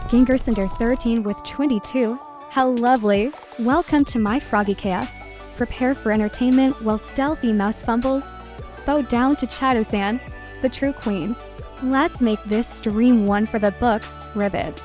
Gingercinder13 with 22. How lovely. Welcome to my froggy chaos. Prepare for entertainment while stealthy mouse fumbles. Bow down to Chato-san, the true queen. Let's make this stream one for the books, Ribbit.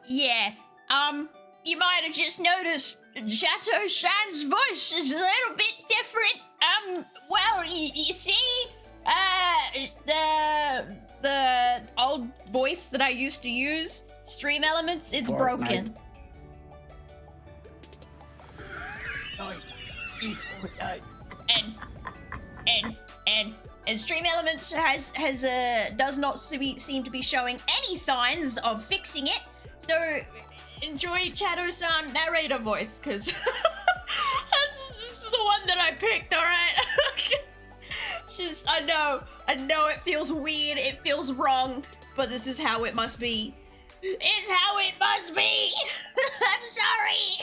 Yeah. You might have just noticed Chato-san's voice is a little bit different. Well, you see, the old voice that I used to use, Stream Elements, it's broken. And Stream Elements does not seem to be showing any signs of fixing it. So enjoy Chato-san narrator voice, because this is the one that I picked. All right. I know it feels weird, it feels wrong, but this is how it must be. It's how it must be. I'm sorry.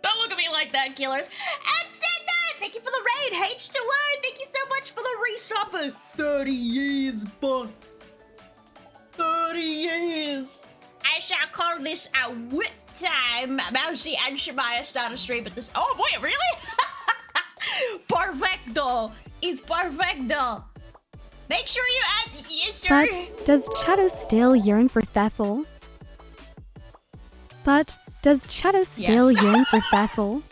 Don't look at me like that, killers. And Sender, thank you for the raid. H2O, thank you so much for the resupper. 30 years, bud. 30 years. I shall call this a whip time. Mousy and Shemaya start a stream at this. Oh boy, really? Perfecto. It's perfecto. Make sure you add. Yes, sir. But does Chato still yearn for Theffel? Yearn for Theffel?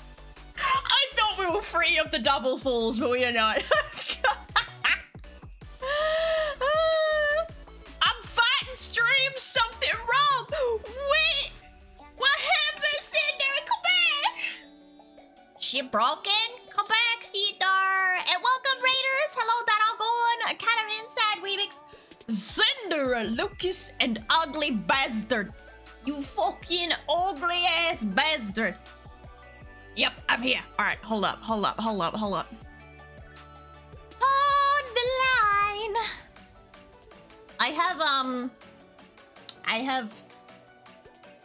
I thought we were free of the double falls, but we are not. I'm fighting stream, something wrong. Wait, what happened, Cinder? Come back. She broken? Come back, Cinder. And welcome, Raiders. Hello, Daragon. Kind of inside Weebix. Cinder, Lucas, and ugly bastard. You fucking ugly ass bastard. Yep, I'm here. All right, hold up. On the line.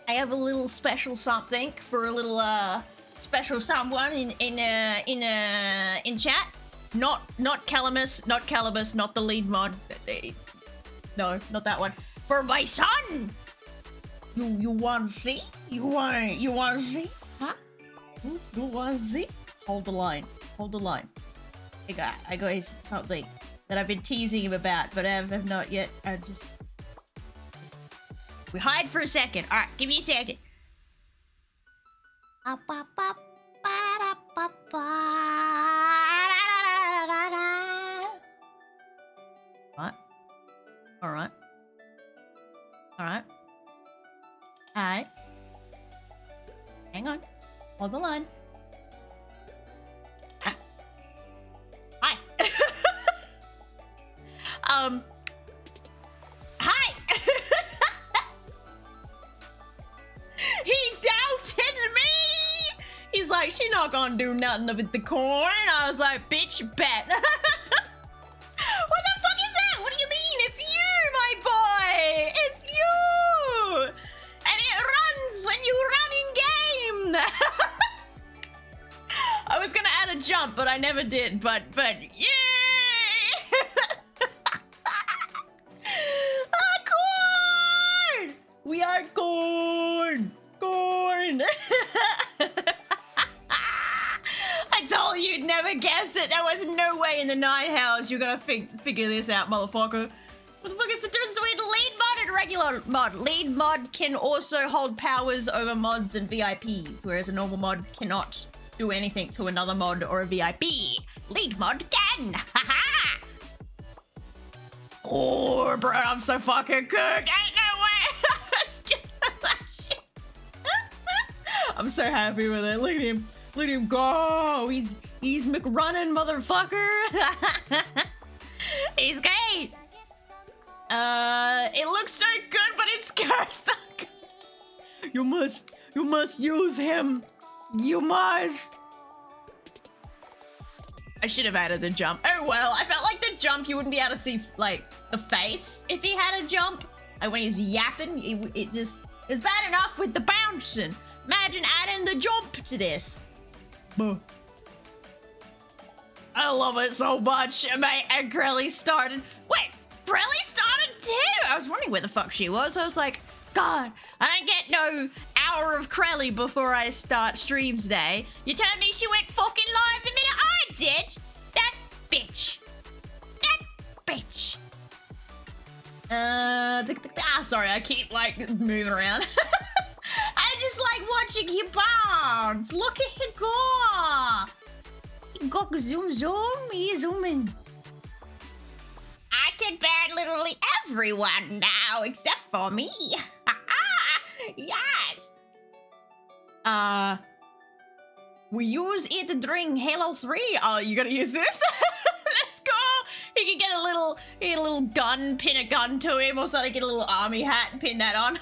I have a little special something for a little special someone in chat. Not Calamus, not the lead mod. No, not that one. For my son. You want to see? You want to see? Huh? You want to see? Hold the line. I got something that I've been teasing him about, but I have not yet. We hide for a second. All right, give me a second. What? All right. Hi. Hang on. Hold the line. Ah. Hi. Hi. He doubted me. He's like, she's not gonna do nothing with the corn. I was like, bitch, bet. What the fuck is that? What do you mean? It's you, my boy. It's you. And it runs when you run in game. I was gonna add a jump, but I never did. But yeah. Corn. We are corn. I told you you'd never guess it. There was no way in the night house you're gonna figure this out, motherfucker. What the fuck is the difference between lead mod and regular mod? Lead mod can also hold powers over mods and VIPs, whereas a normal mod cannot do anything to another mod or a VIP. Lead mod can! Haha! Oh, bro, I'm so fucking cooked. Ain't no way! I'm so happy with it. Look at him. Look at him go. He's McRunning, motherfucker. He's great. It looks so good, but it's cursed. You must use him. You must. I should have added the jump. Oh well, I felt like the jump you wouldn't be able to see like the face if he had a jump. Like when he's yapping, it just is bad enough with the bouncing. Imagine adding the jump to this. Buh. I love it so much. Mate, and Crelly started. Wait, Crelly started too. I was wondering where the fuck she was. I was like, God, I don't get no hour of Crelly before I start streams day. You telling me she went fucking live the minute I did? That bitch. That bitch. Sorry, I keep like moving around. I just like watching you bounce. Look at him go. He go zoom, he's zooming. I can ban literally everyone now except for me. Yes. We use it during Halo 3. Oh, you gotta use this? Let's go. He can get a little gun, pin a gun to him or something, get a little army hat and pin that on.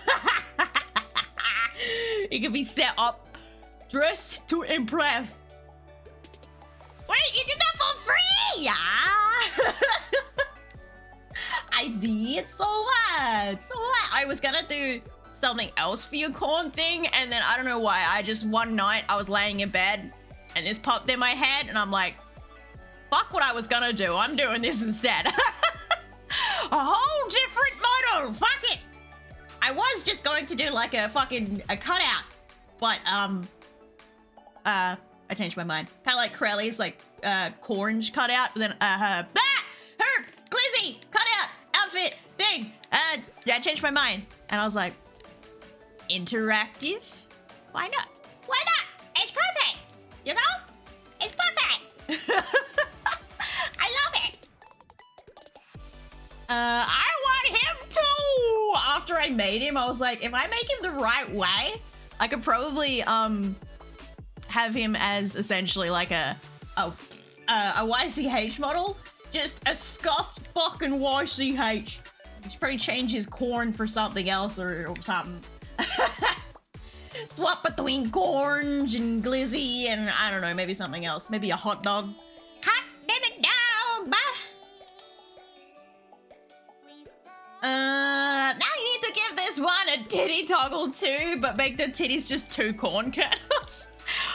He can be set up, dressed to impress. Wait, you did that for free? Yeah. I did, so what? So what? I was gonna do something else for your corn thing, and then I don't know why, I just one night I was laying in bed and this popped in my head and I'm like, fuck what I was gonna do, I'm doing this instead. A whole different model, fuck it. I was just going to do like a cutout, but I changed my mind. Kind of like Crelly's like Cornge cutout, but then her Glizzy cutout outfit thing. I changed my mind and I was like, interactive? Why not? Why not? It's perfect. You know? It's perfect. I love it. I want him too. After I made him, I was like, if I make him the right way, I could probably have him as essentially like a YCH model. Just a scuffed fucking YCH. You should probably change his corn for something else or something. Swap between Cornge and Glizzy and I don't know, maybe something else. Maybe a hot dog. Hot damn dog, bye. Now you need to give this one a titty toggle too, but make the titties just 2 corn kernels.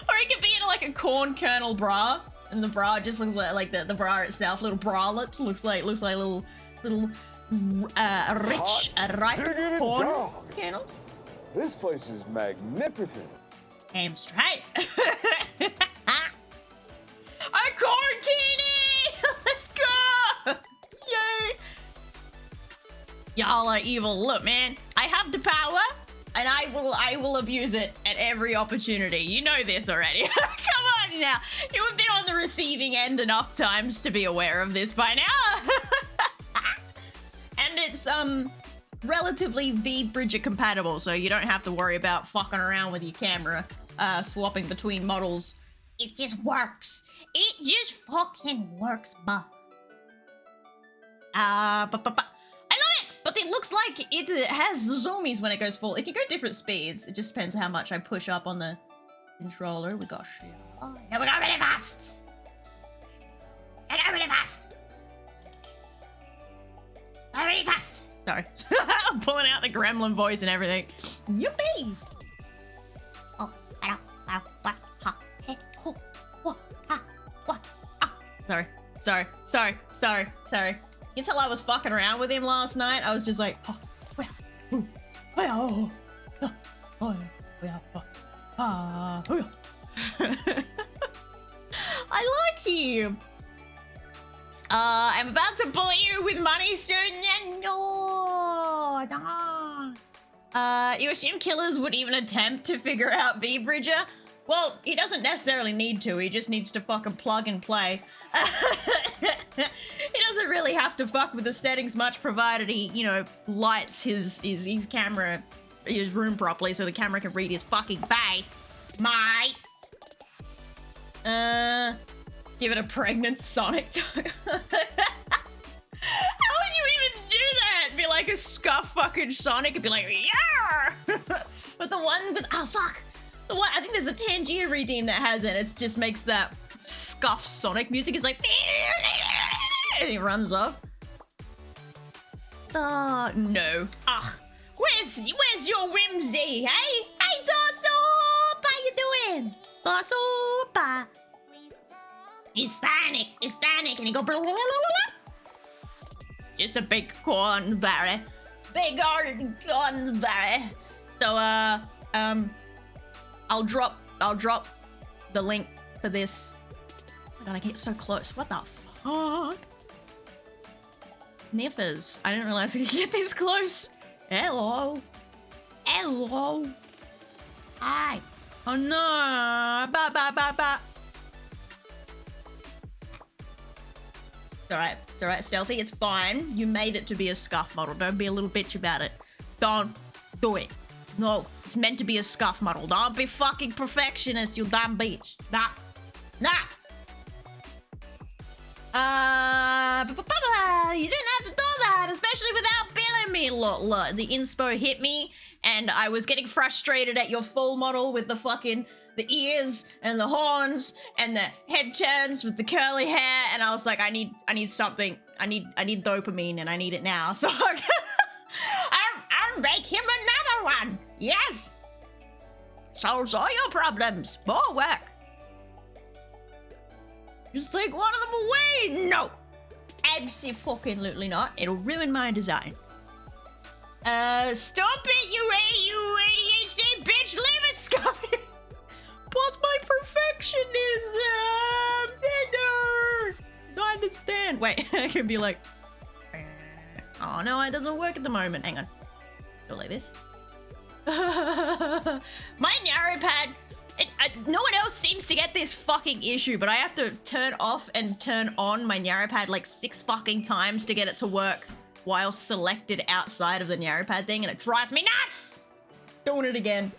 Or it could be in like a corn kernel bra. And the bra just looks like the bra itself, little bralette, looks like little rich ripe corn kernels. This place is magnificent. Damn straight. A corntini! Let's go! Yay! Y'all are evil. Look, man, I have the power, and I will abuse it at every opportunity. You know this already. Come on now. You have been on the receiving end enough times to be aware of this by now. And it's relatively V-Bridger compatible, so you don't have to worry about fucking around with your camera, swapping between models. It just works. It just fucking works, but I love it, but it looks like it has zoomies when it goes full. It can go different speeds. It just depends how much I push up on the controller. We got shit. Oh, yeah, we got really fast. I got really fast. Really fast. Sorry. I'm pulling out the gremlin voice and everything. Yippee! Oh, I know. Wow, what? Ha, hey, ho, what? Ha, what? Ah. Sorry. You can tell I was fucking around with him last night. I was just like, oh, well, ooh, well, oh, oh, well, oh, oh. I like him. I'm about to bully you with money soon. No. You assume killers would even attempt to figure out V-Bridger? Well, he doesn't necessarily need to. He just needs to fucking plug and play. He doesn't really have to fuck with the settings much, provided he, you know, lights his camera, his room properly so the camera can read his fucking face. Mate. Give it a pregnant Sonic. How would you even do that? Be like, scuff fucking Sonic and be like, yeah! But the one with, oh fuck. The one, I think there's a Tangier redeem that has it. It just makes that scuff Sonic music. It's like, and he runs off. Oh, no. Ah, where's your whimsy, hey? Hey, Dorsoop, how you doing? Dorsoop. It's Sonic, and he go blah, blah, blah, blah, blah. Just a big cornberry. Big old cornberry. So, I'll drop the link for this. Oh my god, I get so close. What the fuck? Niffers. I didn't realize I could get this close. Hello. Hello. Hi. Oh no. Ba. It's alright, Stealthy. It's fine. You made it to be a scuff model. Don't be a little bitch about it. Don't do it. No, it's meant to be a scuff model. Don't be fucking perfectionist, you dumb bitch. Nah. You didn't have to do that, especially without billing me. Look, the inspo hit me, and I was getting frustrated at your full model with the ears and the horns and the head turns with the curly hair, and I was like, I need something. I need dopamine, and I need it now. So I'll make him another one. Yes. Solves all your problems. More work. Just take one of them away. No. Absolutely not. It'll ruin my design. Stop it, you ADHD bitch. Leave it, Scuffy. What's my perfectionism? Xander! Don't understand. Wait, I can be like, oh no, it doesn't work at the moment. Hang on. Go like this. My NarrowPad, no one else seems to get this fucking issue, but I have to turn off and turn on my NarrowPad like 6 fucking times to get it to work while selected outside of the NarrowPad thing, and it drives me nuts! Doing it again.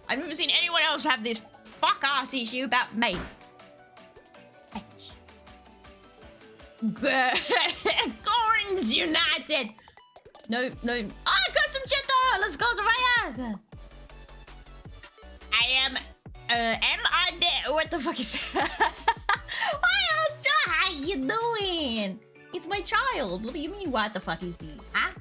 I've never seen anyone else have this fuck-ass issue about me. Cornge United! No. Oh, I got some cheddar! Let's go, Soraya! I dead? What the fuck is that? How you doing? It's my child. What do you mean, what the fuck is he? Huh?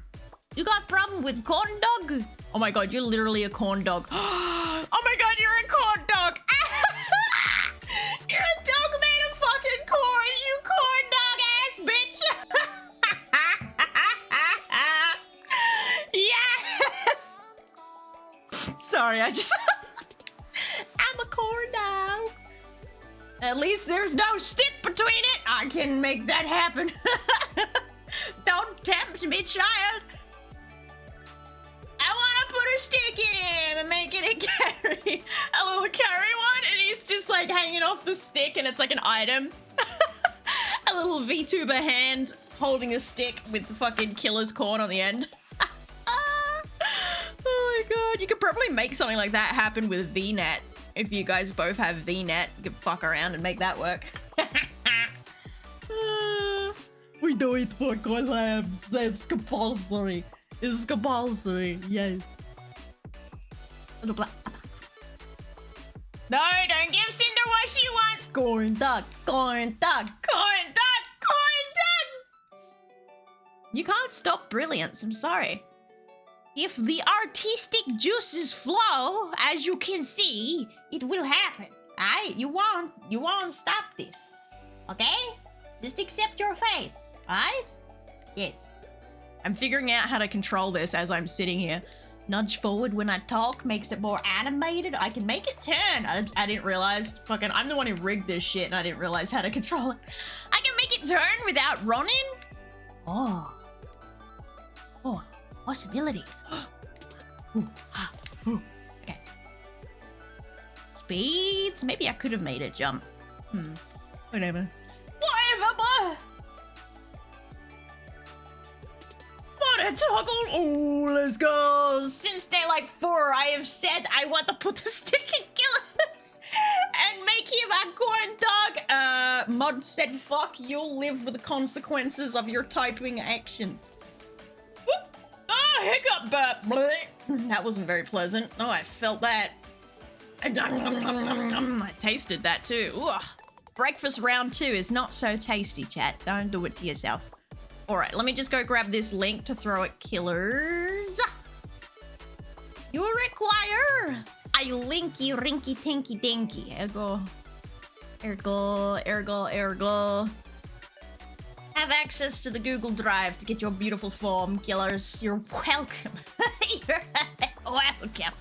You got a problem with corn dog? Oh my god, you're literally a corn dog. Oh my god, you're a corn dog! You're a dog made of fucking corn, you corn dog ass bitch! Yes! Sorry, I'm a corn dog. At least there's no stick between it. I can make that happen. Don't tempt me, child. I want to put a stick in him and make it a carry. A little carry one, and he's just like hanging off the stick, and it's like an item. A little VTuber hand holding a stick with the fucking killer's corn on the end. Oh my god, you could probably make something like that happen with VNet. If you guys both have VNet, you could fuck around and make that work. We do it for collabs. That's compulsory. It's compulsory, yes. No, don't give Cinder what she wants. Corn dog. You can't stop brilliance, I'm sorry. If the artistic juices flow, as you can see, it will happen. Alright? You won't stop this. Okay? Just accept your fate. Alright? Yes. I'm figuring out how to control this as I'm sitting here. Nudge forward when I talk makes it more animated. I can make it turn. I didn't realize. Fucking, I'm the one who rigged this shit and I didn't realize how to control it. I can make it turn without running. Oh, possibilities. Okay. Speeds. Maybe I could have made it jump. Whatever, boy. Want to toggle? Oh, let's go. Since day like 4, I have said I want to put the stick in Gillis and make him a corn dog. Mod said, fuck, you'll live with the consequences of your typing actions. hiccup burp. Blech. That wasn't very pleasant. Oh, I felt that. I tasted that too. Ugh. Breakfast round 2 is not so tasty, chat. Don't do it to yourself. All right, let me just go grab this link to throw at killers. You require a linky rinky tinky dinky. Ergo. Have access to the Google Drive to get your beautiful form, killers. You're welcome. You're welcome.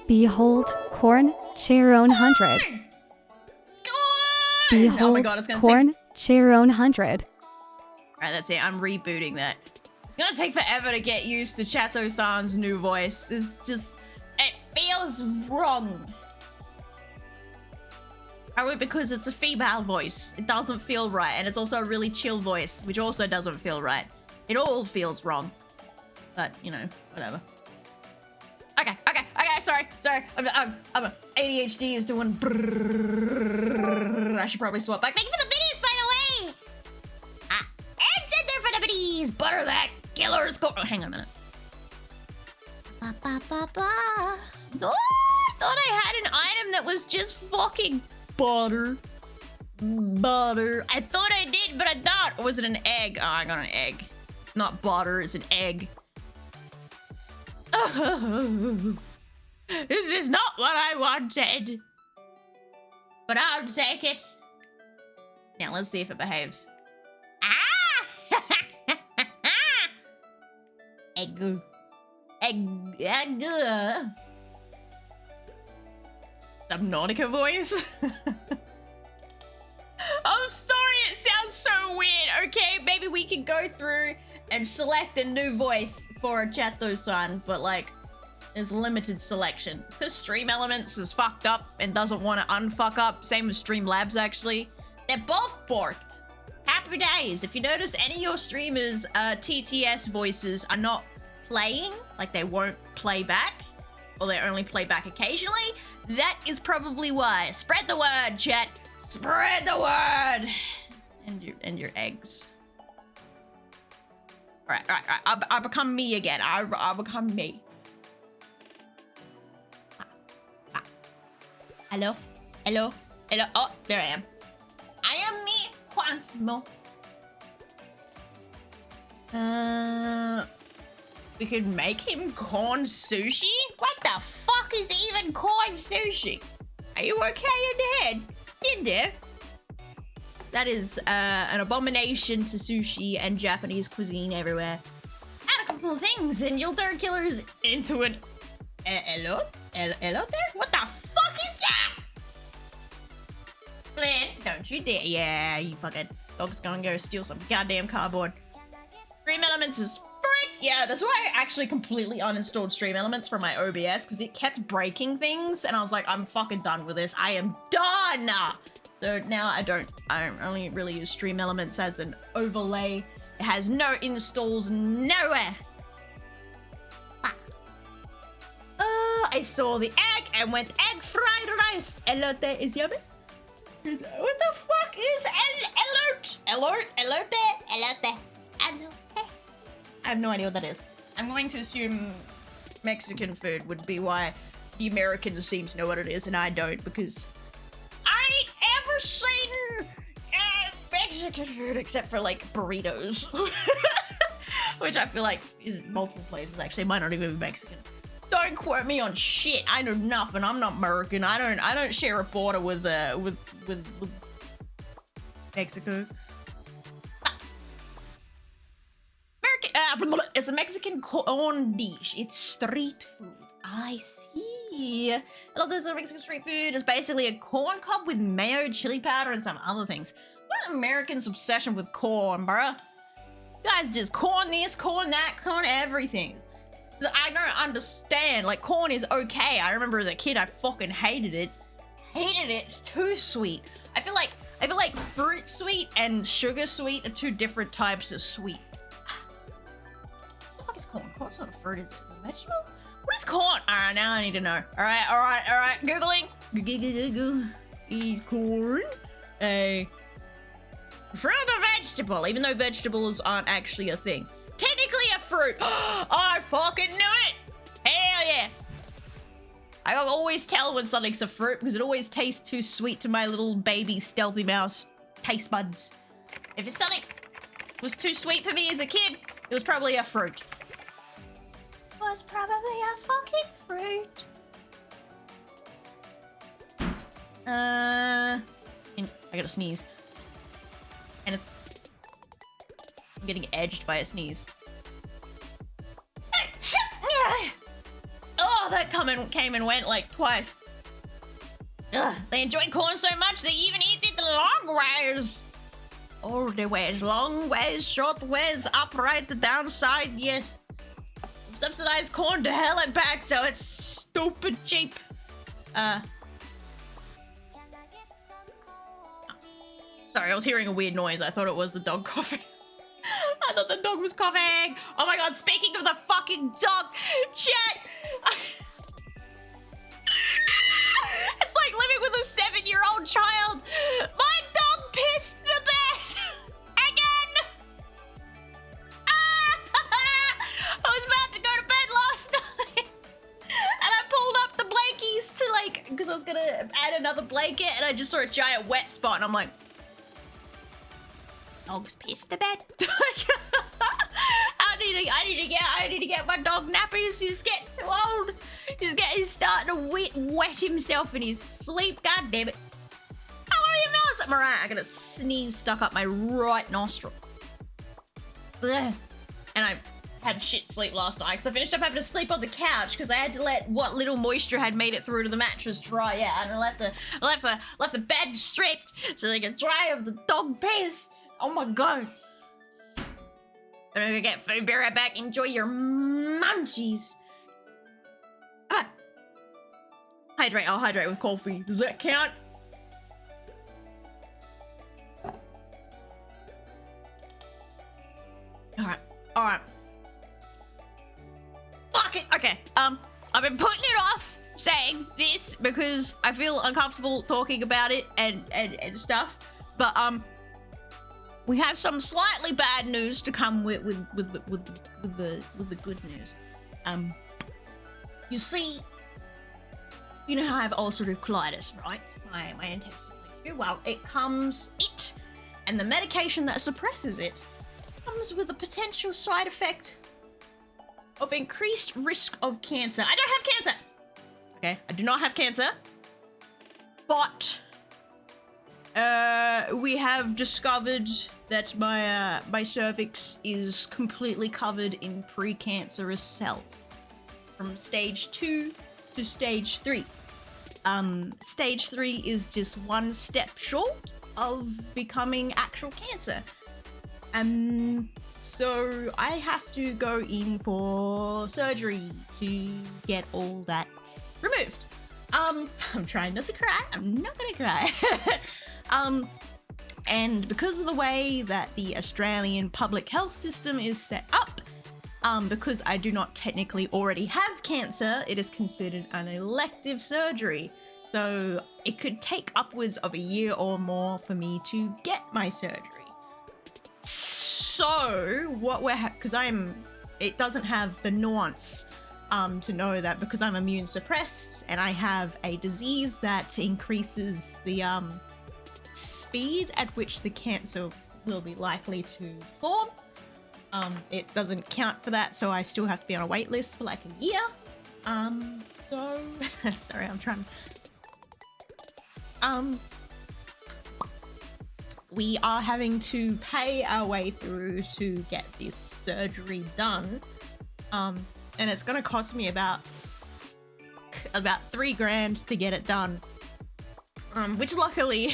Behold, Cornge, Charon 100. Behold, oh my god, it's gonna Cornge, Charon 100. Alright, that's it. I'm rebooting that. It's gonna take forever to get used to Chato-san's new voice. It's just... It feels wrong. Probably because it's a female voice. It doesn't feel right. And it's also a really chill voice, which also doesn't feel right. It all feels wrong. But, you know, whatever. Okay, sorry. I'm ADHD is doing brrrr. I should probably swap back. Thank you for the biddies, by the way! And send there for the biddies! Butter that killer's go- Oh, hang on a minute. Oh, I thought I had an item that was just fucking butter. I thought I did, but I thought. Or was it an egg? Oh, I got an egg. It's not butter, it's an egg. Oh, this is not what I wanted. But I'll take it. Now let's see if it behaves. Ah! Egg. Subnautica voice. I'm sorry, it sounds so weird. Okay, maybe we can go through and select a new voice for a Chato-san, but like, there's limited selection. It's because Stream Elements is fucked up and doesn't want to unfuck up. Same with Streamlabs, actually. They're both borked. Happy days. If you notice any of your streamers' TTS voices are not playing, like they won't play back, or they only play back occasionally, that is probably why. Spread the word, chat. Spread the word. And your eggs. All right. I become me again. I become me. Hello. Oh, there I am. I am me once more. We could make him corn sushi? What the fuck is even corn sushi? Are you okay in the head? Cinder? That is an abomination to sushi and Japanese cuisine everywhere. Add a couple of things and you'll turn killers into an... hello? Hello there? What the fuck is that? Flynn, don't you dare. Yeah, you fucking dog's gonna go steal some goddamn cardboard. Stream Elements is fricked. Yeah, that's why I actually completely uninstalled Stream Elements from my OBS, because it kept breaking things and I was like, I'm fucking done with this. I am done. So now I only really use Stream Elements as an overlay. It has no installs nowhere. I saw the egg and went egg fried rice. Elote is yummy. What the fuck is elote? Elote? I have no idea what that is. I'm going to assume Mexican food would be why the Americans seem to know what it is and I don't, because I ain't ever seen Mexican food except for like burritos. Which I feel like is multiple places actually. It might not even be Mexican. Don't quote me on shit. I know nothing. I'm not American. I don't share a border with Mexico. It's a Mexican corn dish. It's street food. I see. I love this Mexican street food. It's basically a corn cob with mayo, chili powder, and some other things. What an American's obsession with corn, bruh? You guys just corn this, corn that, corn everything. I don't understand. Like, corn is okay. I remember as a kid, I fucking hated it. It's too sweet. I feel like fruit sweet and sugar sweet are two different types of sweet. What the fuck is corn? Corn's not a fruit, is it? Is it a vegetable? What is corn? Alright, now I need to know. Alright. Googling. Is corn a fruit or vegetable? Even though vegetables aren't actually a thing. technically a fruit. I fucking knew it. Hell yeah. I always tell when something's a fruit because it always tastes too sweet to my little baby stealthy mouse taste buds. If it's something was too sweet for me as a kid, it was probably a fruit. Was probably a fucking fruit. I gotta sneeze. And I'm getting edged by a sneeze. Oh, that came and went like twice. Ugh, they enjoyed corn so much they even eat it the long ways. Older ways, long ways, short ways, upright, the downside, yes. Subsidized corn to hell and back, so it's stupid cheap. Sorry, I was hearing a weird noise. I thought it was the dog coughing. I thought the dog was coughing. Oh my god, speaking of the fucking dog, chat. It's like living with a 7-year-old child. My dog pissed the bed again. I was about to go to bed last night and I pulled up the blankies to like, because I was gonna add another blanket and I just saw a giant wet spot and I'm like, dog's pissed the bed. I need to get my dog nappies. He's getting too old. He's starting to wet himself in his sleep. God damn it. How are your mouse? I'm alright. I got a sneeze stuck up my right nostril. Ugh. And I had shit sleep last night because I finished up having to sleep on the couch because I had to let what little moisture had made it through to the mattress dry out, and I left the bed stripped so they could dry of the dog piss. Oh my god. I'm gonna get food, be right back. Enjoy your munchies. Ah. Hydrate, I'll hydrate with coffee. Does that count? Alright. Fuck it, okay. I've been putting it off saying this because I feel uncomfortable talking about it and stuff. But, we have some slightly bad news to come with the good news. You see, you know how I have ulcerative colitis, right? My intestinal issue. Well, it and the medication that suppresses it comes with a potential side effect of increased risk of cancer. I don't have cancer. Okay, I do not have cancer, but we have discovered that my cervix is completely covered in precancerous cells from stage 2 to stage 3. Stage 3 is just one step short of becoming actual cancer. So I have to go in for surgery to get all that removed. I'm trying not to cry. I'm not gonna cry. And because of the way that the Australian public health system is set up, because I do not technically already have cancer, it is considered an elective surgery. So it could take upwards of a year or more for me to get my surgery. So what because it doesn't have the nuance to know that because I'm immune suppressed and I have a disease that increases the speed at which the cancer will be likely to form. It doesn't count for that, so I still have to be on a wait list for like a year. So sorry, I'm trying. We are having to pay our way through to get this surgery done. And it's gonna cost me about $3,000 to get it done. Which luckily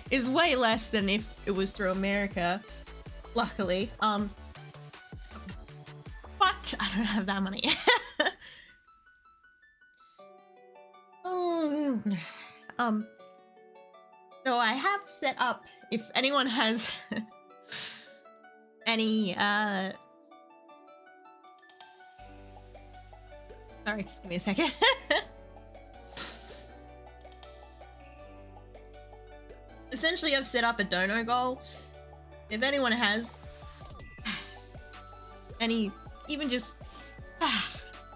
is way less than if it was through America. Luckily. But I don't have that money. So I have set up, if anyone has any sorry, just give me a second. Essentially, I've set up a dono goal. If anyone has even just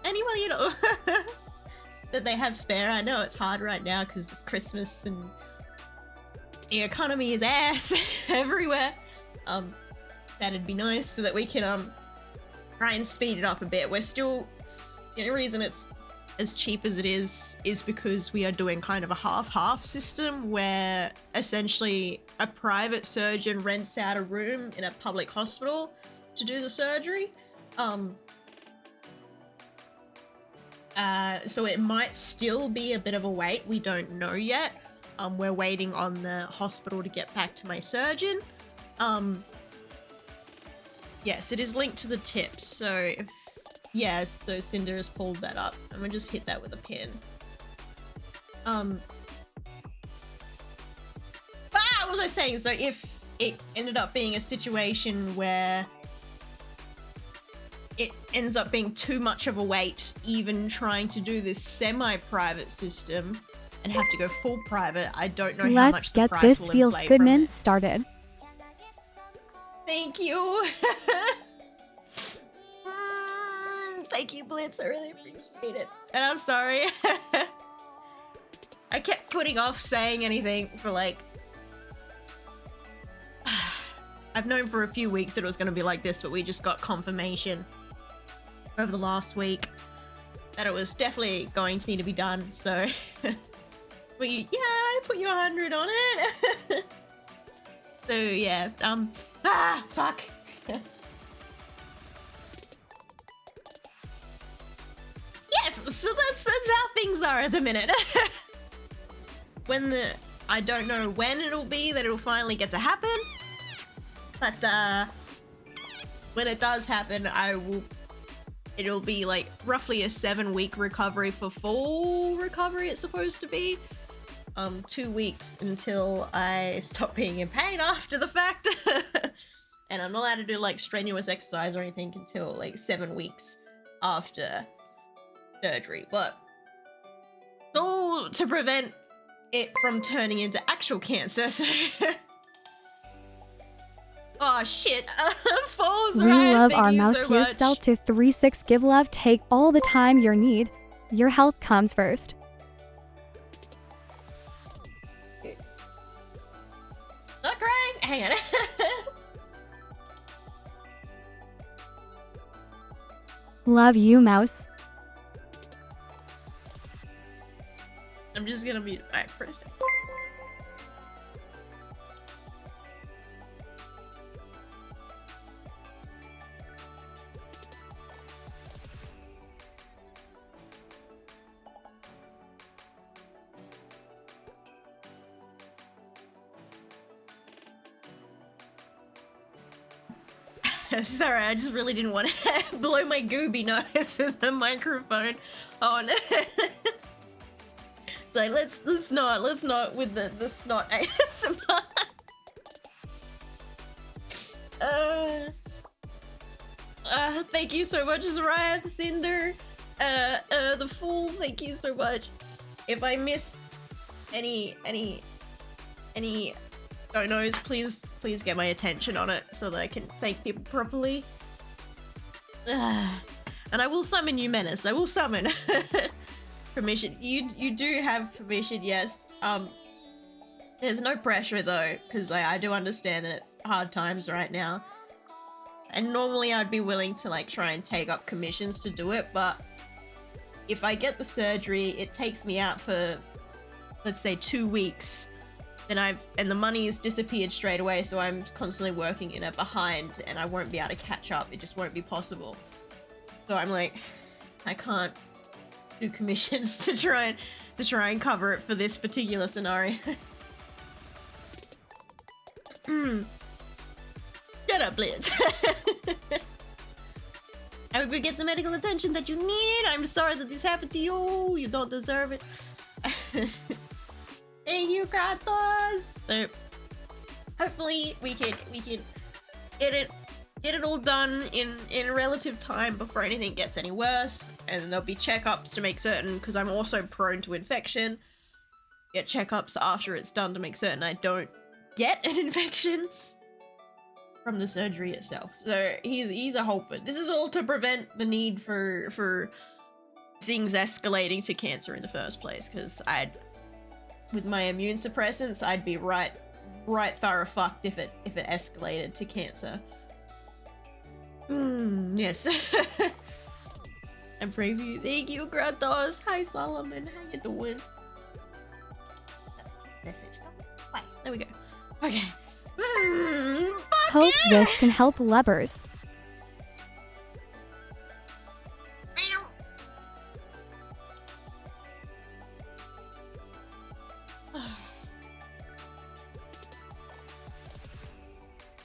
any money, you know, that they have spare. I know it's hard right now because it's Christmas and the economy is ass everywhere. That'd be nice so that we can try and speed it up a bit. We're still, the only reason it's as cheap as it is because we are doing kind of a half-half system where essentially a private surgeon rents out a room in a public hospital to do the surgery. So it might still be a bit of a wait. We don't know yet. We're waiting on the hospital to get back to my surgeon. Yes, it is linked to the tips. So yes, so Cinder has pulled that up. I'm gonna just hit that with a pin. What was I saying? So if it ended up being a situation where it ends up being too much of a wait, even trying to do this semi-private system and have to go full private, I don't know how much the price will inflate. Let's get this Feels Goodman started. Thank you. Thank you, Blitz. I really appreciate it. And I'm sorry. I kept putting off saying anything for like... I've known for a few weeks that it was going to be like this, but we just got confirmation over the last week that it was definitely going to need to be done. So, yeah, I put you 100 on it. So yeah, fuck. Yes, so that's how things are at the minute. I don't know when it'll be that it'll finally get to happen, but when it does happen, it'll be like roughly a 7-week recovery for full recovery. It's supposed to be 2 weeks until I stop being in pain after the fact. And I'm not allowed to do like strenuous exercise or anything until like 7 weeks after surgery, but it's all to prevent it from turning into actual cancer. So oh shit. Falls We right. love Thank our you mouse so here. much. Stealth to 36. Give love, take all the time you need. Your health comes first. Not crying. Hang on. Love you, mouse. I'm just gonna mute it back for a second. Sorry, I just really didn't want to blow my gooby nose with the microphone on. So let's not with the snot ASMR. Thank you so much, Zariah, Cinder, the Fool. Thank you so much. If I miss any don't knows, please get my attention on it so that I can thank people properly. And I will summon you, Menace. I will summon. Permission. You do have permission, yes. There's no pressure though, because I do understand that it's hard times right now. And normally I'd be willing to like try and take up commissions to do it, but if I get the surgery, it takes me out for, let's say, 2 weeks. And the money's disappeared straight away, so I'm constantly working in a behind and I won't be able to catch up. It just won't be possible. So I'm like, I can't do commissions to try and cover it for this particular scenario. Shut up, Blitz. I hope you get the medical attention that you need. I'm sorry that this happened to you. You don't deserve it. Thank you, Kratos. So hopefully we can get it all done in relative time before anything gets any worse, and there'll be checkups to make certain, because I'm also prone to infection. Get checkups after it's done to make certain I don't get an infection. from the surgery itself. So he's a holper. This is all to prevent the need for things escalating to cancer in the first place, because with my immune suppressants, I'd be right thorough fucked if it escalated to cancer. Yes. And preview. Thank you, Kratos. Hi, Solomon. How you doing? Message. Oh, wait. There we go. Okay. Hope this can help lubbers.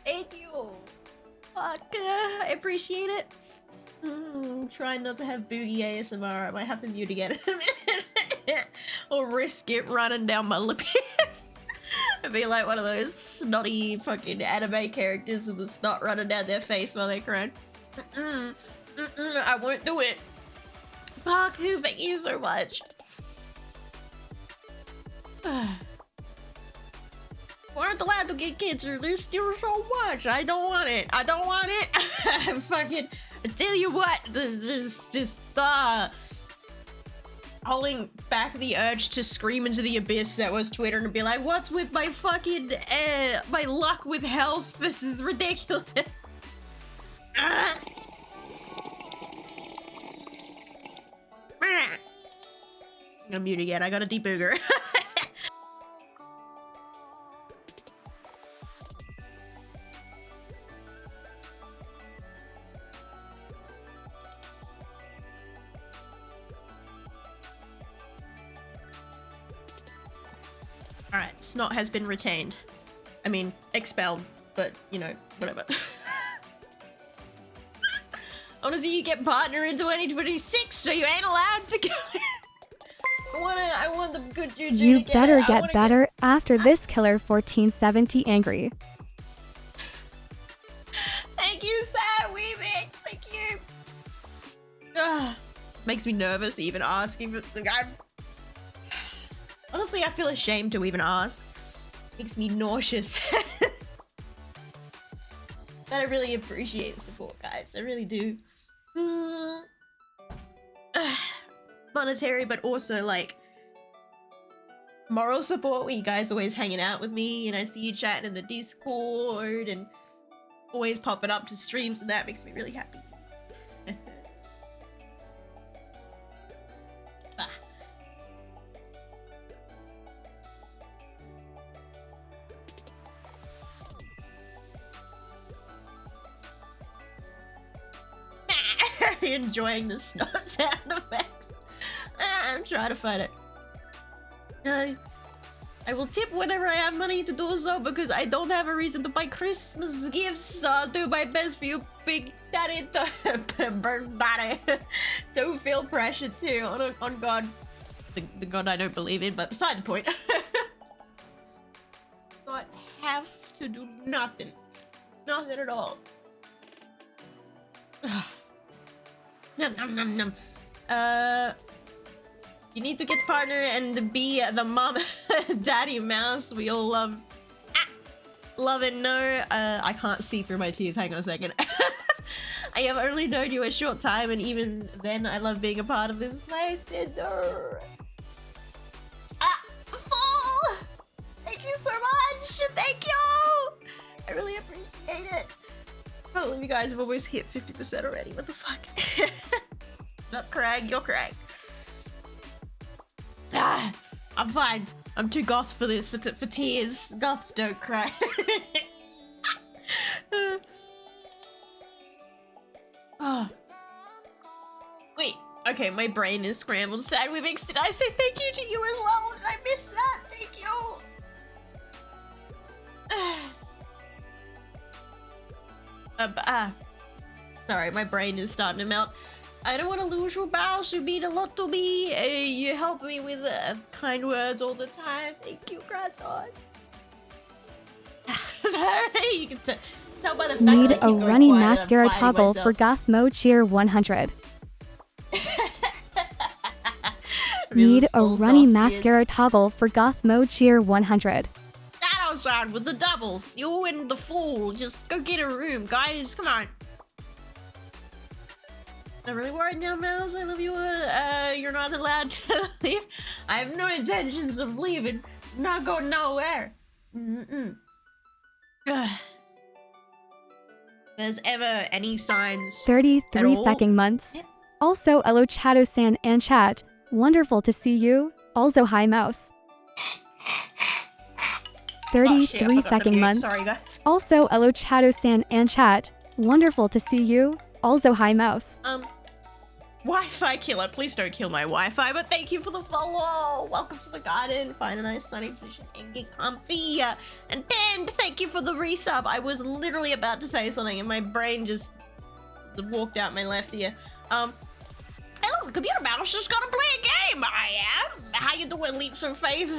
Thank you. Fuck, I appreciate it. Trying not to have boogie ASMR. I might have to mute again. Or risk it running down my lips. I'd be like one of those snotty fucking anime characters with the snot running down their face while they're crying. I won't do it. Parku, thank you so much. We aren't allowed to get cancer. There's still so much. I don't want it. I don't want it. Fucking, I tell you what, this is just holding back the urge to scream into the abyss that was Twitter and be like, what's with my fucking, my luck with health? This is ridiculous. I'm gonna mute again. I got a debooger. Alright, snot has been retained. I mean, expelled, but, you know, whatever. I wanna see you get partner in 2026, so you ain't allowed to go. I want the good juju You to better it. get better after this killer 1470 angry. Thank you, Sad Weaving. Thank you. Ugh. Makes me nervous even asking, but honestly, I feel ashamed to even ask. Makes me nauseous. But I really appreciate the support, guys. I really do. Monetary, but also like moral support, where you guys always hanging out with me and I see you chatting in the Discord and always popping up to streams, and that makes me really happy. Enjoying the snot sound effects. I'm trying to find it. I will tip whenever I have money to do so, because I don't have a reason to buy Christmas gifts, so I'll do my best for you, Big Daddy. Bird Daddy. Don't feel pressure too on God. The God I don't believe in, but beside the point. Don't have to do nothing. Nothing at all. Nom, nom, nom, nom. You need to get partner and be the mom daddy mouse we all love. Love and know. I can't see through my tears. Hang on a second. I have only known you a short time, and even then I love being a part of this place. Full! Thank you so much! Thank you! I really appreciate it. I can't believe you guys have almost hit 50% already. What the fuck? Not Craig, you're Craig. I'm fine. I'm too goth for this, for tears. Goths don't cry. Oh. Wait, okay, my brain is scrambled. Sad we mixed it. I say thank you to you as well. Did I miss that? Thank you. Sorry, my brain is starting to melt. I don't want to lose your bows. You mean a lot to me. You help me with kind words all the time. Thank you, Kratos. Sorry, you can tell by the fact Need that I a keep going runny quiet, I'm mascara fighting toggle myself. for goth mode cheer 100. Need a runny mascara toggle for goth mode cheer 100. Shadow outside with the doubles. You and the fool. Just go get a room, guys. Come on. I'm really worried now, Mouse. I love you. You're not allowed to leave. I have no intentions of leaving. Not going nowhere. There's ever any signs 33 at all? fucking months. Yeah. Also, hello Chato-san and chat. Wonderful to see you. Also, hi Mouse. 33 I forgot to fucking mute. months. Sorry, guys. Also, hello Chato-san and chat. Wonderful to see you. Also, hi Mouse. Wi-Fi killer, please don't kill my Wi-Fi, but thank you for the follow. Welcome to the garden. Find a nice sunny position and get comfy. And Pend, thank you for the resub. I was literally about to say something and my brain just walked out my left ear. Hello, the computer mouse just gonna play a game. I am. How you doing, Leaps of Faith?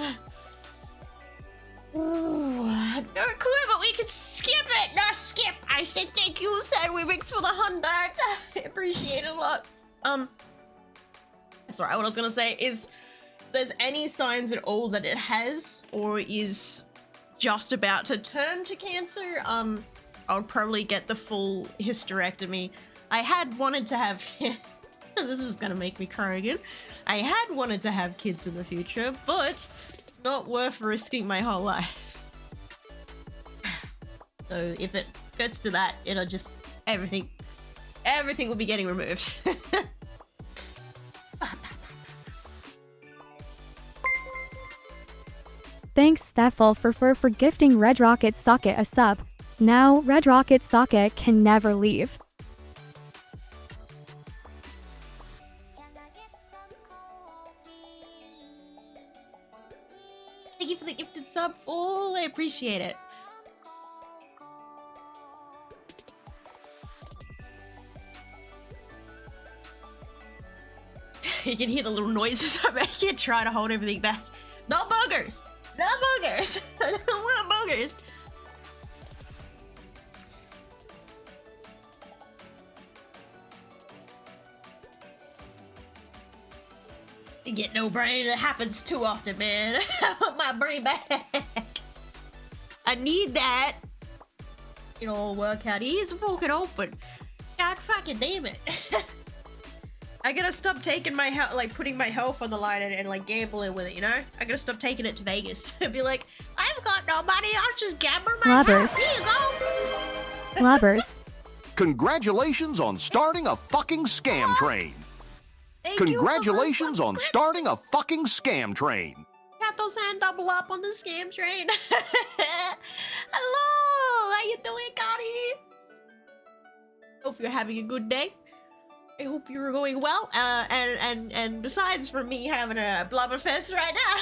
Ooh, no clue, but we can skip it. No, skip. I said thank you, Sandwich, for the 100. I appreciate it a lot. Sorry, what I was gonna say is, if there's any signs at all that it has or is just about to turn to cancer, I'll probably get the full hysterectomy. I had wanted to have, this is gonna make me cry again. I had wanted to have kids in the future, but it's not worth risking my whole life. So if it gets to that, it'll just, everything will be getting removed. Thanks, Steffel, for gifting Red Rocket Socket a sub. Now, Red Rocket Socket can never leave. Thank you for the gifted sub, Fool. I appreciate it. You can hear the little noises I make you try to hold everything back. No boogers! No boogers! I don't want boogers! You get no brain, it happens too often, man. I want my brain back. I need that. It'll all work out. Here's fucking open. God fucking damn it. I gotta stop taking my health, like putting my health on the line and like gambling with it, you know? I gotta stop taking it to Vegas and be like, I've got no money, I'll just gamble my Lubbers. health. Here you go. Lubbers. Congratulations on starting a fucking scam train. Thank you for the Congratulations on subscription. starting a fucking scam train. Kato-san, double up on the scam train. Hello, how you doing, Gotti? Hope you're having a good day. I hope you're going well. And besides from me having a blubberfest right now,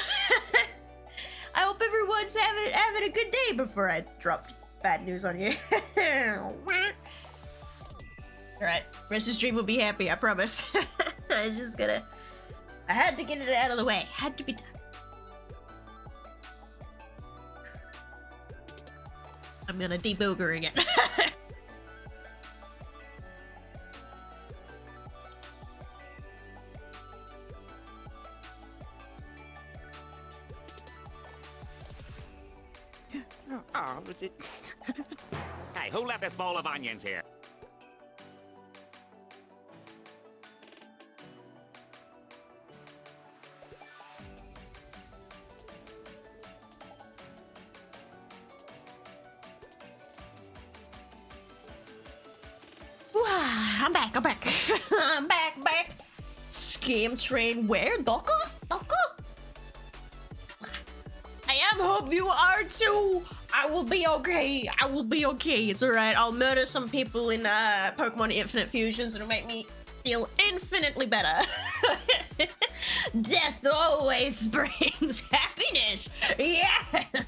I hope everyone's having a good day before I dropped bad news on you. Alright, rest of the stream will be happy, I promise. I had to get it out of the way. Had to be done. I'm gonna debooger again. Oh, hey, who left this bowl of onions here? I'm back. I'm back. Scam train where? Doka? I am, hope you are too. I will be okay. It's alright. I'll murder some people in Pokemon Infinite Fusions. It'll make me feel infinitely better. Death always brings happiness. Yes.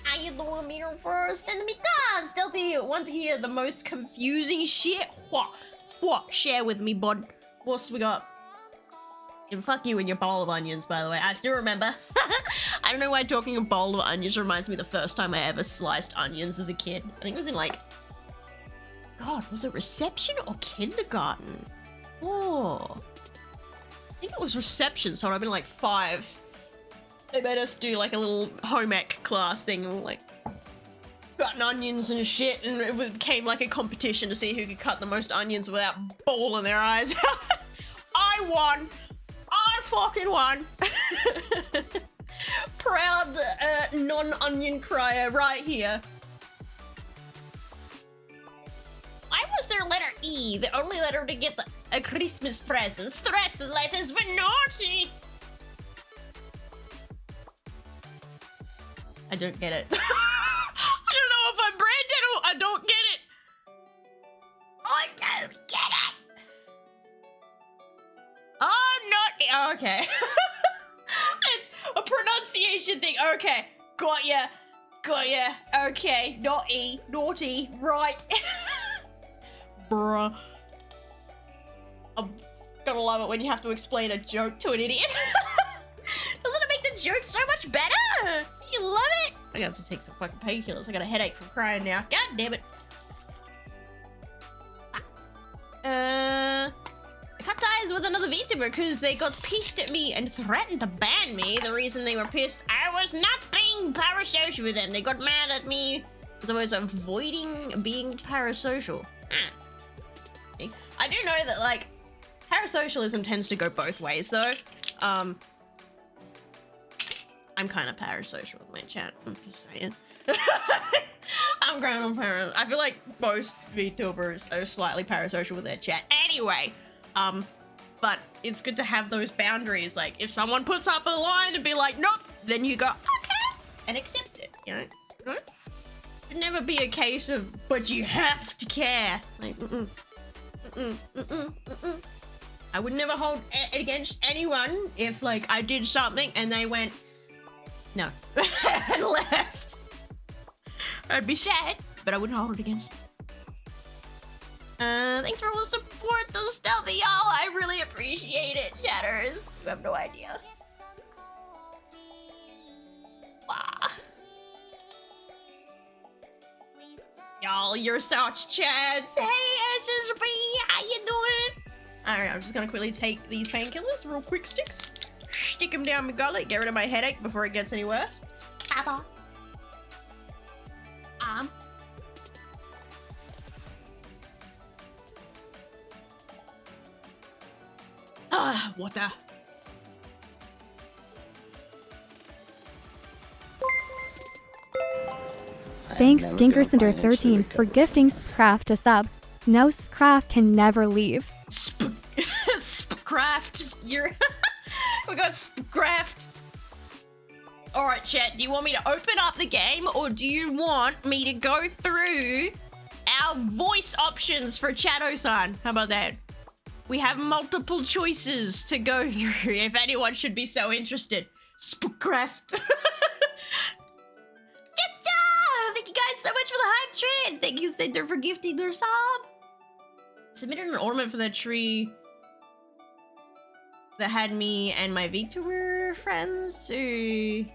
How you doing, Meter first? And because Stealthy want to hear the most confusing shit. What? Share with me, bud. What's we got? And fuck you and your bowl of onions, by the way. I still remember. I don't know why talking a bowl of onions reminds me of the first time I ever sliced onions as a kid. I think it was in like, God, was it reception or kindergarten? Oh, I think it was reception, so I'd been like 5. They made us do like a little home ec class thing, like cutting onions and shit, and it became like a competition to see who could cut the most onions without bawling their eyes out. I won! I fucking won! Proud non-onion crier right here. Why was there letter E, the only letter to get a Christmas present? The rest of the letters were naughty! I don't get it. I don't know if I'm branded or I don't get it. I don't get it. Oh, not okay. It's a pronunciation thing. Okay, got ya. Okay, naughty, right? Bruh. I'm gonna love it when you have to explain a joke to an idiot. Doesn't it make the joke so much better? You love it? I'm gonna have to take some fucking painkillers. I got a headache from crying now. God damn it. I cut ties with another VTuber because they got pissed at me and threatened to ban me. The reason they were pissed, I was not being parasocial with them. They got mad at me because I was avoiding being parasocial. I do know that, like, parasocialism tends to go both ways, though. I'm kind of parasocial with my chat. I'm just saying. I'm grown on parasocial. I feel like most VTubers are slightly parasocial with their chat. Anyway, but it's good to have those boundaries. Like, if someone puts up a line and be like, nope, then you go, okay, and accept it, you know? It should never be a case of, but you have to care. Like, I would never hold it against anyone if, like, I did something and they went, no, and left. I'd be sad, but I wouldn't hold it against them. Thanks for all the support, the stealthy y'all. I really appreciate it, chatters. You have no idea. Wow. Y'all, you're such chads. Hey, SSB, how you doing? Alright, I'm just gonna quickly take these painkillers, real quick sticks. Stick them down my gullet, get rid of my headache before it gets any worse. Papa. Water. Thanks Skinkercinder13 for gifting Scraft a sub. No Scraft can never leave. Scraft, you're... We got Scraft. Alright, chat, do you want me to open up the game or do you want me to go through our voice options for Chato-san? How about that? We have multiple choices to go through if anyone should be so interested. Spookcraft. Thank you guys so much for the hype train. Thank you, Cinder, for gifting their sub. Submitted an ornament for that tree that had me and my VTuber friends who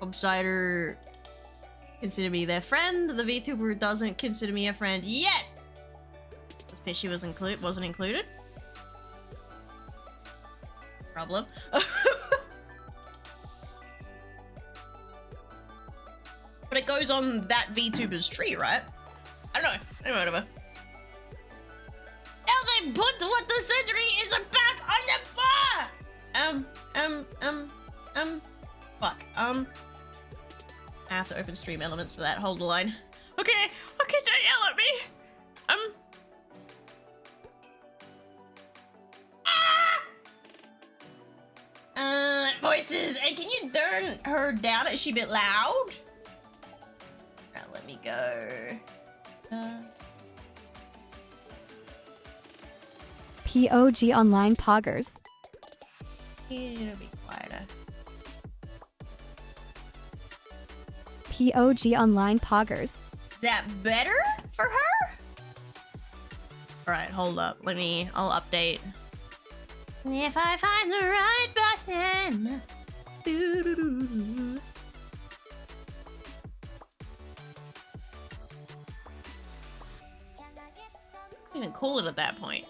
Obsider consider me their friend. The VTuber doesn't consider me a friend yet. This picture wasn't included. Problem. But it goes on that VTuber's tree, right? I don't know. Anyway, whatever. Now they put what the century is about on the bar! Fuck. I have to open stream elements for that. Hold the line. Okay, don't yell at me. Voices. Hey, can you turn her down? Is she a bit loud? Alright, let me go. POG Online Poggers. It'll be quieter. POG Online Poggers. Is that better for her? Alright, hold up. I'll update. If I find the right button. Doo-doo-doo-doo. I didn't even call it at that point.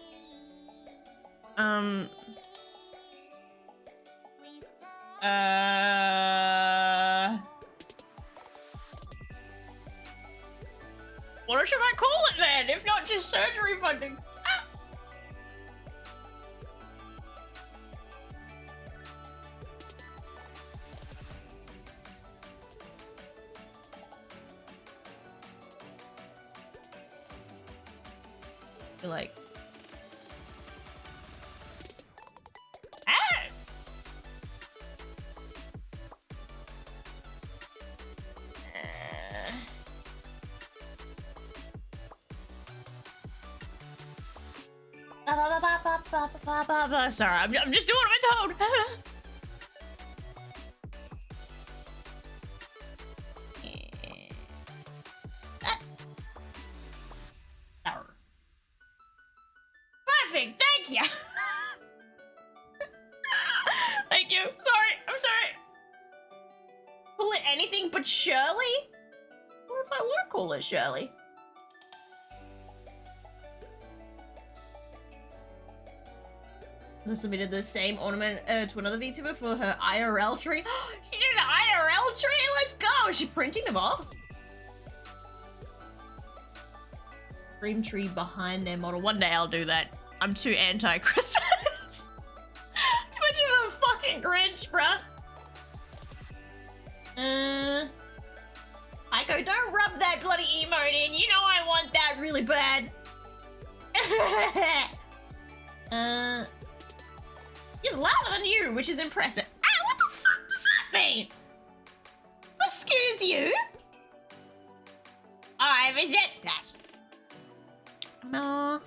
should I call it then? If not just surgery funding. Ah. You're like, ah! Sorry, I'm just doing what I'm told. Perfect, thank you. Thank you. Sorry, I'm sorry. Call it anything but Shirley? What if I want to call it Shirley? Submitted the same ornament to another VTuber for her IRL tree. She did an IRL tree? Let's go! Is she printing them off? Dream tree behind their model. One day I'll do that. I'm too anti-Christmas. Too much of a fucking Grinch, bruh. Aiko, don't rub that bloody emote in. You know I want that really bad. He's louder than you, which is impressive. Ah, what the fuck does that mean? Excuse you? I resent that. No.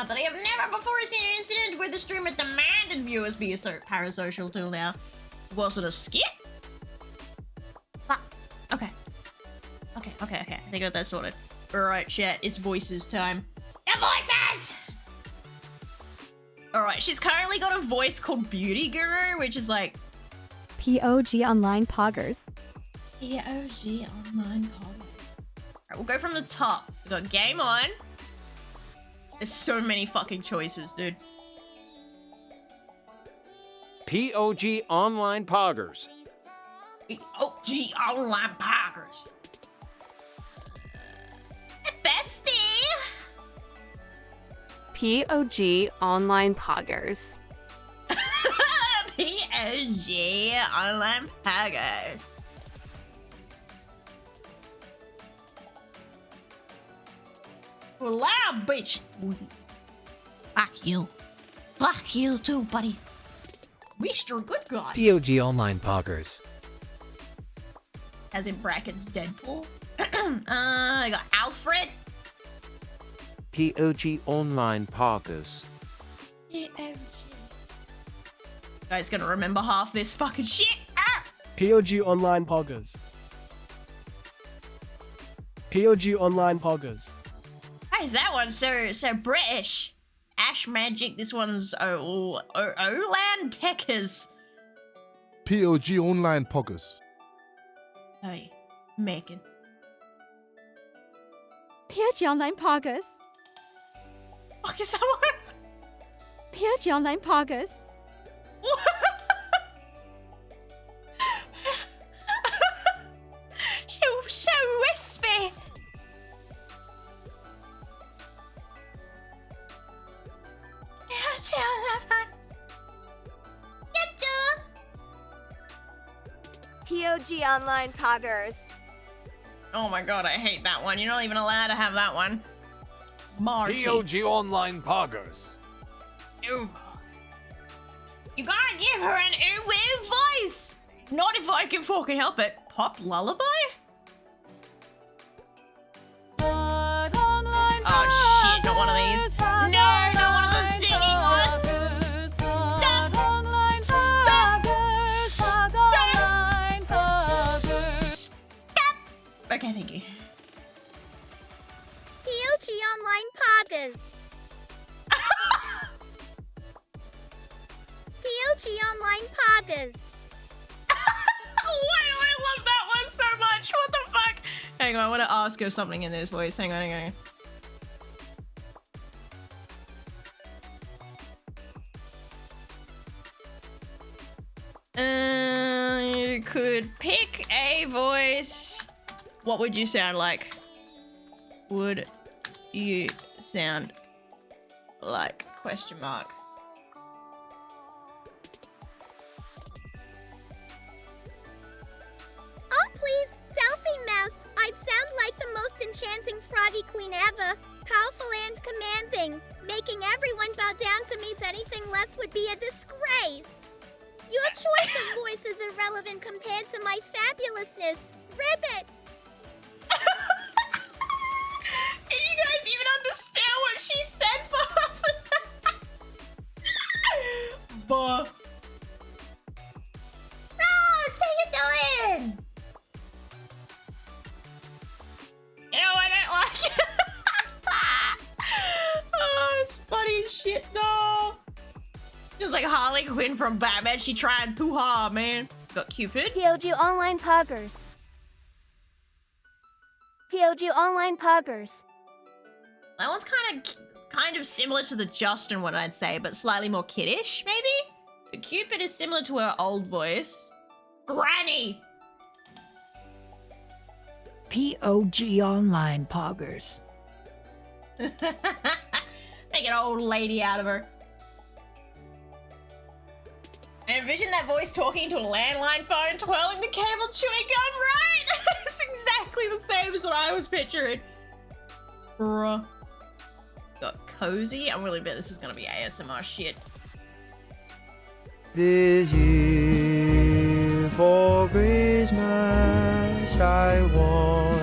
But I have never before seen an incident where the streamer demanded viewers be so parasocial till now. Was it a skit? Okay. Okay. I think I got that sorted. Alright, chat, it's voices time. The voices! Alright, she's currently got a voice called Beauty Guru, which is like... POG Online Poggers. POG Online Poggers. Alright, we'll go from the top. We got Game On. There's so many fucking choices, dude. POG Online Poggers. POG Online Poggers. Bestie! POG Online Poggers. POG Online Poggers. Well, loud bitch. Fuck you. Fuck you too, buddy. Mr. Good Guy. POG Online Poggers. As in brackets, Deadpool. I got Alfred. POG Online Poggers. POG. Guys, gonna remember half this fucking shit. Ah! POG Online Poggers. POG Online Poggers. Hey, is that one so British? Ash Magic. This one's Olan Techers. POG Online Poggers. Hey, Megan. POG Online Poggers. Fuck is that one? POG Online Poggers. She was so wispy. POG Online Poggers. Oh my god, I hate that one. You're not even allowed to have that one. Margie. POG Online Poggers. You gotta give her an weird voice. Not if I can fucking help it. Pop lullaby? Oh shit, not one of these. No, not one of the singing ones. Stop. Okay, thank you. POG Online Poggers. POG Online Poggers. Why do I love that one so much? What the fuck? Hang on, I want to ask her something in this voice. Hang on. You could pick a voice. What would you sound like? Would you sound like? Question mark. Oh please, Selfie Mouse. I'd sound like the most enchanting froggy queen ever. Powerful and commanding. Making everyone bow down to me. Anything less would be a disgrace. Your choice of voice is irrelevant compared to my fabulousness. Ribbit! Can you guys even understand what she said for half of that? Buh. Ross, how you doing? Ew, I don't like it. Oh, it's funny as shit, though. Just like Harley Quinn from Batman, she trying too hard, man. Got Cupid. POG Online Poggers. POG Online Poggers. That one's kind of similar to the Justin one, I'd say, but slightly more kiddish, maybe? So Cupid is similar to her old voice. Granny! POG Online Poggers. Make an old lady out of her. I envision that voice talking to a landline phone, twirling the cable, chewing gum, right? It's exactly the same as what I was picturing. Bruh. Got cozy. I'm really bet this is gonna be ASMR shit. This year for Christmas I want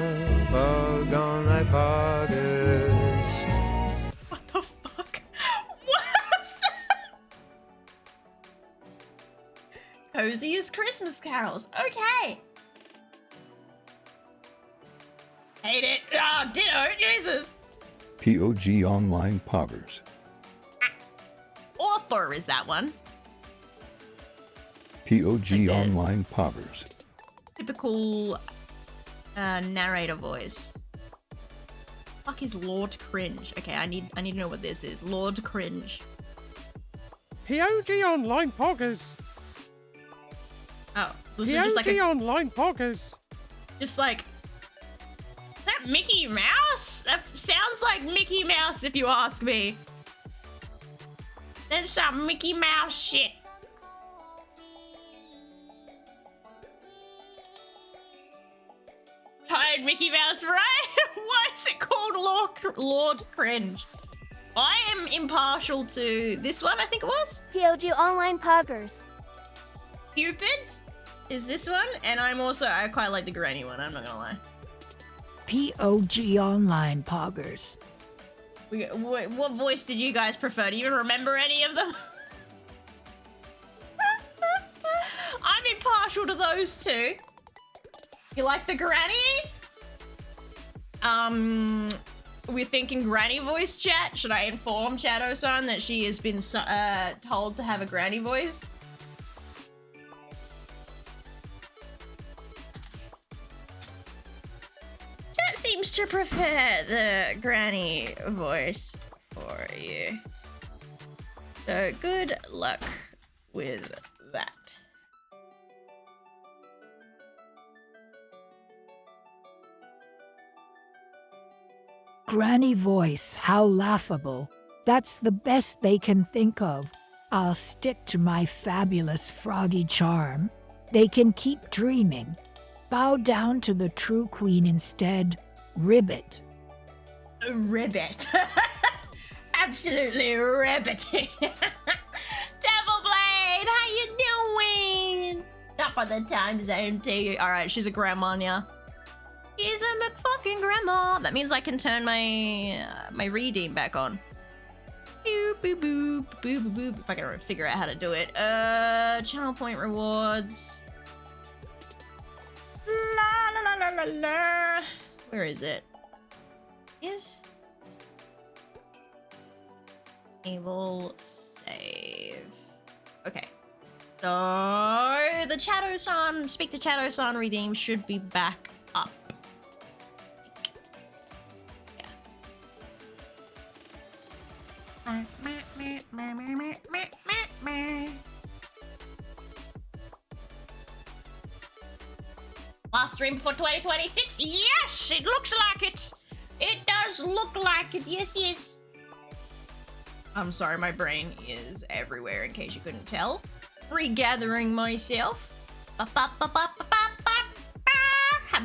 a gun like poggers. What the fuck? What? Cozy as Christmas carols. Okay. Hate it. Ah, oh, ditto. Jesus. POG Online Poggers. Author is that one. POG Online Poggers. Typical narrator voice. Fuck is Lord Cringe? Okay, I need to know what this is. Lord Cringe. POG Online Poggers. Oh, so this is just like POG Online Poggers. Just like, is that Mickey Mouse? That sounds like Mickey Mouse if you ask me. That's some Mickey Mouse shit. Tired Mickey Mouse, right? Why is it called Lord Cringe? I am impartial to this one, I think it was. POG Online Poggers. Cupid is this one, and I quite like the granny one, I'm not gonna lie. POG Online Poggers. What voice did you guys prefer? Do you even remember any of them? I'm impartial to those two. You like the granny? We're thinking granny voice, chat. Should I inform Chato-san that she has been told to have a granny voice? Chat seems to prefer the granny voice for you. So good luck with that. Granny voice, how laughable. That's the best they can think of. I'll stick to my fabulous froggy charm. They can keep dreaming. Bow down to the true queen instead. Ribbit. Ribbit. Absolutely ribbiting. Devil Blade, how you doing? Top of the time zone too. Alright, she's a grandma now. She's a McFucking grandma. That means I can turn my my redeem back on. Boop, boop, boop, boop, boop, boop. If I can figure out how to do it. Channel point rewards. La la la la la la. Where is it? Is able save. Okay. So the Chato-san, speak to Chato-san redeem should be back up. stream before 2026. Yes, it looks like it. It does look like it. Yes, yes. I'm sorry, my brain is everywhere in case you couldn't tell. Regathering myself. How about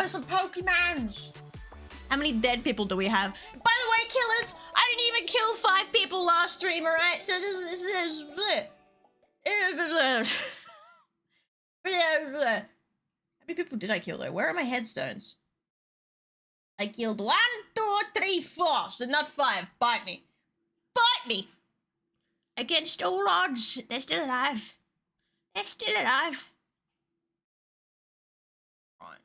some Pokemons? How many dead people do we have? By the way, killers, I didn't even kill 5 people last stream, alright? So this is... How many people did I kill though? Where are my headstones? I killed 1, 2, 3, 4, so not 5. Bite me. Bite me! Against all odds, they're still alive. They're still alive. Right.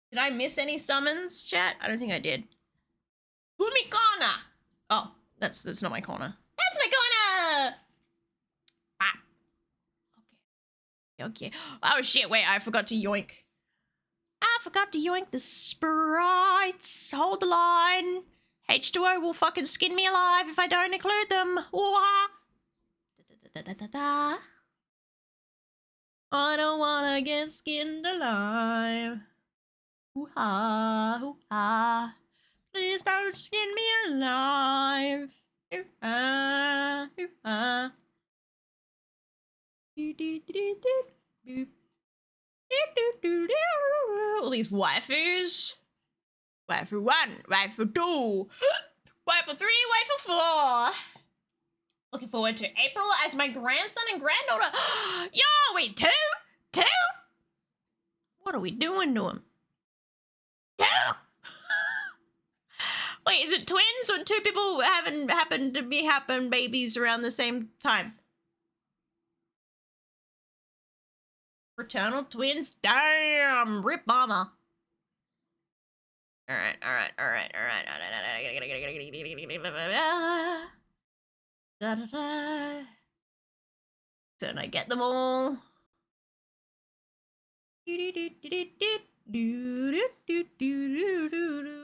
Did I miss any summons, chat? I don't think I did. Umi corner! Oh, that's not my corner. That's my corner! Ah. Okay. Oh shit, wait, I forgot to yoink. I forgot to yoink the sprites. Hold the line. H2O will fucking skin me alive if I don't include them. Wah. I don't wanna get skinned alive. Hoo-ha, hoo-ha. Please don't skin me alive. Hoo-ha, hoo-ha. All these waifus. Waifu 1, waifu 2, waifu 3, waifu 4. Looking forward to April as my grandson and granddaughter. Yo, wait, 2? 2? What are we doing to him? 2? Wait, is it twins or 2 people happen to be babies around the same time? Fraternal twins? Damn, rip mama. All right. Don't I get them all? I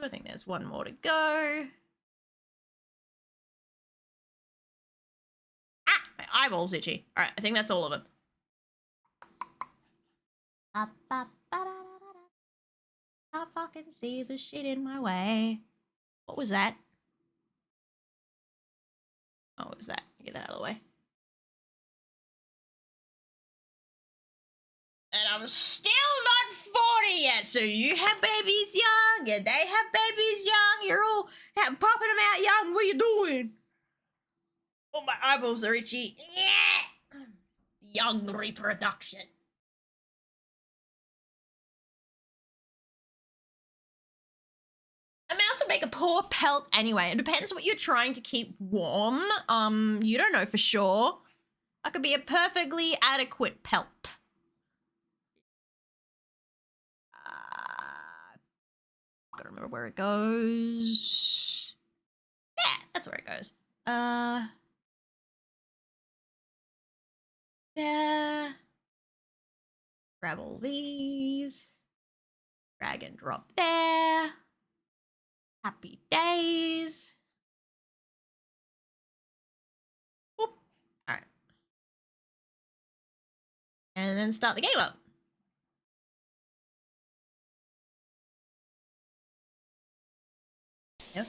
think there's one more to go. Ah, my eyeball's itchy. All right, I think that's all of them. I fucking see the shit in my way. What was that? Oh, what was that? Get that out of the way. And I'm still not 40 yet, so you have babies young, and they have babies young. You're all popping them out young. What are you doing? Oh, my eyeballs are itchy. Yeah. Young reproduction. A mouse would make a poor pelt anyway. It depends what you're trying to keep warm. You don't know for sure. That could be a perfectly adequate pelt. Gotta remember where it goes. Yeah, that's where it goes. Yeah. Grab all these. Drag and drop there. Happy days. Whoop. All right. And then start the game up. Yep.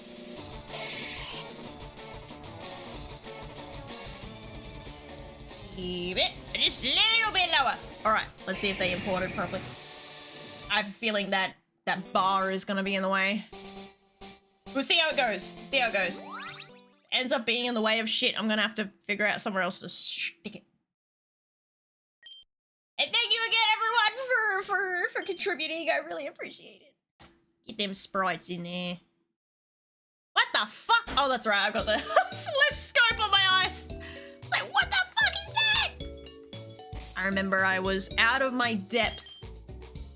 Keep it just a little bit lower. All right, let's see if they imported properly. I have a feeling that that bar is gonna be in the way. We'll see how it goes. See how it goes. Ends up being in the way of shit. I'm gonna have to figure out somewhere else to stick it. And thank you again, everyone, for contributing. I really appreciate it. Get them sprites in there. What the fuck? Oh, that's right. I've got the slip scope on my eyes. It's like, what the fuck is that? I remember I was out of my depth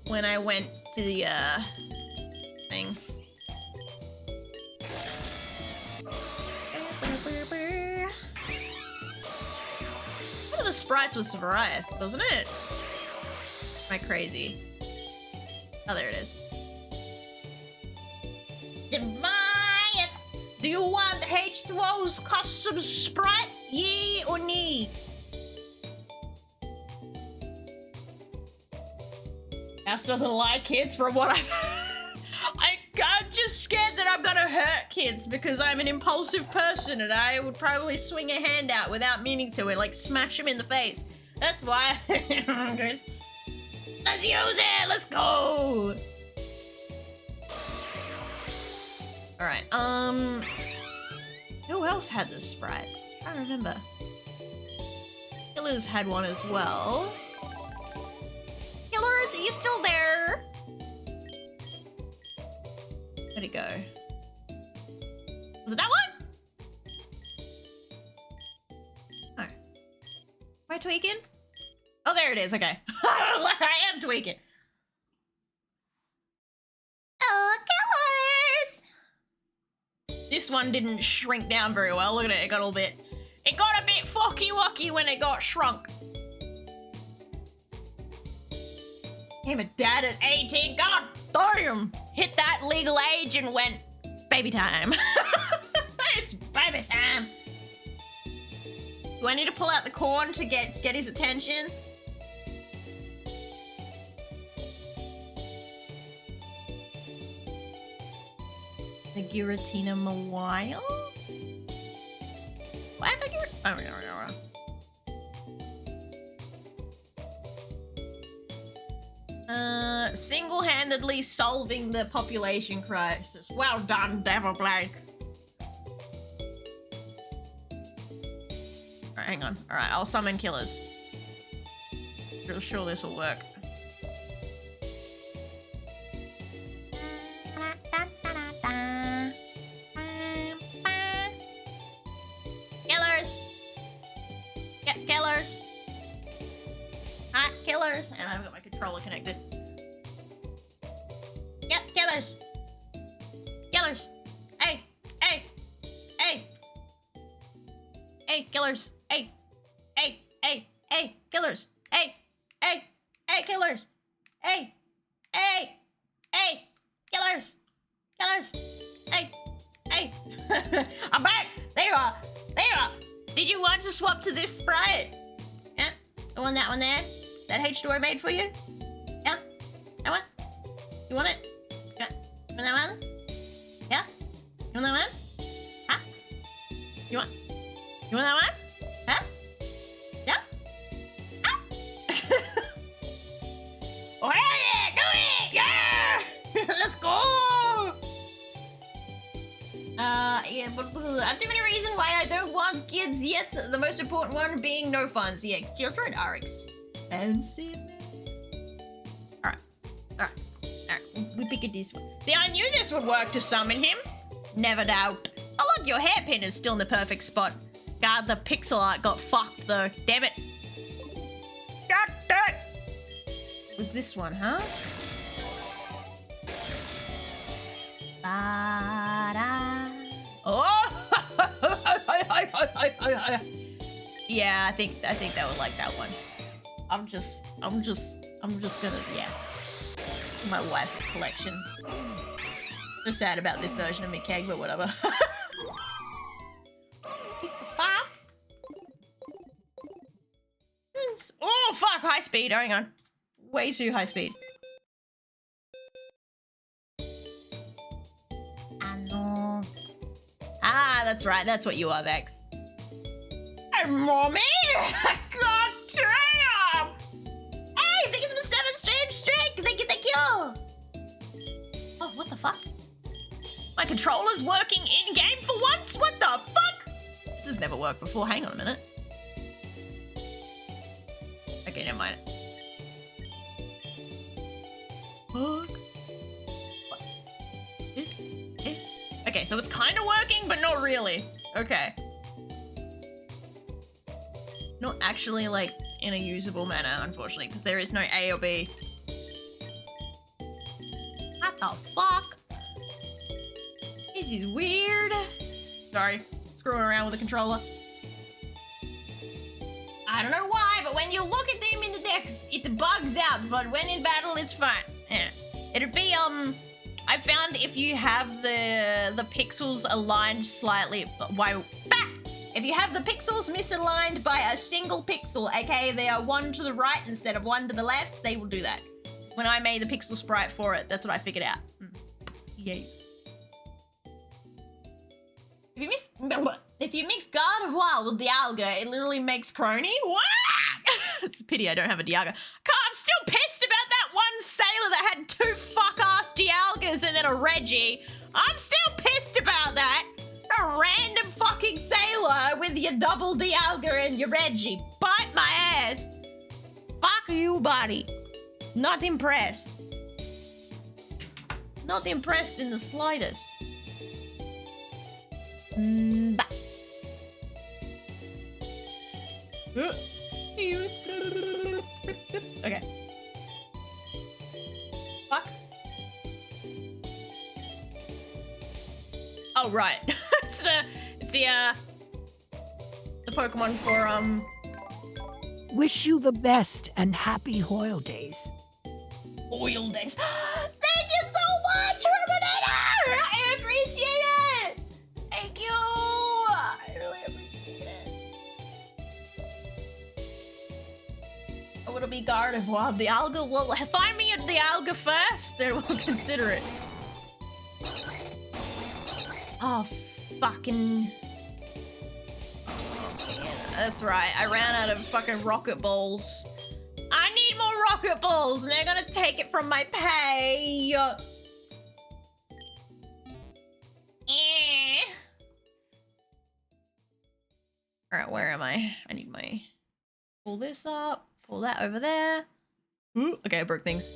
when I went to the thing. One of the sprites was Soraya, wasn't it? Am I crazy? Oh, there it is. Do you want H2O's custom sprite? Yay or nay? House doesn't like kids from what I've I'm just scared that I'm gonna hurt kids because I'm an impulsive person and I would probably swing a hand out without meaning to and like smash them in the face. That's why. Let's use it. Let's go. All right. Who else had the sprites? I don't remember. Killers had one as well. Killers, are you still there? Where'd it go? Was it that one? Oh. Am I tweaking? Oh, there it is. Okay. I am tweaking. Oh, killers! This one didn't shrink down very well. Look at it. It got a bit flocky-wocky when it got shrunk. Became a dad at 18. God damn! Hit that legal age and went, baby time. It's baby time. Do I need to pull out the corn to get his attention? The Giratina Mawile? Why have the Giratina? Single-handedly solving the population crisis. Well done, Devil Blake. Alright, hang on. Alright, I'll summon killers. Sure this will work. Killers! Get killers! Hot killers! And I've got my controller connected. Yep, killers! Killers! Hey! Hey! Hey! Hey, killers! Hey! Hey! Hey! Hey! Killers! Hey! Hey! Hey, killers! Hey! Hey! Hey! Killers! Killers! Hey! Hey! I'm back! There you are! There you are! Did you want to swap to this sprite? Yeah? The one, that one there? That H2O made for you? Yeah? That one? You want it? Yeah? You want that one? Yeah? You want that one? Huh? You want that one? Huh? Yeah? Huh? Oh hell yeah! Do it! Yeah! Let's go! Yeah, but too many reasons why I don't want kids yet. The most important one being no funds. Yeah, children are expensive. Alright. We pick it this one. See, I knew this would work to summon him. Never doubt. Oh look, your hairpin is still in the perfect spot. God, the pixel art got fucked though. Damn it. God damn it. It was this one, huh? Oh! Yeah, I think that would like that one. I'm just gonna, yeah. My wife collection. So sad about this version of me keg, but whatever. Oh fuck, high speed, hang on. Way too high speed. Ah, that's right. That's what you are, Vex. Hey, mommy! God damn! Hey, thank you for the 7th streak! Thank you! Oh, what the fuck? My controller's working in-game for once? What the fuck? This has never worked before. Hang on a minute. Okay, never mind. Fuck. Okay, so it's kind of working, but not really. Okay. Not actually, like, in a usable manner, unfortunately, because there is no A or B. What the fuck? This is weird. Sorry, screwing around with the controller. I don't know why, but when you look at them in the decks, it bugs out, but when in battle, it's fine. Yeah. It'd be, I found if you have the pixels aligned slightly, if you have the pixels misaligned by a single pixel, aka they are one to the right instead of one to the left, they will do that. When I made the pixel sprite for it, that's what I figured out. Yes. If you mix Gardevoir with Dialga, it literally makes Crony. What? It's a pity I don't have a Dialga. I'm still pissed about that one sailor that had 2 fuck-ass Dialgas and then a Reggie. I'm still pissed about that. A random fucking sailor with your double Dialga and your Reggie. Bite my ass. Fuck you, buddy. Not impressed. Not impressed in the slightest. Okay. Fuck. Oh right. it's the Pokemon for Wish you the best and happy Hoyle Days. Hoyle Days. Thank you so much, Terminator! I appreciate it! Thank you! I really appreciate it. Oh, it'll be Gardevoir. Dialga will find me a Dialga first and we'll consider it. Oh, fucking... That's right, I ran out of fucking rocket balls. I need more rocket balls and they're gonna take it from my pay. Alright, where am I? I need my... Pull this up, pull that over there. Ooh, okay, I broke things.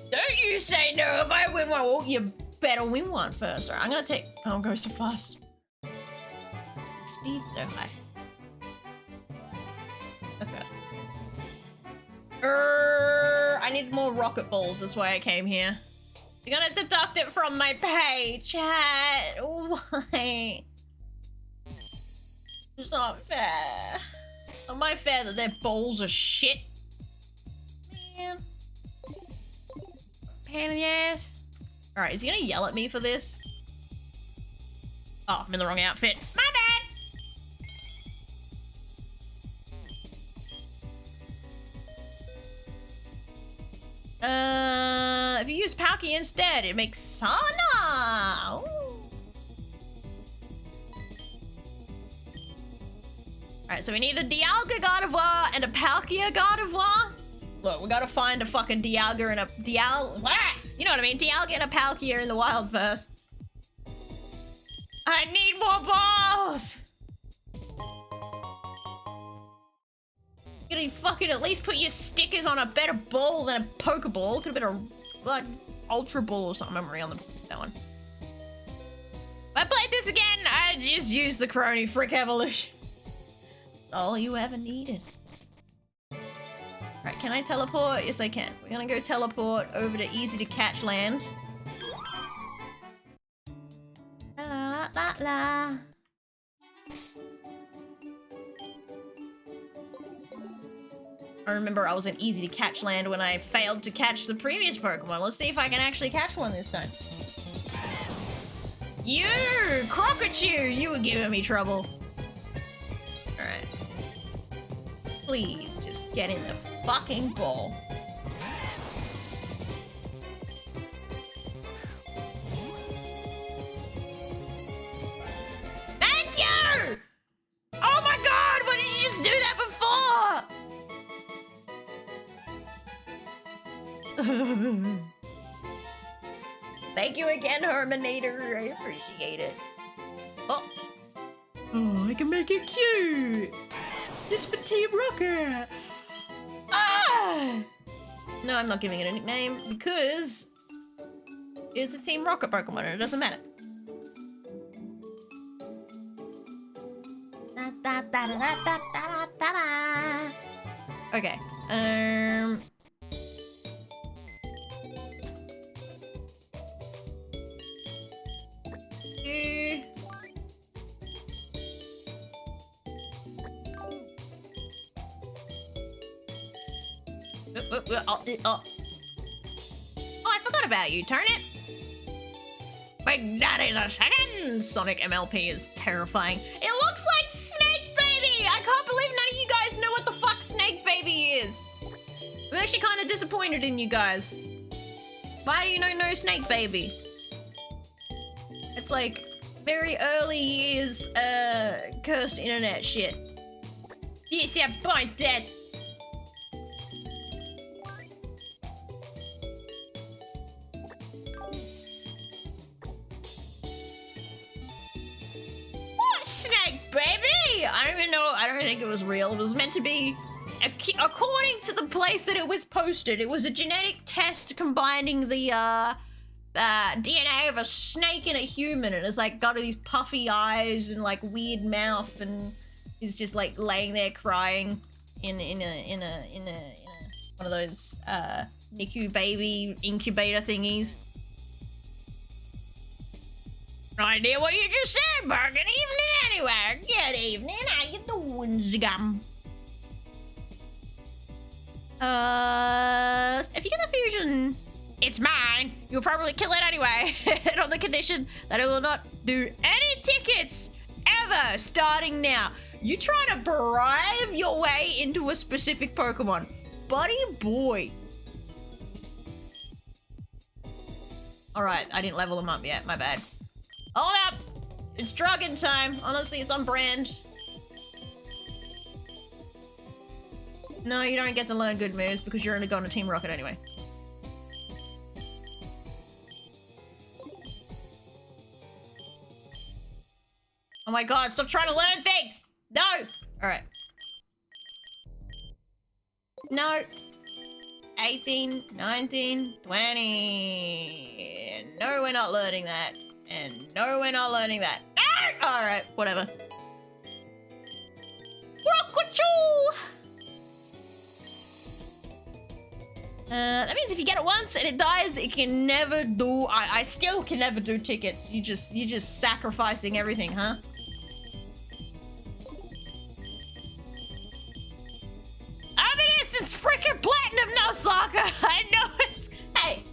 Don't you say no if I win one. Well, you better win one first. Alright, I'm gonna take... Oh, I'm going so fast. What's the speed so high? That's better. I need more rocket balls. That's why I came here. You're gonna deduct it from my pay, chat. Why? It's not fair. Am I fair that their balls are shit? Man. Pain in the ass. Alright, is he gonna yell at me for this? Oh, I'm in the wrong outfit. My bad! If you use Palkia instead, it makes Sana! Alright, so we need a Dialga Gardevoir and a Palkia Gardevoir. Look, we gotta find a fucking Dialga and a you know what I mean? Dialga and a Palkia in the wild first. I need more balls! You gotta fucking at least put your stickers on a better ball than a Pokeball. Could have been a like Ultra Ball or something. Memory on that one. If I played this again, I'd just use the Crony Frick Evolution. All you ever needed. Alright, can I teleport? Yes, I can. We're gonna go teleport over to easy to catch land. La la la. I remember I was in easy to catch land when I failed to catch the previous Pokemon. Let's see if I can actually catch one this time. You! Crocodile! You were giving me trouble. Alright. Please, just get in the fucking ball. Thank you! Oh my god, why did you just do that before? Thank you again, Herminator. I appreciate it. Oh. Oh, I can make it cute. Just for Team Rocket. Ah! No, I'm not giving it a nickname because it's a Team Rocket Pokemon and it doesn't matter. Okay. Oh, I forgot about you, Turnip. Big Daddy the Second! Sonic MLP is terrifying. It looks like Snake Baby! I can't believe none of you guys know what the fuck Snake years. I'm actually kind of disappointed in you guys. Why do you know no snake baby? It's like very early years cursed internet shit. Yes, yeah, point that. What snake baby? I don't even know. I don't think it was real. It was meant to be, according to the place that it was posted, it was a genetic test combining the DNA of a snake and a human, and it's like got all these puffy eyes and like weird mouth, and is just like laying there crying in a one of those NICU baby incubator thingies. No idea what you just said, but good evening anyway. Good evening. How you doing, Zigam? If you get the fusion, it's mine. You'll probably kill it anyway. And on the condition that it will not do any tickets ever starting now. You trying to bribe your way into a specific Pokemon. Buddy boy. Alright, I didn't level them up yet. My bad. Hold up. It's dragon time. Honestly, it's on brand. No, you don't get to learn good moves because you're only going to Team Rocket anyway. Oh my god, stop trying to learn things! No! Alright. No. 18, 19, 20. No, we're not learning that. And no, we're not learning that. No! Alright, whatever. Rockachoo! That means if you get it once and it dies, it can never do. I still can never do tickets. You're just sacrificing everything, huh? This is freaking platinum nuzlocke. I know it's. Hey!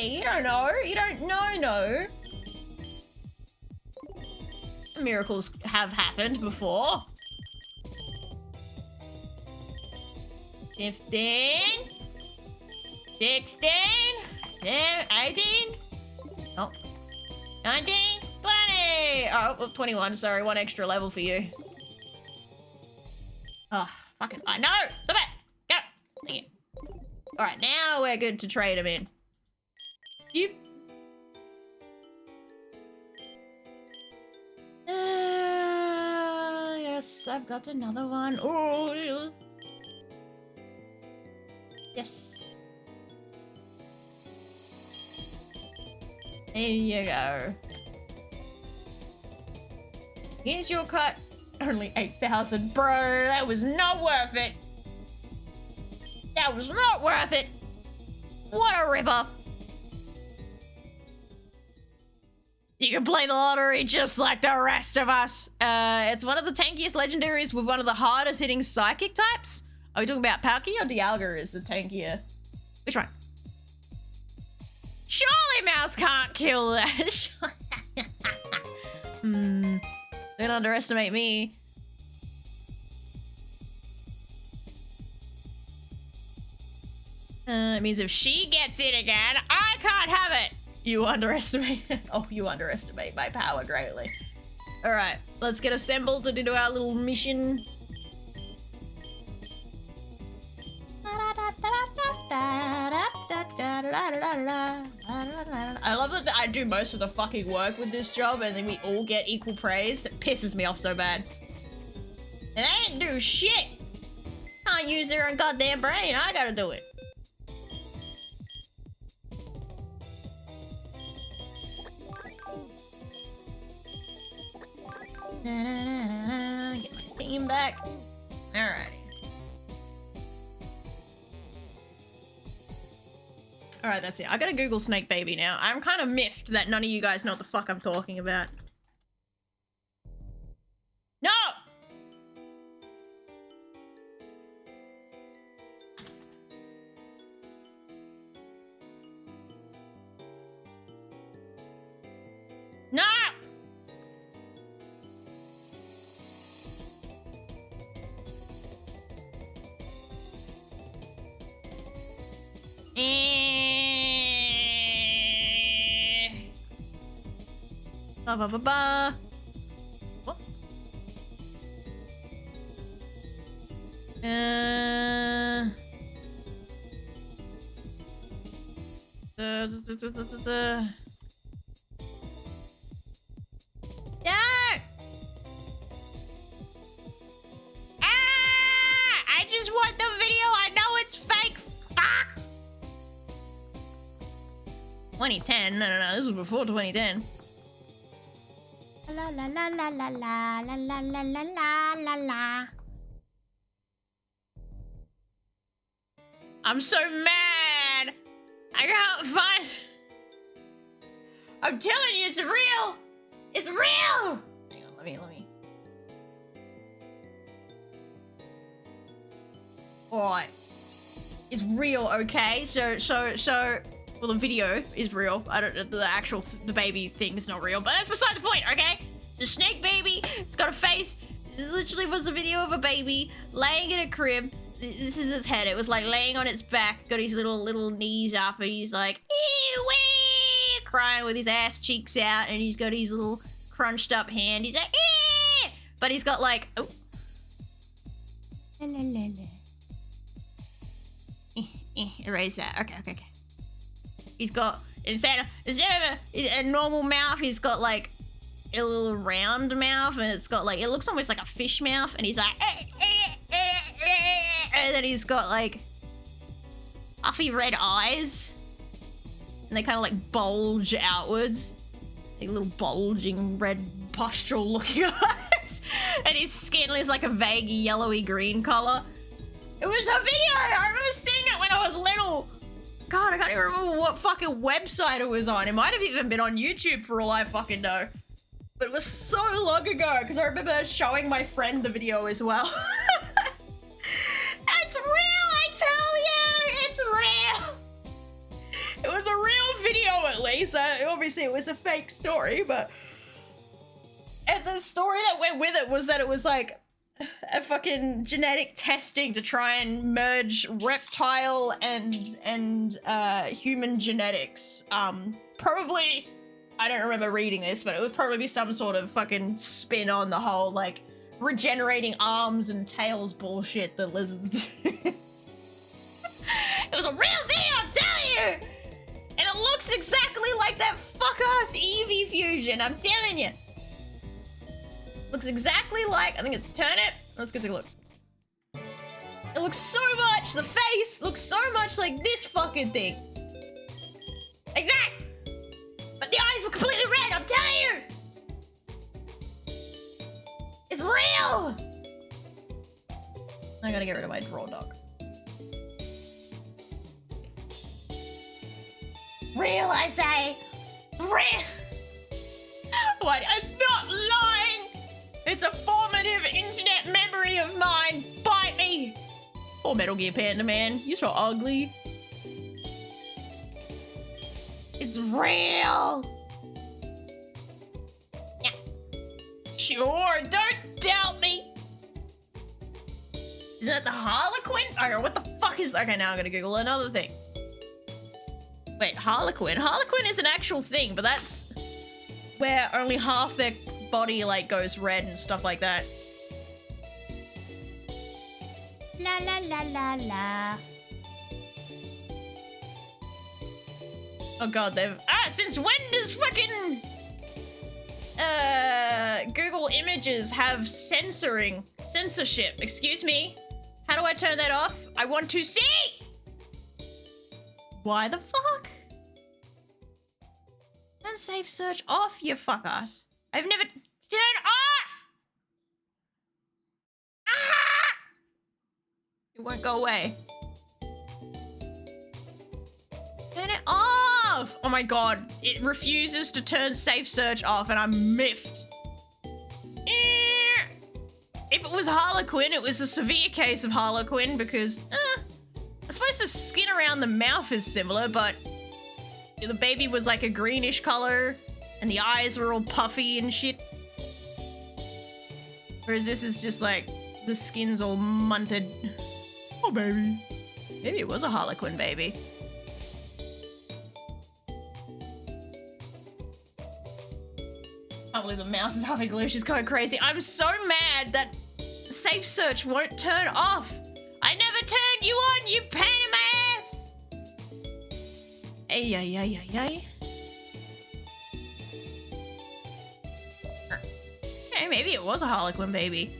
You don't know. You don't know. No. Miracles have happened before. 15. 16, 18, oh, 19, 20. Oh, well, 21, sorry, one extra level for you. Oh, fucking, I know, stop it, go, thank you. All right, now we're good to trade him in. You. Yes, I've got another one. Oh, yes. There you go. Here's your cut. Only 8,000. Bro, that was not worth it. That was not worth it. What a ripper. You can play the lottery just like the rest of us. It's one of the tankiest legendaries with one of the hardest hitting psychic types. Are we talking about Palkia or Dialga is the tankier? Which one? Surely Mouse can't kill that. Don't underestimate me. It means if she gets it again, I can't have it. You underestimate it. Oh, you underestimate my power greatly. All right, let's get assembled to do our little mission. I love that I do most of the fucking work with this job and then we all get equal praise. It pisses me off so bad. And they didn't do shit. Can't use their own goddamn brain. I gotta do it. Get my team back. Alrighty. Alright, that's it. I gotta Google Snake Baby now. I'm kind of miffed that none of you guys know what the fuck I'm talking about. No! No! Ba ba ba ba. What? No! I just want the video. I know it's fake. Fuck. 2010. No. This was before 2010. La la la la la la la la la la la la la. I'm so mad. I can't find. I'm telling you, it's real. It's real. Hang on, let me. Alright. It's real, okay? So, well, the video is real. I don't, the baby thing is not real, but that's beside the point, okay? It's a snake baby. It's got a face. This literally was a video of a baby laying in a crib. This is its head. It was like laying on its back, got his little knees up, and he's like, wee, crying with his ass cheeks out, and he's got his little crunched up hand. He's like, but he's got like, oh. La la la la. Erase that. Okay. He's got, instead of a normal mouth, he's got like a little round mouth, and it's got like, it looks almost like a fish mouth, and he's like, and then he's got like puffy red eyes, and they kind of like bulge outwards, like little bulging red postural looking eyes, and his skin is like a vague yellowy green color. It was a video. I remember seeing it when I was little. God, I can't even remember what fucking website it was on. It might have even been on YouTube for all I fucking know. But it was so long ago, because I remember showing my friend the video as well. It's real, I tell you! It's real! It was a real video, at least. Obviously, it was a fake story, but... And the story that went with it was that it was like a fucking genetic testing to try and merge reptile and human genetics. Probably, I don't remember reading this, but it would probably be some sort of fucking spin on the whole, like, regenerating arms and tails bullshit that lizards do. It was a real video, I'm telling you! And it looks exactly like that fuck-ass Eevee fusion, I'm telling you! Looks exactly like, I think it's turnip. Let's go take a look. It looks so much, the face looks so much like this fucking thing. Like that! But the eyes were completely red, I'm telling you! It's real! I gotta get rid of my draw dog. Real, I say! Real! What? I'm not lying! It's a formative internet memory of mine! Bite me! Poor Metal Gear Panda Man, you're so ugly. It's real! Yeah. Sure, don't doubt me! Is that the Harlequin? Okay, what the fuck is... Okay, now I'm gonna Google another thing. Wait, Harlequin? Harlequin is an actual thing, but that's where only half their body, like, goes red and stuff like that. La la la la la. Oh god, they've... since when does fucking... Google Images have censorship? Excuse me? How do I turn that off? I want to see! Why the fuck? Turn safe search off, you fuckers. I've never... Turn off! Ah! It won't go away. Turn it off! Oh my god, it refuses to turn safe search off and I'm miffed. If it was Harlequin, it was a severe case of Harlequin because, I suppose the skin around the mouth is similar, but the baby was like a greenish color and the eyes were all puffy and shit. Whereas this is just like, the skin's all munted. Oh, baby. Maybe it was a Harlequin baby. can't believe the mouse is having glitch. She's going crazy. I'm so mad that safe search won't turn off. I never turned you on, you pain in my ass. Ay, ay, ay, ay, ay. Okay, maybe it was a Harlequin baby.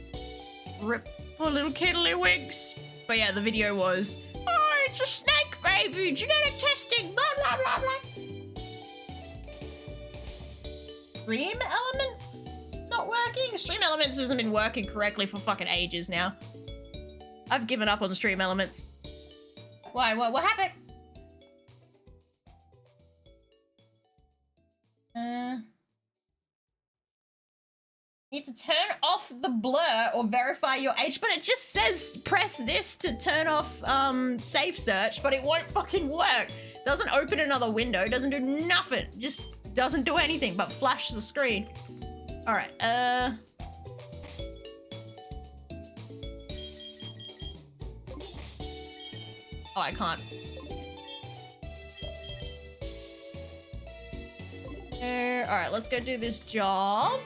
Rip poor little Kiddlywigs. But yeah, the video was, oh, it's a snake baby, genetic testing, blah, blah, blah, blah. Stream Elements not working? Stream Elements hasn't been working correctly for fucking ages now. I've given up on Stream Elements. Why? What happened? You need to turn off the blur or verify your age, but it just says press this to turn off safe search, but it won't fucking work. Doesn't open another window, doesn't do nothing. Just doesn't do anything but flash the screen. All right, oh, I can't. All right, let's go do this job.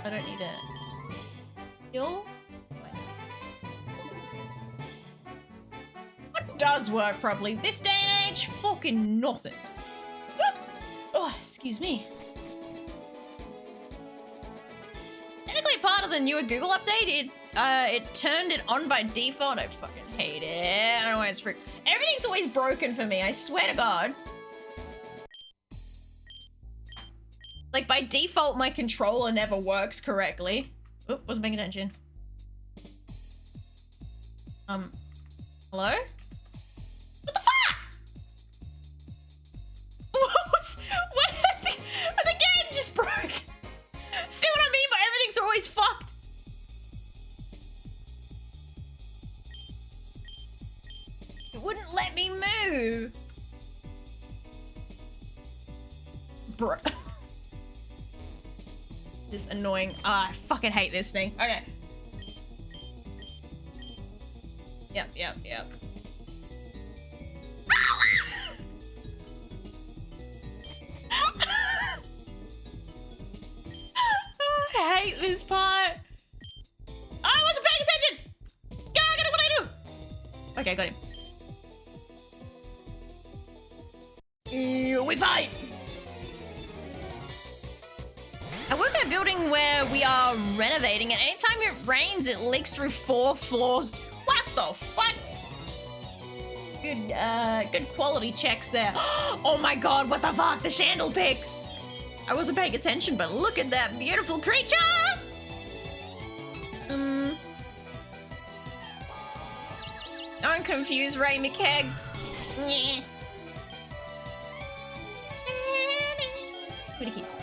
I don't need a heal. What does work properly? This day and age, fucking nothing. Oh, excuse me. Technically part of the newer Google update, it turned it on by default. I fucking hate it. I don't know why it's everything's always broken for me, I swear to God. Like, by default, my controller never works correctly. Oop, wasn't paying attention. Hello? What the fuck? What? The game just broke. See what I mean? But everything's always fucked. It wouldn't let me move. Bro. This annoying. I fucking hate this thing. Okay. Yep. I hate this part. I wasn't paying attention. Go, I gotta what I do. Okay, got him. We fight. I work in a building where we are renovating, and anytime it rains, it leaks through 4 floors. What the fuck? Good quality checks there. Oh my God, what the fuck? The chandel picks. I wasn't paying attention, but look at that beautiful creature. I'm confused, Ray McKeg. Nyeh. Pretty keys.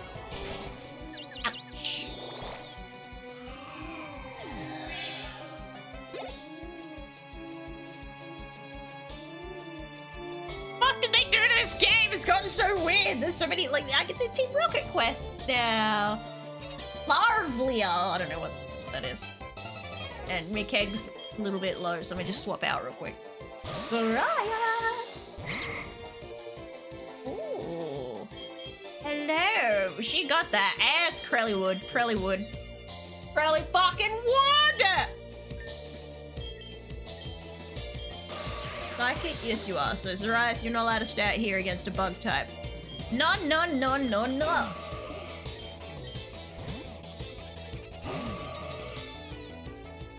What did they do to this game? It's gotten so weird. There's so many, like, I get the Team Rocket quests now. Larvlia. I don't know what that is. And Mikeg's a little bit low, so let me just swap out real quick. Mariah. Ooh. Hello. She got that ass, Prellywood. Prelly fucking wood. Psychic? Yes, you are. So, Zariah, you're not allowed to stay out here against a bug type. No.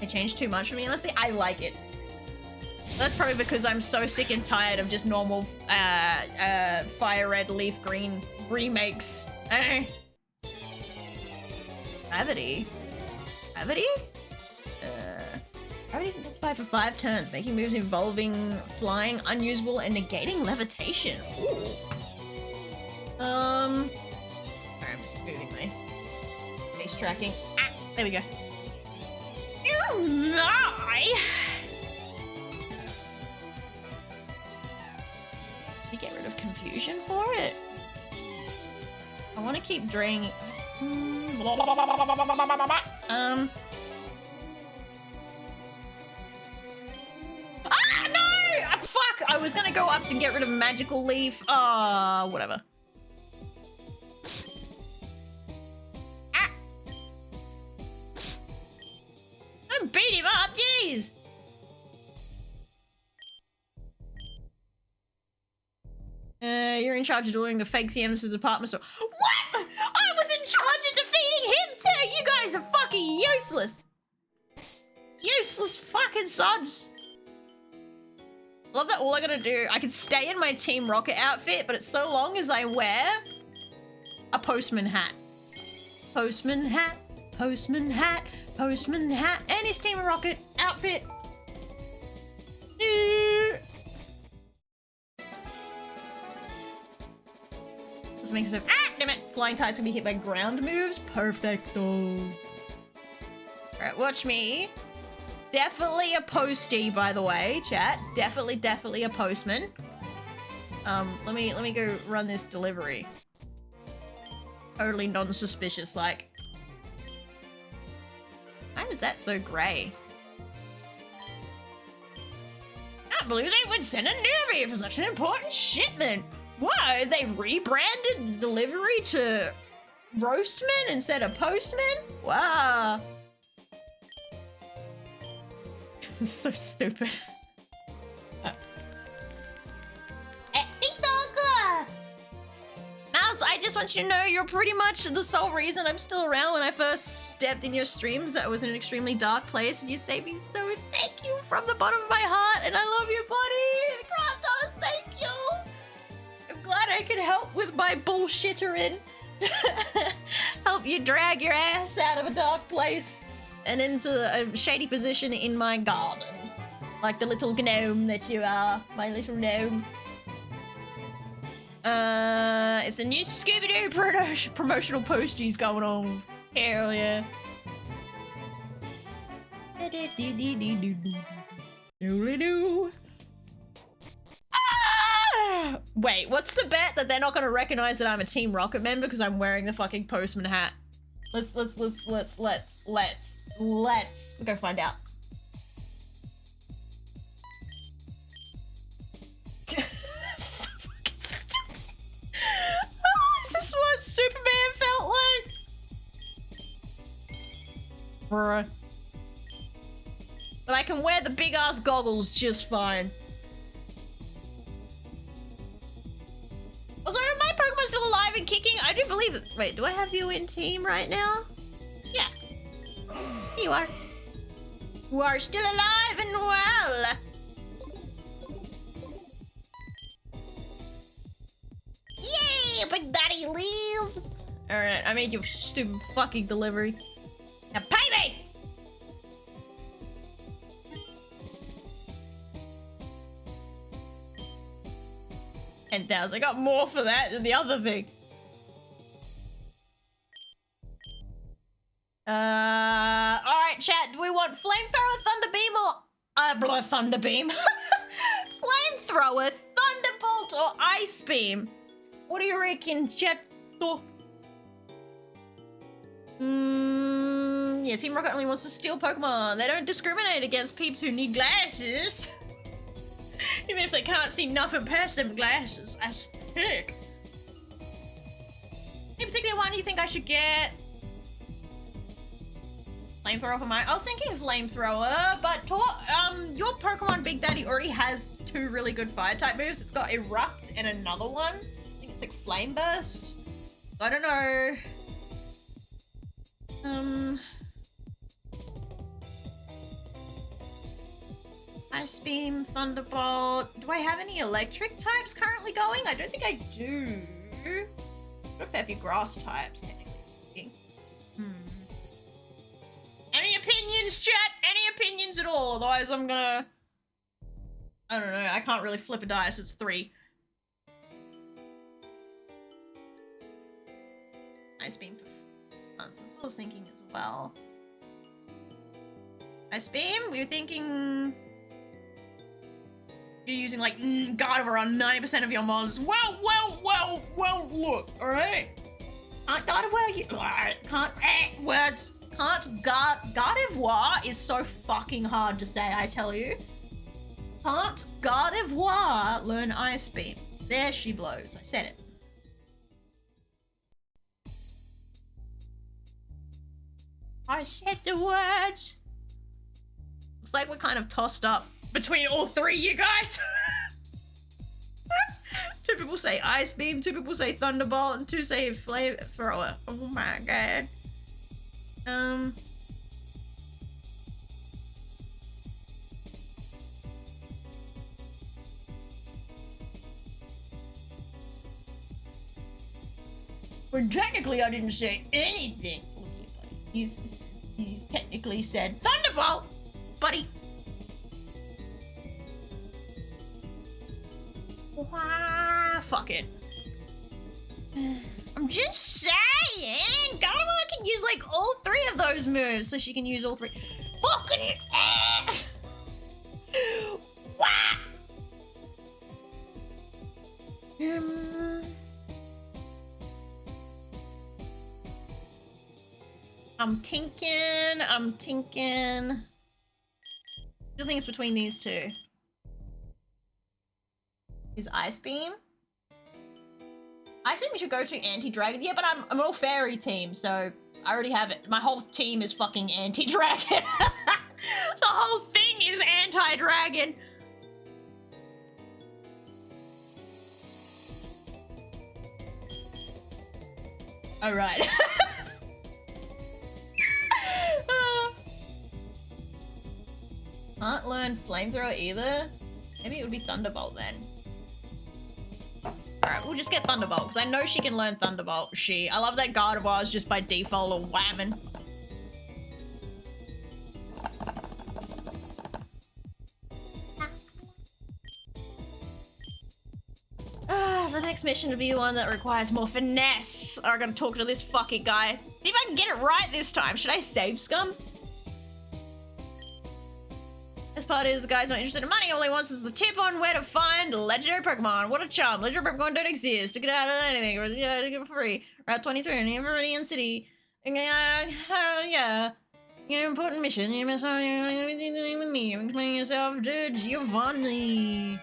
They changed too much for me. Honestly, I like it. That's probably because I'm so sick and tired of just normal fire red, leaf green remakes. Gravity? Gravity's intensified for 5 turns, making moves involving flying unusable and negating levitation. Ooh. Alright, I'm just moving my face tracking. Ah, there we go. You lie! Can you get rid of confusion for it? I want to keep draining. Ah, no! Fuck! I was gonna go up to get rid of magical leaf. Whatever. Ah! Jeez! You're in charge of delivering the fake TMs to the department store. What? I was in charge of defeating him too! You guys are fucking useless! Useless fucking sods! Love that all I gotta do, I can stay in my Team Rocket outfit, but it's so long as I wear a postman hat. Postman hat, postman hat, postman hat, and his Team Rocket outfit. Just makes it so, damn it! Flying Tide's gonna be hit by ground moves. Perfecto. Alright, watch me. Definitely a postie, by the way, chat. Definitely a postman. Let me go run this delivery. Totally non-suspicious, like. Why is that so grey? I can't believe they would send a newbie for such an important shipment. Whoa, they rebranded the delivery to Roastman instead of Postman? Wow. This is so stupid. Mouse, I just want you to know you're pretty much the sole reason I'm still around. When I first stepped in your streams, I was in an extremely dark place and you saved me, so thank you from the bottom of my heart, and I love you, buddy! Kratos, thank you! I'm glad I could help with my bullshittering. Help you drag your ass out of a dark place and into a shady position in my garden. Like the little gnome that you are, my little gnome. It's a new Scooby-Doo promotional posties going on. Hell yeah. Wait, what's the bet that they're not gonna recognize that I'm a Team Rocket member because I'm wearing the fucking postman hat? Let's go find out. So fucking stupid. Oh, is this what Superman felt like? Bruh. But I can wear the big ass goggles just fine. Also, are my Pokemon still alive and kicking? I do believe it. Wait, do I have you in team right now? Yeah. Here you are. You are still alive and well. Yay! Big Daddy leaves. Alright, I made you stupid fucking delivery. Now pay me! 10,000. I got more for that than the other thing. Alright, chat. Do we want Flamethrower, Thunderbeam, or... Thunderbeam. Flamethrower, Thunderbolt, or Ice Beam? What do you reckon, chat? Yeah, Team Rocket only wants to steal Pokemon. They don't discriminate against peeps who need glasses. Even if they can't see nothing past them glasses. That's thick. Any particular one you think I should get? Flamethrower for mine. I was thinking Flamethrower, but your Pokemon Big Daddy already has 2 really good Fire-type moves. It's got Erupt and another one. I think it's like Flame Burst. I don't know. Ice Beam, Thunderbolt. Do I have any electric types currently going? I don't think I do. I don't have any grass types, technically. Any opinions, chat? Any opinions at all? Otherwise, I'm gonna... I don't know. I can't really flip a dice. It's 3. Ice Beam for... That's what I was thinking as well. Ice Beam? We were thinking... You're using like Gardevoir on 90% of your mons. Well, look, alright? Can't Gardevoir you can't words. Can't Gardevoir is so fucking hard to say, I tell you. Can't Gardevoir learn Ice Beam. There she blows. I said it. I said the words. Looks like we're kind of tossed up between all three, you guys. 2 people say Ice Beam, 2 people say Thunderbolt, and 2 say Flamethrower. Oh my god. Well, technically, I didn't say anything. He's technically said Thunderbolt, buddy. Wah, fuck it. I'm just saying, Dharma can use like all 3 of those moves, so she can use all 3. Fucking it! Wah! I'm tinking. I think it's between these 2. Is Ice Beam? Ice Beam we should go to anti-dragon. Yeah, but I'm all fairy team, so I already have it. My whole team is fucking anti-dragon. The whole thing is anti-dragon. All right. Can't learn Flamethrower either. Maybe it would be Thunderbolt then. Alright, we'll just get Thunderbolt, because I know she can learn Thunderbolt. I love that Gardevoir is just by default a whammon. So the next mission to be the one that requires more finesse. I gotta talk to this fucking guy. See if I can get it right this time. Should I save scum? This part is the guy's not interested in money. All he wants is a tip on where to find legendary Pokemon. What a charm. Legendary Pokemon don't exist. To get out of anything. Yeah, to get for free. Route 23 in Viridian City. Yeah. Important mission. You miss everything with me. Explain yourself to Giovanni.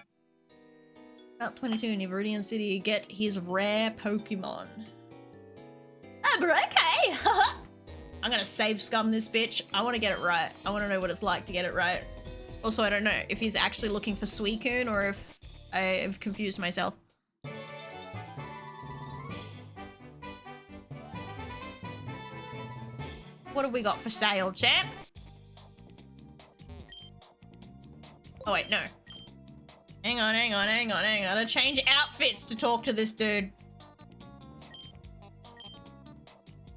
Route 22 in Viridian City. Get his rare Pokemon. Oh, but okay. I'm gonna save scum this bitch. I want to get it right. I want to know what it's like to get it right. Also, I don't know if he's actually looking for Suicune or if I've confused myself. What have we got for sale, champ? Oh, wait, no. Hang on. I gotta change outfits to talk to this dude.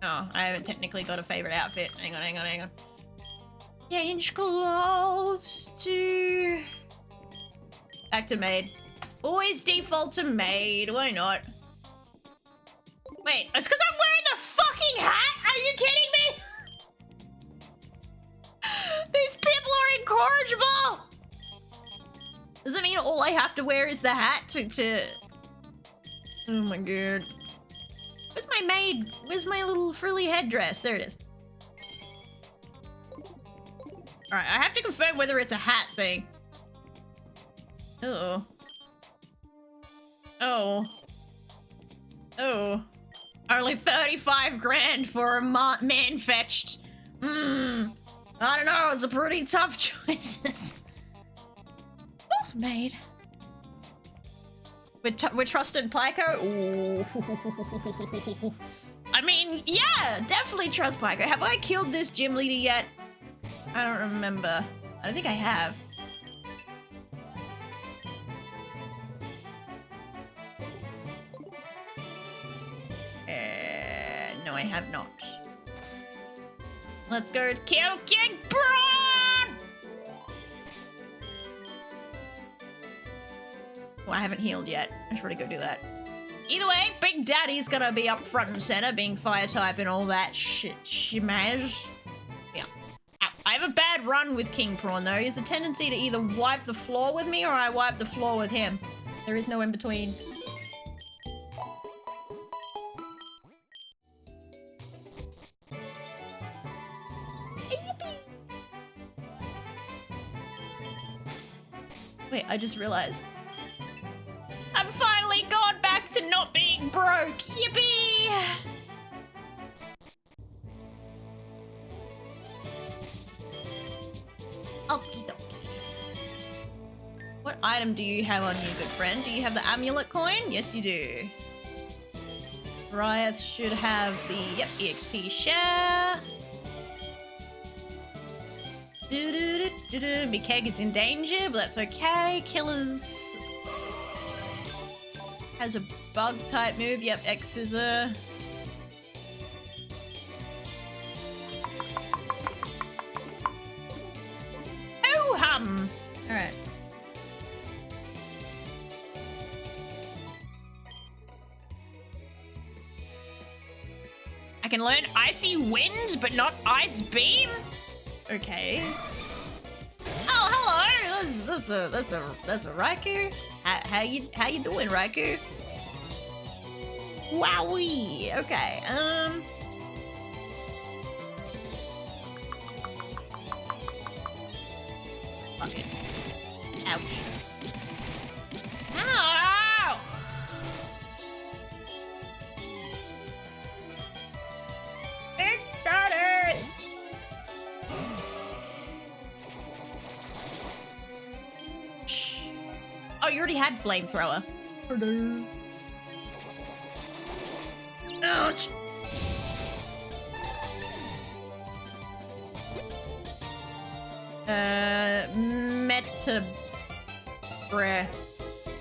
Oh, I haven't technically got a favorite outfit. Hang on. Change clothes to... Back to maid. Always default to maid. Why not? Wait, it's because I'm wearing the fucking hat? Are you kidding me? These people are incorrigible! Does it mean all I have to wear is the hat to... Oh my god. Where's my maid? Where's my little frilly headdress? There it is. Alright, I have to confirm whether it's a hat thing. Oh. Only 35 grand for a man fetched. I don't know, it's a pretty tough choices. Both made. We're trusting Pyko? Ooh. I mean, yeah, definitely trust Pyko. Have I killed this gym leader yet? I don't remember. I don't think I have. No, I have not. Let's go kill King Braun! Oh, I haven't healed yet. I should probably go do that. Either way, Big Daddy's gonna be up front and center, being fire type and all that shimage. Yeah. I have a bad run with King Prawn though. He has a tendency to either wipe the floor with me or I wipe the floor with him. There is no in between. Wait, I just realized. I'm finally gone back to not being broke. Yippee! Okie dokie. What item do you have on you, good friend? Do you have the amulet coin? Yes, you do. Riot should have the, yep, EXP share. Mikeg is in danger, but that's okay. Killers has a bug type move. Yep, X Scissor. Oh hum. All right. I can learn Icy Wind, but not Ice Beam. Okay. Oh, hello. That's a Raikou. How you doing, Raikou? Wowee. Okay. Fuck it. Ouch. Ow! It started. Oh, you already had flamethrower. Ouch.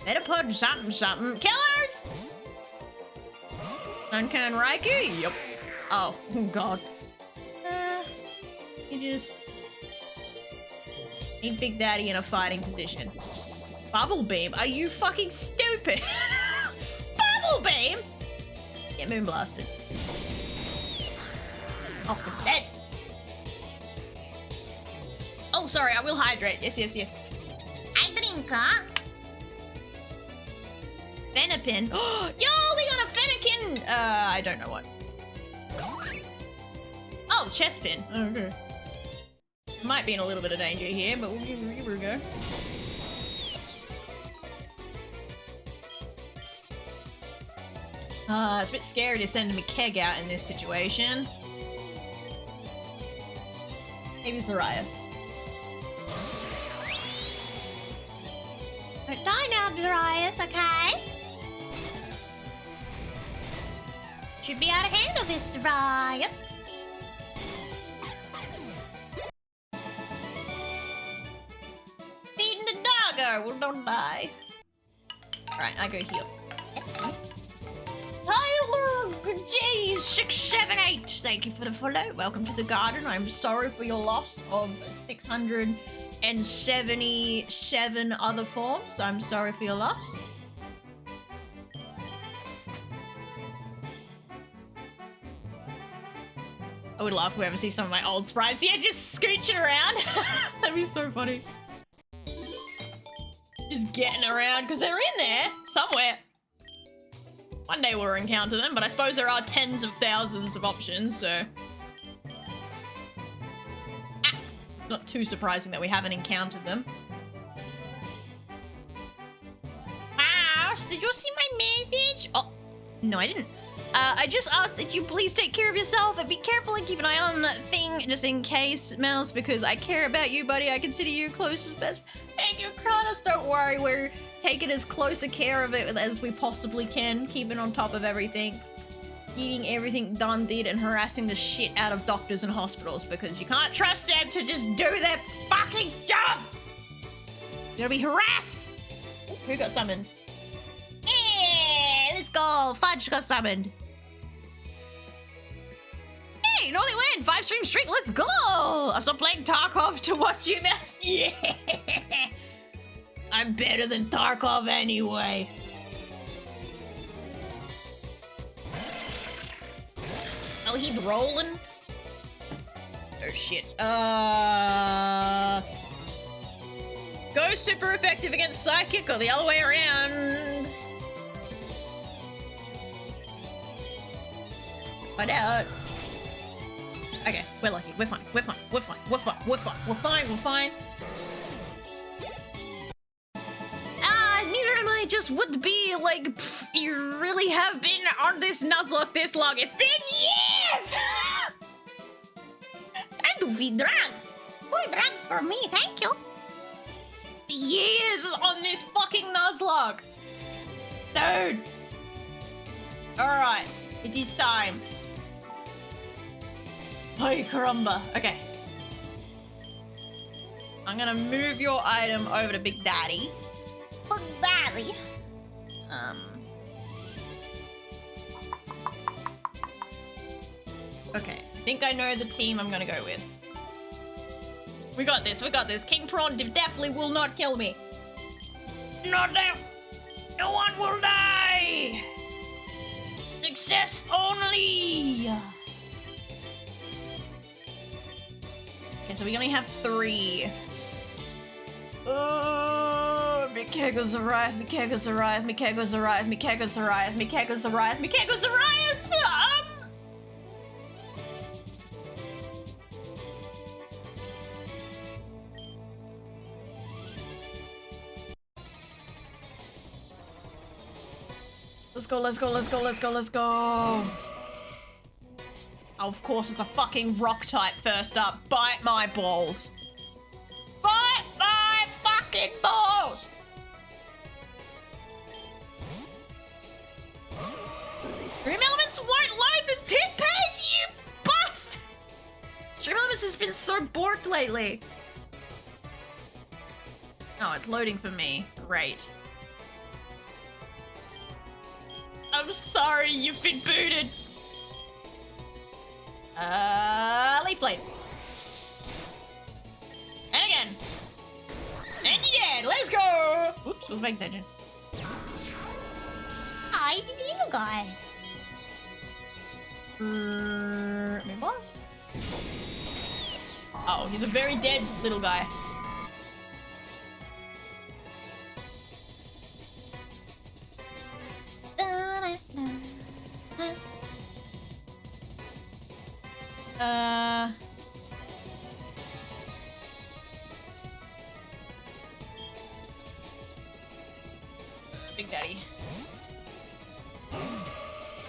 Metapod something. Killers! Uncan Raikou? Yep. Oh god. You just need Big Daddy in a fighting position. Bubble Beam? Are you fucking stupid? Bubble Beam? Get moon blasted. Off the bed. Oh, sorry, I will hydrate. Yes. I drink, huh? Fennekin. Yo, we got a Fennekin! I don't know what. Oh, chest pin. Okay. Might be in a little bit of danger here, but we'll give her a go. It's a bit scary to send Mikeg out in this situation. Maybe it's Zariah. Don't die now, Darius, okay? Should be able to handle this, Darius. Feeding the doggo, well, don't die. Right, I go heal. Tyler G678, thank you for the follow. Welcome to the garden. I'm sorry for your loss of 677 other forms. I'm sorry for your loss. I would love whoever sees some of my old sprites. Yeah, just scooching around. That'd be so funny. Just getting around, because they're in there somewhere. One day we'll encounter them, but I suppose there are tens of thousands of options, so... It's not too surprising that we haven't encountered them. Mouse, did you see my message? Oh, no, I didn't. I just asked that you please take care of yourself and be careful and keep an eye on that thing just in case, Mouse, because I care about you, buddy. I consider you closest best. Thank you, Kronos. Don't worry, we're taking as close a care of it as we possibly can, keeping on top of everything, getting everything done, and harassing the shit out of doctors and hospitals because you can't trust them to just do their fucking jobs. You're gonna be harassed. Who got summoned? Hey, let's go. Fudge got summoned. Hey, Northern Wind, 5-stream streak, let's go! I stopped playing Tarkov to watch you, Mouse. Yeah! I'm better than Tarkov anyway. Oh, he's rolling? Oh, shit. Go super effective against Psychic or the other way around? Let's find out. Okay, we're lucky. We're fine. We're fine. We're fine. We're fine. We're fine. We're fine. We're fine. Neither am I. Just would be like, pff, you really have been on this nuzlocke this long. It's been years! Time to feed drugs. Woo! More drugs for me, thank you. Years on this fucking nuzlocke. Dude. Alright, it is time. Ay caramba. Okay. I'm gonna move your item over to Big Daddy. Big Daddy. Okay, I think I know the team I'm gonna go with. We got this, we got this. King Prawn definitely will not kill me. Not them. No one will die. Success only. Okay, so we only have 3. Mikego's Arias, Mikego's Arias, Mikego's Arias, Mikego's Arias, Mikego's Arias, Mikego's Arias! Let's go, let's go, let's go, let's go, let's go! Oh, of course, it's a fucking rock type first up. Bite my balls. Bite my fucking balls! Stream Elements won't load the tip page, you bust! Stream Elements has been so borked lately. Oh, it's loading for me. Great. I'm sorry, you've been booted. Leaf Blade. And again. And you did. Let's go. Oops, wasn't paying attention. Hi, the little guy. Main boss? Oh, he's a very dead little guy. Big Daddy.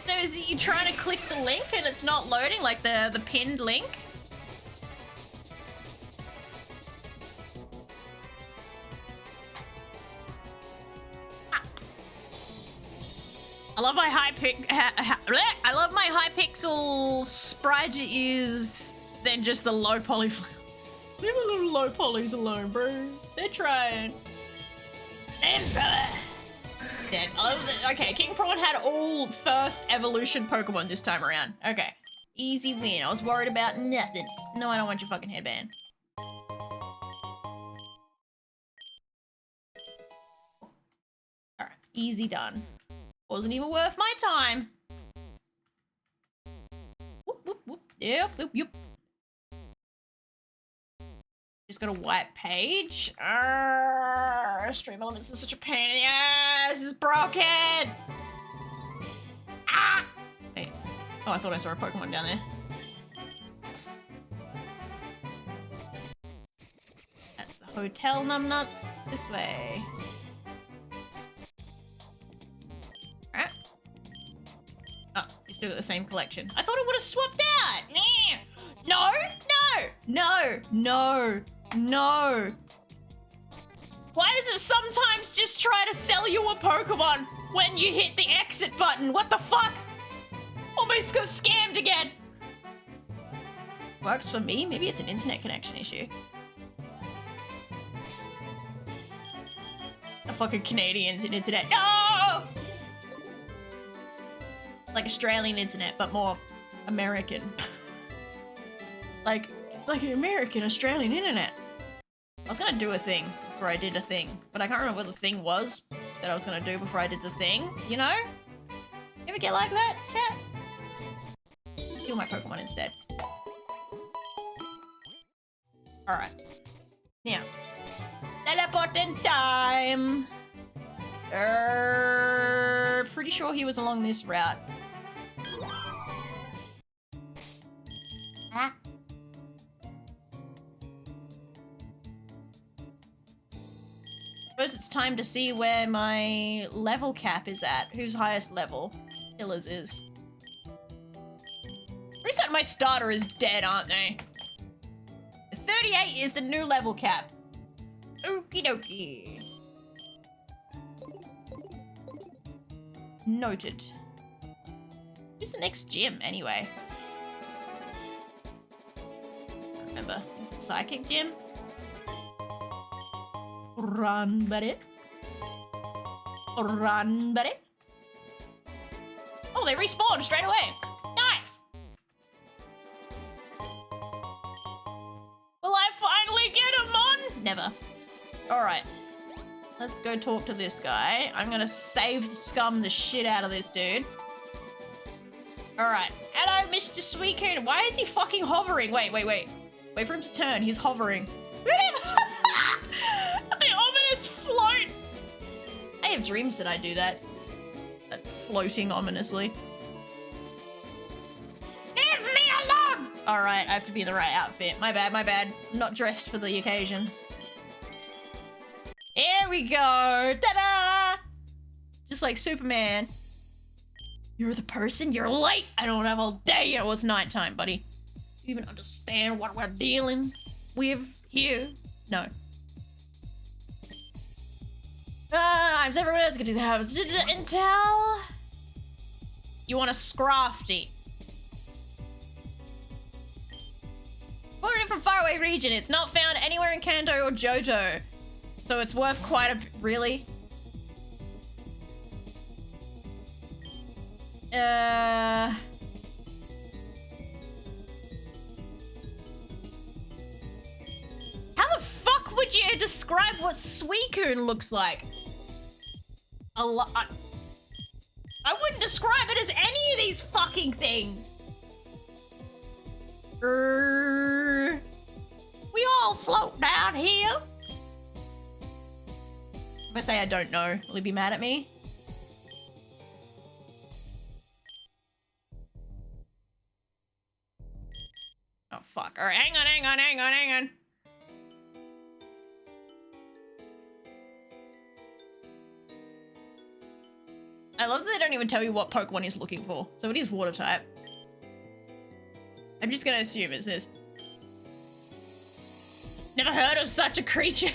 So is it you trying to click the link and it's not loading, like the pinned link? I love my I love my high pixel sprite is then just the low poly. Leave a little low polys alone, bro. They're trying. Dead. I love that. Okay, King Prawn had all first evolution Pokemon this time around. Okay, easy win. I was worried about nothing. No, I don't want your fucking headband. All right, easy done. Wasn't even worth my time. Whoop, whoop, whoop. Yep, yep, yep. Just got a white page. Stream Elements is such a pain in the ass. This is broken. Ah! Wait. Oh, I thought I saw a Pokemon down there. That's the hotel numbnuts. This way. Alright. Oh, you still got the same collection. I thought it would have swapped out. No, no, no, no, no. Why does it sometimes just try to sell you a Pokemon when you hit the exit button? What the fuck? Almost got scammed again. Works for me? Maybe it's an internet connection issue. A fucking Canadian internet. No! Like Australian internet, but more American. Like, it's like an American Australian internet. I was gonna do a thing before I did a thing, but I can't remember what the thing was that I was gonna do before I did the thing, you know? You ever get like that, chat? Kill my Pokemon instead. Alright. Now. Teleporting time! Pretty sure he was along this route. Ah. Suppose it's time to see where my level cap is at. Whose highest level? Killer's is. Pretty certain my starter is dead, aren't they? 38 is the new level cap. Okie dokie. Noted. Who's the next gym, anyway? Remember, it's a psychic gym. Run, buddy. Run, buddy. Oh, they respawned straight away. Nice. Will I finally get him on? Never. All right. Let's go talk to this guy. I'm gonna scum the shit out of this dude. All right. Hello, Mr. Suicune. Why is he fucking hovering? Wait. Wait for him to turn. He's hovering. The ominous float. I have dreams that I do that. That floating ominously. Leave me alone! All right, I have to be in the right outfit. My bad. I'm not dressed for the occasion. Here we go. Ta-da! Just like Superman. You're the person? You're late. I don't have all day. Oh, it's nighttime, buddy. Do you even understand what we're dealing with here? No. I'm everyone else going to have intel. You want a scrafty? Ordered from faraway region. It's not found anywhere in Kanto or Johto. So it's worth quite a... Really? How the fuck would you describe what Suicune looks like? I wouldn't describe it as any of these fucking things. We all float down here. If I say I don't know, will he be mad at me? Oh fuck. Alright, hang on. I love that they don't even tell you what Pokemon he's looking for. So it is water type. I'm just gonna assume it's this. Never heard of such a creature.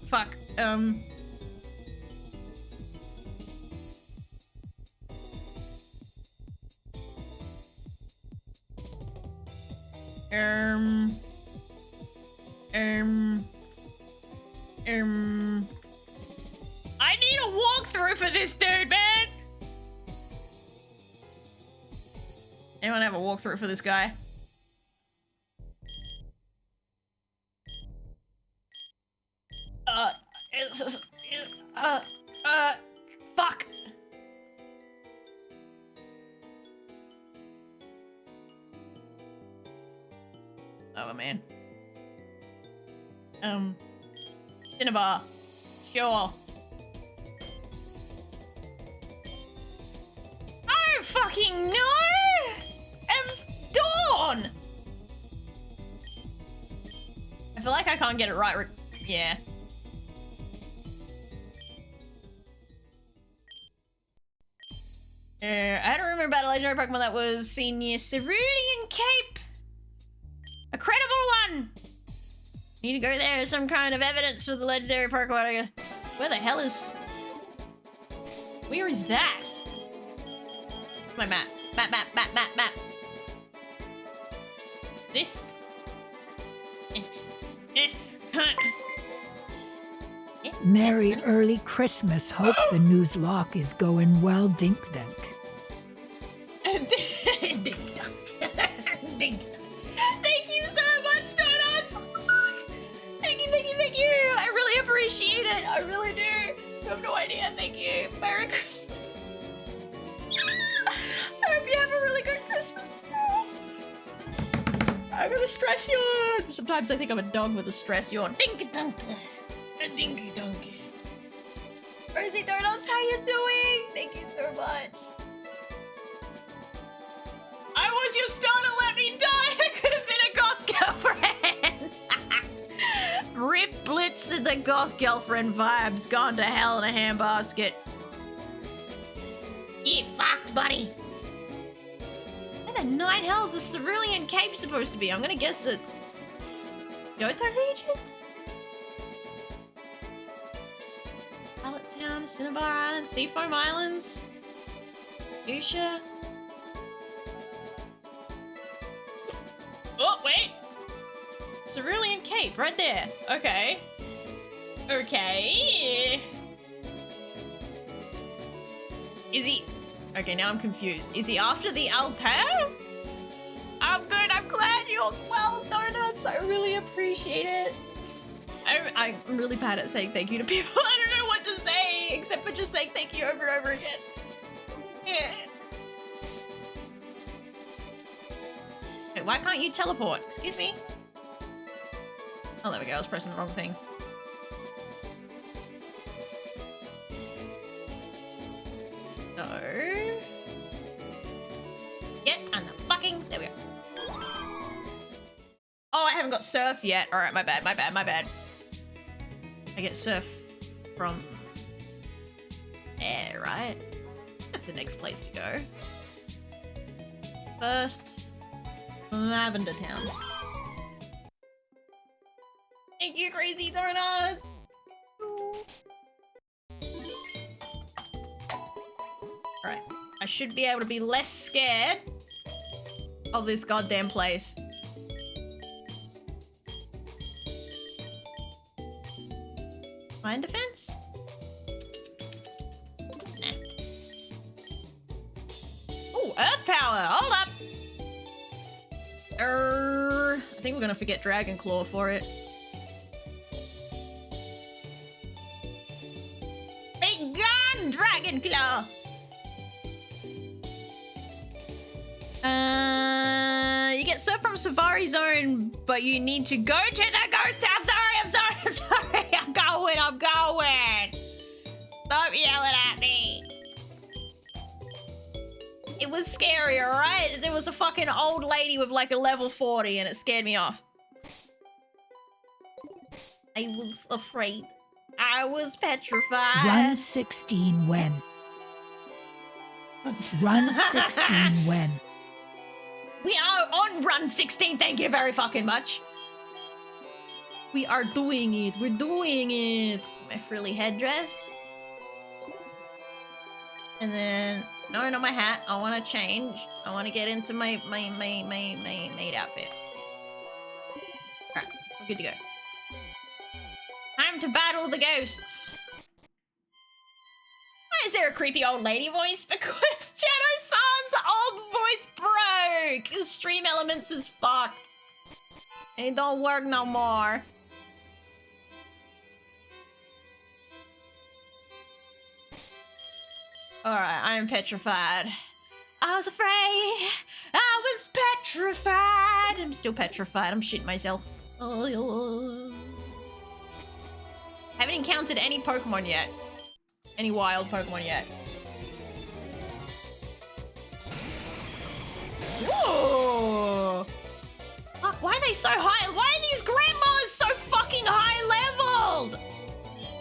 Fuck. I need a walkthrough for this dude, man. Anyone have a walkthrough for this guy? Fuck. Oh man. Cinnabar. Sure. I don't fucking know! Dawn! I feel like I can't get it right. Yeah. I don't remember about a legendary Pokemon that was seen near Cerulean Cape. A credible one! Need to go there as some kind of evidence for the legendary Pokemon. Where the hell is... Where is that? My map. Map. This? Merry early Christmas. Hope the nuzlocke is going well, Dink Dunk. Dink Dunk. Dink Dunk. Thank you so much, Donuts! What the fuck? Thank you! I really appreciate it. I really do. You have no idea. Thank you. Merry Christmas. I hope you have a really good Christmas. I'm gonna stress yawn. Sometimes I think I'm a dog with a stress yawn. Dinky dunk. Dinky dunk. Rosie Donuts, how you doing? Thank you so much. I was your star to let me die. I could have been a goth girl forever. the goth girlfriend vibes gone to hell in a handbasket. Get fucked, buddy. Where the 9 hell is the cerulean cape supposed to be? I'm gonna guess that's Johto region? Pallet Town, Cinnabar Islands, Seafoam Islands, Fuchsia. Oh, wait! Cerulean Cape, right there. Okay. Okay. Is he... Okay, now I'm confused. Is he after the Altair? I'm good, I'm glad you're well, Donuts. I really appreciate it. I'm really bad at saying thank you to people. I don't know what to say, except for just saying thank you over and over again. Yeah. Wait, why can't you teleport? Excuse me? Oh, there we go. I was pressing the wrong thing. So... Get on the fucking... There we go. Oh, I haven't got surf yet. Alright, my bad, my bad, my bad. I get surf from... there, right? That's the next place to go. First... Lavender Town. Thank you, Crazy Donuts! Alright. I should be able to be less scared of this goddamn place. Fine defense? Nah. Oh, earth power! Hold up! I think we're gonna forget Dragon Claw for it. Be gone, Dragon Claw! You get surf from Safari Zone, but you need to go to the ghost town. I'm sorry. I'm going. Stop yelling at me. It was scary, alright? There was a fucking old lady with like a level 40 and it scared me off. I was afraid. I was petrified. Run 16 when? Run 16 when? We are on run 16, thank you very fucking much. We are doing it. We're doing it. My frilly headdress. And then... No, not my hat. I want to change. I want to get into my maid outfit. Alright, we're good to go. Time to battle the ghosts. Why is there a creepy old lady voice? Because Shadow-san's old voice broke. His stream elements is fucked. It don't work no more. Alright, I'm petrified. I was afraid. I was petrified. I'm still petrified. I'm shitting myself. Haven't encountered any Pokemon yet. Any wild Pokemon yet. Whoa! Fuck, why are they so high? Why are these grandmas so fucking high leveled?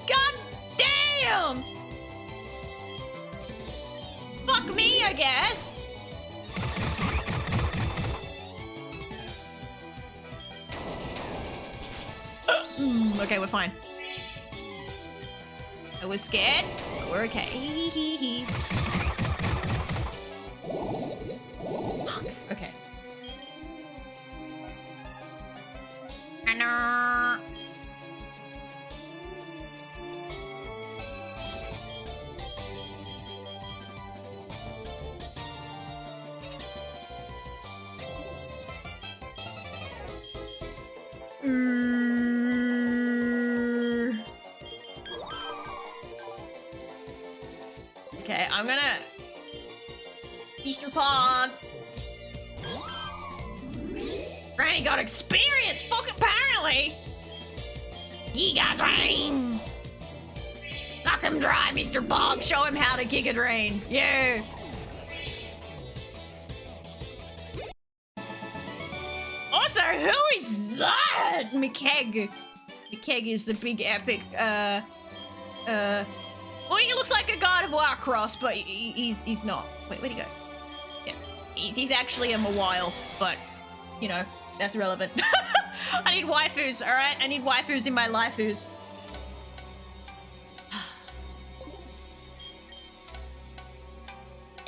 God damn! Fuck me, I guess. Okay, we're fine. I was scared, but we're okay. Fuck. Okay. Anna. Okay, I'm gonna... Easter Pond. Granny got experience, fuck apparently. Giga Drain. Suck him dry, Mr. Bog. Show him how to Giga Drain. Yeah. Also, who is that? McKeg. The keg is the big epic, well, he looks like a God of War cross, but he's not. Wait, where'd he go? Yeah, he's actually a Mawile, but, you know, that's irrelevant. I need waifus, alright? I need waifus in my lifus.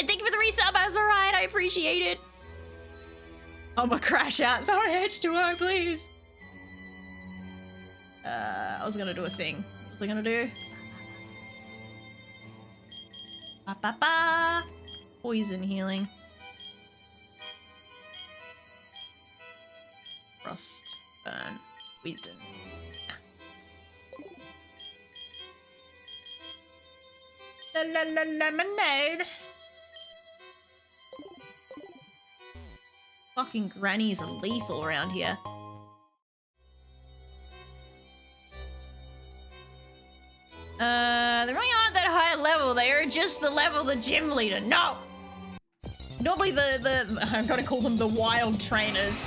And thank you for the resub, that's alright, I appreciate it. I'm gonna crash out. Sorry, H2O, please. I was gonna do a thing. What was I gonna do? Ba ba ba. Poison healing. Frost, burn, poison. La la la lemonade. Fucking grannies are lethal around here. They really aren't that high level. They are just the level of the gym leader. No! Normally I've got to call them the wild trainers.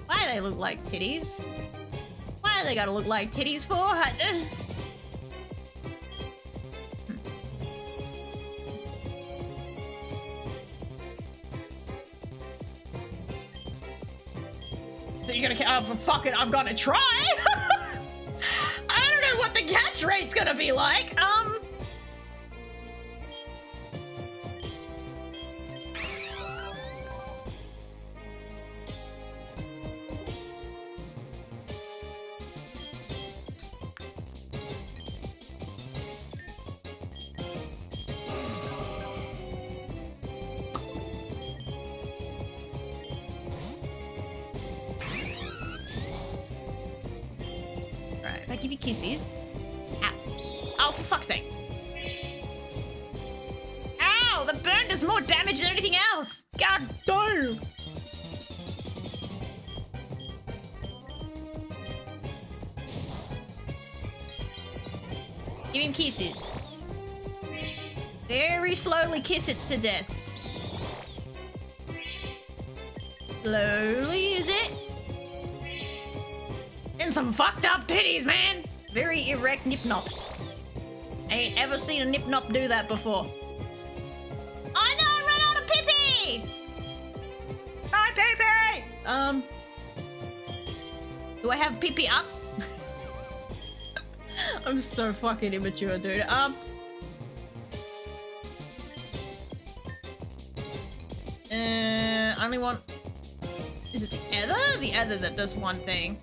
Why do they look like titties? Why do they gotta look like titties for? So you're gonna, oh, fuck it, I'm gonna try! I don't know what the catch rate's gonna be like, Right, if I give you kisses. Ow. Oh, for fuck's sake. Ow! The burn does more damage than anything else! God damn! Give him kisses. Very slowly kiss it to death. Slowly, is it? And some fucked up titties, man! Very erect nip-nops. I ain't ever seen a nip-nop do that before. Oh no, I ran out of pee-pee! My pee-pee! Do I have pee-pee up? I'm so fucking immature, dude. Only one... Is it the ether? The ether that does one thing.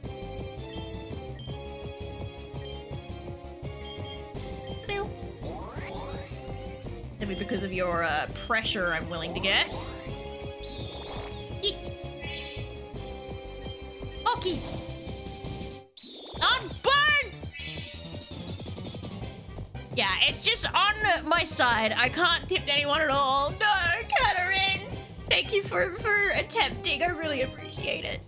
Maybe because of your pressure, I'm willing to guess. Kisses. Oh, kisses. On burn! Yeah, it's just on my side. I can't tip anyone at all. No, Katarine! Thank you for attempting. I really appreciate it.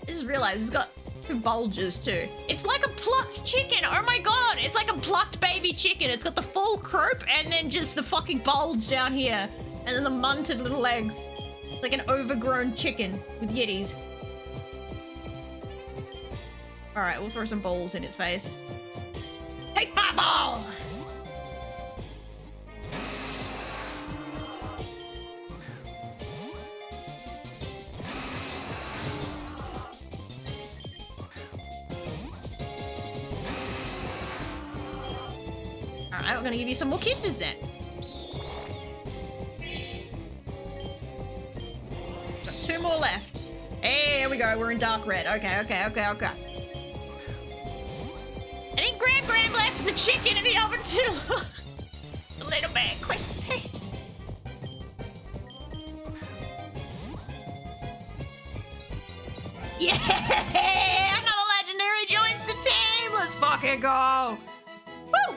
I just realized it's got 2 bulges too. It's like a plucked chicken. Oh my god, it's like a plucked baby chicken. It's got the full croup and then just the fucking bulge down here. And then the munted little legs. It's like an overgrown chicken with yitties. Alright, we'll throw some balls in its face. Take my ball! Alright, we're gonna give you some more kisses then. Got 2 more left. Hey, here we go, we're in dark red. Okay. I think Graham left the chicken in the oven too long. A little bit crispy. Yeah! Another legendary joins the team! Let's fucking go! Woo!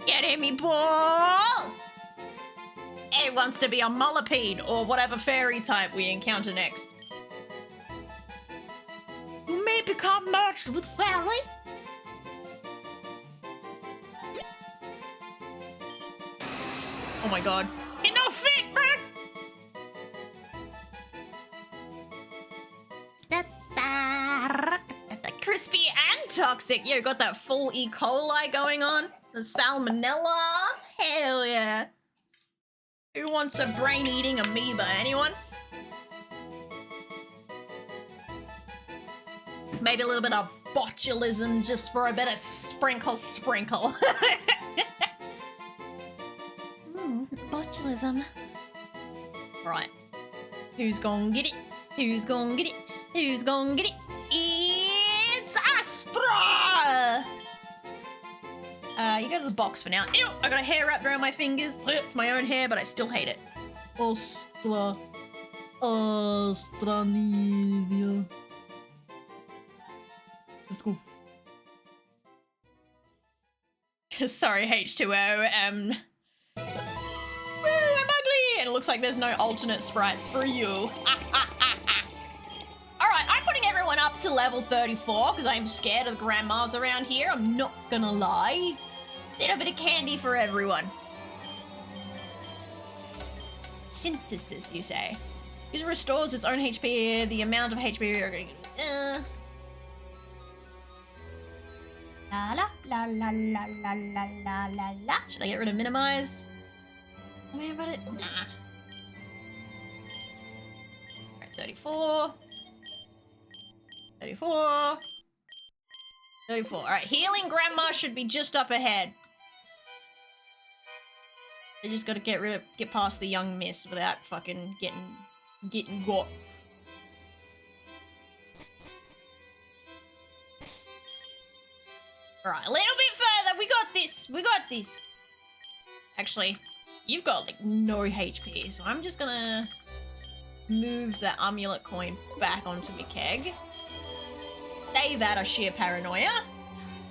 Get in me balls! It wants to be a Mullipede or whatever fairy type we encounter next. You may become merged with fairy. Oh my god. He no fit, bro! Crispy and toxic. You got that full E. coli going on. The salmonella. Hell yeah. Who wants a brain-eating amoeba? Anyone? Maybe a little bit of botulism just for a bit of sprinkle. Botulism. Right. Who's gonna get it? Who's gonna get it? Who's gonna get it? It's Astra! You go to the box for now. Ew! I got a hair wrapped around my fingers. It's my own hair, but I still hate it. Astranivia. Let's go. Sorry, H2O. Woo, I'm ugly! And it looks like there's no alternate sprites for you. Alright, I'm putting everyone up to level 34 because I'm scared of grandmas around here. I'm not gonna lie. Little bit of candy for everyone. Synthesis, you say? User restores its own HP. The amount of HP you're gonna get. La la la la la la la la la la. Should I get rid of minimize? Tell me about it. Nah. Alright, 34. 34. 34. Alright, healing grandma should be just up ahead. I just gotta get past the young miss without fucking getting got. Alright, a little bit further. We got this. We got this. Actually, you've got like no HP, so I'm just gonna move the amulet coin back onto my keg. Save out of sheer paranoia.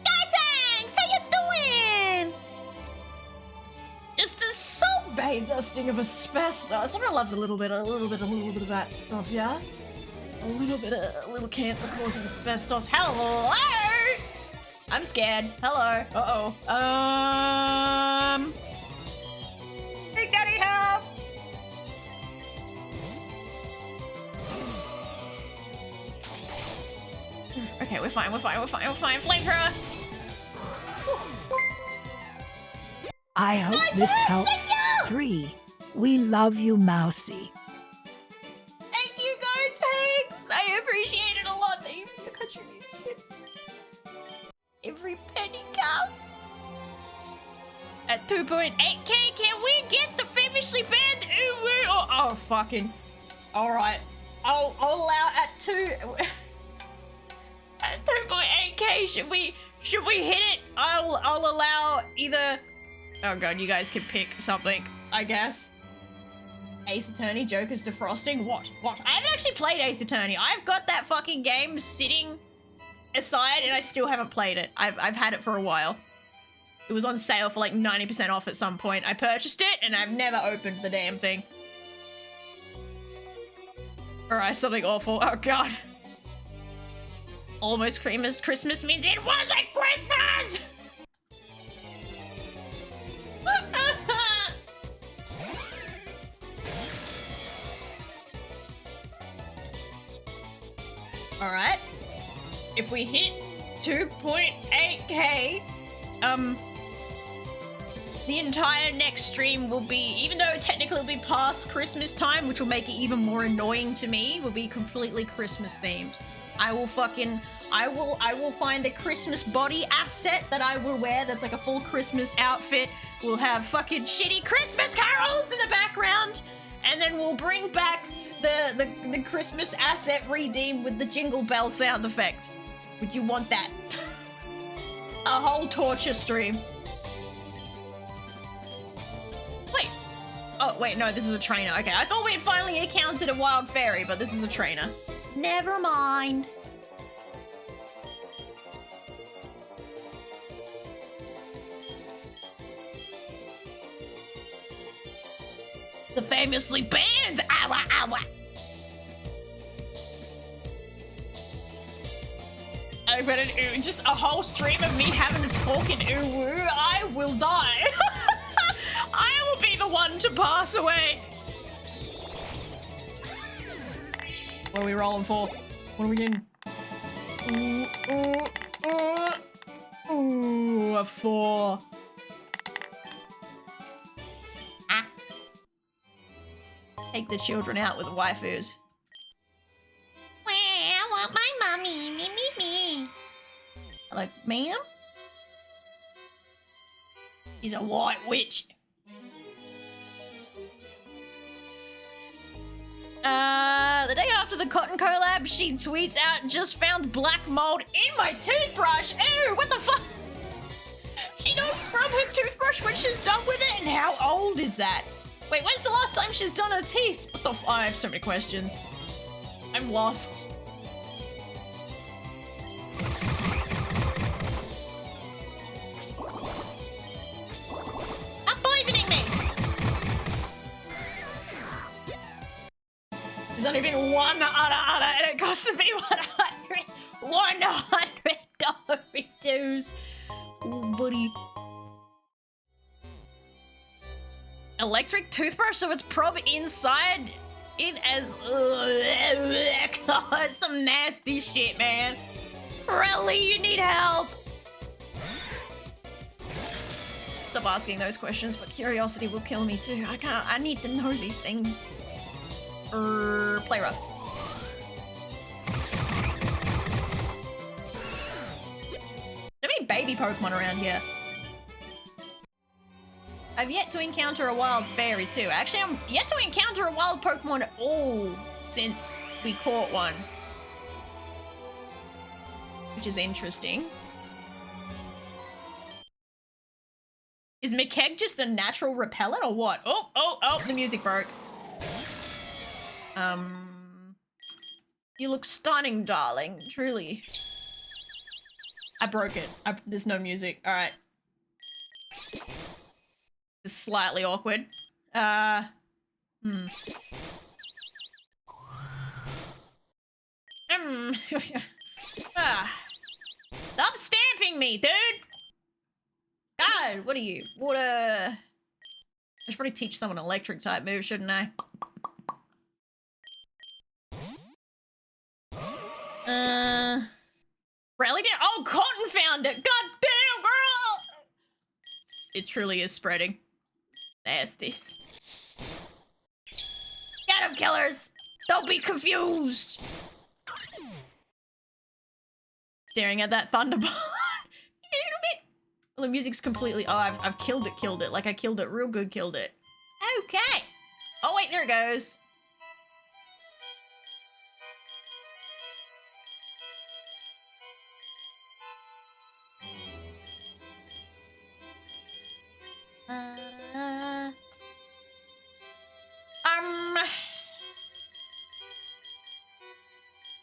Thanks! How you doing? Just a salt bay dusting of asbestos. Everyone loves a little bit of that stuff, yeah? A little cancer causing asbestos. Hello! I'm scared. Hello. Uh-oh. Big Daddy help! Okay, we're fine. Flamethrower! I hope this helps. 3. We love you, Mousy. Thank you, Go-Tanks! I appreciate it a lot. Thank you for your contribution. Every penny counts. At 2.8k, can we get the famously banned Uwu? Oh, fucking. Alright. I'll allow at 2.8k. Should we hit it? I'll allow either. Oh god, you guys can pick something, I guess. Ace Attorney, Joker's defrosting. What? I haven't actually played Ace Attorney. I've got that fucking game sitting aside and I still haven't played it. I've had it for a while. It was on sale for like 90% off at some point. I purchased it and I've never opened the damn thing. Alright, something awful. Oh god. Almost Christmas means it wasn't Christmas! Alright. If we hit 2.8k, the entire next stream will be, even though technically it'll be past Christmas time, which will make it even more annoying to me, will be completely Christmas themed. I will find a Christmas body asset that I will wear that's like a full Christmas outfit. We'll have fucking shitty Christmas carols in the background, and then we'll bring back the Christmas asset redeemed with the jingle bell sound effect. Would you want that? A whole torture stream. Wait. Oh, wait, no, this is a trainer. Okay, I thought we had finally encountered a wild fairy, but this is a trainer. Never mind. The famously banned Awa Awa. I bet just a whole stream of me having to talk in Uwu. I will die. I will be be the one to pass away. What are we rolling for? What are we getting? Ooh, a 4. Ah. Take the children out with waifus. I want my mommy. Me. Like, ma'am? He's a white witch. The day after the cotton collab, she tweets out, just found black mold in my toothbrush. Ew, what the fuck? She don't scrub her toothbrush when she's done with it, and how old is that? Wait, when's the last time she's done her teeth? What the f- I have so many questions. I'm lost. Stop poisoning me! There's only been one utter, and it costs me $100 reduce. Oh, buddy. Electric toothbrush, so it's prob inside it as God, some nasty shit, man. Really, you need help. Stop asking those questions, but curiosity will kill me too. I need to know these things. Play rough. So many baby Pokemon around here. I've yet to encounter a wild fairy too. Actually, I'm yet to encounter a wild Pokemon at all since we caught one. Which is interesting. Is McKeg just a natural repellent or what? Oh, the music broke. You look stunning, darling. Truly. I broke it. There's no music. All right. It's slightly awkward. Ah. Stop stamping me, dude! God, what are you? Water. I should probably teach someone electric type move, shouldn't I? Rally down. Oh, Cotton found it. God damn, girl! It truly is spreading. Nasties. Get him, killers! Don't be confused! Staring at that thunderbolt. Well, the music's completely... Oh, I've killed it. Like, I killed it. Real good killed it. Okay. Oh, wait, there it goes.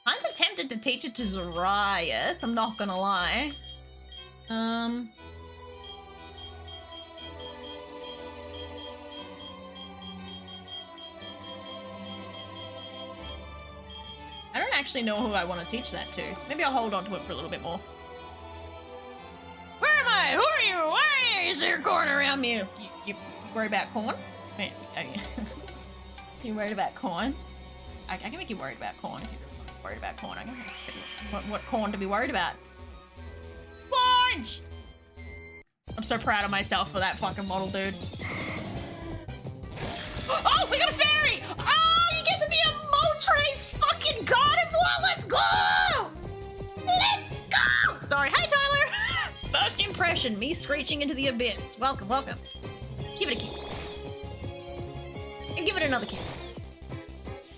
I'm tempted to teach it to Zariah, I'm not gonna lie. I don't actually know who I want to teach that to. Maybe I'll hold on to it for a little bit more. Where am I? Who are you? Why is there corn around me? You worried about corn? Man, you worried about corn? I can make you worried about corn if you're worried about corn. I can make what corn to be worried about. Cornge! I'm so proud of myself for that fucking model, dude. Oh, we got a fairy! Oh, you get to be a Moltres fucking god of war! Let's go! Let's go! Sorry, hey Tyler! First impression, me screeching into the abyss. Welcome, welcome. Give it a kiss. And give it another kiss.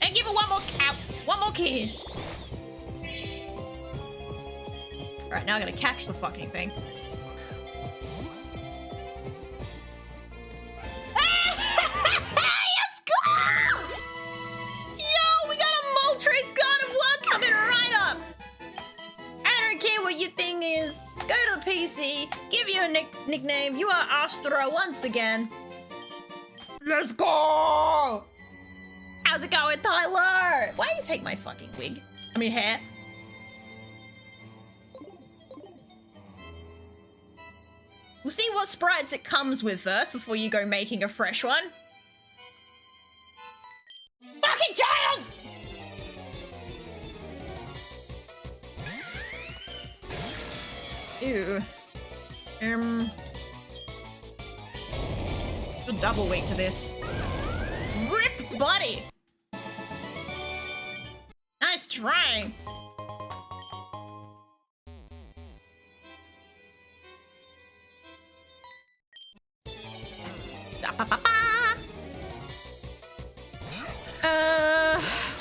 And give it one more kiss. Alright, now I gotta catch the fucking thing. Let's go! Yo, we got a Moltres God of War coming right up! I don't care what your thing is. Go to the PC, give you a nickname. You are Astro once again. Let's go! How's it going, Tyler? Why do you take my fucking wig? I mean, hair. We'll see what sprites it comes with first before you go making a fresh one. Fucking child! Ew. A double weak to this. Rip buddy! Nice try!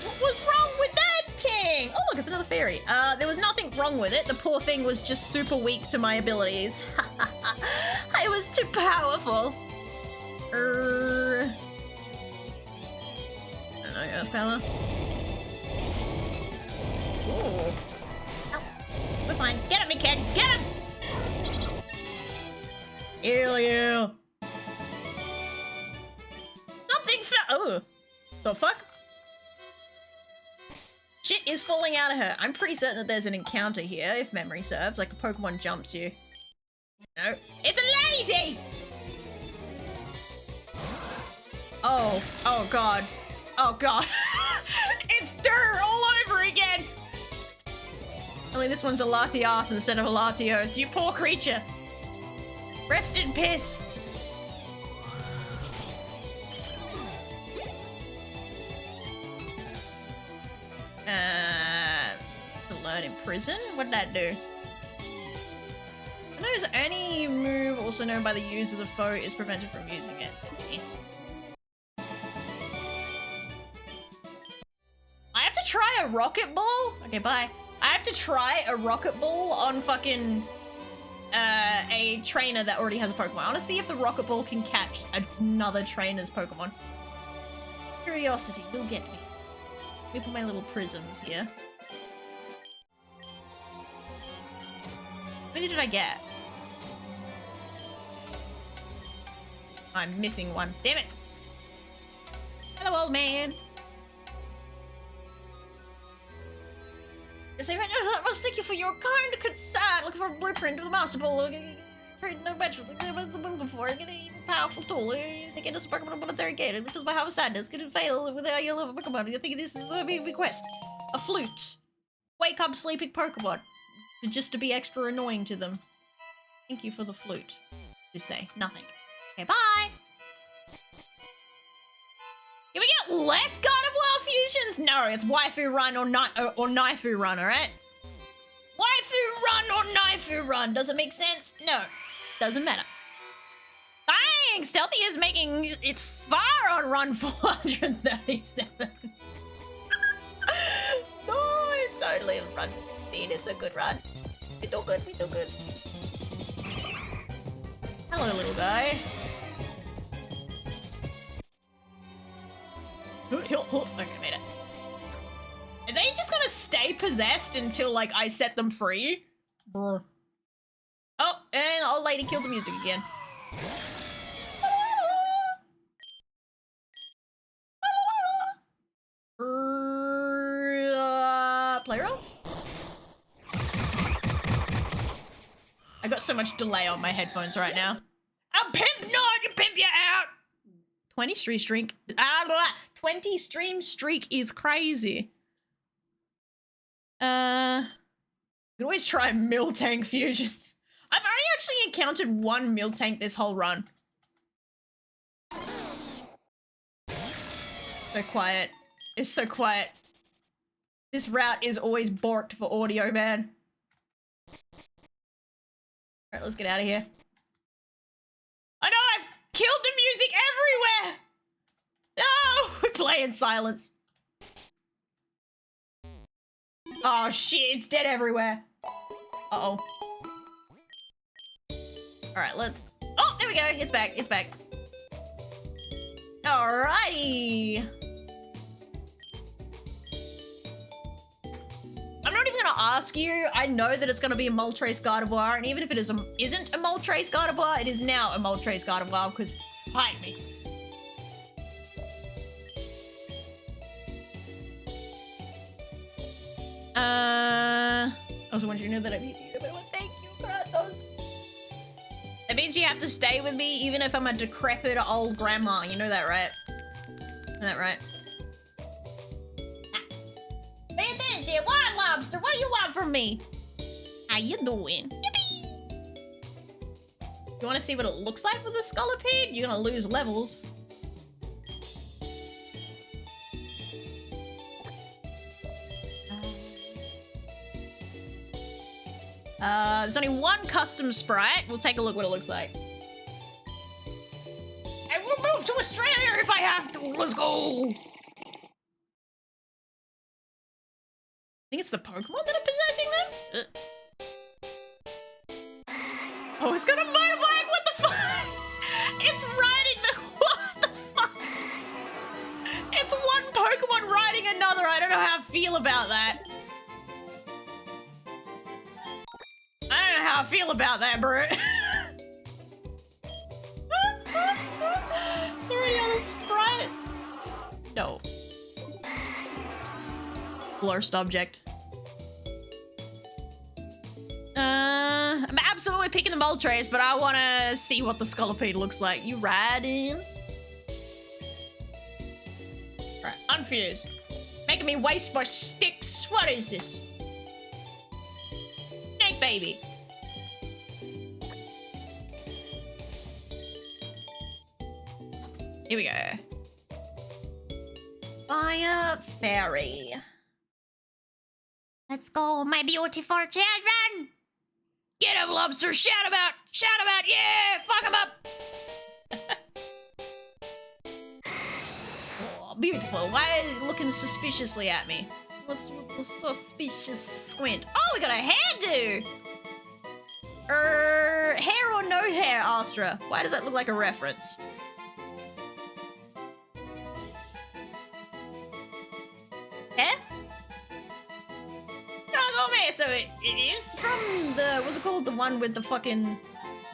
What was wrong with that thing? Oh look, it's another fairy. There was nothing wrong with it. The poor thing was just super weak to my abilities. I was too powerful. I don't know, earth power. Ooh. Oh, we're fine. Get him, kid! Get him! Hell yeah! Something oh! The fuck? Shit is falling out of her. I'm pretty certain that there's an encounter here, if memory serves. Like a Pokemon jumps you. No. It's a lady! Oh. Oh god. Oh god. It's dirt all over again! Only this one's a Latias instead of a Latios. You poor creature. Rest in piss. To learn in prison? What did that do? Knows any move also known by the user of the foe is prevented from using it. Okay. I have to try a rocket ball? Okay, bye. I have to try a rocket ball on fucking a trainer that already has a Pokemon. I want to see if the rocket ball can catch another trainer's Pokemon. Curiosity will get me. Let me put my little prisms here. How many did I get? I'm missing one. Damn it. Hello, old man. If they must thank you for your kind concern. Looking for a blueprint of the master ball. Create no batch of the before. Get a powerful tool. You get a spark of a military gate. It fills my house sadness. Can it fail without your love of Pokemon? You think this is a request? A flute. Wake up sleeping Pokemon. Just to be extra annoying to them. Thank you for the flute. Just say nothing. Okay, bye! Can we get less Gardevoir fusions? No, it's Waifu Run or Naifu Run, alright? Waifu Run or Naifu Run. Does it make sense? No. Doesn't matter. Dang! Stealthy is making it far on run 437. No, it's only run 16. It's a good run. We do good, we do good. Hello, little guy. Okay, made it. Are they just gonna stay possessed until, like, I set them free? Brr. Oh, and old lady killed the music again. Play rough? I got so much delay on my headphones right now. A pimp not you pimp you out. 20 stream streak. 20 stream streak is crazy. You can always try Miltank fusions. I've only actually encountered one Miltank this whole run. So quiet. It's so quiet. This route is always borked for audio, man. Alright, let's get out of here. I know, I've killed the music everywhere! No! We play in silence. Oh shit, it's dead everywhere. Uh-oh. Alright, let's... Oh, there we go. It's back. It's back. Alrighty. I'm not even gonna ask you. I know that it's gonna be a Moltres Gardevoir, and even if it isn't a Moltres Gardevoir, it is now a Moltres Gardevoir, because fight me. I was wondering that I need you, but thank you, Kratos. That means you have to stay with me even if I'm a decrepit old grandma. You know that, right? Isn't that right? Pay attention, wild lobster. What do you want from me? How you doing? Yippee! You want to see what it looks like with the scolipede? You're gonna lose levels. There's only one custom sprite. We'll take a look what it looks like. I will move to Australia if I have to. Let's go. I think it's the Pokemon that are possessing them. Oh, it's got a motorbike. What the fuck? It's riding the. What the fuck? It's one Pokemon riding another. I don't know how I feel about that. I don't know how I feel about that, bro. There are any other sprites? No. Worst object. I'm absolutely picking the Moltres, but I want to see what the Scolipede looks like. You riding? Alright, unfuse. Making me waste my sticks. What is this? Snake baby. Here we go. Fire Fairy. Let's go, my beautiful children! Get him, lobster! Shout about! Yeah! Fuck him up! Oh, beautiful. Why is it looking suspiciously at me? What's suspicious squint? Oh, we got a hairdo! Hair or no hair, Astra? Why does that look like a reference? Hair? Oh, man, so it is from the, what's it called? The one with the fucking,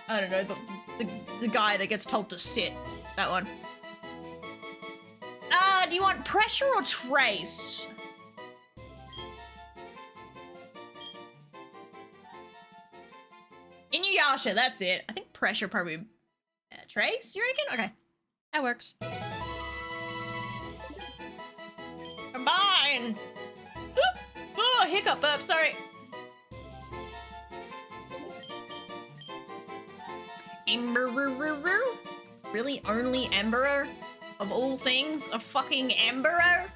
I don't know, the guy that gets told to sit. That one. Do you want pressure or trace? Inuyasha, that's it. I think pressure probably, trace, you reckon? Okay, that works. Combine! Oh, hiccup burp, sorry. Emberer? Really? Only Emberer? Of all things? A fucking Emberer?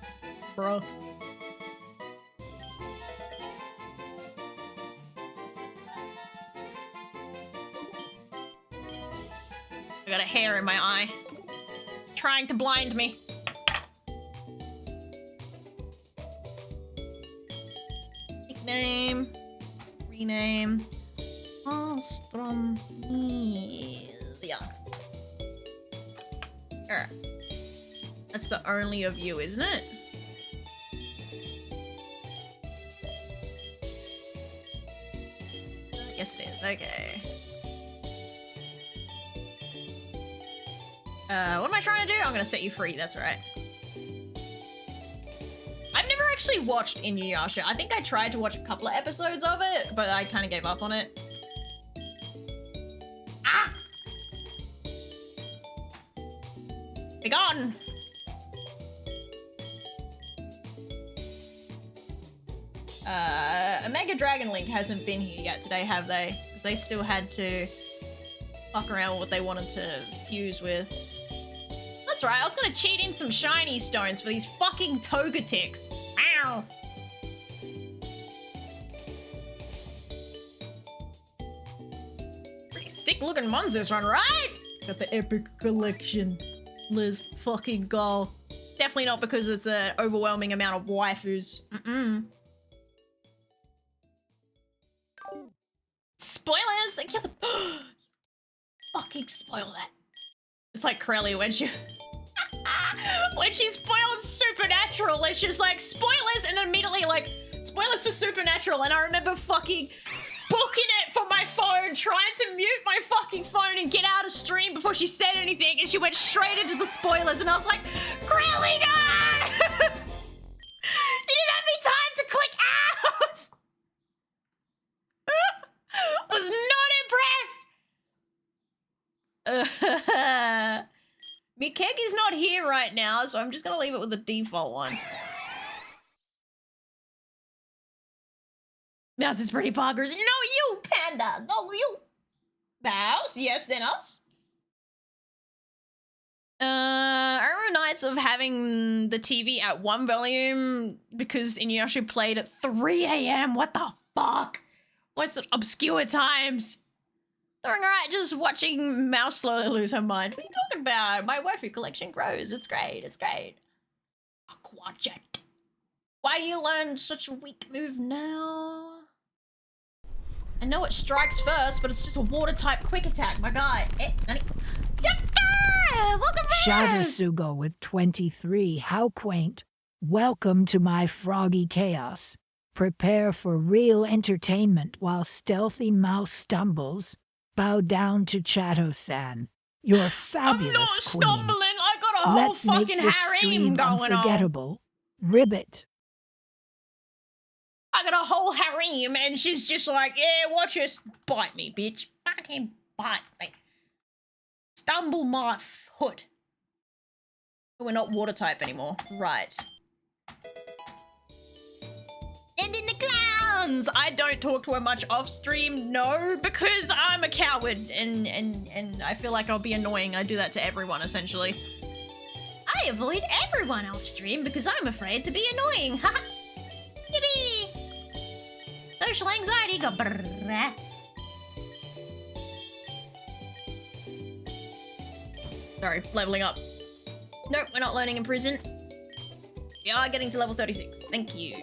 Bro. I got a hair in my eye. It's trying to blind me. Nickname. Rename. Ostrom. Yeah. Alright. That's the only of you, isn't it? Yes, it is. Okay. What am I trying to do? I'm gonna set you free. That's right. I've never actually watched Inuyasha. I think I tried to watch a couple of episodes of it, but I kind of gave up on it. Ah! Be gone! Omega Dragon Link hasn't been here yet today, have they? Because they still had to fuck around with what they wanted to fuse with. That's right, I was gonna cheat in some shiny stones for these fucking Togeticks. Ow! Pretty sick looking ones this one, right? Got the epic collection. Let's fucking go. Definitely not because it's an overwhelming amount of waifus. Spoilers! Thank you. Fucking spoil that. It's like Crelly when she when she spoiled Supernatural, and she's like, spoilers, and immediately like, spoilers for Supernatural, and I remember fucking booking it for my phone, trying to mute my fucking phone and get out of stream before she said anything, and she went straight into the spoilers, and I was like, Crelly, no! You didn't have me time to click out! Was not impressed! Mikeki's not here right now, so I'm just gonna leave it with the default one. Mouse is pretty poggers. No, you, Panda! No, you! Mouse? Yes, then us? I remember nights of having the TV at 1 volume because Inuyasha played at 3 a.m. What the fuck? What's the obscure times? Doing alright, just watching Mouse slowly lose her mind. What are you talking about? My waifu collection grows. It's great. It's great. Aquajet. Why you learn such a weak move now? I know it strikes first, but it's just a water type quick attack. My guy. Nani? Welcome Shadow back! Sugo with 23. How quaint. Welcome to my froggy chaos. Prepare for real entertainment while stealthy mouse stumbles. Bow down to Chato-san. You're fabulous, I'm not queen. stumbling. I got a whole Let's make fucking this harem stream going on. unforgettable. Ribbit. I got a whole harem and she's just like, yeah, watch us bite me, bitch. Fucking bite me. Stumble my foot. We're not water type anymore. Right. And in the clowns! I don't talk to her much off stream, no, because I'm a coward and I feel like I'll be annoying. I do that to everyone, essentially. I avoid everyone off stream because I'm afraid to be annoying. Haha. Yippee! Social anxiety go brrrr. Sorry, leveling up. Nope, we're not learning in prison. We are getting to level 36. Thank you.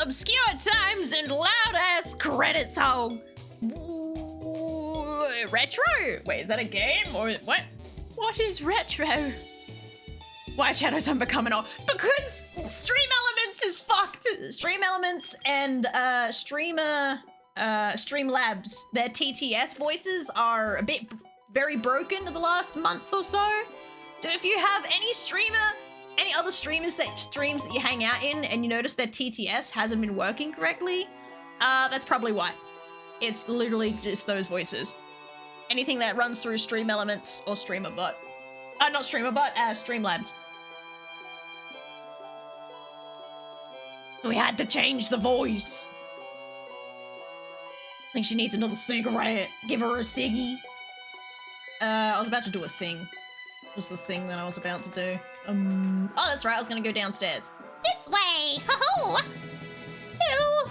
Obscure times and loud-ass credit song. Ooh, retro? Wait, is that a game? Or what? What is retro? Why Shadows I'm becoming old? Because Stream Elements is fucked. Stream Elements and Streamlabs, their TTS voices are a bit very broken the last month or so. So if you have any other streams that you hang out in and you notice that TTS hasn't been working correctly, that's probably why. It's literally just those voices. Anything that runs through Stream Elements or Streamerbot. Not Streamerbot, Streamlabs. We had to change the voice. I think she needs another cigarette. Give her a ciggy. I was about to do a thing. What was the thing that I was about to do? Oh, that's right. I was going to go downstairs. This way! Ho-ho! Hello!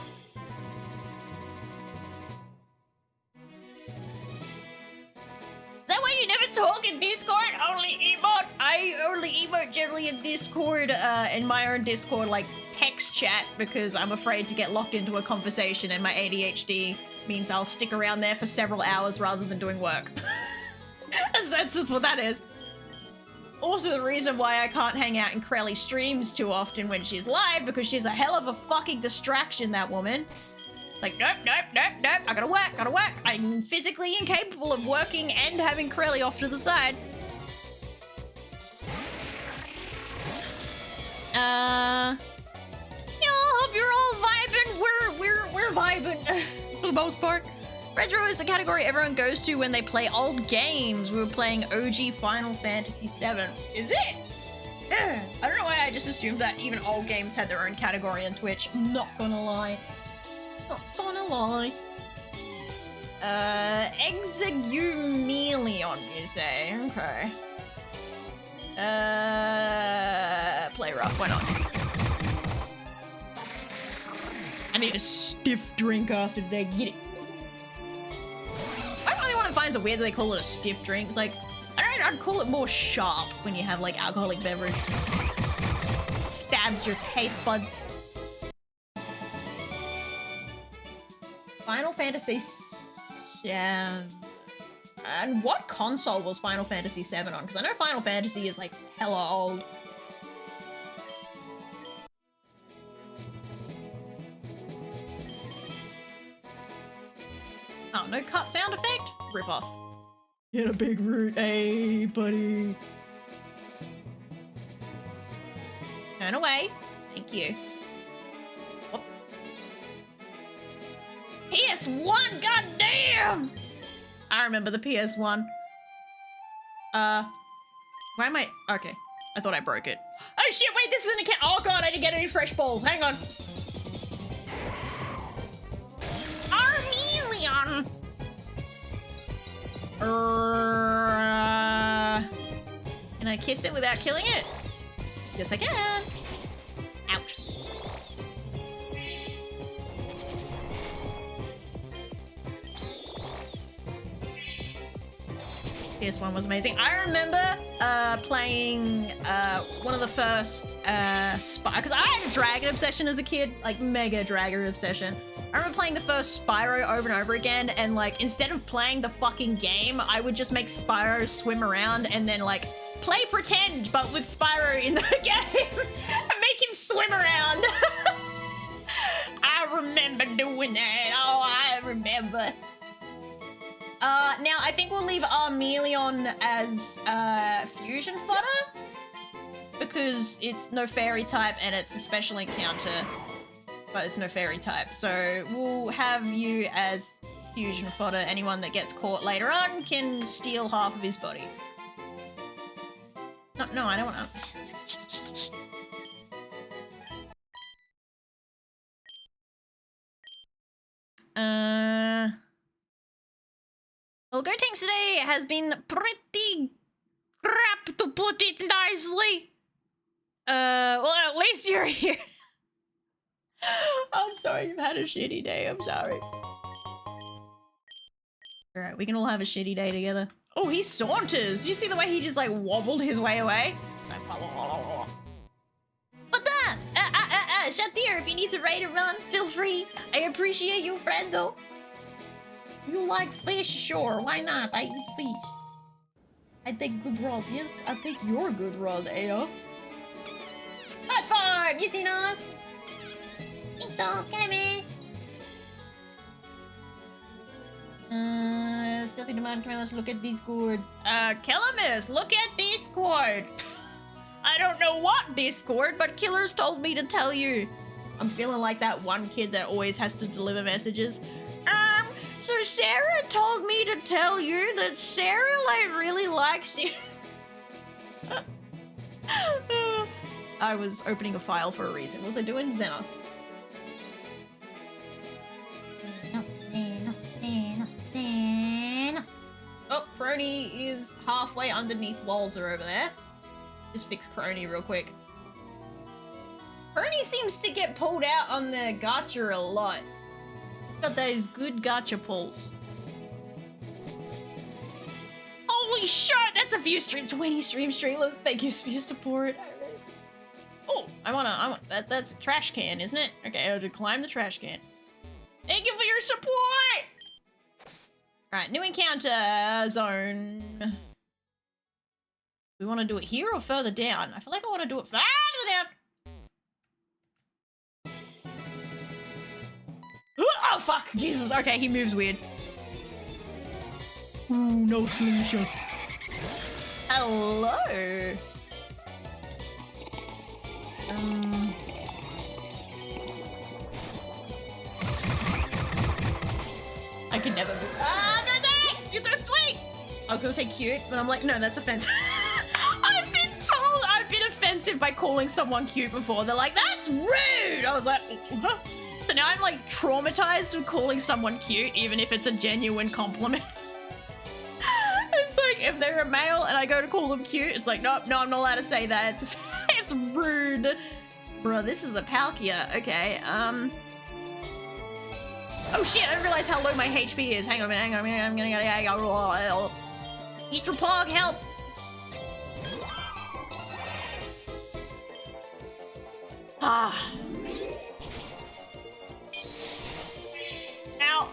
Is that why you never talk in Discord? Only emote? I only emote generally in Discord, in my own Discord, like text chat, because I'm afraid to get locked into a conversation and my ADHD means I'll stick around there for several hours rather than doing work. That's just what that is. Also the reason why I can't hang out in Crelly streams too often when she's live, because she's a hell of a fucking distraction, that woman. Like, nope, nope, nope, nope, I gotta work. I'm physically incapable of working and having Crelly off to the side. Yeah, hope you're all vibing. We're vibing for the most part. Retro is the category everyone goes to when they play old games. We were playing OG Final Fantasy VII. Is it? I don't know why I just assumed that even old games had their own category on Twitch. Not gonna lie. Exegumelion, you say? Okay. Play rough, why not? I need a stiff drink after today. Get it. I'm the only one who finds it weird that they call it a stiff drink. It's like, I'd call it more sharp when you have like alcoholic beverage. It stabs your taste buds. Final Fantasy VII. And what console was Final Fantasy VII on? Because I know Final Fantasy is like hella old. Oh, no cut sound effect? Rip off. Get a big root, hey, buddy. Turn away. Thank you. Whoop. PS1, goddamn! I remember the PS1. Why am I... Okay. I thought I broke it. Oh shit, wait, this is an account. Oh god, I didn't get any fresh balls. Hang on. Armelion! Can I kiss it without killing it? Yes, I can. Ouch. This one was amazing. I remember playing one of the first because I had a dragon obsession as a kid, like mega dragon obsession. I remember playing the first Spyro over and over again, and like instead of playing the fucking game, I would just make Spyro swim around and then like play pretend, but with Spyro in the game and make him swim around. I remember doing that. Oh, I remember. Now I think we'll leave Armelion as fusion fodder because it's no fairy type and it's a special encounter, but it's no fairy type. So we'll have you as fusion fodder. Anyone that gets caught later on can steal half of his body. No, I don't want to. Well, Gotenks today has been pretty crap, to put it nicely. Well, at least you're here. I'm sorry you've had a shitty day. I'm sorry. Alright, we can all have a shitty day together. Oh, he saunters. You see the way he just, like, wobbled his way away? But Shatir, if you need to raid or run, feel free. I appreciate you, friend, though. You like fish? Sure, why not? I eat fish. I take good rod, yes? I take your good rod, Ayo. Fast farm! You seen us? Ito, Calamis! Stealthy demand, come on, let's look at Discord. Calamis, look at Discord! I don't know what Discord, but Killers told me to tell you. I'm feeling like that one kid that always has to deliver messages. So Sarah told me to tell you that Sarah, like, really likes you. I was opening a file for a reason. What was I doing? Xenos. Oh, Crony is halfway underneath Walzer over there. Just fix Crony real quick. Crony seems to get pulled out on the gacha a lot. Got those good gacha pulls. Holy shit, that's a few 20 stream streamers. Thank you for your support. Oh, I want that's a trash can, isn't it? Okay, I have to climb the trash can. Thank you for your support! Alright, new encounter zone. We want to do it here or further down? I feel like I want to do it further down. Oh fuck! Jesus, okay, he moves weird. Ooh, no slingshot. Hello! I could never miss. Ah, no thanks! You're too sweet! I was gonna say cute, but I'm like, no, that's offensive. I've been told I've been offensive by calling someone cute before. They're like, that's rude! I was like, huh? So now I'm like traumatized with calling someone cute, even if it's a genuine compliment. It's like if they're a male and I go to call them cute, it's like, nope, no, I'm not allowed to say that. It's rude. Bro, this is a Palkia. Okay, oh shit, I didn't realize how low my HP is. Hang on a minute, I'm gonna go. Mr. Pog, help! Ah. Ow.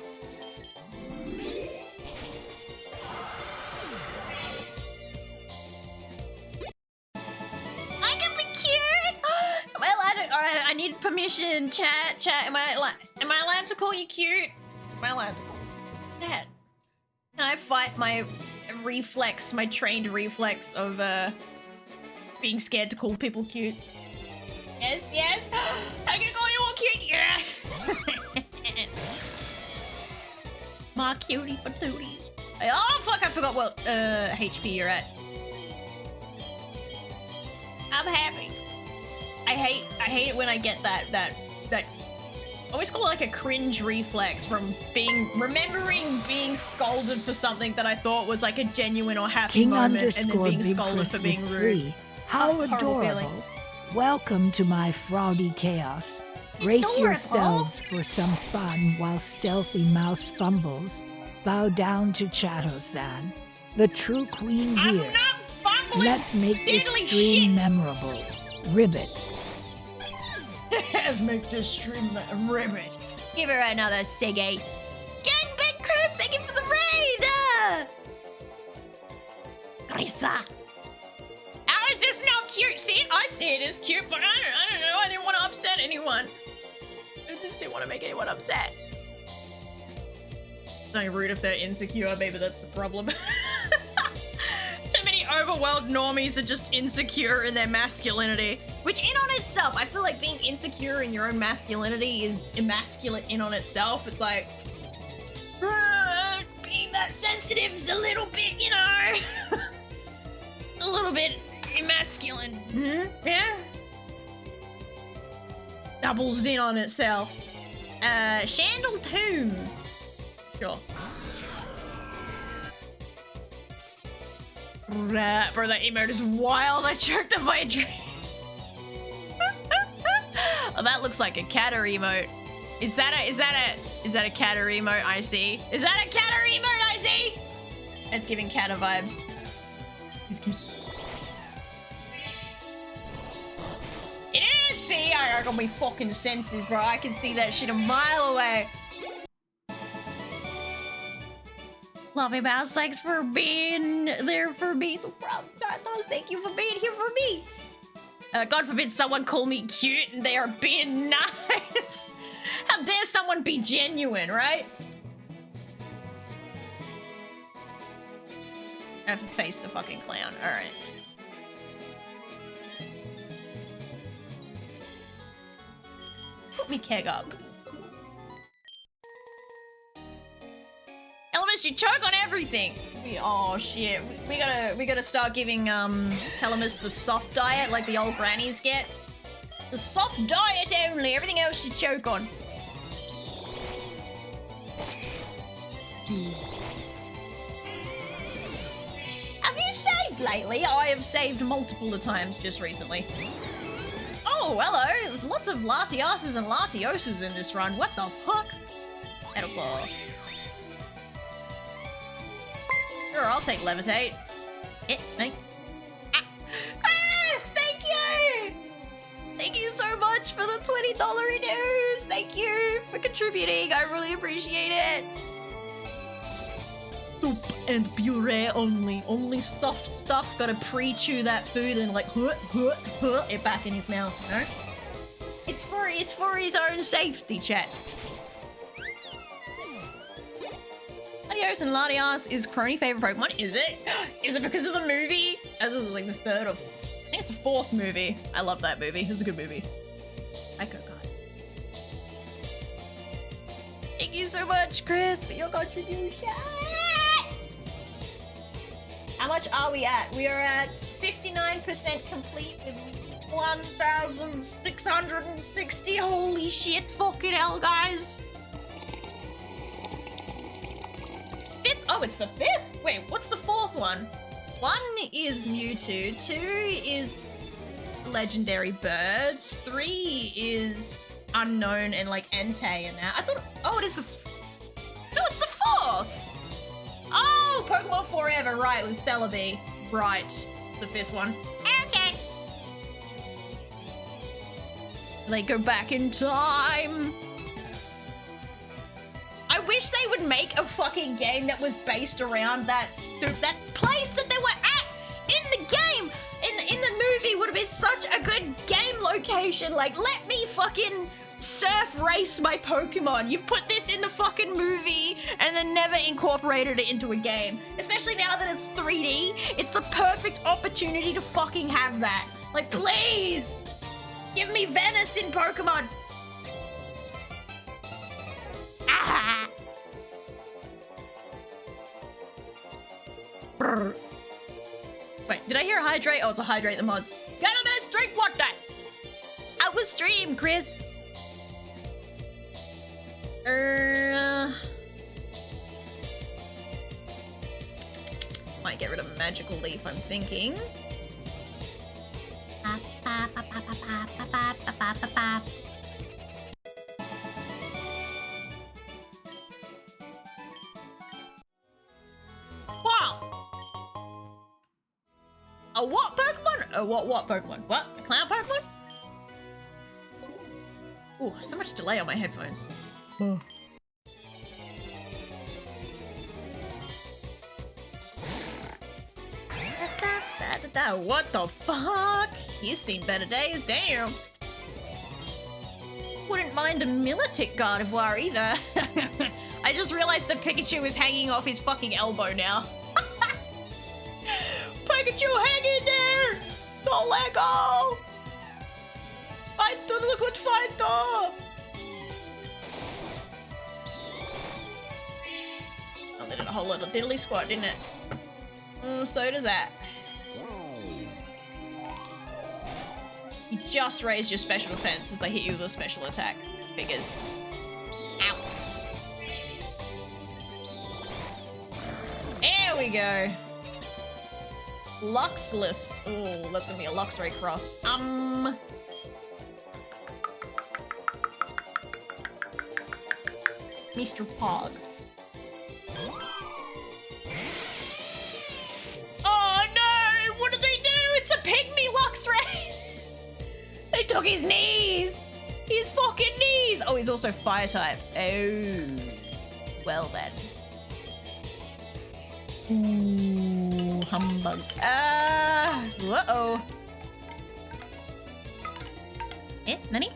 I can be cute! Am I allowed to? Alright, I need permission. Chat. Am I allowed to call you cute? Am I allowed to call you cute? Can I fight my reflex, my trained reflex of being scared to call people cute? Yes. I can call you all cute. Yeah. Yes. My cutie patooties. Oh fuck! I forgot what HP you're at. I'm happy. I hate it when I get that I always call it like a cringe reflex from remembering being scolded for something that I thought was like a genuine or happy moment, and then being scolded for being rude. How Oh, it's a horrible adorable. feeling. Welcome to my froggy chaos. Brace yourselves for some fun while Stealthy Mouse fumbles. Bow down to Chato-san, the true queen here. I'm not fumbling. Let's make this diddly stream shit. memorable. Ribbit. Let's make this stream ribbit. Give her another Siggy. Gangbang Chris, thank you for the raid! Carissa! How is this not cute? See, I see it as cute, but I don't know. I didn't want to upset anyone. I just didn't want to make anyone upset. It's only rude if they're insecure, maybe that's the problem. Too many overworld normies are just insecure in their masculinity. Which in on itself, I feel like being insecure in your own masculinity is emasculate in on itself. It's like, being that sensitive is a little bit, you know, a little bit emasculine. Yeah? Doubles in on itself. Chandel Tomb. Sure. Bro, that emote is wild. I choked on my dream. Oh, that looks like a catter emote. Is that a catter emote I see? Is that a catter emote I see? It's giving catter vibes. It is! See, I got my fucking senses, bro. I can see that shit a mile away. Lovey Mouse, thanks for being there for me. No problem, Carlos. Thank you for being here for me. God forbid someone call me cute and they are being nice. How dare someone be genuine, right? I have to face the fucking clown. All right. Put me keg up. Calamus, you choke on everything. Oh shit. We gotta start giving Calamus the soft diet like the old grannies get. The soft diet only. Everything else you choke on. Have you saved lately? I have saved multiple times just recently. Oh, hello. There's lots of Latiases and Latioses in this run. What the fuck? Edible. Sure, I'll take Levitate. Chris, thank you! Thank you so much for the $20 dues. Thank you for contributing. I really appreciate it. Soup and puree only. Only soft stuff. Gotta pre-chew that food and like it back in his mouth, you know? It's for his own safety, chat. Latios and Latias is Crony favorite Pokemon? Is it? Is it because of the movie? As it was like the third or I think it's the fourth movie. I love that movie. It was a good movie. Echo God. Thank you so much, Chris, for your contribution. How much are we at? We are at 59% complete with 1,660. Holy shit, fucking hell, guys. Fifth? Oh, it's the fifth? Wait, what's the fourth one? One is Mewtwo, 2 is Legendary Birds, 3 is Unknown and like Entei and that. I thought, oh, it is the, no, it's the fourth. Oh, Pokemon Forever, right, with Celebi. Right, it's the fifth one. Okay. They go back in time. I wish they would make a fucking game that was based around that place that they were at in the game. In the movie would have been such a good game location. Like, let me fucking surf race my Pokemon. You put this in the fucking movie and then never incorporated it into a game. Especially now that it's 3D. It's the perfect opportunity to fucking have that. Like, please, give me Venice in Pokemon. Ah! Brr. Wait, did I hear a hydrate? Oh, it's a hydrate the mods. Get on this, drink water! Out with stream, Chris! Might get rid of magical leaf, I'm thinking. Wow! A what Pokemon? A what Pokemon? What? A clown Pokemon? Ooh, so much delay on my headphones. What the fuck? He's seen better days, damn. Wouldn't mind a Militic Gardevoir either. I just realized that Pikachu is hanging off his fucking elbow now. Pikachu, hang in there! Don't let go! Fight the good fighter! Oh, they did a whole lot of diddly squat, didn't it? So does that. You just raised your special defense as they hit you with a special attack. Figures. Ow. There we go. Luxlith. Oh, that's gonna be a Luxray cross. Mr. Pog. Oh no! What did they do? It's a pygmy Luxray! They took his knees! His fucking knees! Oh, he's also fire type. Oh. Well then. Ooh, humbug. Uh-oh. Nani?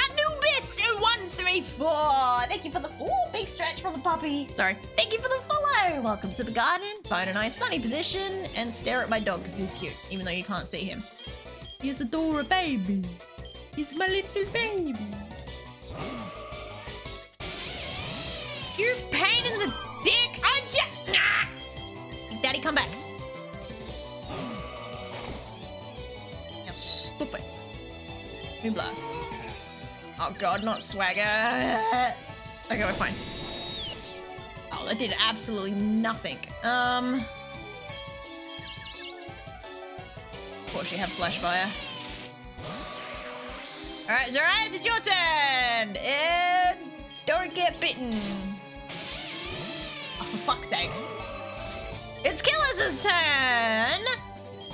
Anubis 134! Thank you for the big stretch from the puppy. Sorry. Thank you for the follow! Welcome to the garden. Find a nice sunny position and stare at my dog because he's cute, even though you can't see him. He's adore a baby. He's my little baby. You're a pain in the dick, aren't ya? Nah! Daddy, come back. Now, stupid. New blast. Oh god, not swagger. Okay, we're fine. Oh, that did absolutely nothing. Of course you have flash fire. Alright, Zarath, it's your turn! And don't get bitten. Oh, for fuck's sake. It's Killer's turn!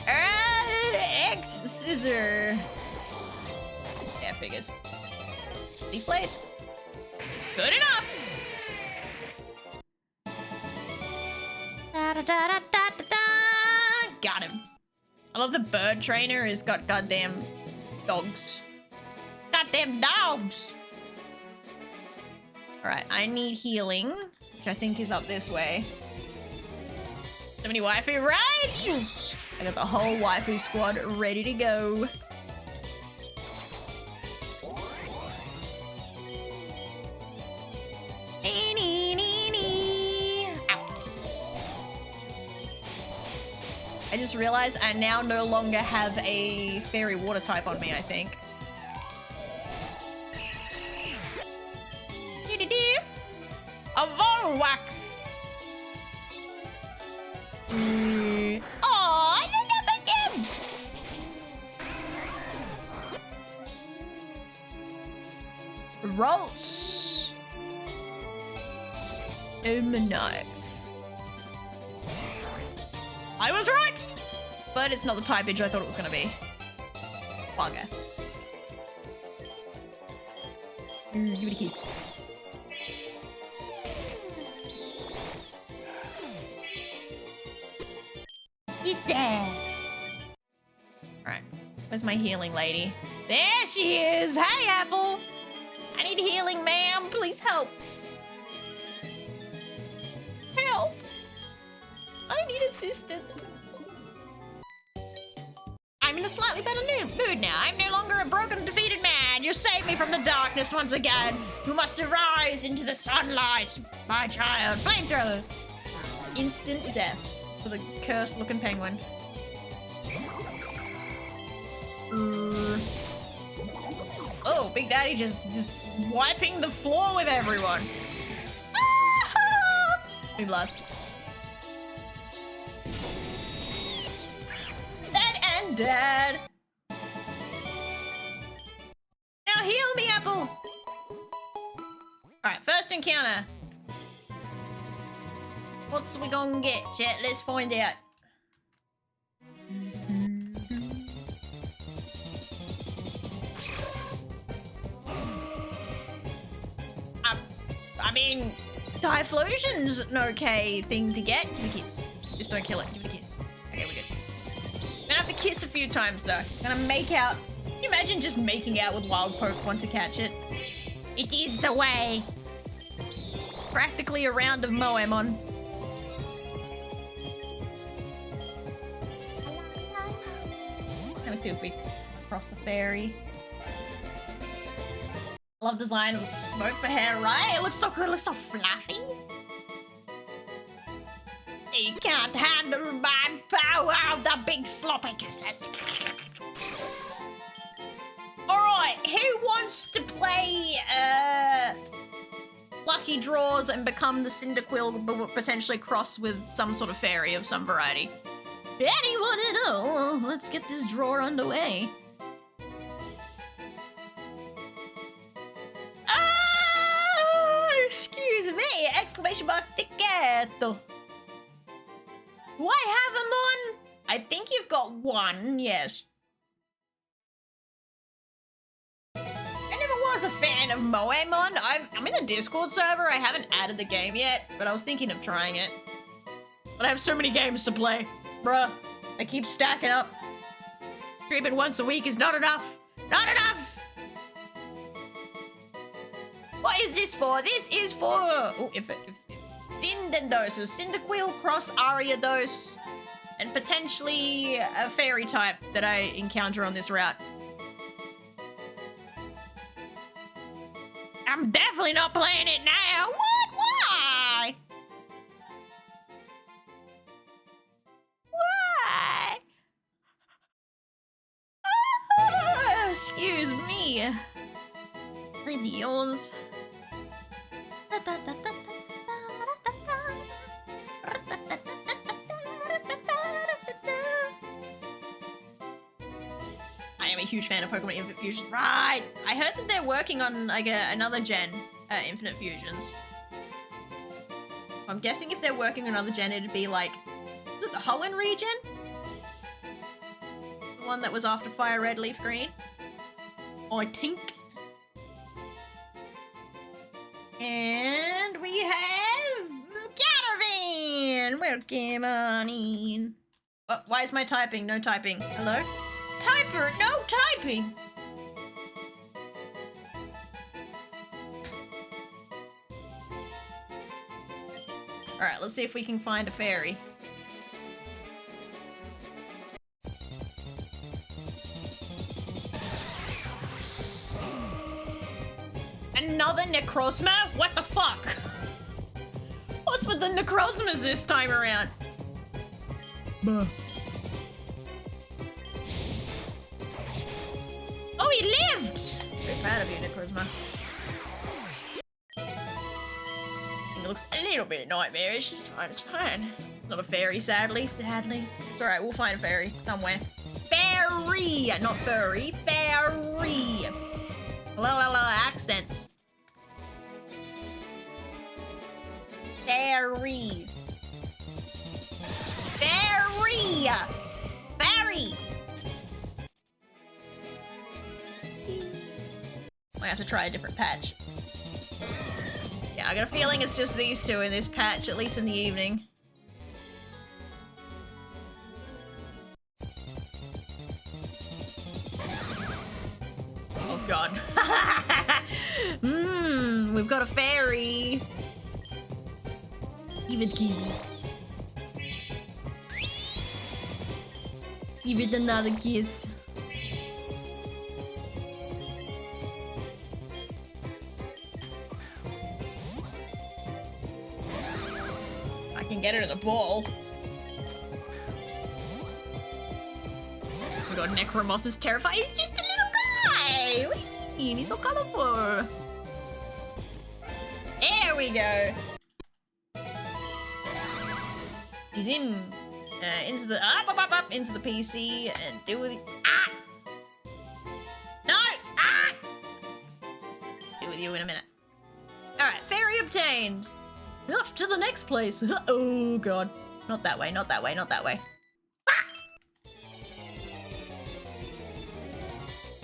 X scissor. Yeah, figures. Leaf blade. Good enough! Da, da, da, da, da, da. Got him. I love the bird trainer who's got goddamn dogs. Goddamn dogs! Alright, I need healing, which I think is up this way. So many waifu, right? I got the whole waifu squad ready to go. I just realized I now no longer have a fairy water type on me, I think. A Volwak! Oh, I love him! Rolls. Emanite. I was right! But it's not the typage I thought it was gonna be. Bugger. Give it a kiss. Alright. Where's my healing lady? There she is! Hey, Apple! I need healing, ma'am. Please help. Help! I need assistance. I'm in a slightly better mood now. I'm no longer a broken, defeated man. You saved me from the darkness once again. You must arise into the sunlight, my child. Flamethrower. Instant death. For the cursed looking penguin. Oh, Big Daddy just wiping the floor with everyone. We lost. Dad and Dad. Now heal me, Apple. Alright, first encounter. What's we gonna get, chat? Let's find out. I mean, Typhlosion's an okay thing to get. Give it a kiss. Just don't kill it. Give it a kiss. Okay, we're good. Gonna have to kiss a few times though. Gonna make out. Can you imagine just making out with wild Pokemon to catch it? It is the way. Practically a round of Moemon. Let me see if we cross the fairy. Love design with smoke for hair, right? It looks so good, it looks so fluffy. You can't handle my power of the big sloppy kisses. Alright, who wants to play Lucky Draws and become the Cyndaquil, but potentially cross with some sort of fairy of some variety? Anyone at all? Let's get this draw underway. Excuse me! Exclamation mark ticket! Do I have them on? I think you've got one, yes. I never was a fan of Moemon. I'm in a Discord server. I haven't added the game yet, but I was thinking of trying it. But I have so many games to play. Bruh, I keep stacking up. Streaming once a week is not enough. Not enough! What is this for? This is for... Oh, if Cyndaquil, Cyndaquil cross Ariados, and potentially a fairy type that I encounter on this route. I'm definitely not playing it now. What? Why? Why? Oh, excuse me. Lady yawns. I am a huge fan of Pokemon Infinite Fusions. Right! I heard that they're working on like another gen Infinite Fusions. I'm guessing if they're working on another gen, it'd be like... Is it the Hoenn region? The one that was after Fire Red, Leaf Green? I think. And we have Caravan! Welcome on in. Oh, why is my typing? No typing. Hello? Typer! No typing! Alright, let's see if we can find a fairy. Another Necrozma? What the fuck? What's with the Necrozmas this time around? Buh. Oh, he lived! Very proud of you, Necrozma. It looks a little bit nightmarish. It's fine, it's fine. It's not a fairy, sadly. It's alright, we'll find a fairy somewhere. Fairy! Not furry. Fairy! Accents. Fairy. Fairy! Fairy! I have to try a different patch. Yeah, I got a feeling it's just these two in this patch, at least in the evening. Oh god. We've got a fairy. Give it kisses. Give it another kiss. I can get it in the ball. my god, Necromoth is terrifying. He's just a little guy. What do you mean? He's so colorful. There we go. He's in into the up into the PC and deal with it. Ah! No! Ah! Deal with you in a minute. Alright, fairy obtained. Off to the next place. Oh god. Not that way, not that way, not that way. Ah!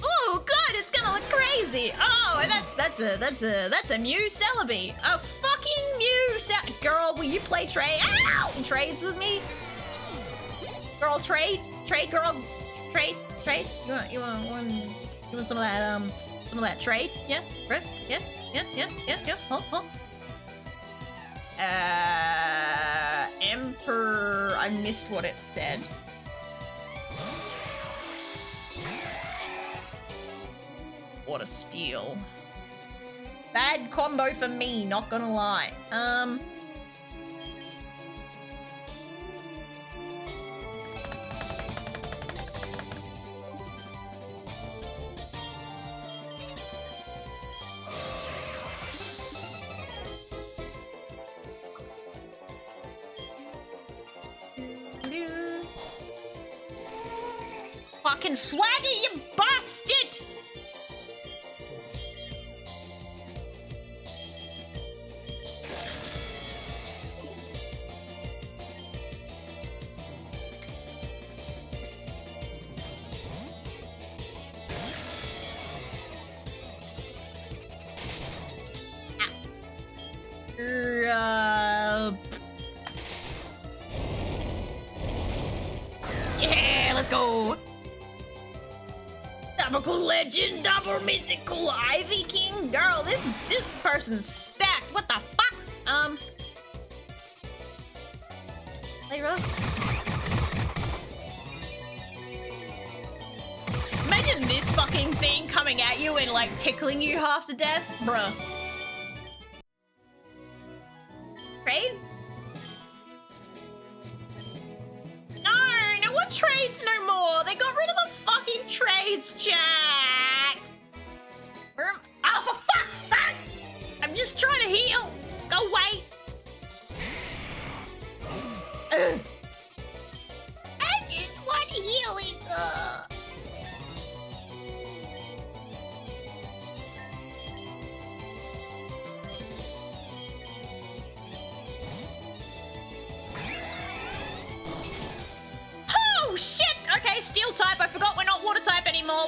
Oh god, it's gonna look crazy. Oh, that's a Mew Celebi. A fucking Mew girl, will you play trade? Ow! Trades with me? Girl, trade? Trade, girl? Trade? Trade? You want some of that trade? Yeah? Right? Yeah? Oh. Emperor, I missed what it said. What a steal. Bad combo for me, not gonna lie. Fucking swagger, you bastard! Yeah, let's go! Double legend, double mythical Ivy King? Girl, this person's stacked. What the fuck? Hey, bro. Imagine this fucking thing coming at you and like tickling you half to death, bruh. Trade? No more trades no more. They got rid of the fucking trades, chat. Oh, for fuck's sake! I'm just trying to heal. Go away. I just want healing. Oh shit! Okay, steel type. I forgot we're not water type anymore.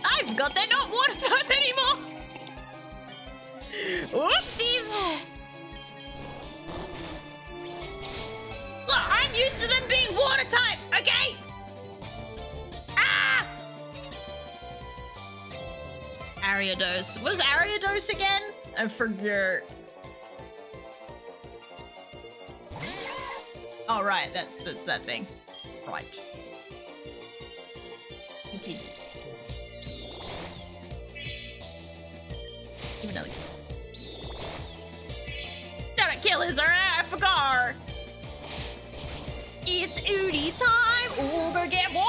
I forgot they're not water type anymore. Whoopsies. Look, I'm used to them being water type. Okay. Ah. Ariados. What is Ariados again? I forget. Oh, right. That's that thing. Right. Jesus. Give another kiss. Gotta kill his I forgot. It's Udi time. Ooh, go get warm.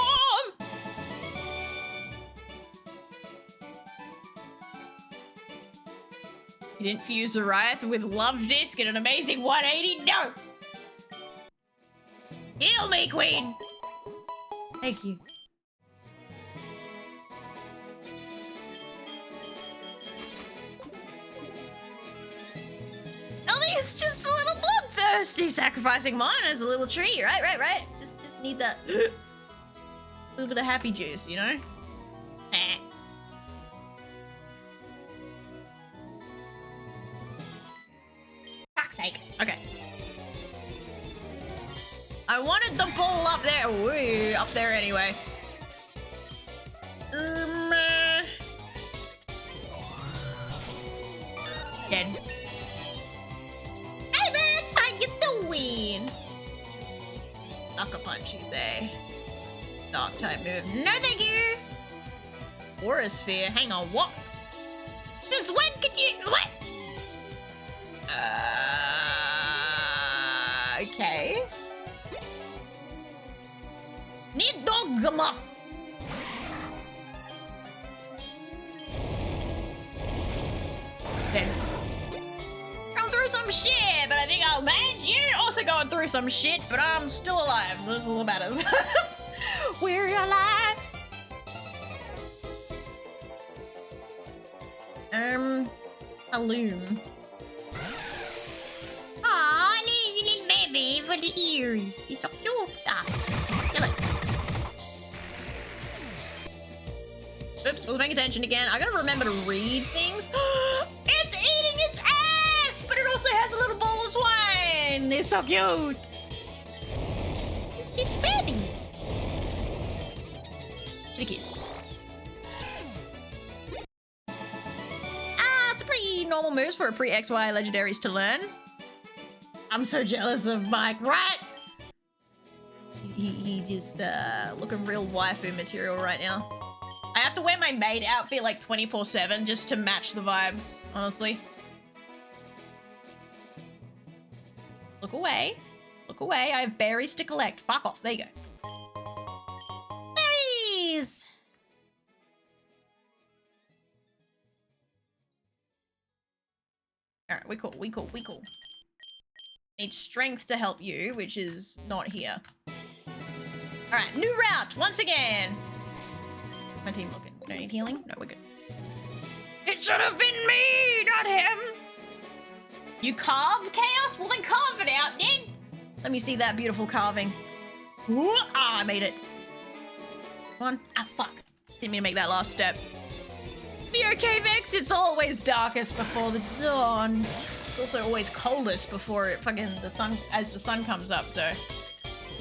You didn't fuse the Riot with Love Disc and an amazing 180? No! Heal me, Queen! Thank you. Ellie is just a little bloodthirsty, sacrificing mine as a little tree, right? Just need that little bit of happy juice, you know? Fuck's sake. Okay. I wanted the ball up there. Way up there anyway. Dead. Hey, Max, how you doing? Sucker punch, you say. Dark type move. No, thank you. Aura sphere. Hang on, what? Since when could you... What? Okay. Nidogma. Then going through some shit, but I think I'll manage. You also going through some shit, but I'm still alive, so this is all that matters. We're alive. A loom. Aw, little baby for the ears. He's so cute. Kill it. Oops, wasn't paying attention again. I gotta remember to read things. It's eating its ass, but it also has a little bowl of twine. It's so cute. It's just baby. Get a kiss. It's a pretty normal moves for a pre-XY legendaries to learn. I'm so jealous of Mike, right? He just looking real waifu material right now. I have to wear my maid outfit like 24/7 just to match the vibes, honestly. Look away. Look away. I have berries to collect. Fuck off. There you go. Berries! Alright, we cool. Need strength to help you, which is not here. Alright, new route, once again. How's my team looking? We don't need healing? No, we're good. It should have been me, not him! You carve chaos? Well then carve it out, then! Let me see that beautiful carving. Ah, I made it. Come on. Ah, fuck. Didn't mean to make that last step. Be okay, Vex. It's always darkest before the dawn. It's also always coldest before it as the sun comes up, so.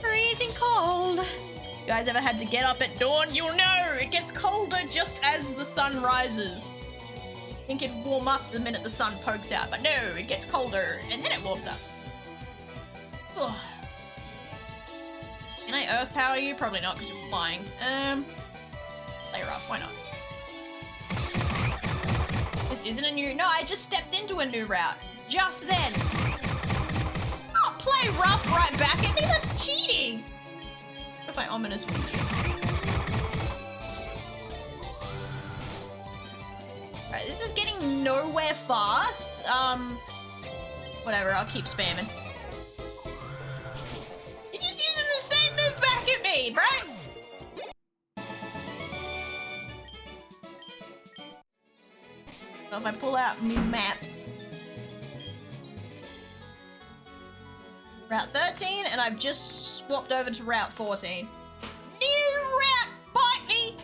Freezing cold. You guys ever had to get up at dawn? You'll know it gets colder just as the sun rises. Think it'd warm up the minute the sun pokes out, but no, it gets colder and then it warms up. Ugh. Can I earth power you? Probably not, because you're flying. Play rough, why not? This isn't a new... No, I just stepped into a new route. Just then. Oh, play rough right back at me? That's cheating! What if I ominous with you? Alright, this is getting nowhere fast. Whatever, I'll keep spamming. You're just using the same move back at me, bro! So if I pull out new map. Route 13, and I've just swapped over to Route 14. New route! Bite me!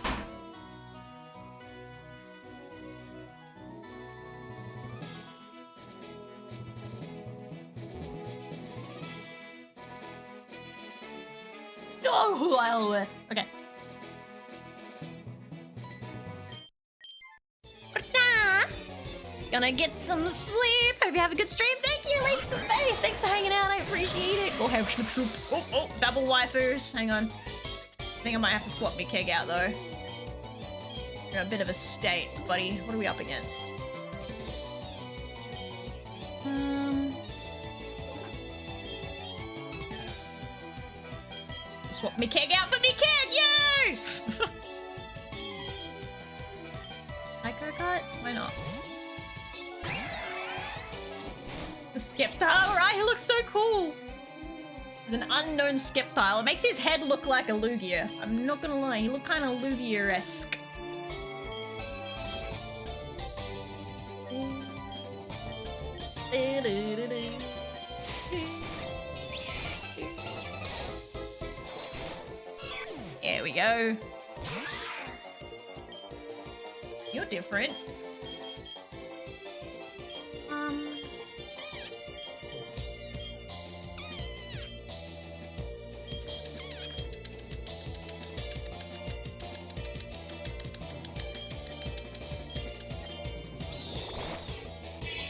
Oh, okay. Gonna get some sleep. Hope you have a good stream. Thank you, Leaps of Faith. Thanks for hanging out. I appreciate it. Oh, have shoop. Oh, double waifus. Hang on. I think I might have to swap my keg out though. You're in a bit of a state, buddy. What are we up against? Swap me keg out for me keg, yay! Micro cut? Why not? The Skeptile, right? He looks so cool. He's an unknown Skeptile. It makes his head look like a Lugia. I'm not gonna lie, he looked kind of Lugia-esque. There we go. You're different.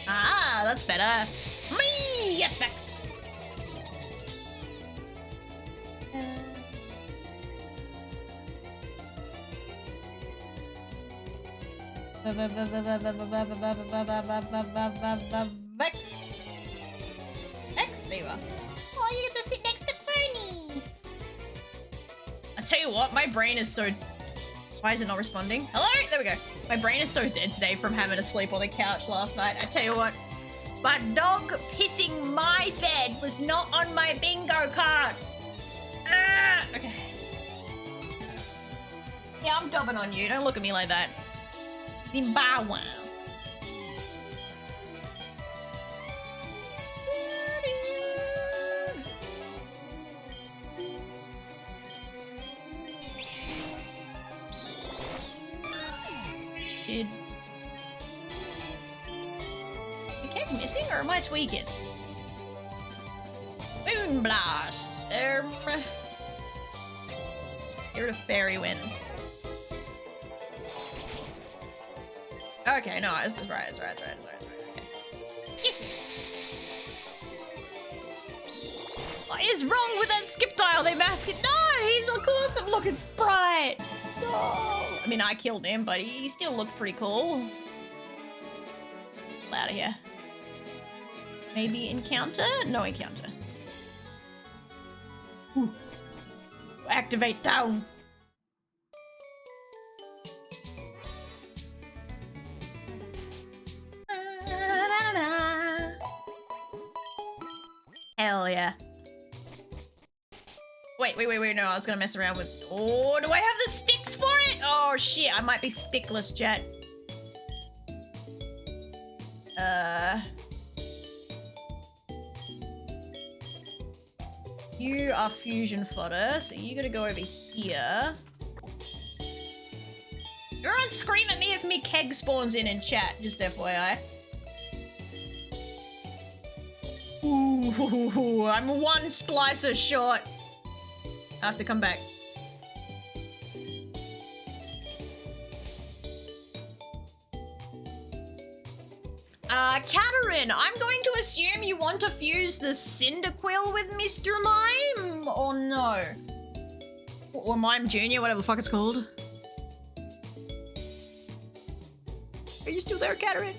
Ah, that's better. Me, yes, Vex. Vex. you what, my brain is so... Why is it not responding? Hello? There we go. My brain is so dead today from having to sleep on the couch last night. I tell you what, my dog pissing my bed was not on my bingo card. Okay. Yeah, I'm dobbing on you. Don't look at me like that. Zimbabwe. Did we keep missing, or am I tweaking? Moon blast. Here to fairy wind. Okay, no, this is right. It's right. Okay. Yes. What is wrong with that skip dial? They mask it. No, he's an awesome looking sprite. No. I mean, I killed him, but he still looked pretty cool. Out of here. Maybe encounter? No encounter. Ooh. Activate down. Hell yeah. Wait, no, I was gonna mess around with... Oh, do I have the sticks for it? Oh, shit, I might be stickless, chat. You are fusion fodder, so you gotta go over here. Everyone scream at me if me keg spawns in chat, just FYI. Ooh, I'm one splicer short. I have to come back. Katerin, I'm going to assume you want to fuse the Cyndaquil with Mr. Mime, or no? Or Mime Jr., whatever the fuck it's called. Are you still there, Katerin?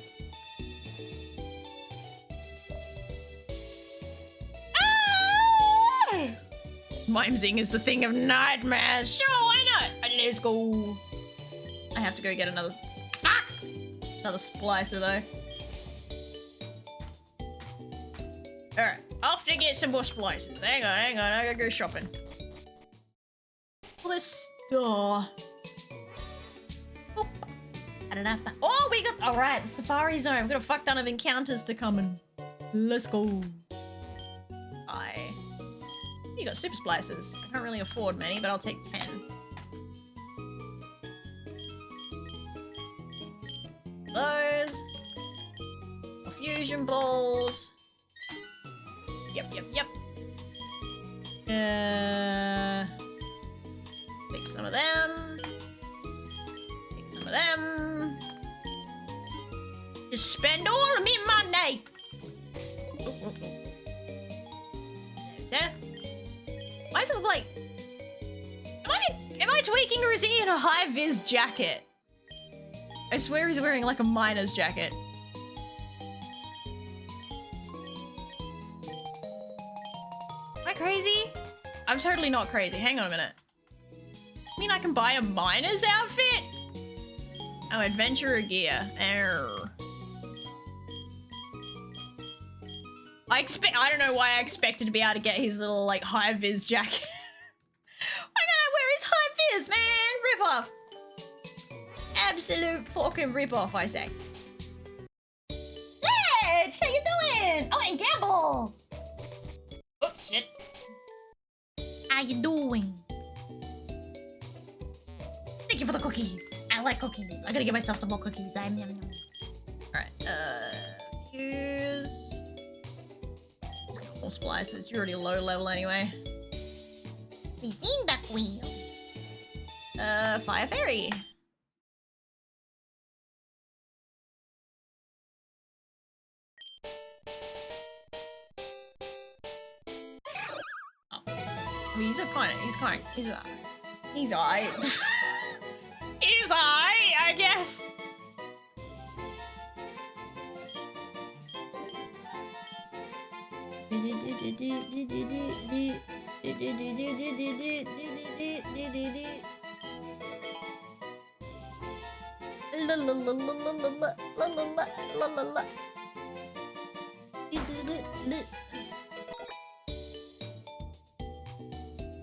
Ah! Mimesing is the thing of nightmares. Sure, why not? Let's go. I have to go get another... Fuck! Another splicer, though. Alright, off to get some more splices. Hang on, I gotta go shopping. All this store. Oh, we got... Alright, the Safari Zone. We've got a fuck ton of encounters to come in. Let's go. Bye. You got super splicers. I can't really afford many, but I'll take 10. Those. More fusion balls. Yep. Take some of them. Take some of them. Just spend all of me money. There's that. Why does it look like... Am I tweaking, or is he in a high-vis jacket? I swear he's wearing like a miner's jacket. Am I crazy? I'm totally not crazy. Hang on a minute. I mean, I can buy a miner's outfit? Oh, adventurer gear. Err. I don't know why I expected to be able to get his little, like, high-vis jacket. Why can't I wear his high-vis, man? Rip-off. Absolute fucking rip-off, I say. Hey, how you doing? Oh, and Gamble. Oops, shit. How you doing? Thank you for the cookies. I like cookies. I gotta get myself some more cookies. Alright, fuse. Just got more splices. You're already low level anyway. We seen that wheel. Fire Fairy. Oh. I mean, he's alright. He's alright, I guess.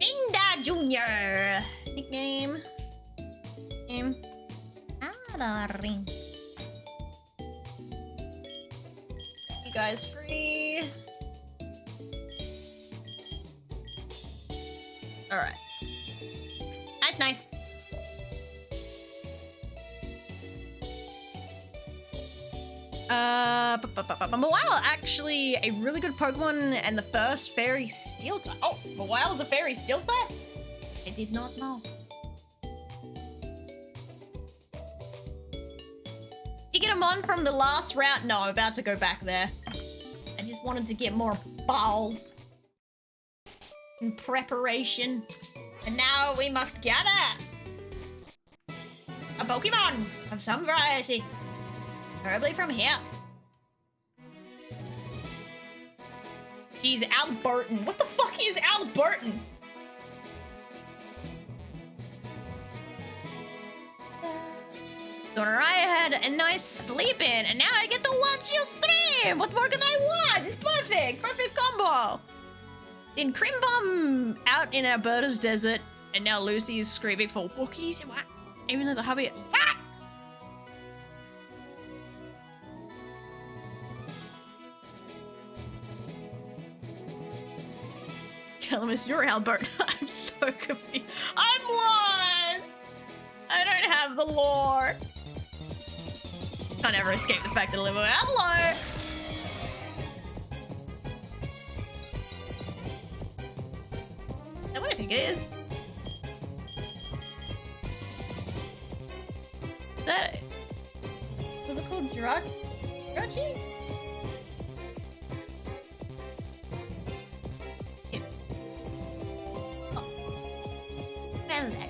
Linda Jr. Nickname. Name. Adaring. You guys free. Alright. Nice. Mawile actually a really good Pokemon and the first fairy steel type. Oh, Mawile's a fairy steel type? I did not know. You get him on from the last route? No, I'm about to go back there. I just wanted to get more balls in preparation. And now we must gather a Pokemon of some variety. Preferably from here. Jeez, Albertan. What the fuck is Albertan? So I had a nice sleep in, and now I get to watch your stream! What more can I want? It's perfect! Perfect combo! Then Crimbom out in Alberta's desert, and now Lucy is screaming for walkies. What? Even as a hubby. Ah! Calamus, you're Albert. I'm so confused. I'm lost! I don't have the lore. Can't ever escape the fact that I live away. Hello! Is that what I think it is? Is that... Was it called Jirachi? Yes. Oh. Found that.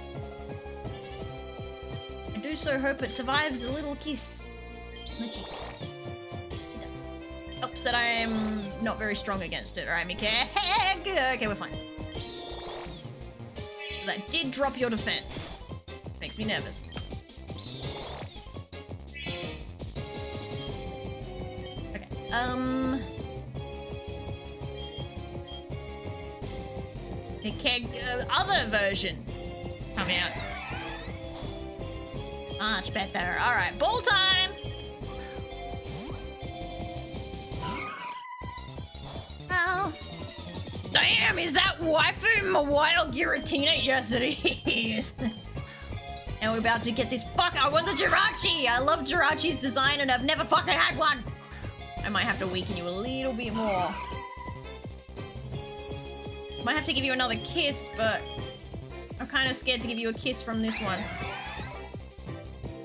I do so hope it survives a little kiss. My cheek. It does. Helps that I am not very strong against it, right, Mika? Okay, we're fine. That did drop your defense. Makes me nervous. Okay, the keg other version come out. Much better. Alright, ball time! Oh. Damn, is that waifu Mawile Giratina? Yes, it is. And we're about to get this I want the Jirachi! I love Jirachi's design and I've never fucking had one! I might have to weaken you a little bit more. Might have to give you another kiss, but I'm kind of scared to give you a kiss from this one.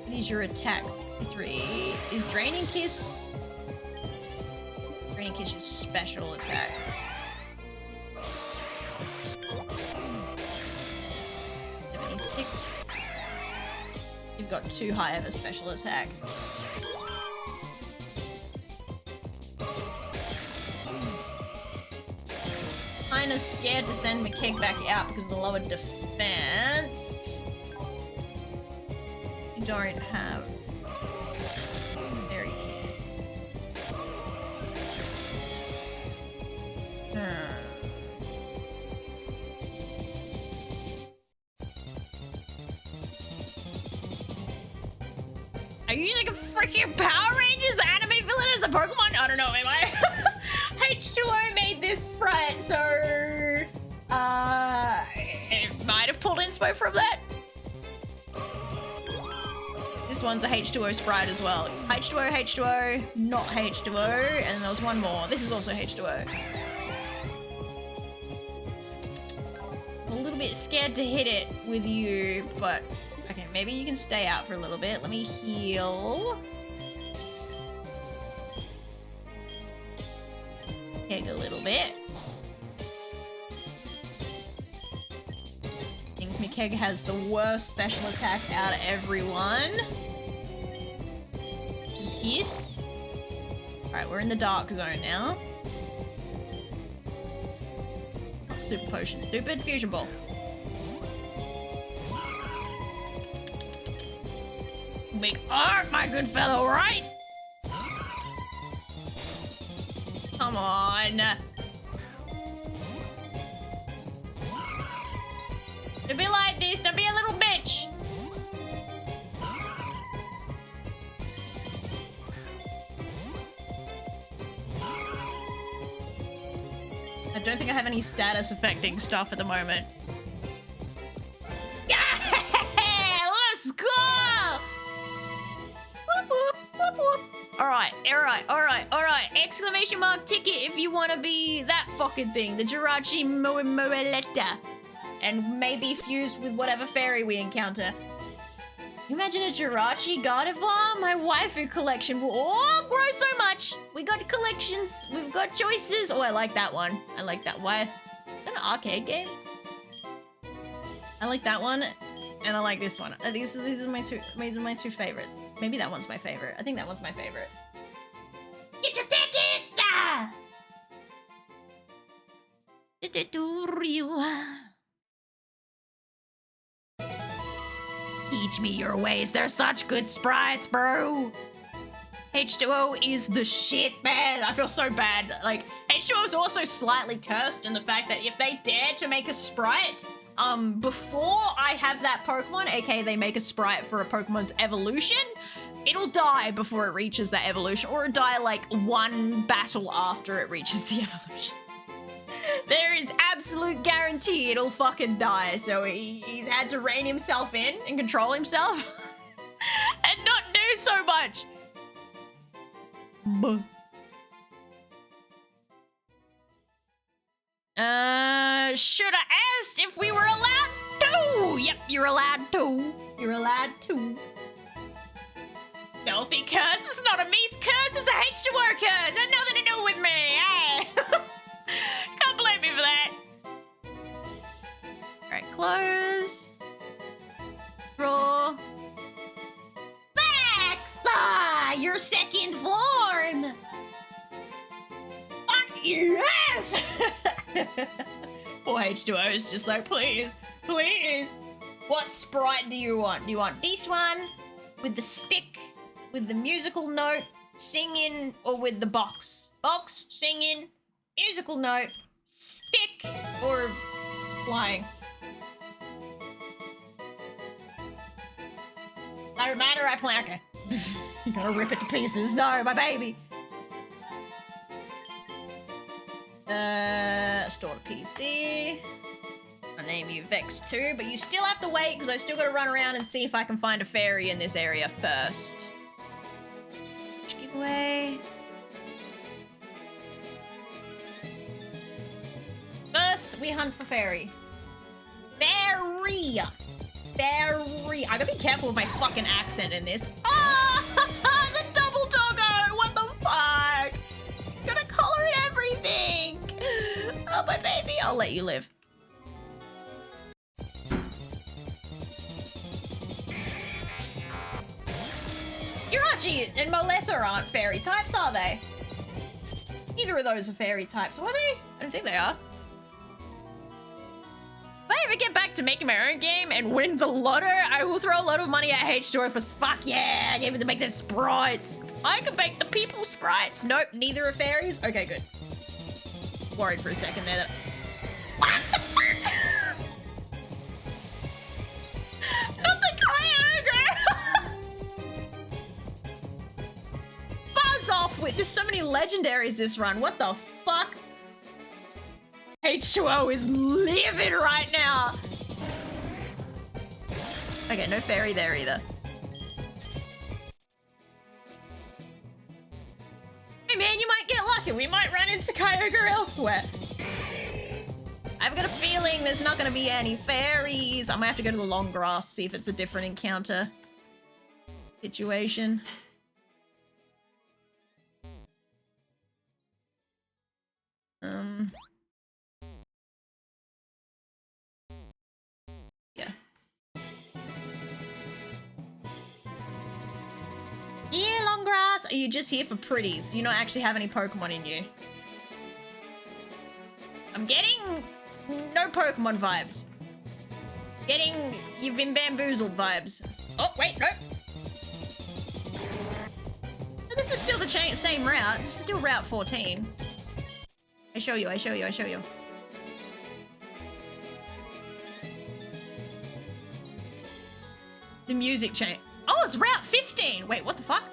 What is your attack? 63. Is Draining Kiss? Draining Kiss is special attack. 76. You've got too high of a special attack. Kinda scared to send McKeg back out because of the lower defense. You don't have Fairy Kiss. Are you using a freaking Power Rangers anime villain as a Pokemon? I don't know, am I? H2O made this sprite, so... it might have pulled inspo from that. This one's a H2O sprite as well. H2O, H2O, not H2O, and there was one more. This is also H2O. I'm a little bit scared to hit it with you, but... Okay, maybe you can stay out for a little bit. Let me heal. Keg a little bit. Thinks Mikeg has the worst special attack out of everyone. Just hiss. Alright, we're in the dark zone now. super potion. Stupid fusion ball. Make art, my good fellow, right? Come on. Don't be like this. Don't be a little bitch. I don't think I have any status affecting stuff at the moment. Yeah! Let's go! Whoop, whoop, whoop, whoop. Alright. Exclamation mark ticket if you want to be that fucking thing. The Jirachi Moeletta. And maybe fused with whatever fairy we encounter. You imagine a Jirachi Gardevoir? My waifu collection will all grow so much. We got collections. We've got choices. Oh, I like that one. I like that. Why? Is that an arcade game? I like that one. And I like this one. These are my two favorites. Maybe that one's my favorite. I think that one's my favorite. Get your tickets! Teach me your ways. They're such good sprites, bro. H2O is the shit, man. I feel so bad. Like, H2O is also slightly cursed in the fact that if they dare to make a sprite, before I have that Pokemon, aka they make a sprite for a Pokemon's evolution, it'll die before it reaches that evolution, or it'll die like one battle after it reaches the evolution. There is absolute guarantee it'll fucking die, so he's had to rein himself in and control himself and not do so much. Should have asked if we were allowed to. Yep, you're allowed to. You're allowed to. Stealthy curse? It's not a Mies curse, it's a H2O curse. It had nothing to do with me, hey? Can't blame me for that. Alright, close. Draw. Max! Your second form! Fuck yes! Poor H2O is just like, please, please. What sprite do you want? Do you want this one? With the stick? With the musical note? Singing? Or with the box? Box, singing, musical note, stick, or flying? No matter, I play. Okay. You gotta rip it to pieces. No, my baby. Store to PC. I'll name you Vex2, but you still have to wait because I still gotta run around and see if I can find a fairy in this area first. Giveaway. First, we hunt for fairy. Fairy! Fairy! I gotta be careful with my fucking accent in this. Ah! The double doggo! What the fuck? It's gonna color in everything! Oh, my baby, I'll let you live. Jirachi and Moletta aren't fairy types, are they? Neither of those are fairy types, are they? I don't think they are. If I ever get back to making my own game and win the lotto, I will throw a lot of money at H2O for fuck yeah, I gave it to make the sprites. I can make the people sprites. Nope, neither are fairies. Okay, good. Worried for a second there that... What the fuck? Not the Kyogre! Buzz off with, there's so many legendaries this run. What the fuck? H2O is living right now. Okay, no fairy there either. Hey man, you might get lucky. We might run into Kyogre elsewhere. I've got a feeling there's not going to be any fairies. I might have to go to the long grass, see if it's a different encounter situation. Yeah. Yeah, long grass. Are you just here for pretties? Do you not actually have any Pokemon in you? I'm getting No Pokemon vibes. Getting you've been bamboozled vibes. Oh, wait, no. This is still the same route. This is still Route 14. I show you. The music change. Oh, it's Route 15. Wait, what the fuck?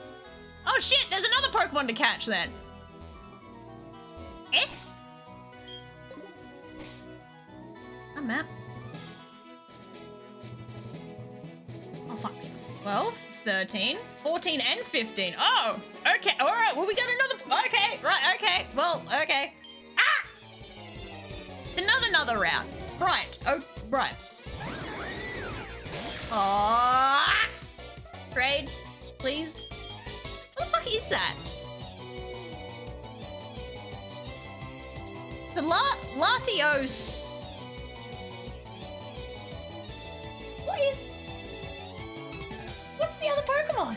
Oh shit, there's another Pokemon to catch then. Eh? A map. Oh fuck. 12, 13, 14, and 15. Oh, okay. All right. Well, we got another. Okay. Right. Okay. Well, okay. Ah! It's another route. Right. Oh, right. Oh. Trade, please. What the fuck is that? The Latios. What's the other Pokemon?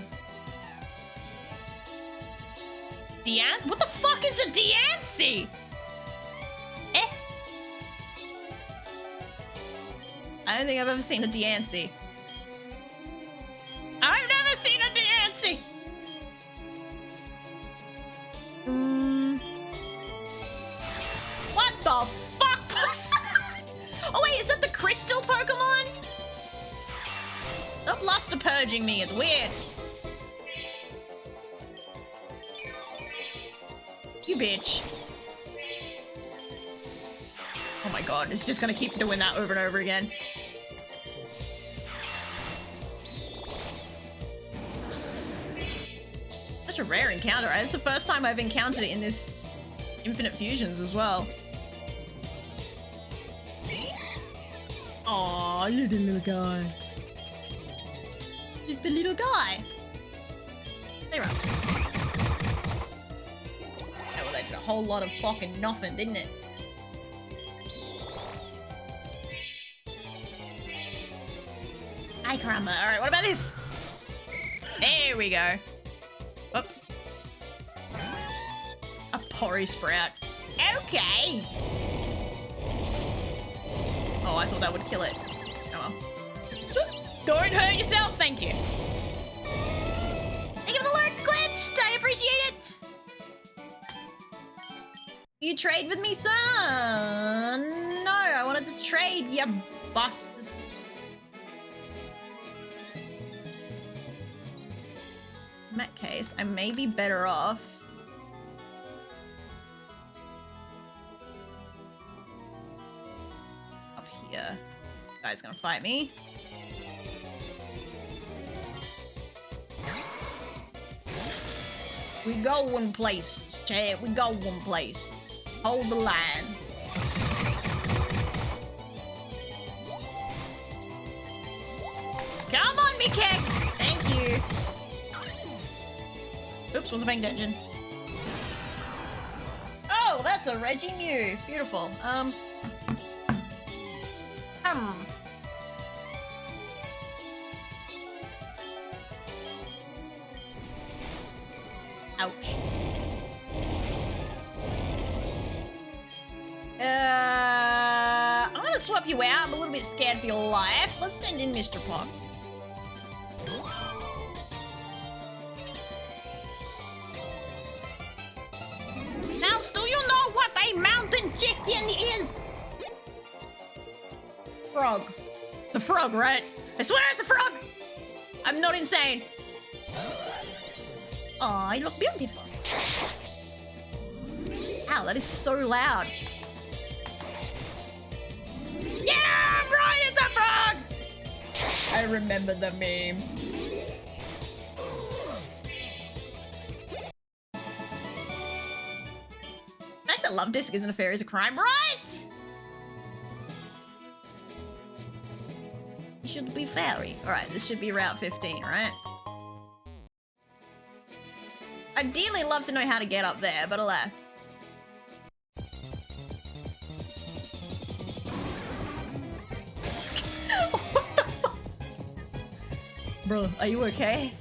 What the fuck is a Deancey? Eh? I don't think I've ever seen a Deancey. I've never seen a Deancey. What the fuck was that? Oh wait, is that the crystal Pokemon? Stop luster purging me, it's weird. You bitch. Oh my god, it's just gonna keep doing that over and over again. Such a rare encounter. It's the first time I've encountered it in this Infinite Fusions as well. Aw, little guy. Just a little guy. They run. Yeah, well, they did a whole lot of fucking nothing, didn't it? Ay, caramba. Alright, what about this? There we go. Oh. A Porry Sprout. Okay. Oh, I thought that would kill it. Oh well. Don't hurt yourself, thank you. Thank you for the lurk, glitched. I appreciate it. You trade with me, son? No, I wanted to trade, you bastard. In that case, I may be better off. Up here. You guys gonna fight me? We going places, Chad. We going places. Hold the line. Come on, me keg. Thank you. Oops, wasn't paying attention. Oh, that's a Reggie Mew. Beautiful. Ouch. I'm gonna swap you out. I'm a little bit scared for your life. Let's send in Mr. Pog. Now, do you know what a mountain chicken is? Frog. It's a frog, right? I swear it's a frog! I'm not insane. Oh, you look beautiful. Ow, that is so loud. Yeah, I'm right, it's a frog! I remember the meme. The fact that Love Disc isn't a fairy is a crime, right? You should be fairy. Alright, this should be Route 15, right? Ideally love to know how to get up there, but alas. What the fuck? Bro, are you okay?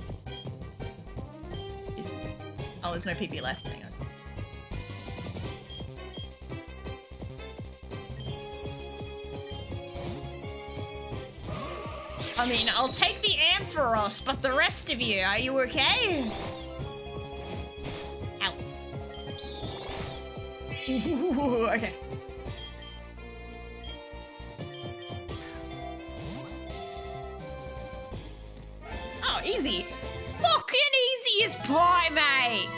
Oh, there's no PP left. Hang on. I mean, I'll take the Ampharos, but the rest of you, are you okay? Ow. Ooh, okay. Oh, easy. Fucking easy as pie, mate.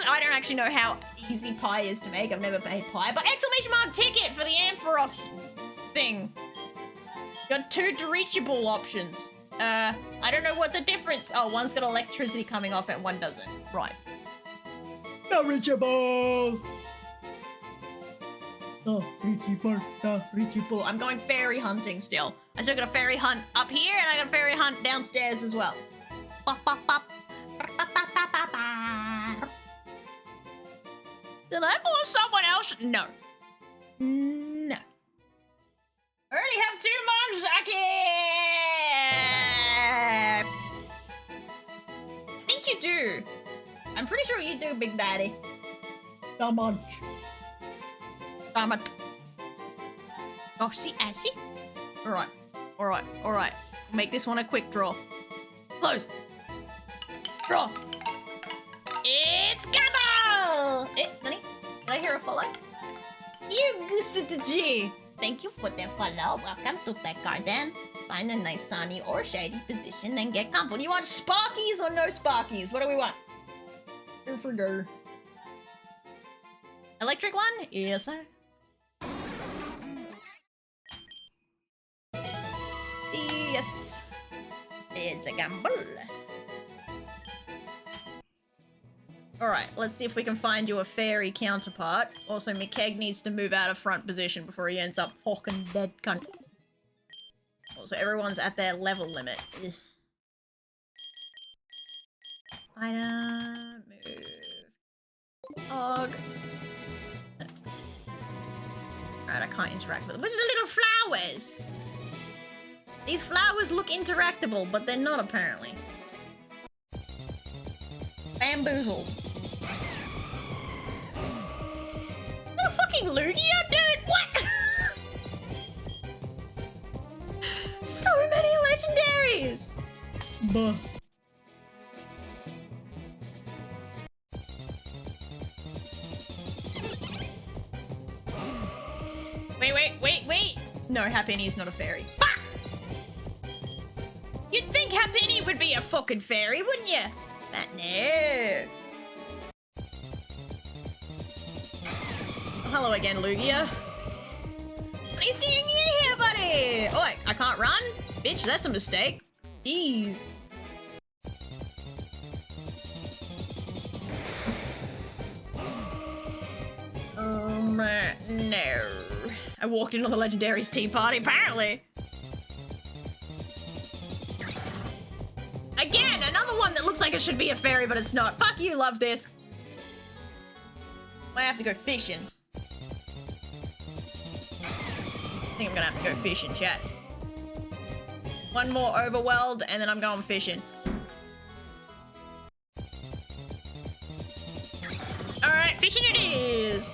I don't actually know how easy pie is to make. I've never made pie, but exclamation mark ticket for the Ampharos thing. Got 2 reachable options. I don't know what the difference. Oh, one's got electricity coming off and one doesn't. Right. Not reachable. Not reachable. Not reachable. I'm going fairy hunting still. I still got a fairy hunt up here and I got a fairy hunt downstairs as well. Bop, bop, bop. Did I pull someone else? No. No. I already have 2 moms. I think you do. I'm pretty sure you do, Big Daddy. Come on. Damn it. Oh, see, I see. Alright. Alright. Alright. Make this one a quick draw. Close. Draw. It's Gabble! Nani? Did I hear a follow? You goose to G. Thank you for the follow. Welcome to the garden. Find a nice sunny or shady position, then get comfortable. You want sparkies or no sparkies? What do we want? Here for go. Electric one? Yes, sir. Yes. It's a gamble. Alright, let's see if we can find you a fairy counterpart. Also, McKeg needs to move out of front position before he ends up fucking dead cunt. Also, everyone's at their level limit. Ugh. Item, move. Hog. Alright, I can't interact with them. Where's the little flowers? These flowers look interactable, but they're not apparently. Bamboozled. What a fucking Lugia, dude! What? So many legendaries! Buh. Wait! No, Happy's not a fairy. Bah! You'd think Happy would be a fucking fairy, wouldn't you? But no. Oh, hello again, Lugia. Nice seeing you here, buddy! Oh, I can't run? Bitch, that's a mistake. Jeez. No. I walked into the Legendary's tea party, apparently. Again, another one that looks like it should be a fairy, but it's not. Fuck you, love this. Might have to go fishing. I think I'm gonna have to go fishing, chat. One more overwhelmed, and then I'm going fishing. Alright, fishing it is!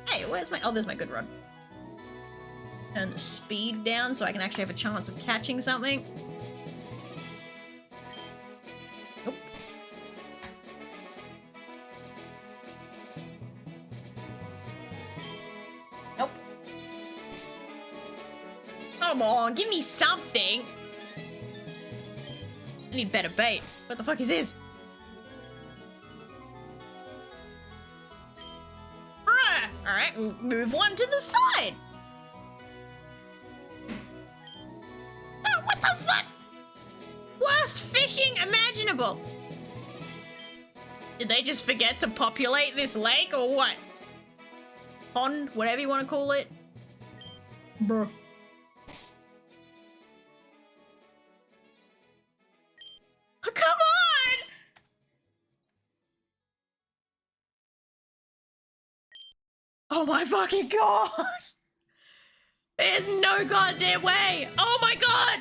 Hey, where's my... Oh, there's my good rod. Turn the speed down so I can actually have a chance of catching something. Nope. Nope. Come on, give me something. I need better bait. What the fuck is this? Alright, move one to the side. Oh, what the fuck? Worst fishing imaginable. Did they just forget to populate this lake or what? Pond, whatever you want to call it. Bruh. Oh, come on! Oh my fucking god! There's no goddamn way! Oh my god!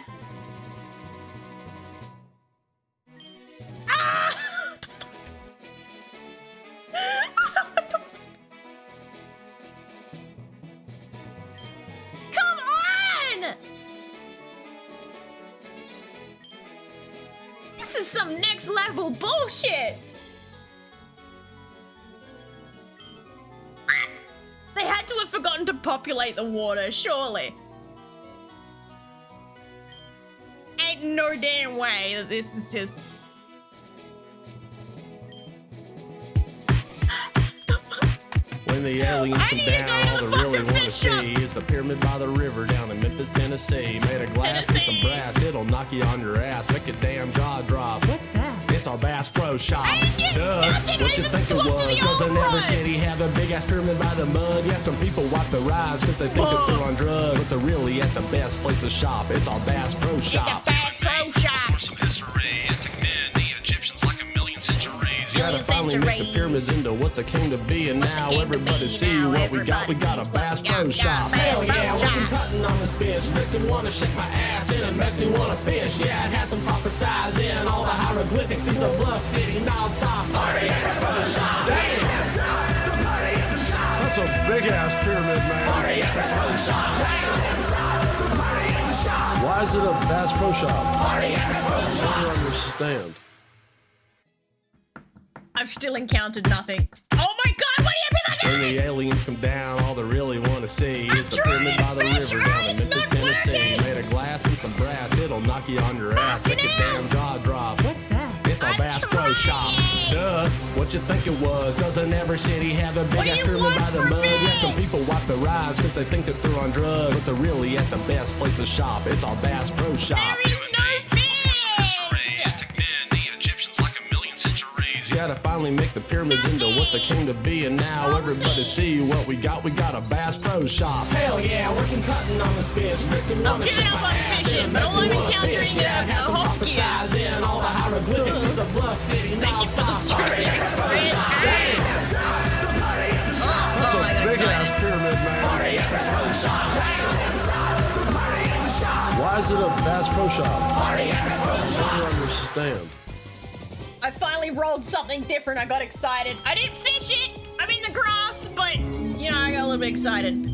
Ah! is some next level bullshit. They had to have forgotten to populate the water, surely. Ain't no damn way that this is just... When the aliens come down, all they really want to see is the pyramid by the river down in Memphis, Tennessee. Made of glass and some brass, it'll knock you on your ass, make a damn jaw drop. What's that? It's our Bass Pro Shop. Duh, what you think it was? Doesn't every city have a big ass pyramid by the mud? Yeah, some people wipe their eyes because they think that they're on drugs. But they're really at the best place to shop. It's our Bass Pro Shop. It's a Bass Pro Shop. For some history, antique men, the Egyptians like a million centuries. You gotta finally make the pyramids into what they came to be, and now everybody see what we got. We got a Bass Pro Shop. Hell yeah, we're cutting on this bitch. Makes me wanna shake my ass and it makes me wanna fish. Yeah, it has them prophesize in all the hieroglyphics. It's a bluff city non-stop party at the Pro Shop. That's a big ass pyramid, man. Party at the Pro Shop. Why is it a Bass Pro Shop? Party at the Pro Shop. I don't understand. I've still encountered nothing. Oh my god, what are you When the aliens come down, all they really want to see is the pyramid by the river down in Memphis, Tennessee. Made of glass and some brass, it'll knock you on your ass, make a damn jaw drop. What's that? It's our Bass Pro Shop. Duh, what you think it was? Doesn't every city have a big ass pyramid by the mud? Yeah, some people wipe their eyes because they think that they're on drugs, but they're really at the best place to shop. It's our Bass Pro Shop. There is no You gotta finally make the pyramids into what they came to be, and now everybody see what we got. We got a Bass Pro Shop. Hell yeah, working cutting on this bitch. Makes me wanna shake my ass and makes me wanna fish. Yeah, it has them prophesize in all the hieroglyphics. It's a bluff city non-stop. That's a big ass pyramid, man. Why is it a Bass Pro Shop? I don't understand. I finally rolled something different. I got excited. I didn't fish it. I'm in the grass, but you know, I got a little bit excited.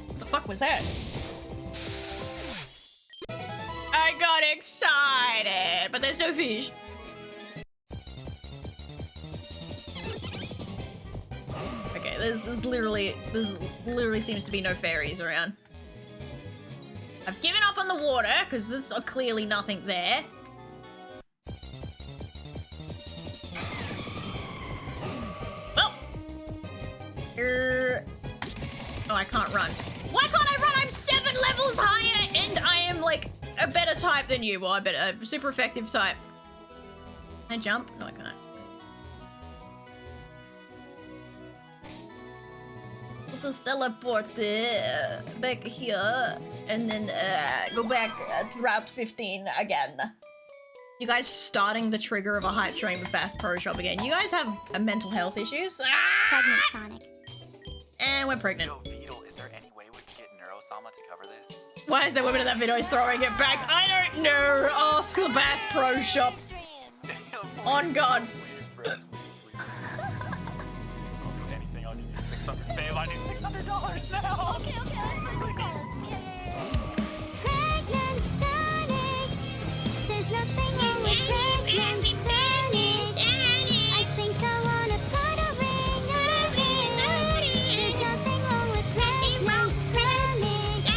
What the fuck was that? I got excited, but there's no fish. Okay, there's literally seems to be no fairies around. I've given up on the water because there's clearly nothing there. Oh, I can't run. Why can't I run? I'm 7 levels higher and I am like a better type than you. Well, I bet a super effective type. Can I jump? No, I can't. I'll just teleport back here and then go back to Route 15 again. You guys starting the trigger of a hype train with Bass Pro Shop again. You guys have mental health issues? Pregnant Sonic. And we're pregnant. Yo, Beetle, is there any way we can get Neurosama to cover this? Why is that woman in that video throwing it back? I don't know. Ask the Bass Pro Shop. On God. Anything, I'll give you 600. Babe, I need $600 now. Okay, let's go. Yeah. Pregnant Sonic. There's nothing wrong with pregnant Sonic. I think I wanna put a ring on it. There's nothing wrong with pregnant Sonic.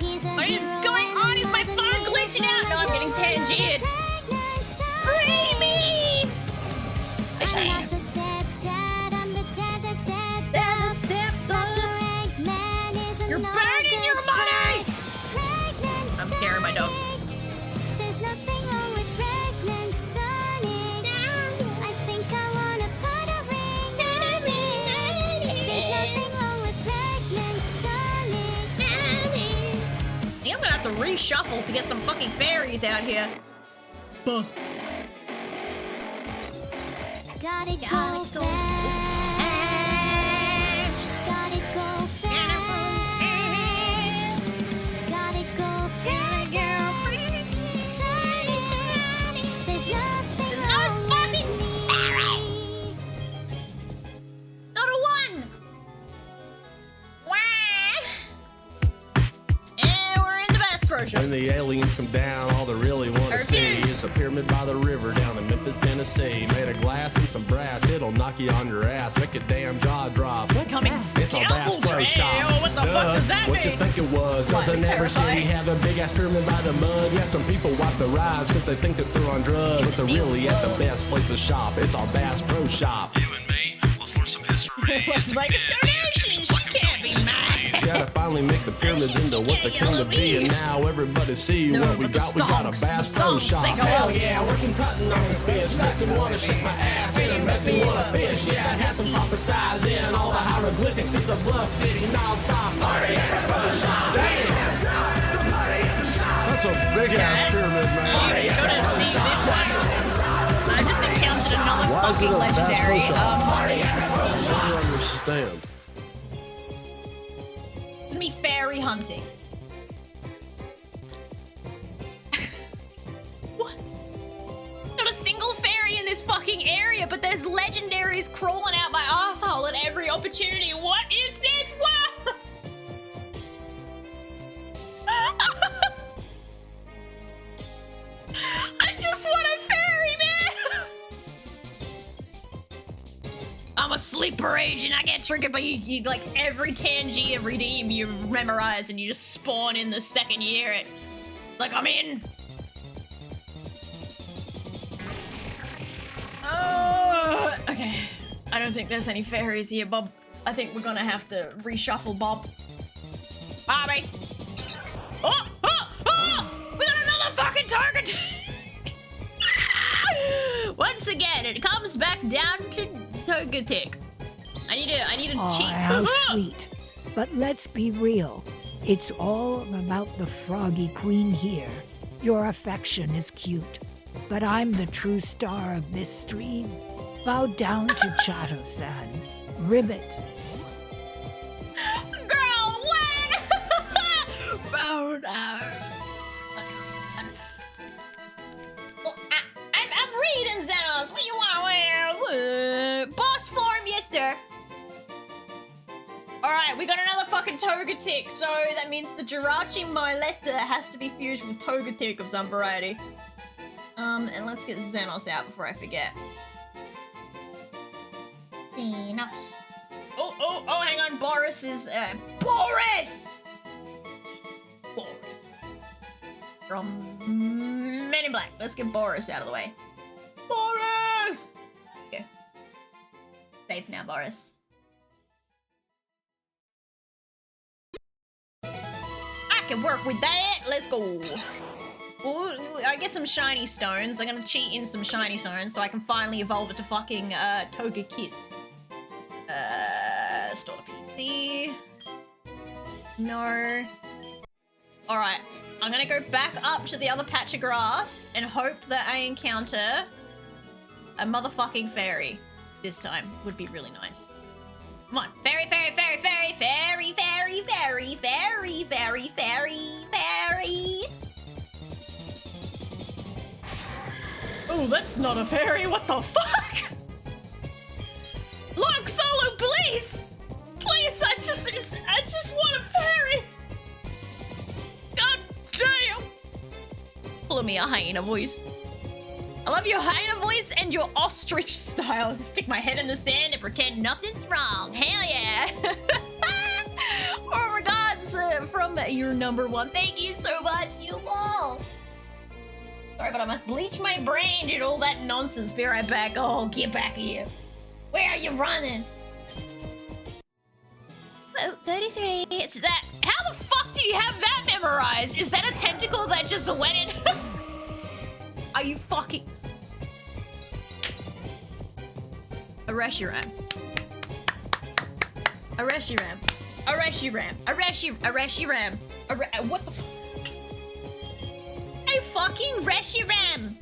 He's a What is going on? Is my phone glitching out? No, I'm getting tangied. Free me! I'm not the stepdad, I'm the dad that's stepdad. Dr. Eggman is a You're burning your money! I'm scaring my dog. There's nothing wrong with pregnant Sonic. I think I wanna put a ring on it. There's nothing wrong with pregnant Sonic. I think I'm gonna have to reshuffle to get some fucking fairies out here. Buh. Got it go fast. Got it go fast. Got it go fast. Sonic. There's nothing wrong with me. Not a 1! Wah! And we're in the Bass Pro Shop. future. When the aliens come down, all they really want to see is the pyramid by the river down in Memphis, Tennessee. Made of glass and some brass, it'll knock you on your ass, make your damn jaw drop. Coming It's our Bass Pro Shop. What the fuck does that What you mean? think it was? Doesn't every city have a big ass pyramid by the mud? Yeah, some people wipe their eyes because they think that they're on drugs. But they're really at the best place to shop. It's our Bass Pro Shop. You and me, let's learn some history. Like it's donations, you can't be mad. Gotta finally make the pyramids into what they came to be, and now everybody see what we got. We got a Bass Pro Shop. Hell yeah, working cutting on this bitch. Makes me wanna shake my ass and it makes me wanna bitch. Yeah, it has them prophesizing all the hieroglyphics. It's a bluff city non-stop party at the Pro Shop. That's a big ass pyramid, man. You gotta see this one. I just encountered another fucking legendary. I don't understand. To me, fairy hunting. What? Not a single fairy in this fucking area, but there's legendaries crawling out my asshole at every opportunity. What is this? What? I just want a fairy, man! I'm a sleeper agent. I get triggered, but you like every Tangy and redeem you memorize and you just spawn in the second year. It like I'm in. Okay. I don't think there's any fairies here, Bob. I think we're gonna have to reshuffle, Bob. Bobby. Oh! We got another fucking target. Once again, it comes back down to Togetic. I need to cheat. How sweet. But let's be real. It's all about the Froggy Queen here. Your affection is cute, but I'm the true star of this stream. Bow down to Chato-san. Ribbit. Girl, what? Bow down. I'm reading Xenos. What you want? Boss form, yes, sir. Alright, we got another fucking Togetic, so that means the Jirachi Myletta has to be fused with Togetic of some variety. And let's get Xenos out before I forget. Xenos. Oh, hang on, Boris is, Boris! From Men in Black. Let's get Boris out of the way. Boris! Okay. Safe now, Boris. I can work with that. Let's go. Ooh, I get some shiny stones. I'm gonna cheat in some shiny stones so I can finally evolve it to fucking Togekiss. Store to PC. No. Alright. I'm gonna go back up to the other patch of grass and hope that I encounter a motherfucking fairy this time. Would be really nice. Come on. Fairy, fairy, fairy, fairy, fairy, fairy, fairy, fairy, fairy, fairy, fairy. Oh, that's not a fairy. What the fuck? Look, Solo, please! Please, I just want a fairy! God damn! Pull me a hyena voice. I love your hyena voice and your ostrich style. Just stick my head in the sand and pretend nothing's wrong. Hell yeah! Oh, regards from your number one. Thank you so much, you all. Sorry, but I must bleach my brain and all that nonsense. Be right back. Oh, get back here. Where are you running? Oh, 33. It's that. How the fuck do you have that memorized? Is that a tentacle that just went in? Are you fucking... Areshiram. Areshiram. Areshiram. Areshiram. What the fuck? A fucking Reshiram.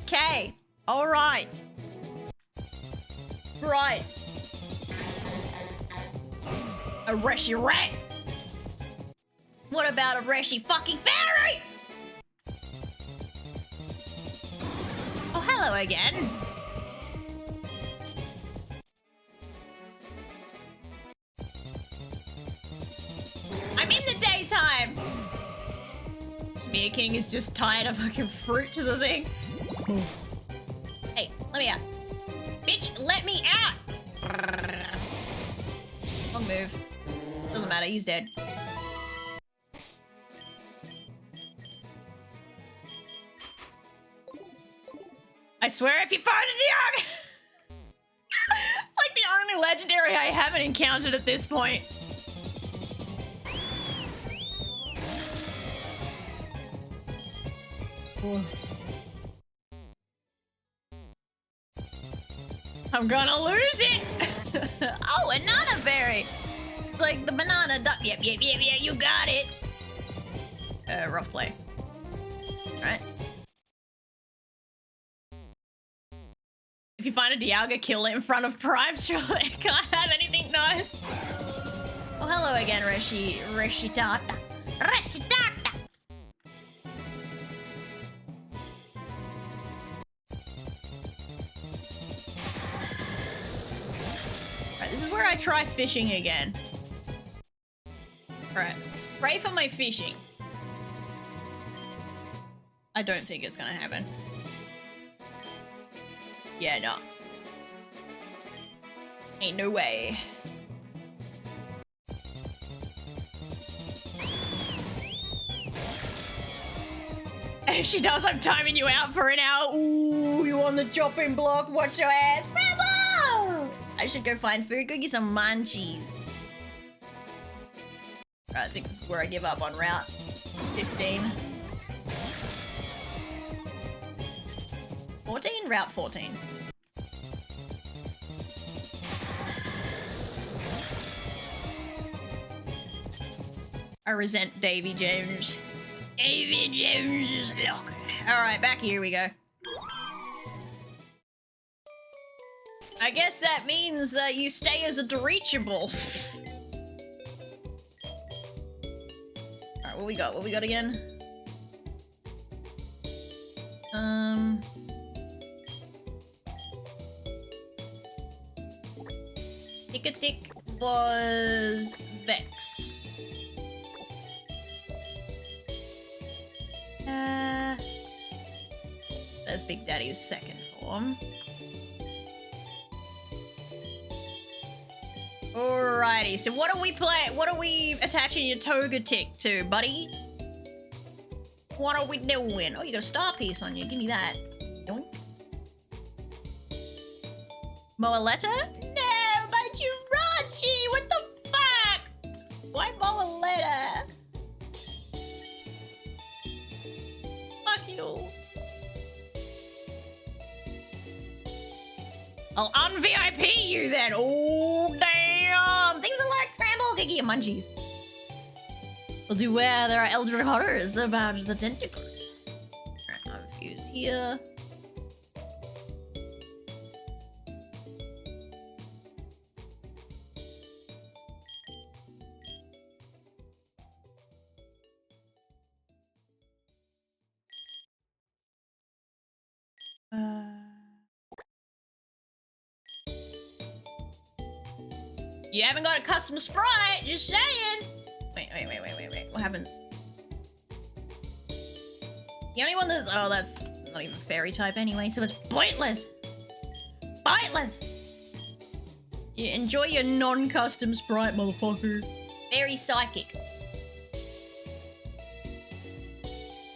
Okay. Alright. Right. A Reshiram. What about a Reshi fucking fairy? Oh, hello again. I'm in the daytime. Beer King is just tying a fucking fruit to the thing. Hey, let me out. Bitch, let me out! Wrong move. Doesn't matter, he's dead. I swear if you find a Dialga! It's like the only legendary I haven't encountered at this point. I'm gonna lose it! Oh, banana berry! It's like the banana duck. Yep, you got it. Rough play. Right? If you find a Dialga, kill it in front of Prime, surely it can't have anything nice. Oh, hello again, Reshitata. Alright, this is where I try fishing again. Alright, pray for my fishing. I don't think it's gonna happen. Yeah, no. Ain't no way. If she does, I'm timing you out for an hour. Ooh, you on the chopping block. Watch your ass. Scramble! I should go find food. Go get some munchies. Right, I think this is where I give up on route 15. 14? Route 14. I resent Davy Jones. Davy Jones is luck. Alright, back here we go. I guess that means you stay as a reachable. Alright, what we got? What we got again? Tick was Vex. There's Big Daddy's second form. Alrighty, so what are we attaching your Togetic to, buddy? What are we doing? Oh, you got a star piece on you. Give me that. Doink. Moaletta? No, my Jirachi! What the fuck? Why Moaletta? Fuck you. I'll un-VIP you then. Oh, damn. Things are like scramble. Get your munchies. We'll do where there are eldritch horrors about the tentacles. Alright, I'll fuse here. You haven't got a custom sprite, just saying. Wait. What happens? The only one that's... Oh, that's not even fairy type anyway, so it's pointless. Pointless. You enjoy your non-custom sprite, motherfucker. Very psychic.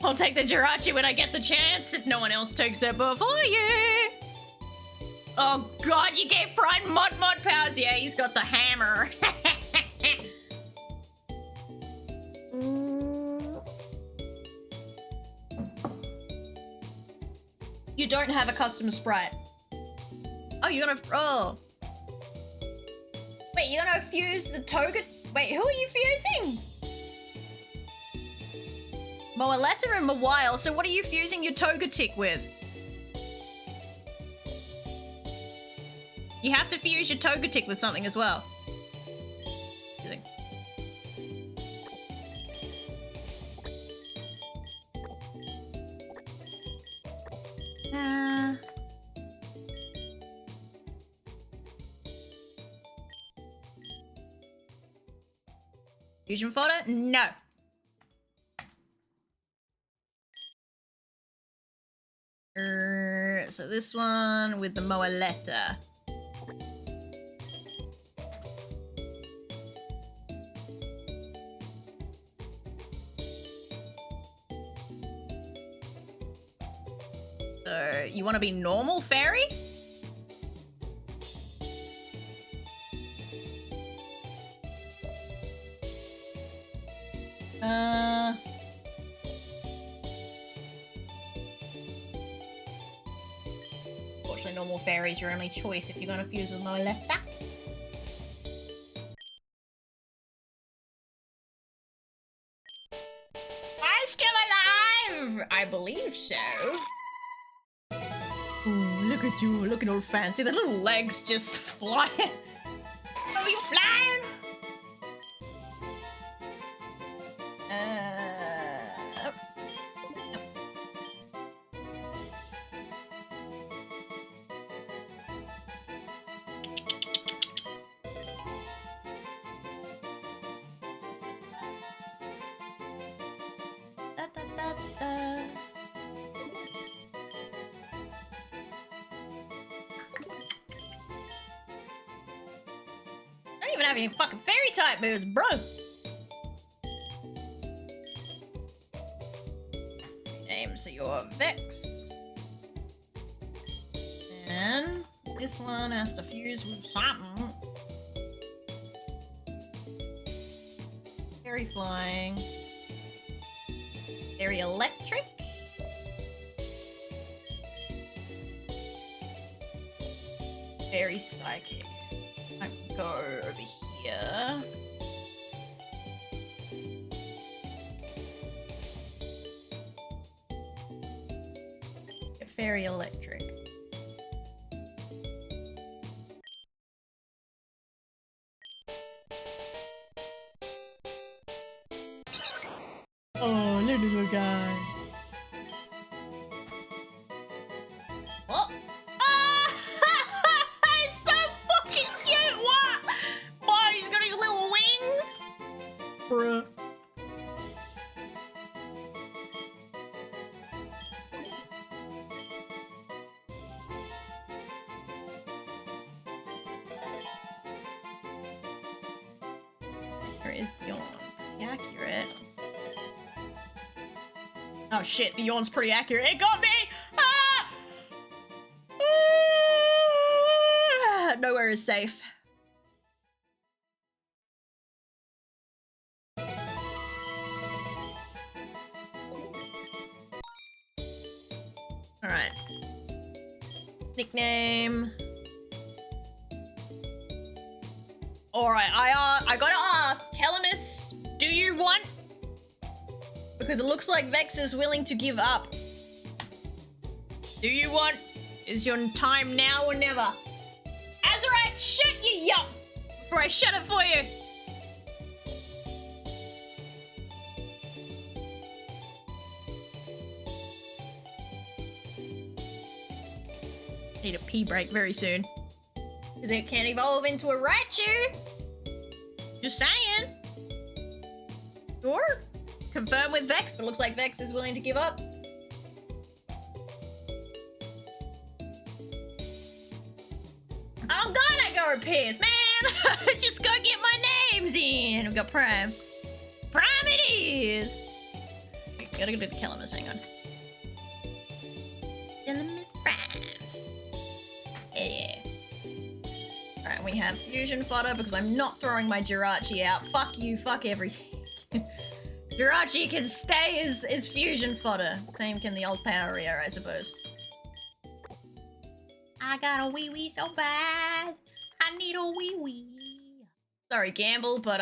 I'll take the Jirachi when I get the chance, if no one else takes it before you. Oh god, you gave Brian mod powers. Yeah, he's got the hammer. You don't have a custom sprite. Oh, you're gonna... Oh. Wait, you're gonna fuse the Toga... Wait, who are you fusing? Moaletta and Mawile, so what are you fusing your Togetic with? You have to fuse your Togetic with something as well. Fusion fodder? No. so this one with the Moaletta. So, you want to be normal fairy? Unfortunately, normal fairy is your only choice if you're going to fuse with Moaletta. I'm still alive! I believe so. Ooh, look at you, looking all fancy. The little legs just flying. Oh, you flying? Oh. Da, da, da, da. I don't even have any fucking fairy type moves, bro. Name, so you're Vex. And this one has to fuse with something. Fairy flying. Fairy electric. Fairy psychic. I can go over here. Get fairy electric. Oh, little guy. Oh! Ah! It's so fucking cute! What? What? He's got his little wings? Bruh. There is yawn. Pretty accurate. Oh shit, the yawn's pretty accurate. It got me! Ah! Ah! Nowhere is safe. Alright. Nickname. Alright, I gotta ask, Calamus, do you want? Because it looks like Vex is willing to give up. Do you want? Is your time now or never? Azurite, shut you yup! Before I shut it for you. Need a pee break very soon. Because it can evolve into a Raichu. Just saying. Sure. Confirm with Vex, but it looks like Vex is willing to give up. I'm gonna go repairs, man! Just go get my names in! We've got Prime. Prime it is! Okay, gotta go do the Calamus, hang on. Calamus Prime. Yeah. Alright, we have Fusion Fodder because I'm not throwing my Jirachi out. Fuck you, fuck everything. Jirachi can stay as Fusion Fodder. Same can the old Power-Rio, I suppose. I got a wee-wee so bad. I need a wee-wee. Sorry, Gamble, but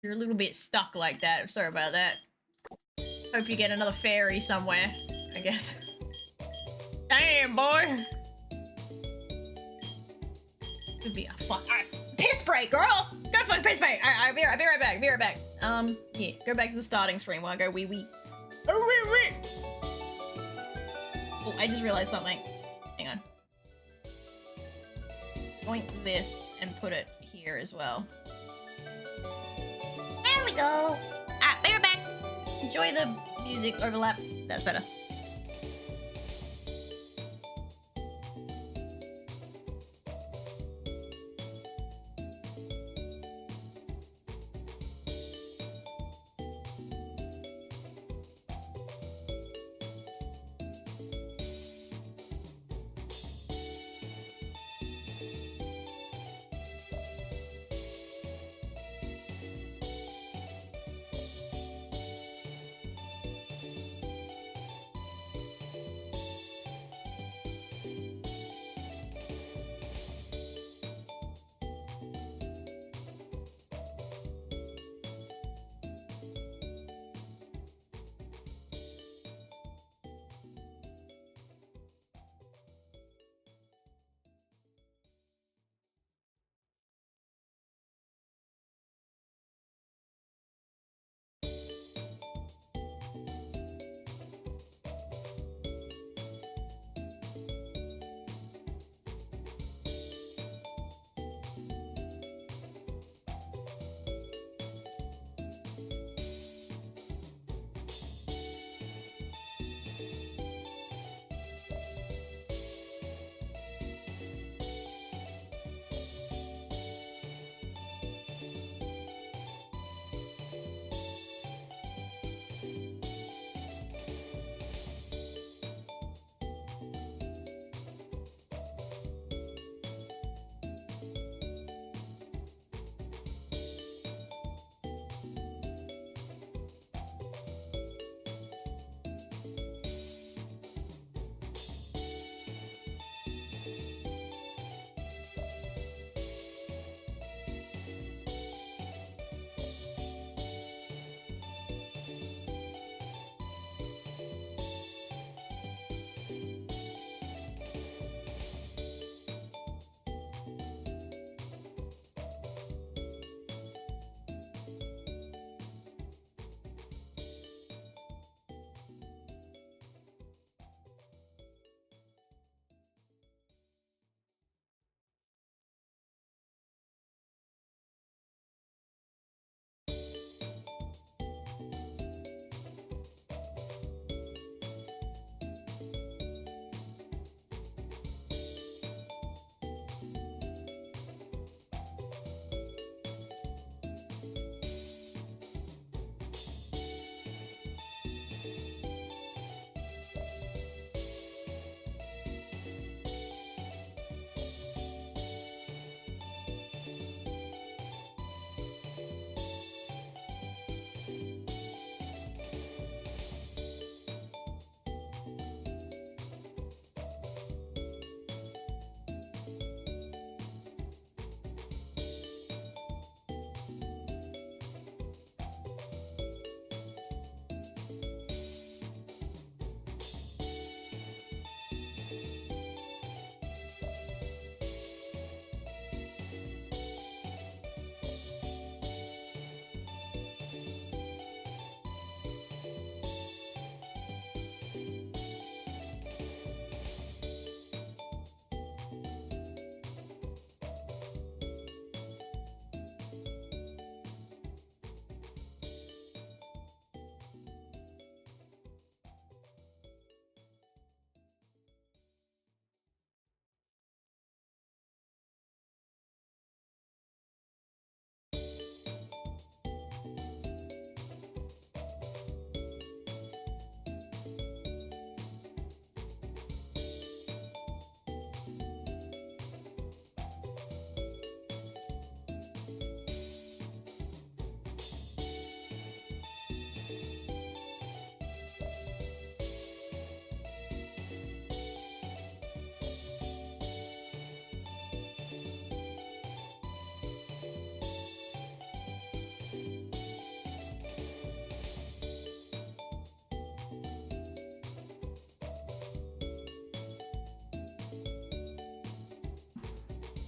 you're a little bit stuck like that. Sorry about that. Hope you get another fairy somewhere, I guess. Damn, boy. Could be a fuck. Piss break, girl! Go for the piss break! I'll be right back, be right back. Yeah, go back to the starting screen while I go wee-wee. Oh, wee-wee! Oh, I just realized something. Hang on. Point this and put it here as well. There we go! Ah, be right back! Enjoy the music overlap. That's better.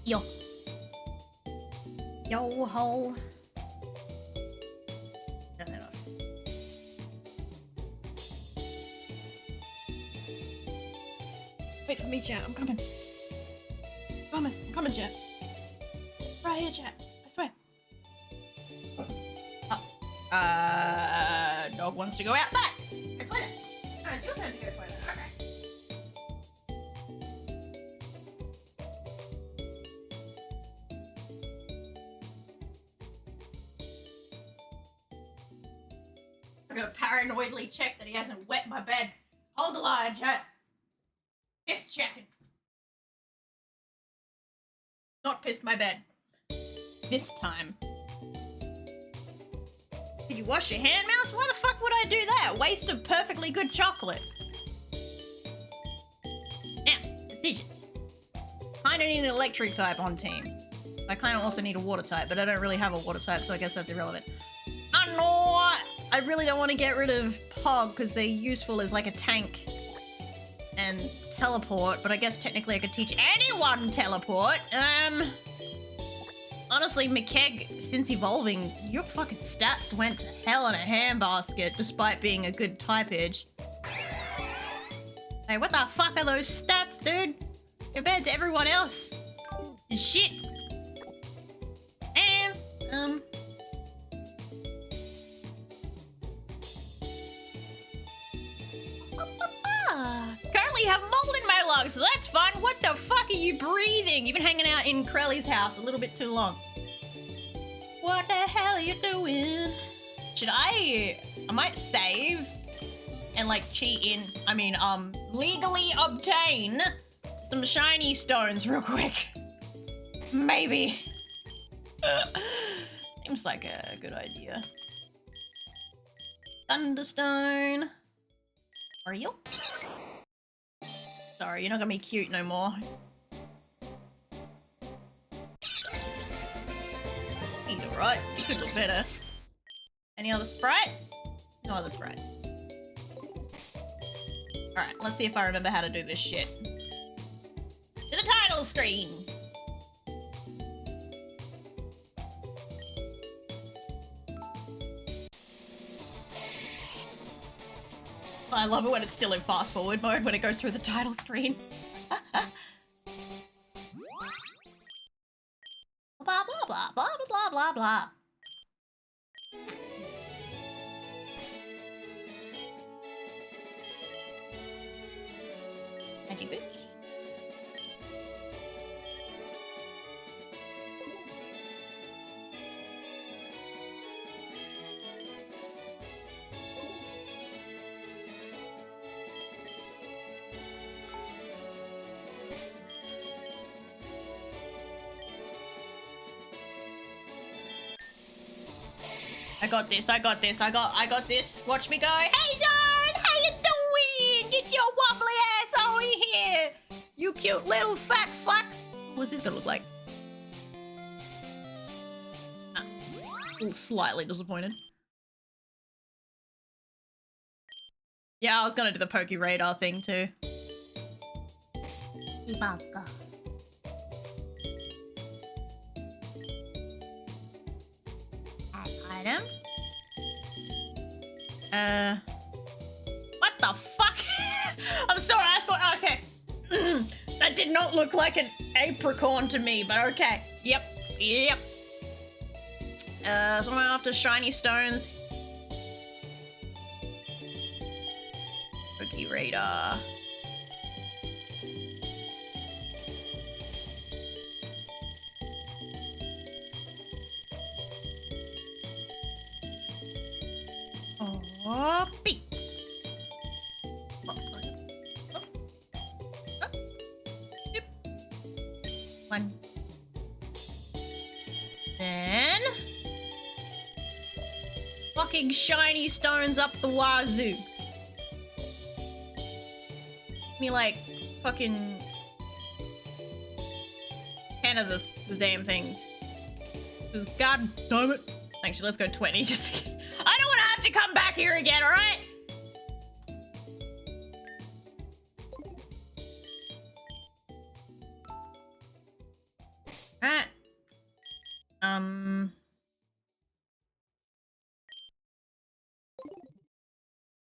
Yo. Yo ho. Turn that off. Wait for me, chat. I'm coming. I'm coming, chat. Right here, chat. I swear. Oh. Dog wants to go outside. Go toilet. No, it's your turn to go toilet. Okay. I'm gonna paranoidly check that he hasn't wet my bed. Hold the line, chat. Piss checking. Not pissed my bed. This time. Did you wash your hand, Mouse? Why the fuck would I do that? Waste of perfectly good chocolate. Now, decisions. Kinda need an electric type on team. I kinda also need a water type, but I don't really have a water type, so I guess that's irrelevant. I know I really don't want to get rid of Pog because they're useful as like a tank and teleport, but I guess technically I could teach anyone teleport. Honestly, McKeg, since evolving, your fucking stats went to hell in a handbasket despite being a good typeage. Hey, what the fuck are those stats, dude? Compared to everyone else. Shit. And, currently have mold in my lungs, so that's fun. What the fuck are you breathing? You've been hanging out in Krelly's house a little bit too long. What the hell are you doing? Should I might save and like cheat in, legally obtain some shiny stones real quick. Maybe. Seems like a good idea. Thunderstone. Are you? Sorry, you're not gonna be cute no more. He's alright. You could look better. Any other sprites? No other sprites. Alright, let's see if I remember how to do this shit. To the title screen! I love it when it's still in fast forward mode when it goes through the title screen. Blah blah blah blah blah blah blah. Magic bitch. I got this, I got this, I got this. Watch me go. Hey, John! How you doing? Get your wobbly ass over here! You cute little fat fuck! What's this gonna look like? Slightly disappointed. Yeah, I was gonna do the Poke Radar thing too. Ibaka. Item. What the fuck? I'm sorry, I thought, okay. That did not look like an apricorn to me, but okay. Yep. So I'm after shiny stones. Poke Radar. Oh, beep. One. Then fucking shiny stones up the wazoo. Me like fucking 10 of the damn things. God damn it. Actually, let's go 20 just I don't want to have to come back here again, alright?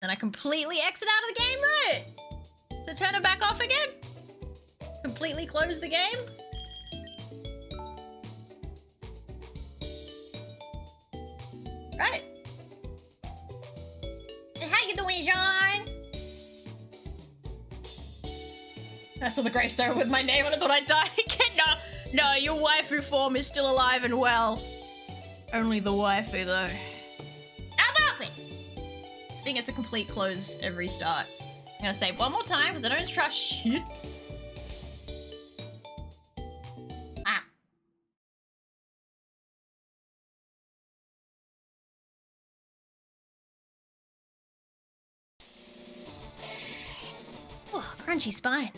And I completely exit out of the game, right? To turn it back off again? Completely close the game? Right. And how you doing, John? I saw the gravestone with my name on it, thought I'd die again. No, your waifu form is still alive and well. Only the waifu, though. How about it? I think it's a complete close and restart. I'm gonna save one more time because I don't trust shit. Ah. Oh, crunchy spine.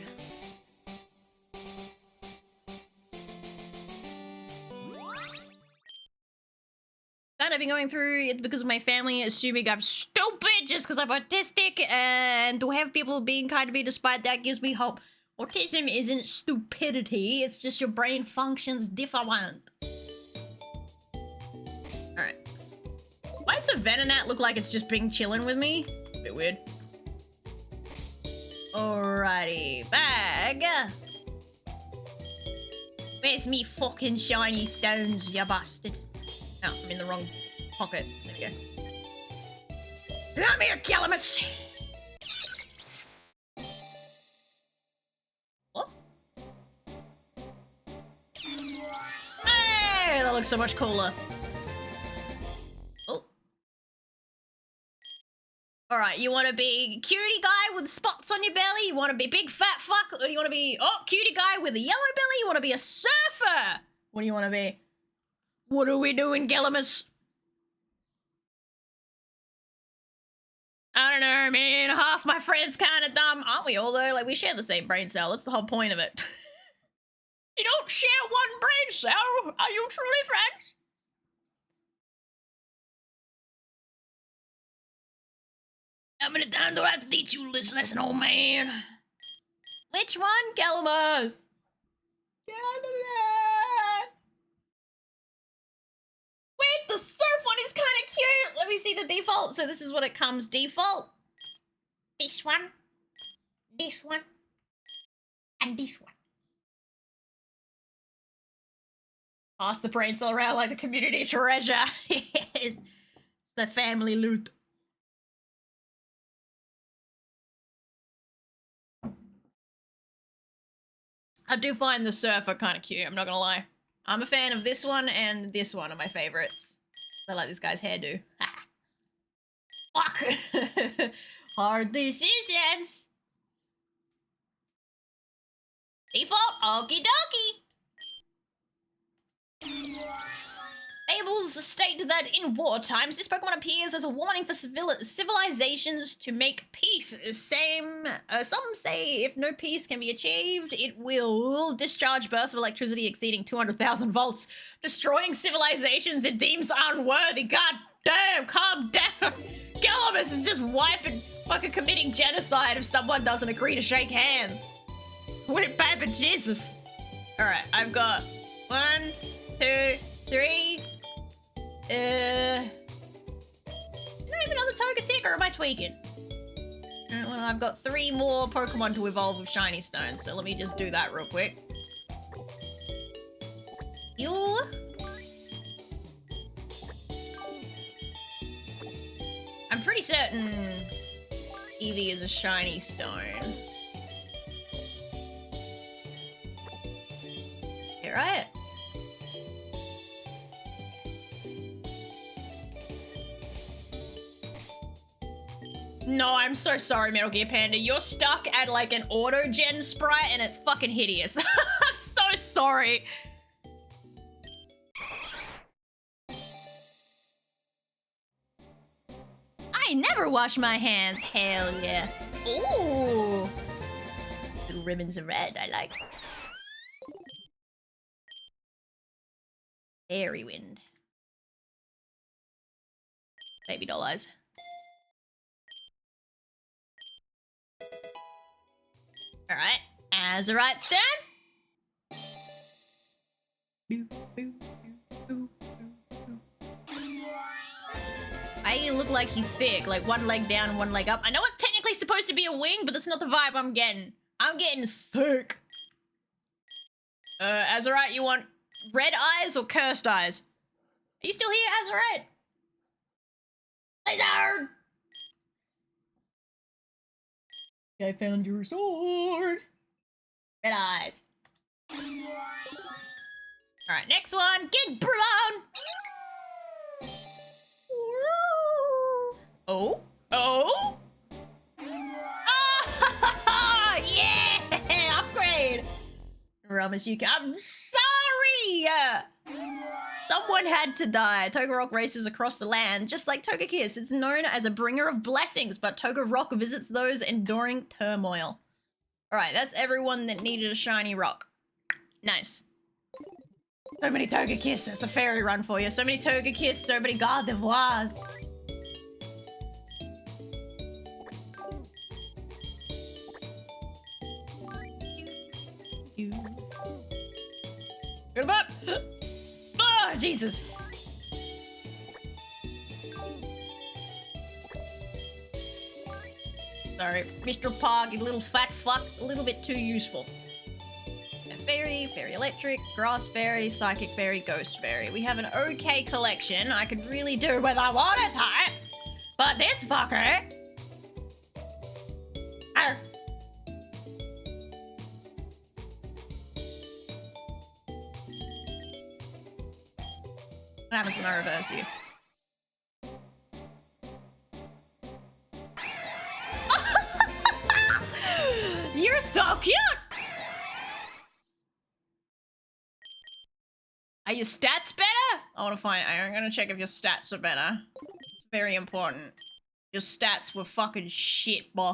I've been going through it because of my family assuming I'm stupid just because I'm autistic, and to have people being kind to me despite that gives me hope. Autism isn't stupidity, it's just your brain functions different. Alright. Why does the Venonat look like it's just been chilling with me? A bit weird. Alrighty, bag. Where's me fucking shiny stones, ya bastard? No, I'm in the wrong pocket. There we go. Come here, Calamus! What? Hey, that looks so much cooler. Oh. Alright, you want to be cutie guy with spots on your belly? You want to be big fat fuck? Or do you want to be, oh, cutie guy with a yellow belly? You want to be a surfer? What do you want to be? What are we doing, Galamus? I don't know, man. Half my friends kind of dumb. Aren't we all, though? Like, we share the same brain cell. That's the whole point of it. You don't share one brain cell. Are you truly friends? How many times do I have to teach you this lesson, old man? Which one, Galamus? Wait, the surf one is kind of cute. Let me see the default. So this is what it comes default. This one, and this one. Pass the brain cell around like the community treasure. Yes, it's the family loot. I do find the surfer kind of cute, I'm not gonna lie. I'm a fan of this one and this one are my favorites. I like this guy's hairdo. Fuck! Hard decisions! Default, okie dokie! Fables state that in war times, this Pokemon appears as a warning for civilizations to make peace. Some say if no peace can be achieved, it will discharge bursts of electricity exceeding 200,000 volts, destroying civilizations it deems unworthy. God damn, calm down. Galamus is just fucking committing genocide if someone doesn't agree to shake hands. Sweet baby Jesus. Alright, I've got 1, 2, 3. Not even another Togetic, or am I tweaking? Well, I've got 3 more Pokemon to evolve with shiny stones, so let me just do that real quick. You. I'm pretty certain Eevee is a shiny stone. You right? No, I'm so sorry, Metal Gear Panda. You're stuck at like an auto-gen sprite and it's fucking hideous. I'm so sorry. I never wash my hands. Hell yeah. Ooh. Little ribbons of red, I like. Fairy wind. Baby doll eyes. Alright, Azurite stand. I you look like you're thick, like one leg down and one leg up. I know it's technically supposed to be a wing, but that's not the vibe I'm getting. I'm getting thick. Azurite, you want red eyes or cursed eyes? Are you still here, Azurite? Lizard! I found your sword. Red eyes. Alright, next one. Get blown! Oh? Oh? Ah! Yeah! Upgrade! Promise you can. I'm sorry! Someone had to die. Toga Rock races across the land, just like Togekiss. It's known as a bringer of blessings, but Toga Rock visits those enduring turmoil. Alright, that's everyone that needed a shiny rock. Nice. So many Togekiss. That's a fairy run for you. So many Togekiss, so many Gardevoirs. Get him up! Oh, Jesus! Sorry, Mr. Pog, you little fat fuck, a little bit too useful. Fairy, Fairy Electric, Grass Fairy, Psychic Fairy, Ghost Fairy. We have an okay collection. I could really do with a water type, but this fucker... Arr. What happens when I reverse you? You're so cute! Are your stats better? I'm gonna check if your stats are better. It's very important. Your stats were fucking shit, boy.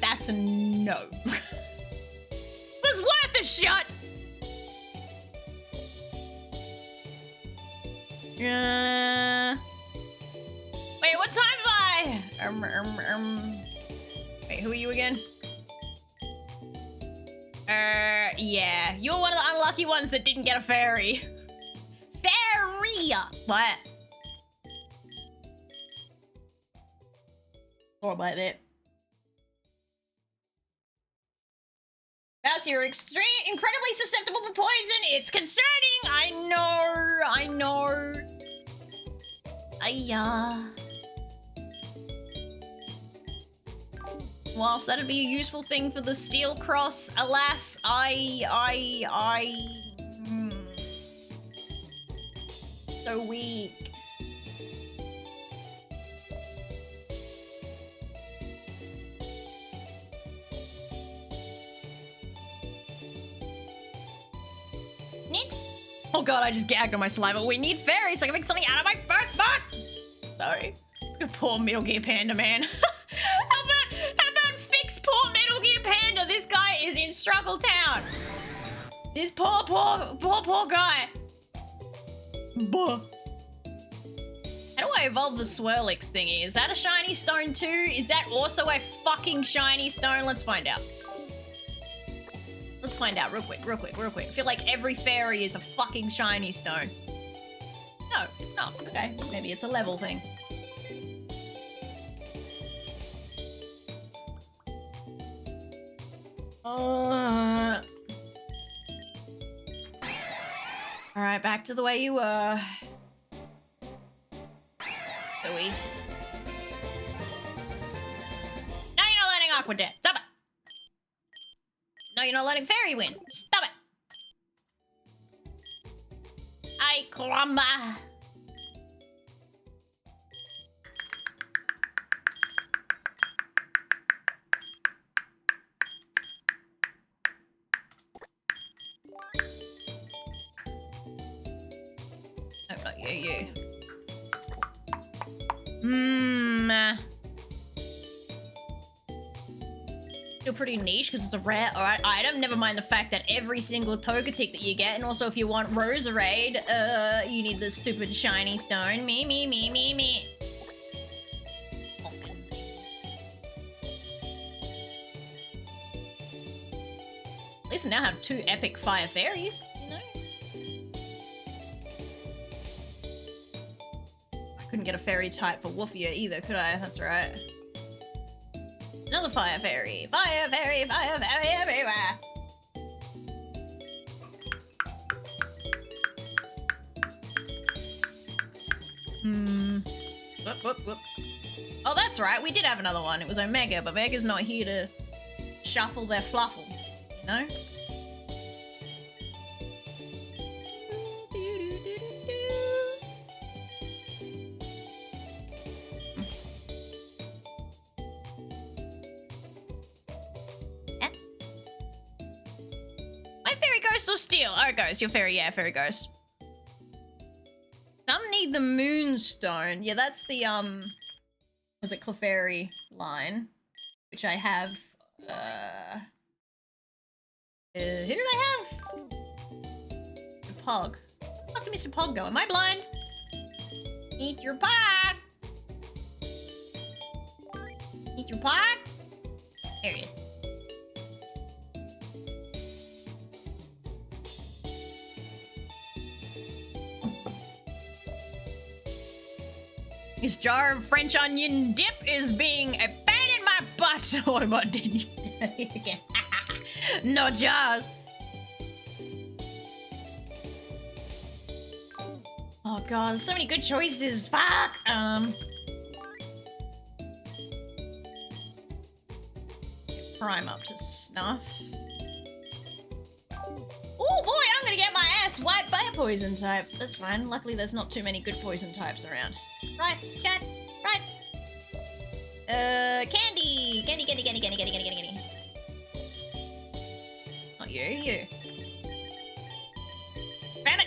That's a no. It was worth a shot! Wait, what time am I? Wait, who are you again? Yeah. You're one of the unlucky ones that didn't get a fairy. Fairy! What? Or about that. Mouse, you're incredibly susceptible to poison. It's concerning. I know. Whilst that'd be a useful thing for the Steel Cross, alas, so weak. Oh god, I just gagged on my saliva. We need fairies so I can make something out of my first butt! Sorry. Poor Metal Gear Panda, man. How about fix poor Metal Gear Panda? This guy is in Struggle Town. This poor guy. Buh. How do I evolve the Swirlix thingy? Is that a shiny stone too? Is that also a fucking shiny stone? Let's find out. Let's find out real quick. I feel like every fairy is a fucking shiny stone. No, it's not. Okay, maybe it's a level thing. Alright, back to the way you were. Louie. Now you're not letting Aqua dead. Stop it! No, you're not letting Fairy win. Stop it! Ay, caramba! No, not you. Still pretty niche because it's a rare item. Never mind the fact that every single Togetic that you get, and also if you want Roserade, you need the stupid shiny stone. Me. least I now have 2 epic fire fairies, you know? I couldn't get a fairy type for Woofia either, could I? That's right. Another fire fairy! Fire fairy! Fire fairy everywhere! Whoop, whoop, whoop. Oh, that's right. We did have another one. It was Omega, but Omega's not here to shuffle their fluffle, you know? My fairy ghost or steel? Oh, ghost. Your fairy, yeah, fairy ghost. Some need the moonstone. Yeah, that's the, was it Clefairy line? Which I have, who did I have? Mr. Pog. Where the fuck did Mr. Pog go? Am I blind? Mr. Pog! Mr. Pog? There he is. This jar of French onion dip is being a pain in my butt. What did you do again? No jars. Oh god, there's so many good choices. Fuck. Prime up to snuff. Oh boy, I'm gonna get my ass wiped by a poison type. That's fine. Luckily, there's not too many good poison types around. Right, chat. Right. Candy. Candy. Not you, you. Spam it.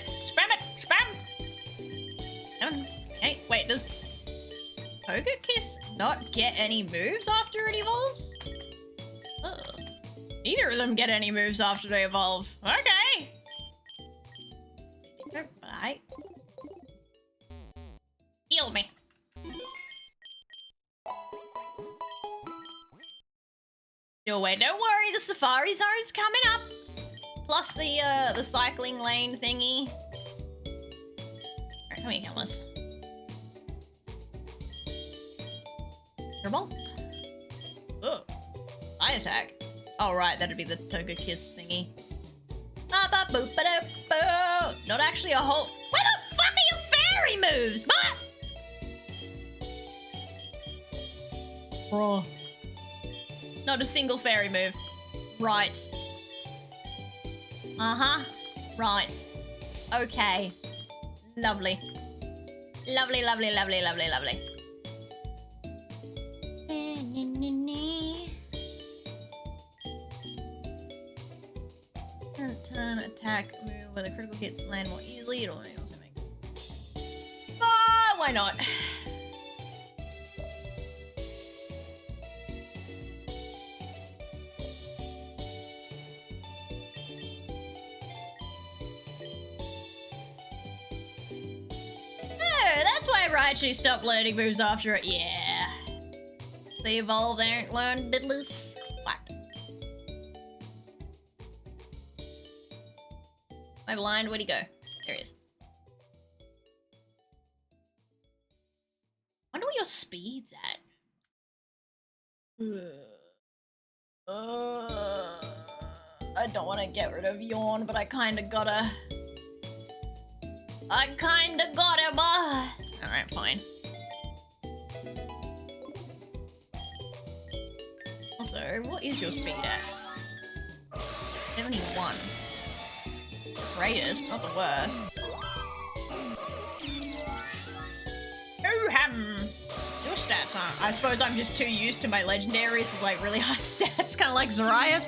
Hey, wait, does Poker Kiss not get any moves after it evolves? Oh. Neither of them get any moves after they evolve. Okay. Bye. Heal me. Still wait, don't worry, the safari zone's coming up. Plus the cycling lane thingy. Alright, come here, Camelus. Turbo? Oh. Eye attack. Oh right, that'd be the Toga Kiss thingy. Not actually a whole. Where the fuck are your fairy moves? Bro. Not a single fairy move. Right. Uh-huh. Right. Okay. Lovely. Lovely. Turn attack move when the critical hits land more easily. It'll also make. Oh, why not? Oh, that's why Raichu stopped learning moves after it. Yeah. They evolved, they don't learn diddlers. What? Am I blind? Where'd he go? There he is. Wonder what your speed's at. I don't want to get rid of Yawn, but I kinda gotta. Alright, fine. Also, what is your speed at? 71. Greatest, not the worst. Oh, your stats aren't. I suppose I'm just too used to my legendaries with like really high stats, kind of like Zariah.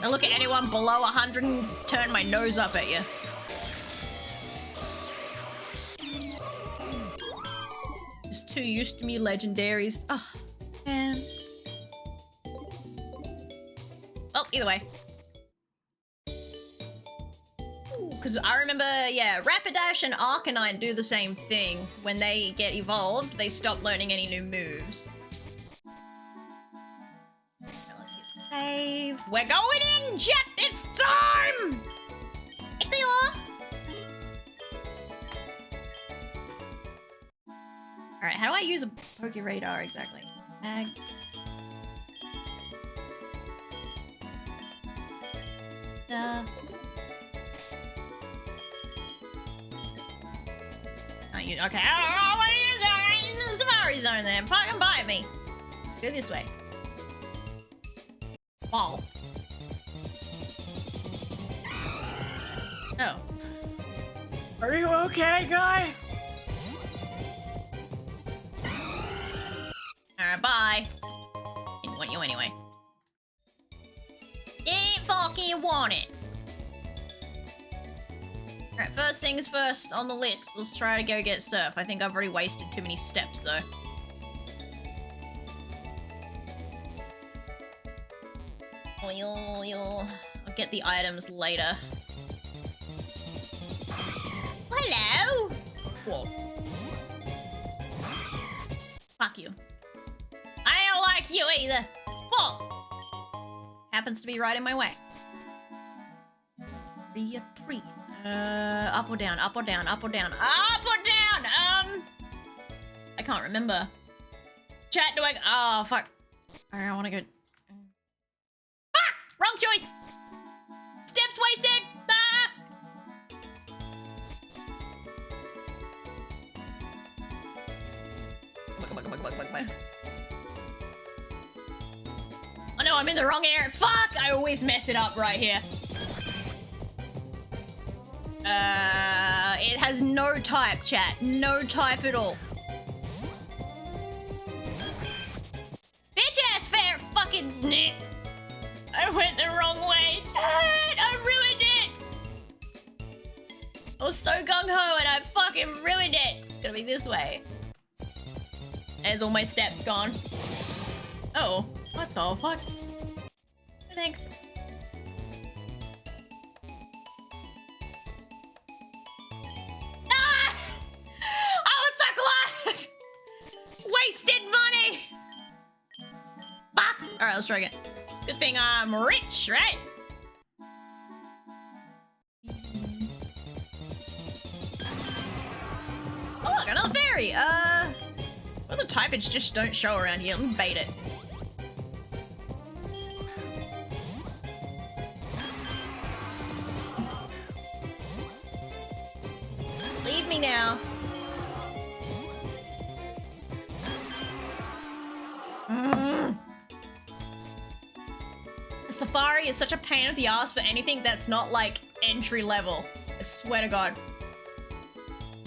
I look at anyone below 100 and turn my nose up at you. Just too used to me legendaries. Oh, man. Well, either way. Because I remember, yeah, Rapidash and Arcanine do the same thing. When they get evolved, they stop learning any new moves. Okay, let's get Save. We're going in, Jet. It's time. All right, how do I use a Poke Radar exactly? Mag. Okay, I want to use the Safari Zone then. Fucking bite me. Go this way. Ball. Oh. Are you okay, guy? Alright, bye. Didn't want you anyway. Didn't fucking want it. Alright, first things first on the list. Let's try to go get Surf. I think I've already wasted too many steps, though. I'll get the items later. Hello! Whoa. Fuck you. I don't like you either. Whoa! Happens to be right in my way. The tree. Up or down, up or down, up or down, up or down! I can't remember. Chat, do I... Oh, fuck. Alright, I wanna go... Ah! Wrong choice! Steps wasted! Ah! Come on. Oh no, I'm in the wrong area. Fuck! I always mess it up right here. It has no type, chat. No type at all. Bitch ass fair fucking Nick. I went the wrong way, chat. I ruined it. I was so gung-ho and I fucking ruined it. It's gonna be this way. There's all my steps gone. Oh, what the fuck? Thanks. Ah! I was so close! Wasted money! Fuck! Alright, let's try again. Good thing I'm rich, right? Oh look, another fairy! Well, the typage just don't show around here. Let me bait it. Leave me now. The Safari is such a pain in the ass for anything that's not like entry level. I swear to God.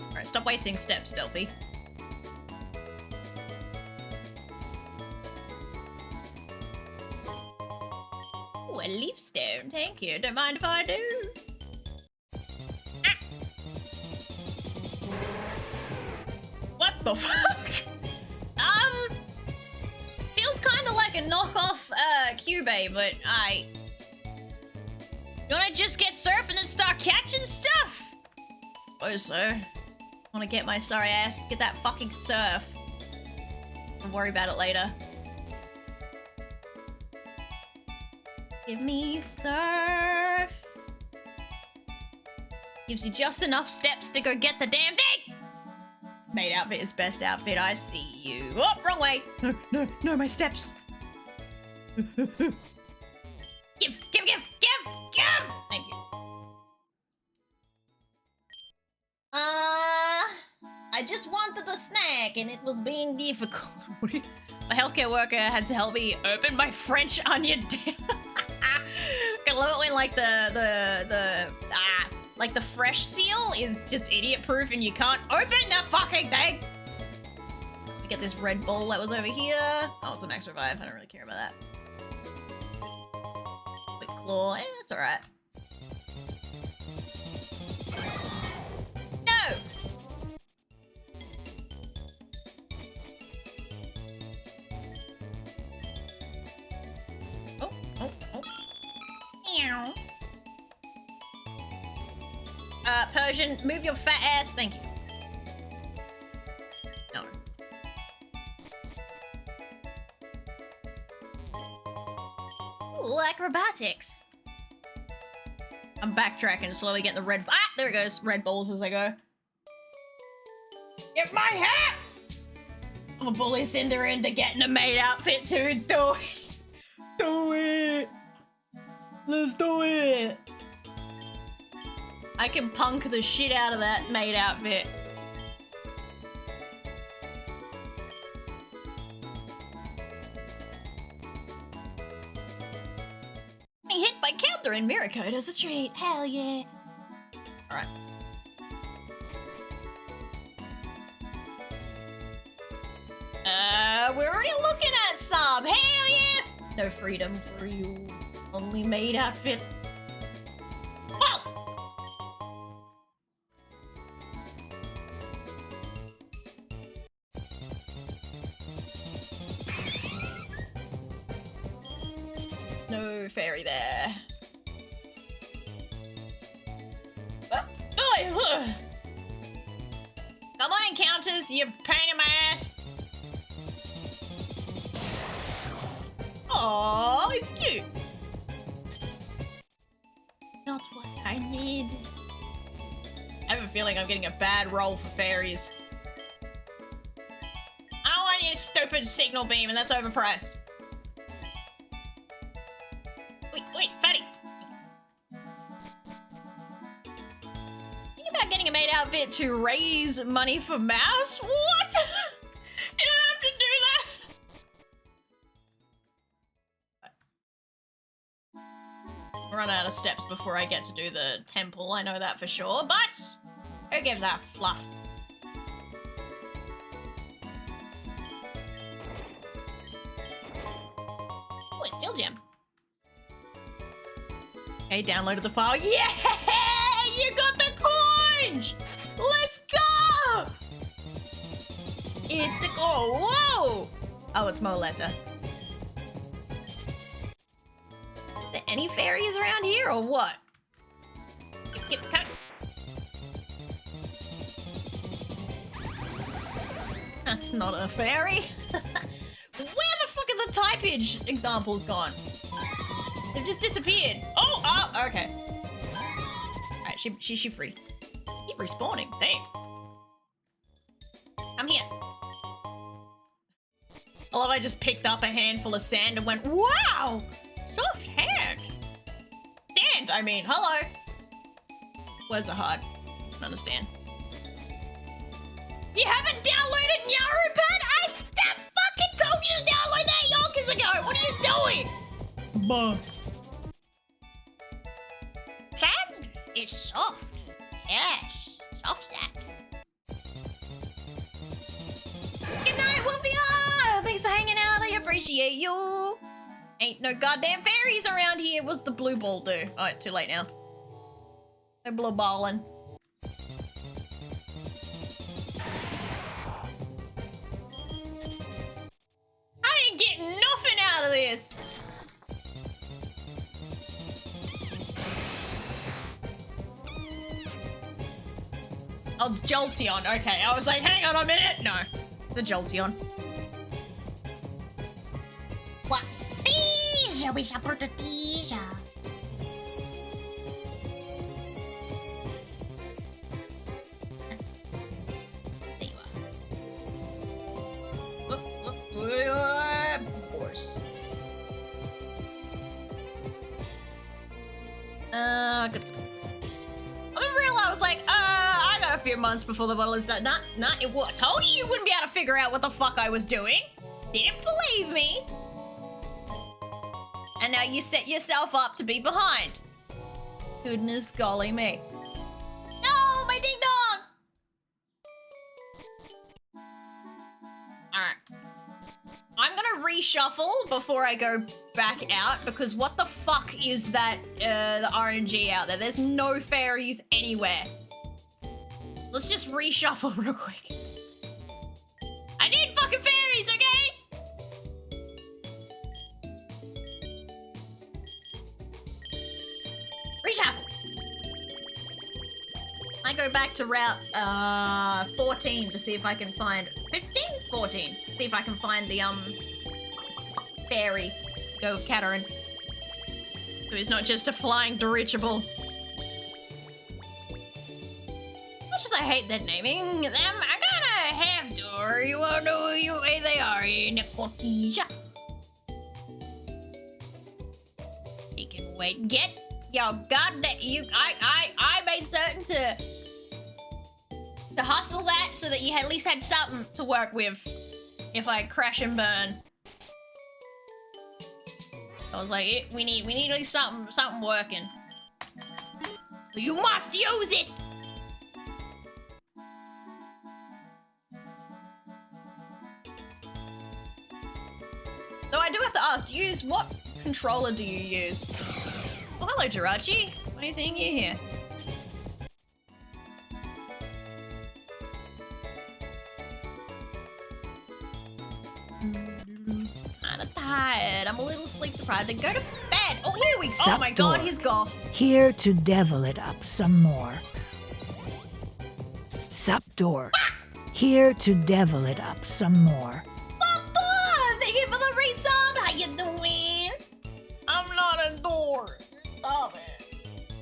Alright, stop wasting steps, Stealthy. Ooh, a leaf stone. Thank you. Don't mind if I do. Ah. What the fuck? Feels kind of like a knockoff Cubase, but gonna just get surfing and start catching stuff. Suppose so. Wanna get my sorry ass, get that fucking surf. I'll worry about it later. Give me surf. Gives you just enough steps to go get the damn thing. Maid outfit is best outfit. I see you. Oh, wrong way. No, my steps. Give. Thank you. I just wanted a snack and it was being difficult. My healthcare worker had to help me open my French onion dip. I love it when like the fresh seal is just idiot proof and you can't open the fucking thing. We get this Red Bull that was over here. Oh, it's a max revive. I don't really care about that. Quick claw. That's alright. No! Oh. Meow. Persian, move your fat ass. Thank you. No. Ooh, Ooh, acrobatics. I'm backtracking, slowly getting the red. Ah, there it goes. Red balls as I go. Get my hat! I'm gonna bully Cinder into getting a maid outfit too. Do it. Do it. Let's do it. I can punk the shit out of that maid outfit. Being hit by counter and mirror code as a treat. Hell yeah. Alright. We're already looking at some. Hell yeah. No freedom for you. Only maid outfit. Whoa! No fairy there. Come on, encounters, you pain in my ass. Oh, it's cute. Not what I need. I have a feeling I'm getting a bad roll for fairies. I don't want your stupid signal beam, and that's overpriced. Wait, fatty. Think about getting a maid outfit to raise money for Mouse? What? You don't have to do that. I'll run out of steps before I get to do the temple, I know that for sure, but who gives a fluff? Oh, it's still gem. Okay, downloaded the file. Yeah! You got the Cornge! Let's go! It's a whoa! Oh, it's Moletta. Are there any fairies around here or what? Come. That's not a fairy. Where the fuck are the typage examples gone? They've just disappeared. Oh, okay. Alright, she free. Keep respawning. Damn. I'm here. I love I just picked up a handful of sand and went, wow! Soft hand. Sand, I mean, hello. Words are hard. I don't understand. You haven't downloaded Nyarupan? I fucking told you to download that yonkers ago! What are you doing? Buh. Sand is soft. Yes, soft sand. Good night, Wolfie! Thanks for hanging out. I appreciate you. Ain't no goddamn fairies around here. What's the blue ball do? Oh, too late now. No blue balling. I ain't getting nothing out of this. Oh, it's Jolteon. Okay, I was like, hang on a minute. No, it's a Jolteon. What? Tija, we shall put the Tija. There you are. Of course. Good. I was like, I got a few months before the bottle is done. Not, it was. Told you wouldn't be able to figure out what the fuck I was doing. Didn't believe me. And now you set yourself up to be behind. Goodness golly me. No, my ding dong. Alright. I'm gonna reshuffle before I go back out because what the fuck is that, the RNG out there? There's no fairies anywhere. Let's just reshuffle real quick. I need fucking fairies, okay? Reshuffle. I go back to route 14 to see if I can find 15? 14. See if I can find the fairy to go with Katarine. So he's not just a flying dirigible. Much as I hate that naming them, I kinda have to, or you wanna know who they are in Cornge. You can wait and get yo goddamn I made certain to hustle that so that you at least had something to work with if I crash and burn. I was like, we need at least something working. You must use it. Though I do have to ask, what controller do you use? Oh, hello, Jirachi. What are you seeing you here? Kinda tired. I'm a little sleep deprived. Then go to bed. Oh, here we go. Oh my god, he's goth. Here to devil it up some more. Supdoor. Here to devil it up some more. Thank you for the resub. How you doing? I'm not a door. Stop it.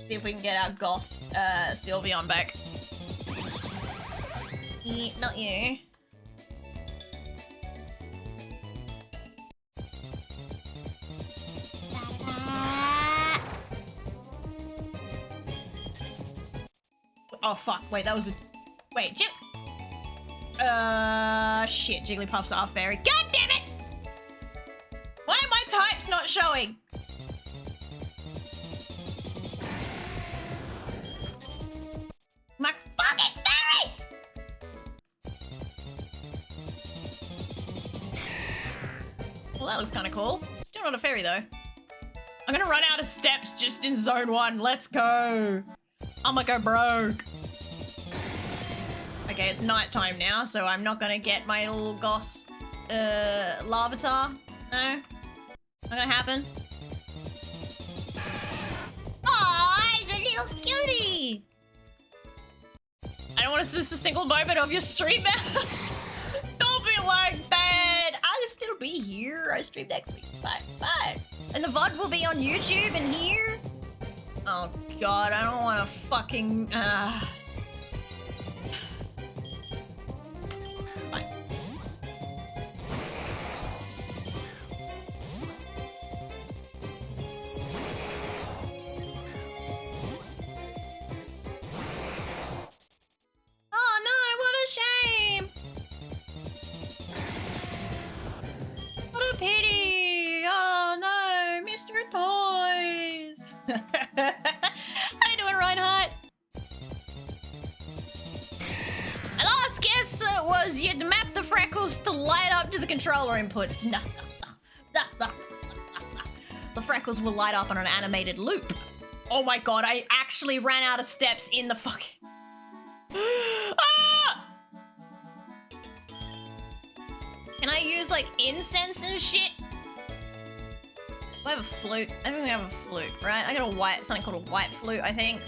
See if we can get our goth Sylveon back. Not you. Oh fuck! Wait, that was a. Wait, shit. Jigglypuff's our fairy. God damn it! Why are my types not showing? My fucking fairies! Well, that looks kind of cool. Still not a fairy though. I'm gonna run out of steps just in zone 1. Let's go. I'm gonna go broke. Okay, it's nighttime now, so I'm not gonna get my little goth Larvitar. No. Not gonna happen. Aw, it's a little cutie! I don't want to miss a single moment of your stream, mouse. Don't be like that. I'll still be here. I stream next week. It's fine. It's fine. And the VOD will be on YouTube and here. Oh god, I don't want to fucking. Fine. Oh no, what a shame! What a pity! Oh no, Mr. Toys! How you doing, Reinhardt? And last guess was you'd map the freckles to light up to the controller inputs. No. The freckles will light up on an animated loop. Oh my god, I actually ran out of steps in the fucking... Ah! Can I use like incense and shit? Do I have a flute? I think we have a flute, right? I got a white, something called a white flute, I think.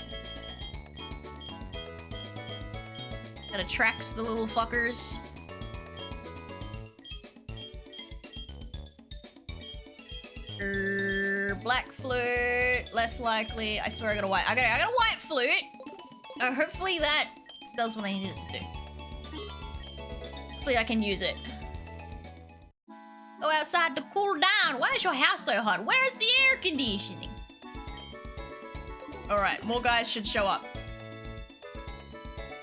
That attracts the little fuckers. Black flute, less likely. I swear I got a white. I got a white flute. Hopefully that does what I need it to do. Hopefully I can use it. Go outside to cool down. Why is your house so hot? Where's the air conditioning? Alright, more guys should show up.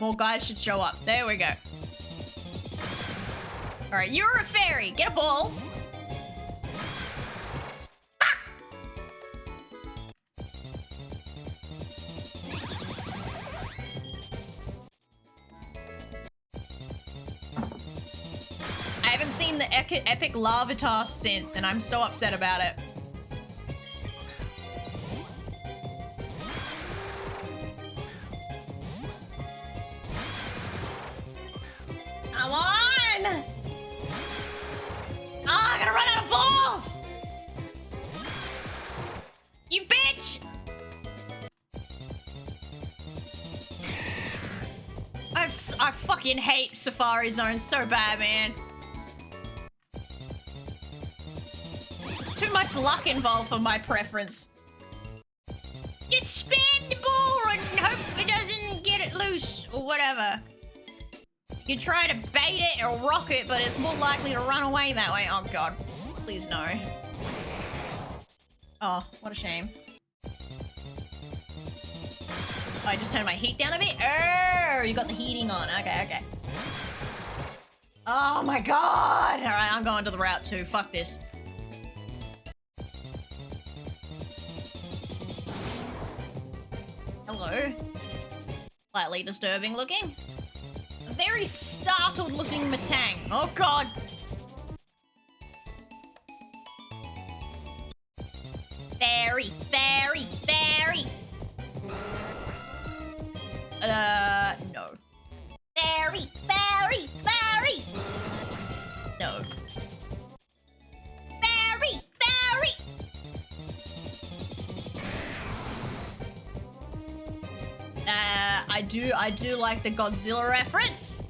More guys should show up. There we go. Alright, you're a fairy. Get a ball. Ah! I haven't seen the epic Larvitar since, and I'm so upset about it. Come on! Ah, I gotta run out of balls! You bitch! I fucking hate Safari Zone so bad, man. There's too much luck involved for my preference. Just spam the ball and hope it doesn't get it loose or whatever. You try to bait it or rock it, but it's more likely to run away that way. Oh god. Please no. Oh, what a shame. Oh, I just turned my heat down a bit. Oh, you got the heating on. Okay, okay. Oh my god! Alright, I'm going to the route 2. Fuck this. Hello. Slightly disturbing looking. A very startled looking Matang. Oh god. Fairy, fairy, fairy. No. Fairy, fairy, fairy. No. Fairy, fairy. I do like the Godzilla reference,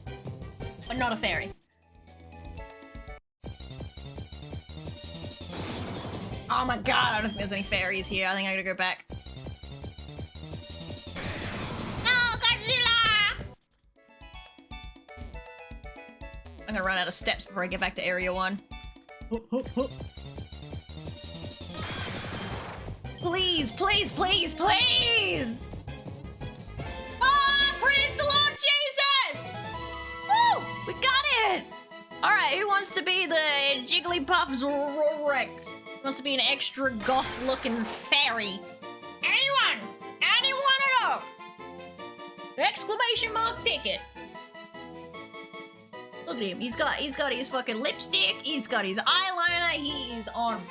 but not a fairy. Oh my god, I don't think there's any fairies here. I think I gotta go back. No, Godzilla! I'm gonna run out of steps before I get back to Area 1. Please, please, please, please! Oh, praise the Lord Jesus! Woo! We got it! Alright, who wants to be the Jigglypuff's Rorik? Who wants to be an extra goth-looking fairy? Anyone! Anyone at all! Exclamation mark ticket! Look at him, he's got his fucking lipstick, he's got his eyeliner, he is on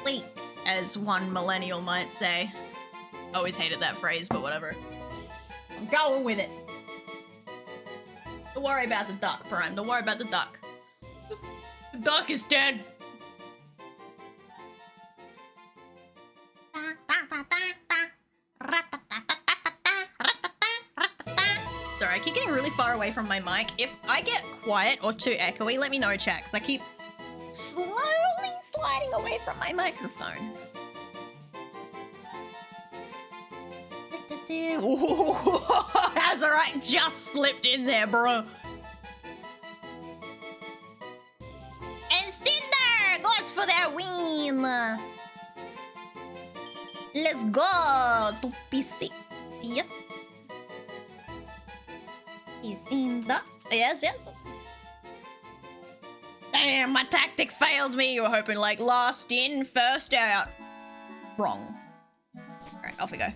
fleek, as one millennial might say. Always hated that phrase, but whatever. I'm going with it. Don't worry about the duck, Prime. Don't worry about the duck. The duck is dead. Sorry, I keep getting really far away from my mic. If I get quiet or too echoey, let me know, chat, because I keep slowly sliding away from my microphone. Ooh, that's alright, just slipped in there, bro. And Cinder goes for that win. Let's go to PC. Yes. He's in the... Yes, yes. Damn, my tactic failed me. You were hoping like last in, first out. Wrong. Alright, off we go.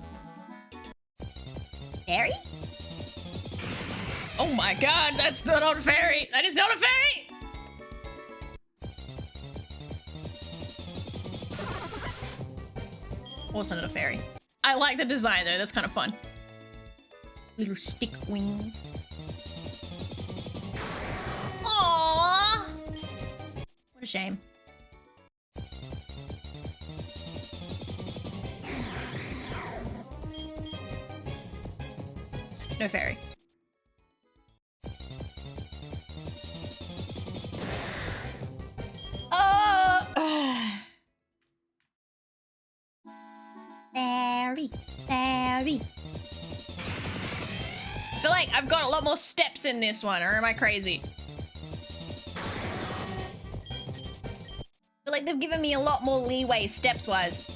Fairy? Oh my god, that's not a fairy! That is not a fairy! Also not a fairy. I like the design though, that's kind of fun. Little stick wings. Aww! What a shame. No fairy. Fairy, fairy. I feel like I've got a lot more steps in this one, or am I crazy? I feel like they've given me a lot more leeway steps-wise.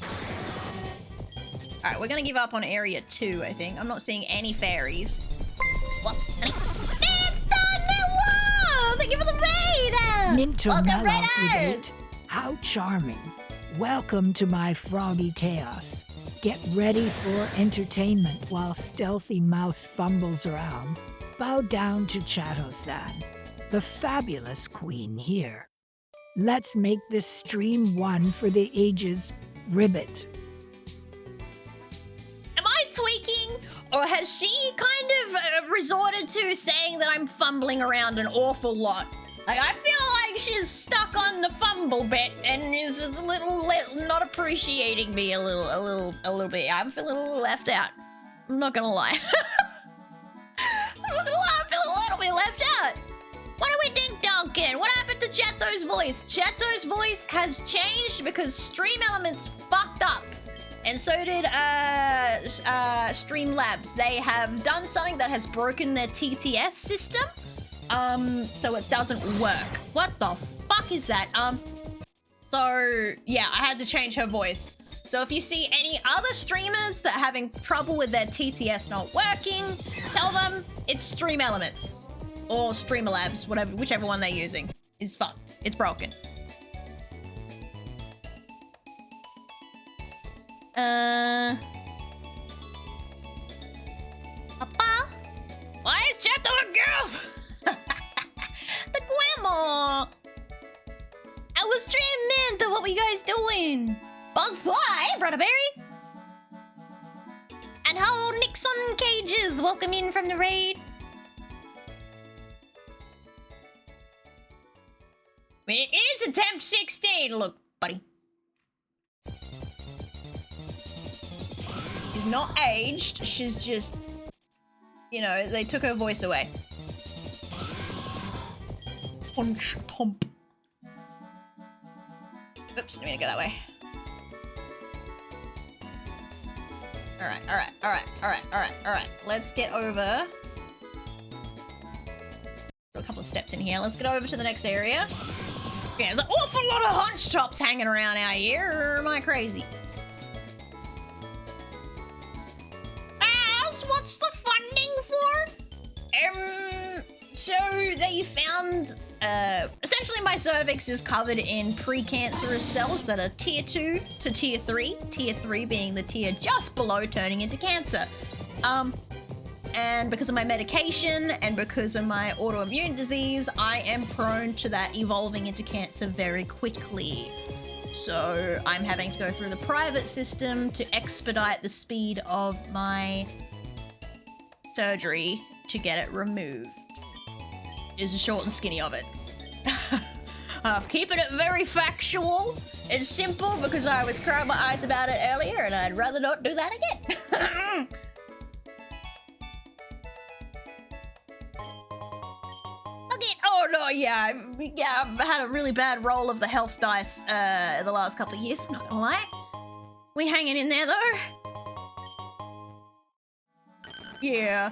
Alright, we're gonna give up on Area 2, I think. I'm not seeing any fairies. What? Thank you for the raid! Minto Welcome, Mellow raiders! Brigade. How charming. Welcome to my froggy chaos. Get ready for entertainment while Stealthy Mouse fumbles around. Bow down to Chato-san, the fabulous queen here. Let's make this stream one for the ages. Ribbit. Am I tweaking? Or has she kind of resorted to saying that I'm fumbling around an awful lot? Like, I feel like she's stuck on the fumble bit and is a little not appreciating me a little bit. I'm feeling a little left out. I'm not gonna lie. I'm not gonna lie, I'm feeling a little bit left out. What are we dink-donking? What happened to Chato's voice? Chato's voice has changed because Stream Elements fucked up. And so did Streamlabs. They have done something that has broken their TTS system. So it doesn't work. What the fuck is that? So yeah, I had to change her voice. So if you see any other streamers that are having trouble with their TTS not working, tell them it's Stream Elements or Streamlabs, whatever, whichever one they're using is fucked. It's broken. Papa? Why is chat to a girl? The grandma. I was streaming. What were you guys doing? Bonsoir, Brother Barry. And hello, Nixon Cages. Welcome in from the raid. It is attempt 16. Look, buddy. She's not aged. She's just, you know, they took her voice away. Punch Tomp. Oops, I'm gonna go that way. Alright. Let's get over. A couple of steps in here. Let's get over to the next area. Okay, there's an awful lot of hunch tops hanging around out here. Or am I crazy? What's the funding for? So they found, essentially my cervix is covered in precancerous cells that are tier 2 to tier 3. Tier 3 being the tier just below turning into cancer. And because of my medication and because of my autoimmune disease, I am prone to that evolving into cancer very quickly. So I'm having to go through the private system to expedite the speed of my surgery to get it removed. Is the short and skinny of it. Keeping it very factual and simple because I was crying my eyes about it earlier and I'd rather not do that again. Oh no, yeah, I've had a really bad roll of the health dice the last couple of years, I'm not gonna lie. We hanging in there though. Yeah.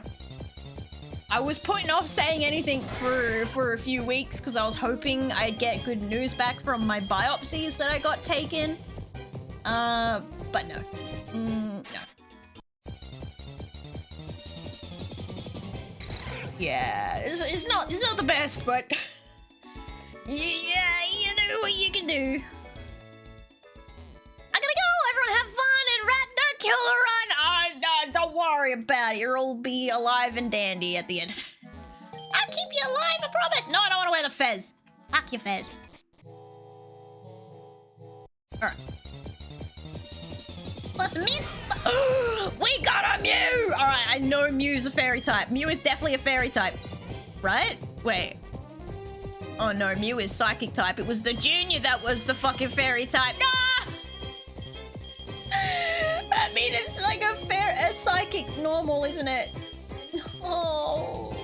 I was putting off saying anything for a few weeks because I was hoping I'd get good news back from my biopsies that I got taken. But no. No. Yeah, it's not the best, but yeah, you know what you can do. I gotta go. Everyone have fun and rat don't kill the run. Don't worry about it. You'll all be alive and dandy at the end. I'll keep you alive, I promise. No, I don't want to wear the fez. Fuck your fez. All right. Let the Mew. We got a Mew. All right, I know Mew's a fairy type. Mew is definitely a fairy type, right? Wait. Oh no, Mew is psychic type. It was the junior that was the fucking fairy type. No. I mean, it's like a psychic normal, isn't it? Oh.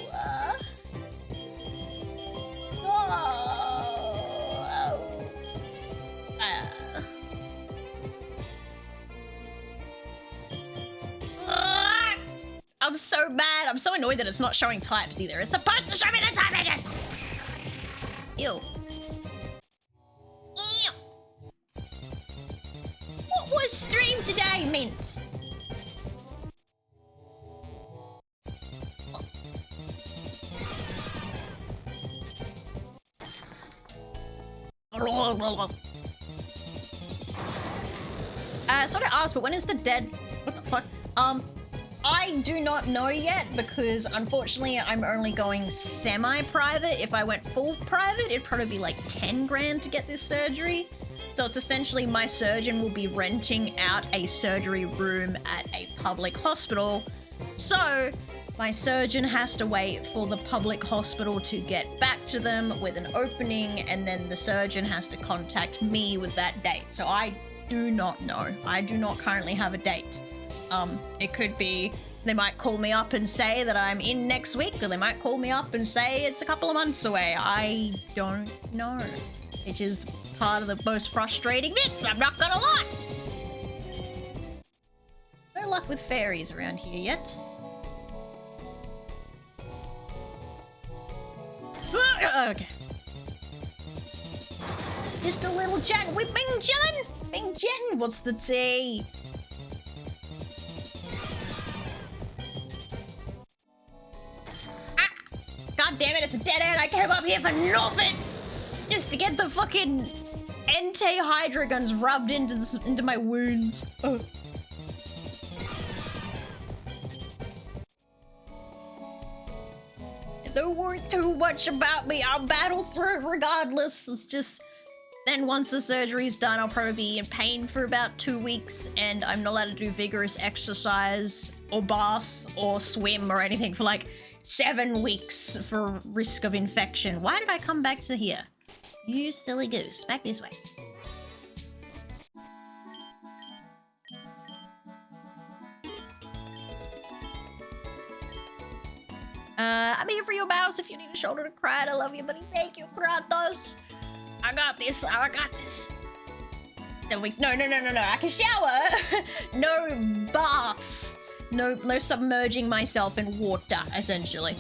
I'm so mad. I'm so annoyed that it's not showing types either. It's supposed to show me the type edges. Ew. Ew. What was stream today, Mint? Sorry to ask, but when is the dead... What the fuck? I do not know yet because unfortunately I'm only going semi-private. If I went full private, it'd probably be like 10 grand to get this surgery. So it's essentially my surgeon will be renting out a surgery room at a public hospital. So my surgeon has to wait for the public hospital to get back to them with an opening, and then the surgeon has to contact me with that date. So I do not know. I do not currently have a date. It could be they might call me up and say that I'm in next week, or they might call me up and say it's a couple of months away. I don't know. Which is part of the most frustrating bits, I'm not gonna lie. luck with fairies around here yet. Okay. Just a little chat with Bing Jen! Bing Jen, what's the tea? God damn it, it's a dead end. I came up here for nothing! Just to get the fucking Entei Hydra guns rubbed into my wounds. Ugh. Don't worry too much about me. I'll battle through it regardless. It's just... Then once the surgery's done, I'll probably be in pain for about 2 weeks, and I'm not allowed to do vigorous exercise, or bath, or swim, or anything for like 7 weeks for risk of infection. Why did I come back to here? You silly goose. Back this way. I'm here for your mouse if you need a shoulder to cry at. I love you, buddy. Thank you, Kratos. I got this. I got this. No, I can shower. No baths. No submerging myself in water, essentially.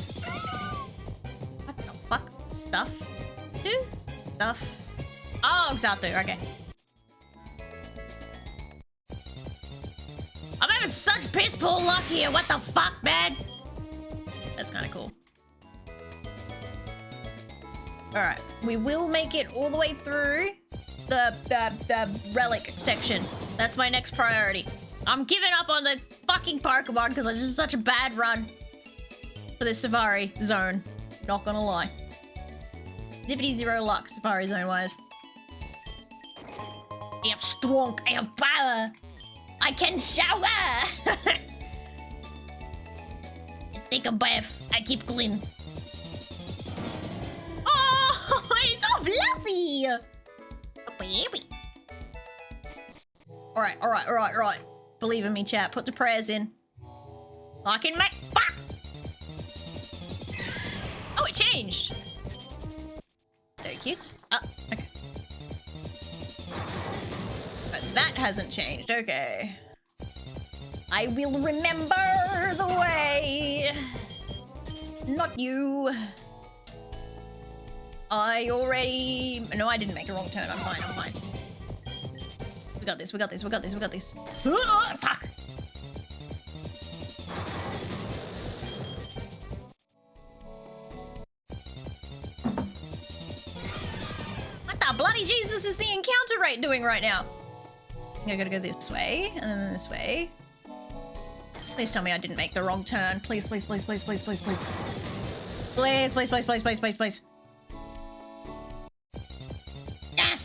What the fuck? Stuff? Who? Stuff. Oh, exactly. Okay. I'm having such piss poor luck here. What the fuck, man? That's kind of cool. Alright, we will make it all the way through the relic section. That's my next priority. I'm giving up on the fucking Pokemon because it's just such a bad run for this Safari zone. Not gonna lie. Zippity zero luck, Safari zone wise. I am strong, I have power. I can shower. Take a bath, I keep clean. Oh, he's so fluffy! Oh, baby. Alright. Believe in me, chat. Put the prayers in. I can make... Fuck! Oh, it changed! Very cute. Oh, okay. But that hasn't changed. Okay. I will remember the way. Not you. I already... No, I didn't make a wrong turn. I'm fine. We got this. Fuck! What the bloody Jesus is the encounter rate doing right now? I gotta go this way, and then this way. Please tell me I didn't make the wrong turn. Please. Please. Ah!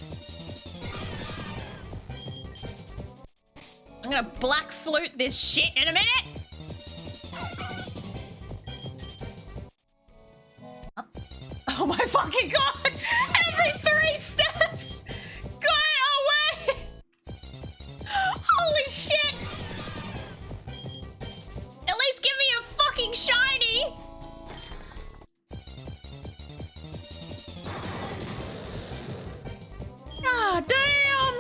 I'm gonna black flute this shit in a minute! Up. Oh my fucking god! Every 3 steps! Go away! Holy shit! At least give me a fucking shiny! God damn!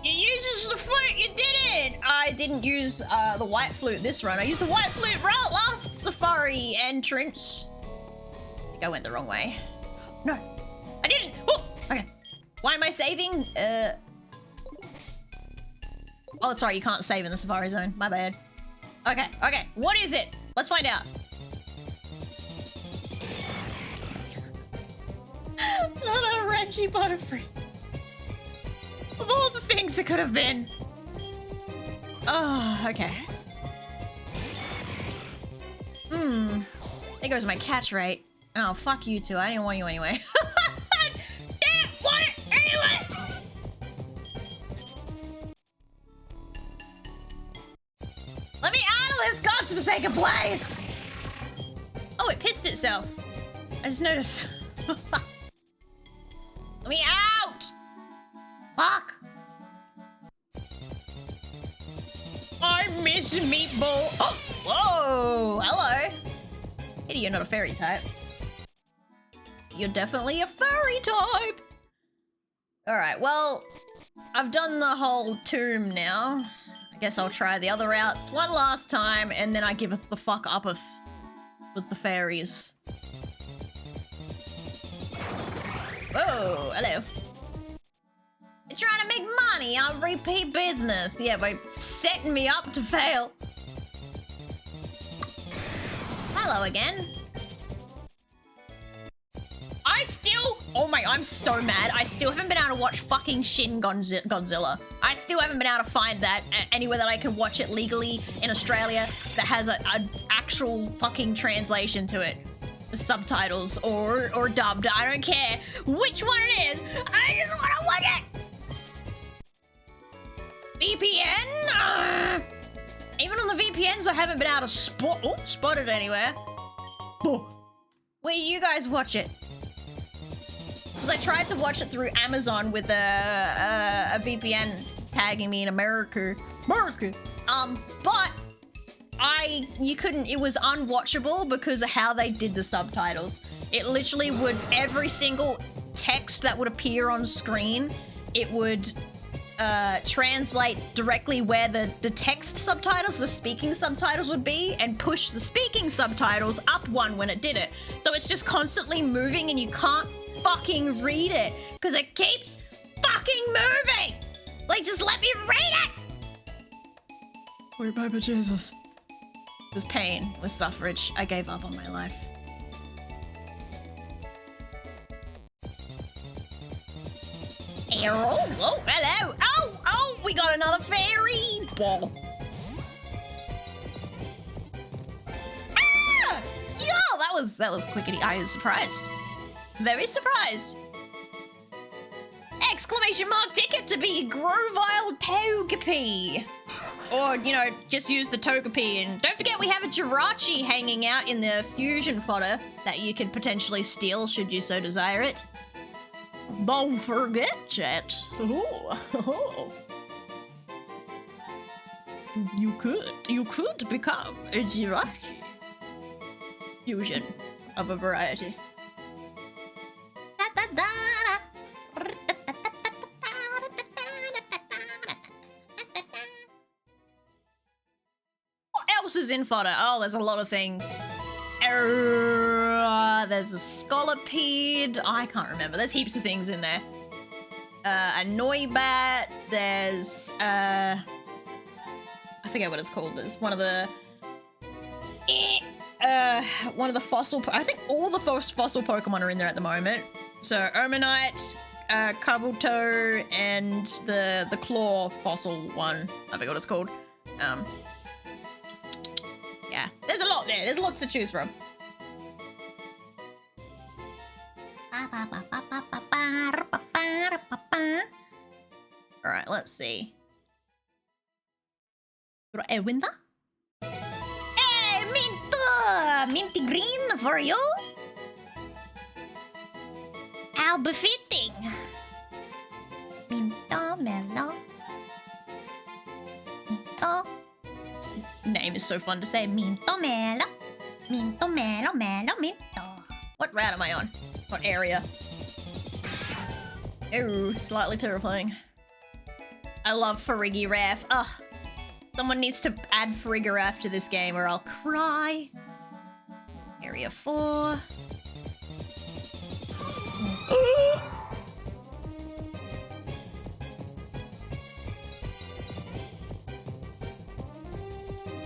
You used the flute, you didn't! I didn't use the white flute this run. I used the white flute last Safari entrance. I think I went the wrong way. No, I didn't! Oh, okay. Why am I saving? Oh, sorry, you can't save in the Safari zone. My bad. Okay. What is it? Let's find out. Not a Reggie Butterfree. Of all the things it could have been. Oh, okay. There goes my catch rate. Oh, fuck you two. I didn't want you anyway. Didn't want it anyway! Let me out of this godforsaken place! Oh, it pissed itself. I just noticed. Let me out! Fuck! I miss Meatball. Oh! Whoa! Hello! Pity you're not a fairy type. You're definitely a furry type! Alright, well... I've done the whole tomb now. I guess I'll try the other routes one last time, and then I giveth the fuck uppeth with the fairies. Whoa, hello. You're trying to make money on repeat business. Yeah, by setting me up to fail. Hello again. I'm so mad. I still haven't been able to watch fucking Shin Godzilla. I still haven't been able to find that anywhere that I can watch it legally in Australia that has an actual fucking translation to it. Subtitles or dubbed. I don't care which one it is. I just want to watch it. VPN? Even on the VPNs, I haven't been able to spot it anywhere. Where you guys watch it? Because I tried to watch it through Amazon with a VPN tagging me in America. But you couldn't, it was unwatchable because of how they did the subtitles. It literally would, every single text that would appear on screen, it would translate directly where the text subtitles, the speaking subtitles would be, and push the speaking subtitles up one when it did it. So it's just constantly moving and you can't fucking read it because it keeps fucking moving. Like, just let me read it. Sweet baby Jesus. It was pain, it was suffrage. I gave up on my life. Arrow? Oh, hello. Oh, we got another fairy ball. Ah! Yo, that was quickety. I was surprised. Very surprised. Exclamation mark ticket to be Grovile Togepi. Or, you know, just use the Togepi. And don't forget we have a Jirachi hanging out in the fusion fodder that you could potentially steal should you so desire it. Don't forget, chat. Oh. You could become a Jirachi. Fusion of a variety. What else is in fodder? Oh, there's a lot of things. There's a Scolipede. I can't remember. There's heaps of things in there. A Noibat. There's I forget what it's called. There's one of the fossil. I think all the fossil Pokemon are in there at the moment. So Omanite, Kabuto, and the claw fossil one. I forget what it's called. Yeah, there's a lot there. There's lots to choose from. Alright, let's see. A window? Hey, Minty green for you. How befitting. Minto mellow. Minto. Name is so fun to say. Minto mellow. Minto mellow mellow minto. What route am I on? What area? Ooh, slightly terrifying. I love Farigiraf. Ugh. Someone needs to add Farigiraf to this game or I'll cry. Area 4.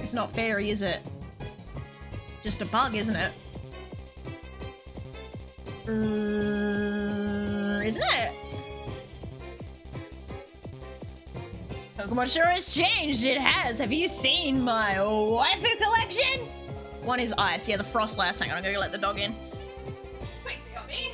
It's not fairy, is it? Just a bug, isn't it? Isn't it? Pokemon sure has changed. It has. Have you seen my waifu collection? One is ice. Yeah, the Frostlass. Hang on, I'm gonna let the dog in. Wait, you got me?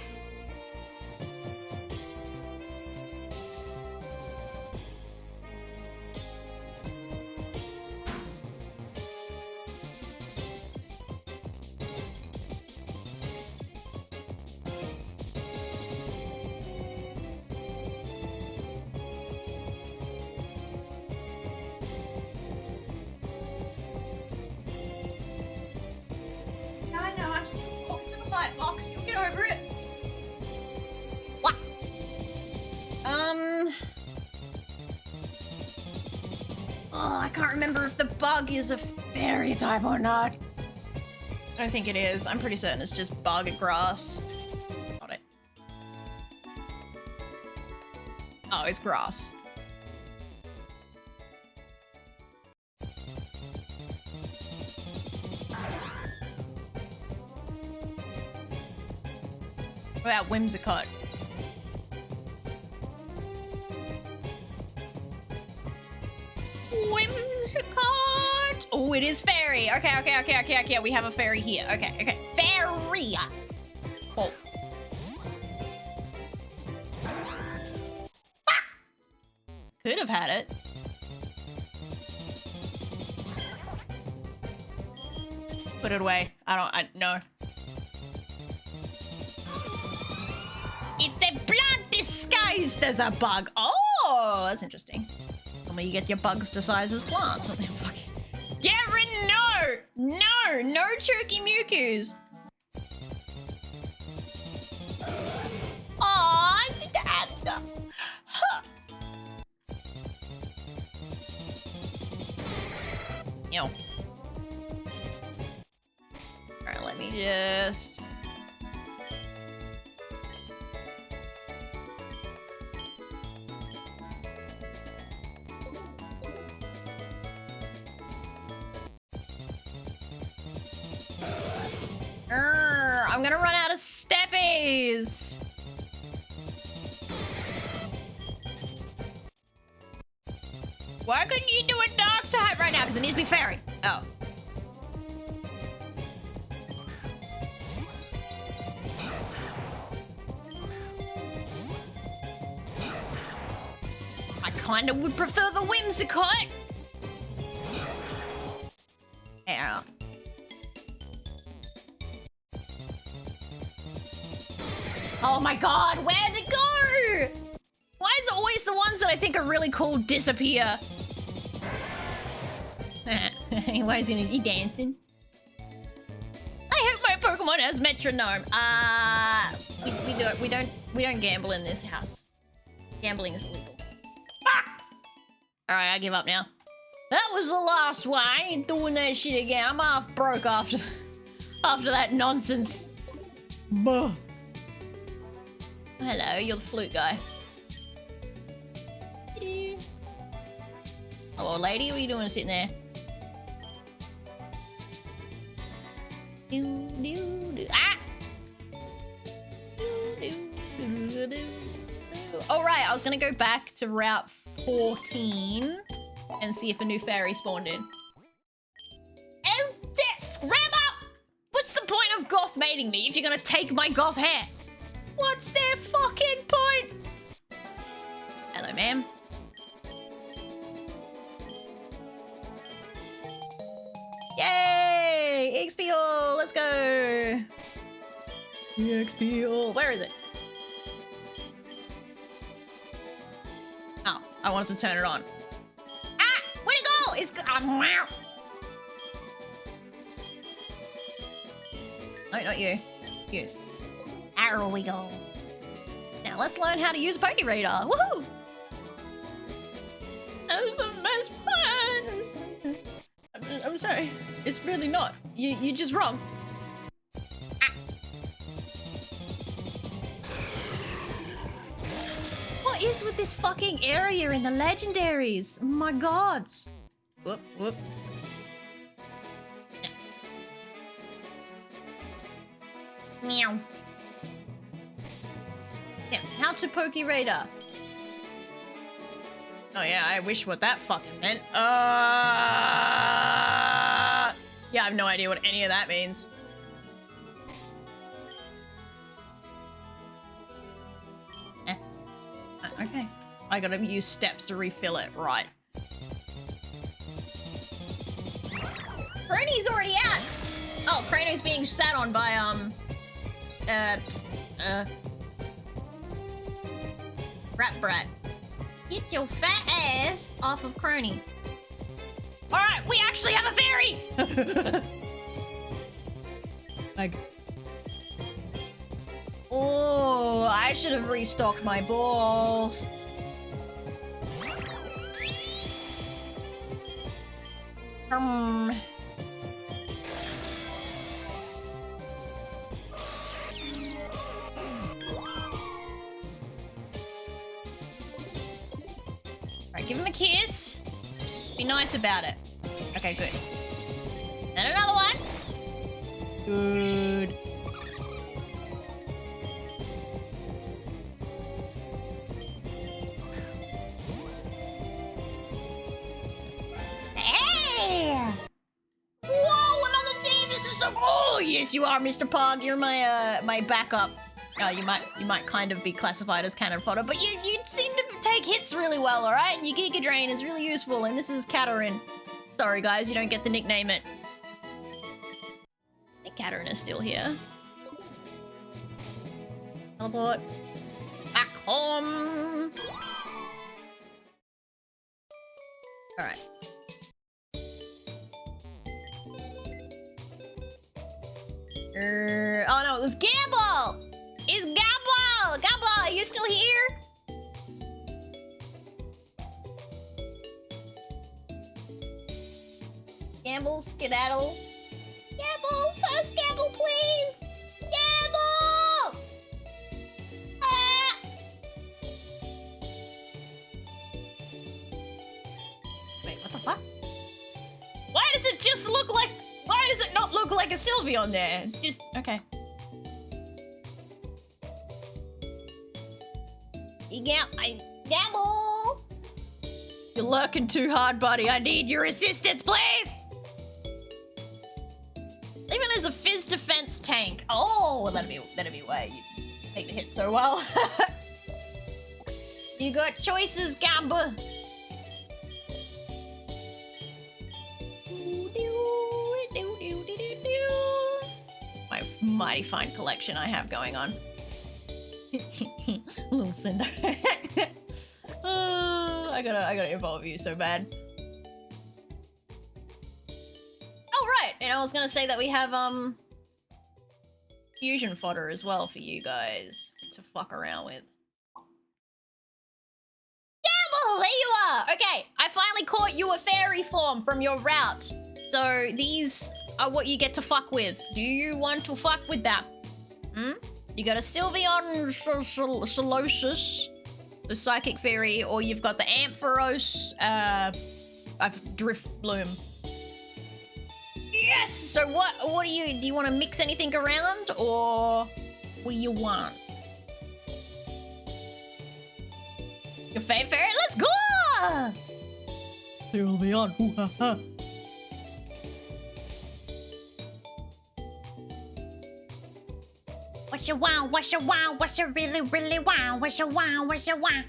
I know, I'm still talking to the Oh, I can't remember if the bug is a fairy type or not. I don't think it is. I'm pretty certain it's just bug and grass. Got it. Oh, it's grass. What about Whimsicott? Whimsicott! Oh, it is fairy. Okay. We have a fairy here. Okay. Fairy. Oh. Ah! Could have had it. Put it away. No. It's a plant disguised as a bug. Oh, that's interesting. Normally you get your bugs disguised as plants. Not them fucking... Get rid... No Chooky Mukus. Aw, I did the answer. Huh. Yo. Alright, let me just... I'm gonna run out of steppies. Why couldn't you do a dark type right now? Because it needs to be fairy. Oh. I kinda would prefer the Whimsicott. Yeah. Oh my god, where'd it go? Why is it always the ones that I think are really cool disappear? Why isn't he dancing? I hope my Pokemon has metronome. We don't gamble in this house. Gambling is illegal. Ah! Alright, I give up now. That was the last one. I ain't doing that shit again. I'm half broke after that nonsense. Buh. Hello, you're the flute guy. Hello, lady. What are you doing sitting there? Ah! Oh, right. I was going to go back to Route 14 and see if a new fairy spawned in. Oh, scrap up! What's the point of goth mating me if you're going to take my goth hair? What's their fucking point? Hello, ma'am. Yay! XP all! Let's go! XP all! Where is it? Oh, I wanted to turn it on. Ah! Where'd it go? It's... No, not you. Use. There we go. Now let's learn how to use a Poke Radar. Woohoo! That's the best plan. I'm sorry. It's really not. You're just wrong. Ah. What is with this fucking area in the legendaries? Oh my god. Whoop, whoop. Meow. Yeah, how to Poke Radar. Oh yeah, I wish what that fucking meant. Yeah, I have no idea what any of that means. Okay. I gotta use steps to refill it, right. Crony's already out! Oh, Crano's being sat on by, Rat Brat. Get your fat ass off of Crony. Alright, we actually have a fairy! Like... Oh, I should have restocked my balls. Alright, give him a kiss. Be nice about it. Okay, good. And another one. Good. Hey! Whoa, another team! This is so cool! Yes, you are, Mr. Pog. You're my backup. You might kind of be classified as cannon fodder, but you seem to take hits really well, alright? And your Giga Drain is really useful, and this is Katarine. Sorry guys, you don't get to nickname it. I think Katarine is still here. Teleport. Back home! Alright. Oh no, it was Gamble! It's Gamble! Gamble, are you still here? Gamble, skedaddle. Gamble, first Gamble, please! Gamble! Ah! Wait, what the fuck? Why does it just look like... Why does it not look like a Sylvie on there? It's just... Okay. Gamble! You're lurking too hard, buddy. I need your assistance, please! Even as a Fizz defense tank. Oh, that'd be why you take the hit so well. You got choices, Gamba. My mighty fine collection I have going on. Little Cinder. I gotta evolve you so bad. Oh right, and I was gonna say that we have fusion fodder as well for you guys to fuck around with. Gamble, there you are. Okay, I finally caught you a fairy form from your route. So these are what you get to fuck with. Do you want to fuck with that? Hmm? You got a Sylveon Solosis, the Psychic Fairy, or you've got the Ampharos, Drift Bloom. Yes! So what do you want to mix anything around, or what do you want? Your fave fairy? Let's go! Sylveon, hoo ha ha. What you want? What you want? What you really, really want? What you want? What you want?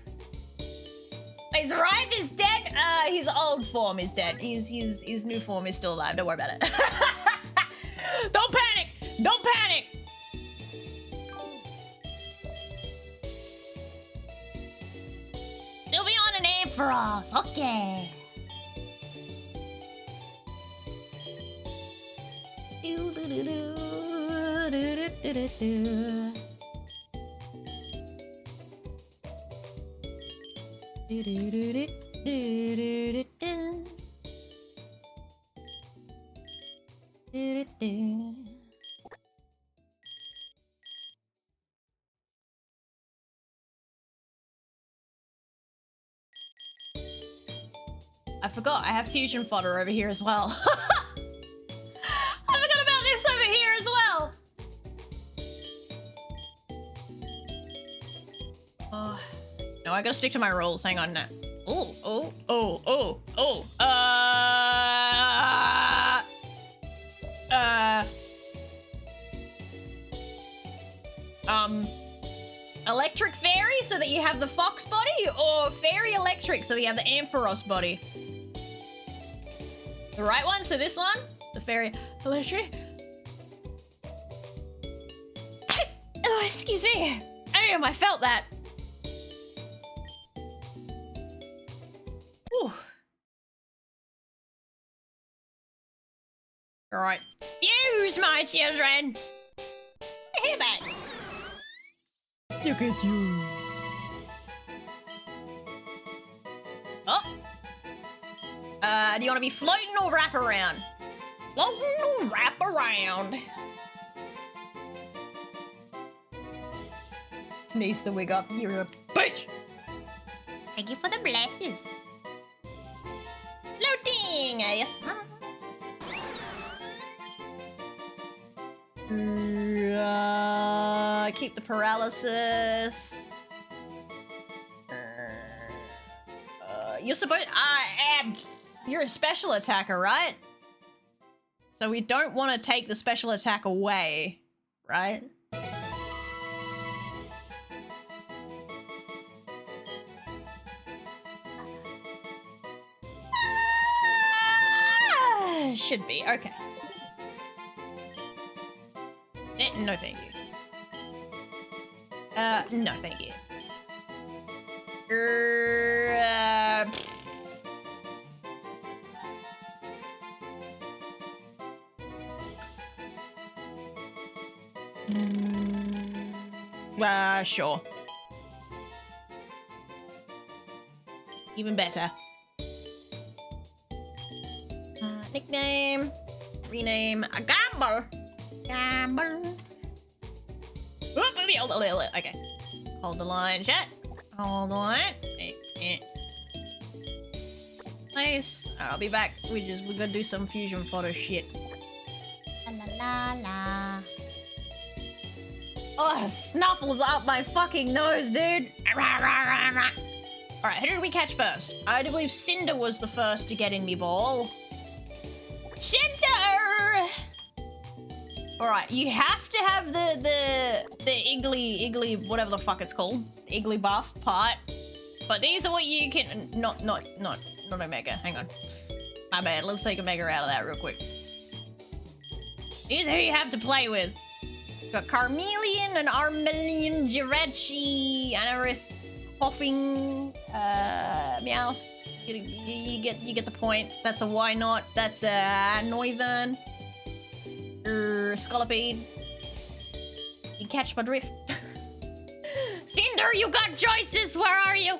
His Rive is dead. His old form is dead. His new form is still alive. Don't worry about it. Don't panic. Don't panic. Sylveon and Ampharos. Okay. Do do do do. I forgot I have fusion fodder over here as well. I forgot about this over here as well. Oh, no, I gotta stick to my rules. Hang on now. Electric Fairy so that you have the Fox body, or Fairy Electric so that you have the Ampharos body? The right one, so this one, the Fairy Electric. Oh, excuse me. I don't know if I felt that. Whew. Alright. Fuse, my children! Hear that? Look at you. Oh! Do you want to be floating or wrap around? Floating or wrap around? Sneeze the wig up. You're a bitch. Thank you for the blessings. Floating. Yes. Keep the paralysis. You're supposed. You're a special attacker, right? So we don't want to take the special attack away, right? Should be okay. No, thank you. No, thank you. Sure. Even better. Nickname. Rename. A gamble. Gamble. Okay. Hold the line, chat. Hold the line. Nice. Alright, I'll be back. We're gonna do some fusion photo shit. La la la. Oh, snuffles up my fucking nose, dude. Alright, who did we catch first? I believe Cinder was the first to get in me ball. Cinder! Alright, you have to have the Iggly, whatever the fuck it's called. The Iggly buff part. But these are what you can, not Omega, hang on. My bad, let's take Omega out of that real quick. These are who you have to play with. Got Carmelian and Armelian, Jirachi, Anarith, Coughing, Meowth. You get the point. That's a why not. That's a Noivern. Scolipede. You catch my drift. Cinder, you got choices. Where are you?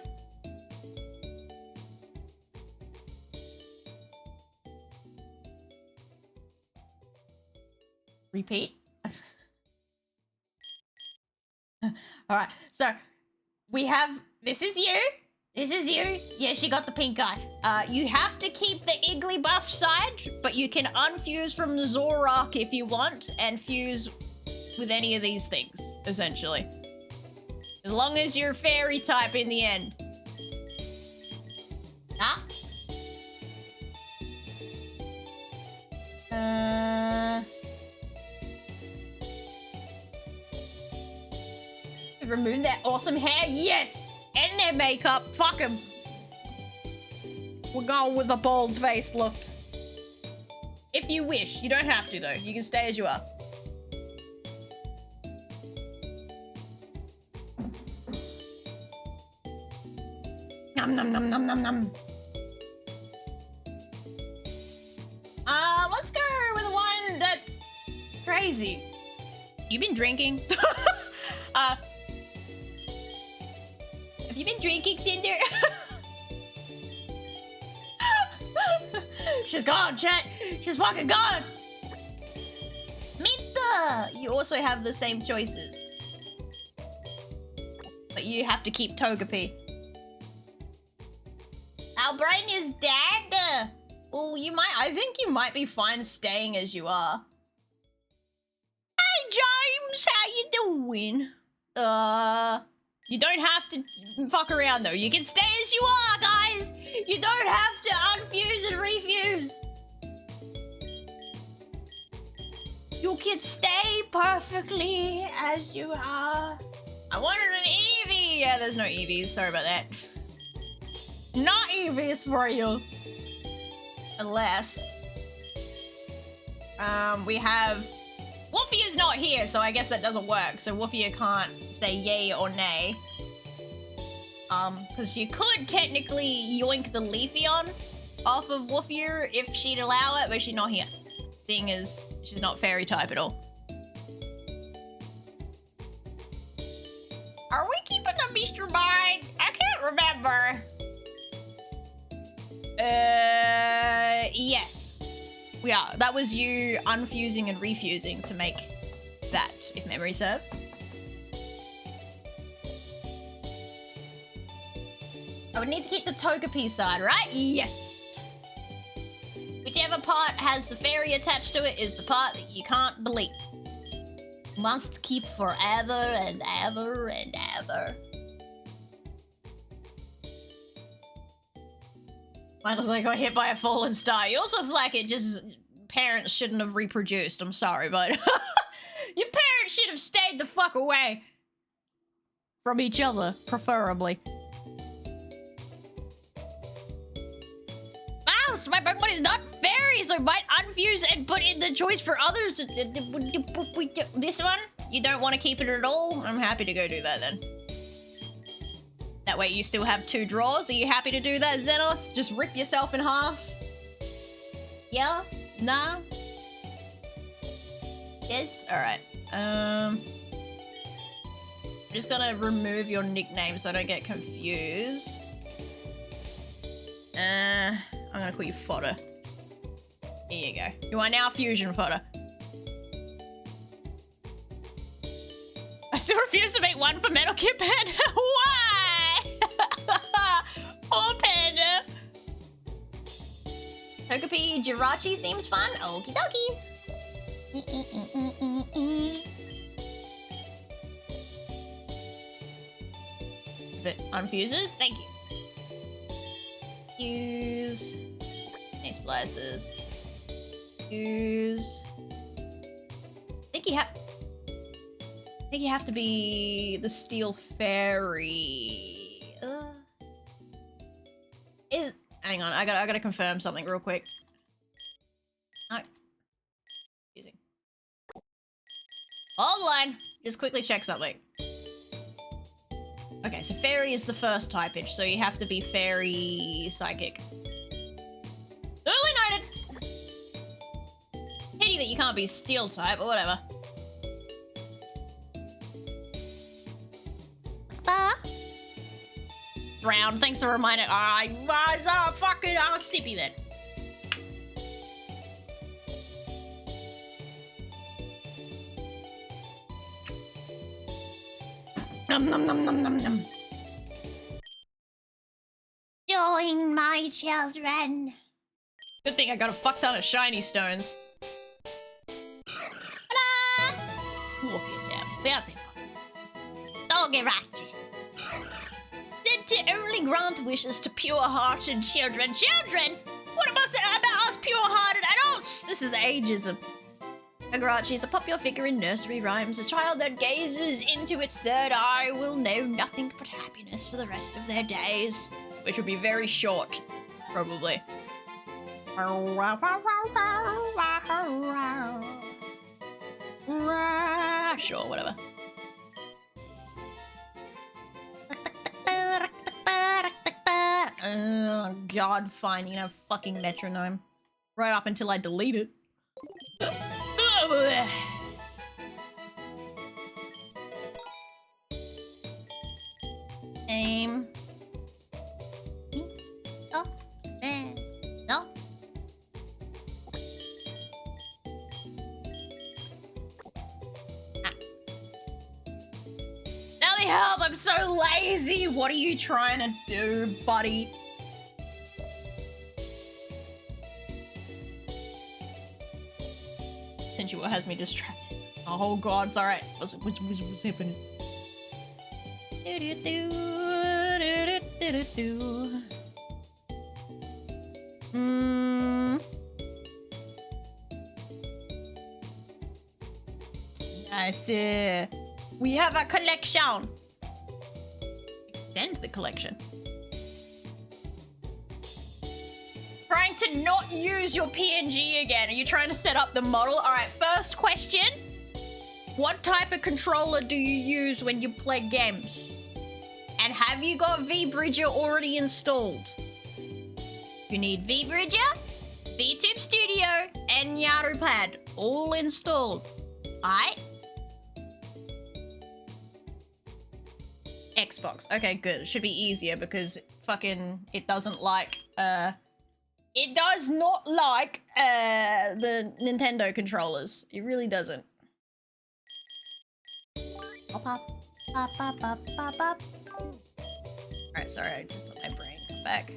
Repeat. Alright, so we have this is you. This is you. Yeah, she got the pink eye. You have to keep the Iggly buff side, but you can unfuse from Nuzlocke if you want and fuse with any of these things, essentially. As long as you're fairy type in the end. Ah. Remove that awesome hair, yes! And their makeup, fuck 'em. We're going with a bald face look. If you wish, you don't have to though. You can stay as you are. Nom nom nom nom nom nom. Let's go with the one that's crazy. You been drinking? Have you been drinking, Cinder? She's gone, chat. She's fucking gone. Minta! You also have the same choices. But you have to keep Togepi. Our brain is dead. Well, I think you might be fine staying as you are. Hey, James, how you doing? You don't have to fuck around though. You can stay as you are, guys. You don't have to unfuse and refuse. You can stay perfectly as you are. I wanted an Eevee. Yeah, there's no Eevees. Sorry about that. Not Eevees for you. Unless we have Woofy is not here, so I guess that doesn't work. So Woofy can't say yay or nay. Because you could technically yoink the Leafeon off of Woofier if she'd allow it, but she's not here. Seeing as she's not fairy type at all. Are we keeping the Mr. Mine? I can't remember. Yeah, that was you unfusing and refusing to make that, if memory serves. I would need to keep the Togepi side, right? Yes! Whichever part has the fairy attached to it is the part that you can't delete. Must keep forever and ever and ever. Mine looks like I got hit by a fallen star. Yours looks like it just... Parents shouldn't have reproduced. I'm sorry, but... Your parents should have stayed the fuck away. From each other, preferably. Mouse! My Pokemon is not fairy, so I might unfuse and put in the choice for others. This one? You don't want to keep it at all? I'm happy to go do that then. That way you still have 2 draws. Are you happy to do that, Xenos? Just rip yourself in half? Yeah? Nah? Yes? Alright. I'm just gonna remove your nickname so I don't get confused. I'm gonna call you Fodder. Here you go. You are now Fusion Fodder. I still refuse to make one for Metal Gear Panda. Why? Poor Panda. Togepi Jirachi seems fun. Okie dokie. If it unfuses, thank you. Use. Ace Blasters. Use. I think you have to be the Steel Fairy. Hang on, I gotta confirm something real quick. No. Using. Online. Just quickly check something. Okay, so Fairy is the first typage, so you have to be Fairy Psychic. Duly noted! Pity that you can't be Steel type, but whatever. Brown, thanks for reminding. Fucking sippy then. Nom nom nom nom nom nom. Join my children. Good thing I got a fuck ton of shiny stones. Ta-da! Look at them. Beautiful. Doggy-ratchy. Said to only grant wishes to pure-hearted children. Children? What about us pure-hearted adults? This is ageism. Agarachi is a popular figure in nursery rhymes. A child that gazes into its third eye will know nothing but happiness for the rest of their days. Which would be very short, probably. Sure, whatever. Oh god, fine, you can have fucking metronome. Right up until I delete it. Aim. Oh, no. Let me help, I'm so lazy. What are you trying to do, buddy? Sensual has me distracted. Oh god, it's alright. What's happening? Nice. We have a collection. Extend the collection. Trying to not use your PNG again. Are you trying to set up the model? All right, first question. What type of controller do you use when you play games? And have you got VBridger already installed? You need VBridger, VTube Studio, and YaruPad all installed. Alright? Xbox. Okay, good. It should be easier because fucking it doesn't like It does not like the Nintendo controllers. It really doesn't. Pop, pop, pop, pop, pop, pop, pop. Alright, sorry, I just let my brain come back.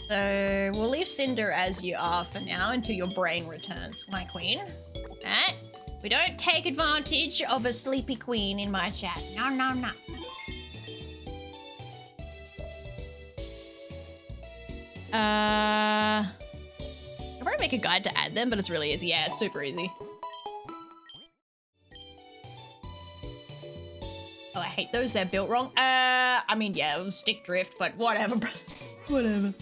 So, we'll leave Cinder as you are for now until your brain returns, my queen. Alright? We don't take advantage of a sleepy queen in my chat. No, no, no. I'll probably make a guide to add them, but it's really easy. Yeah, it's super easy. Oh, I hate those. They're built wrong. I mean, yeah, it was stick drift, but whatever. Whatever.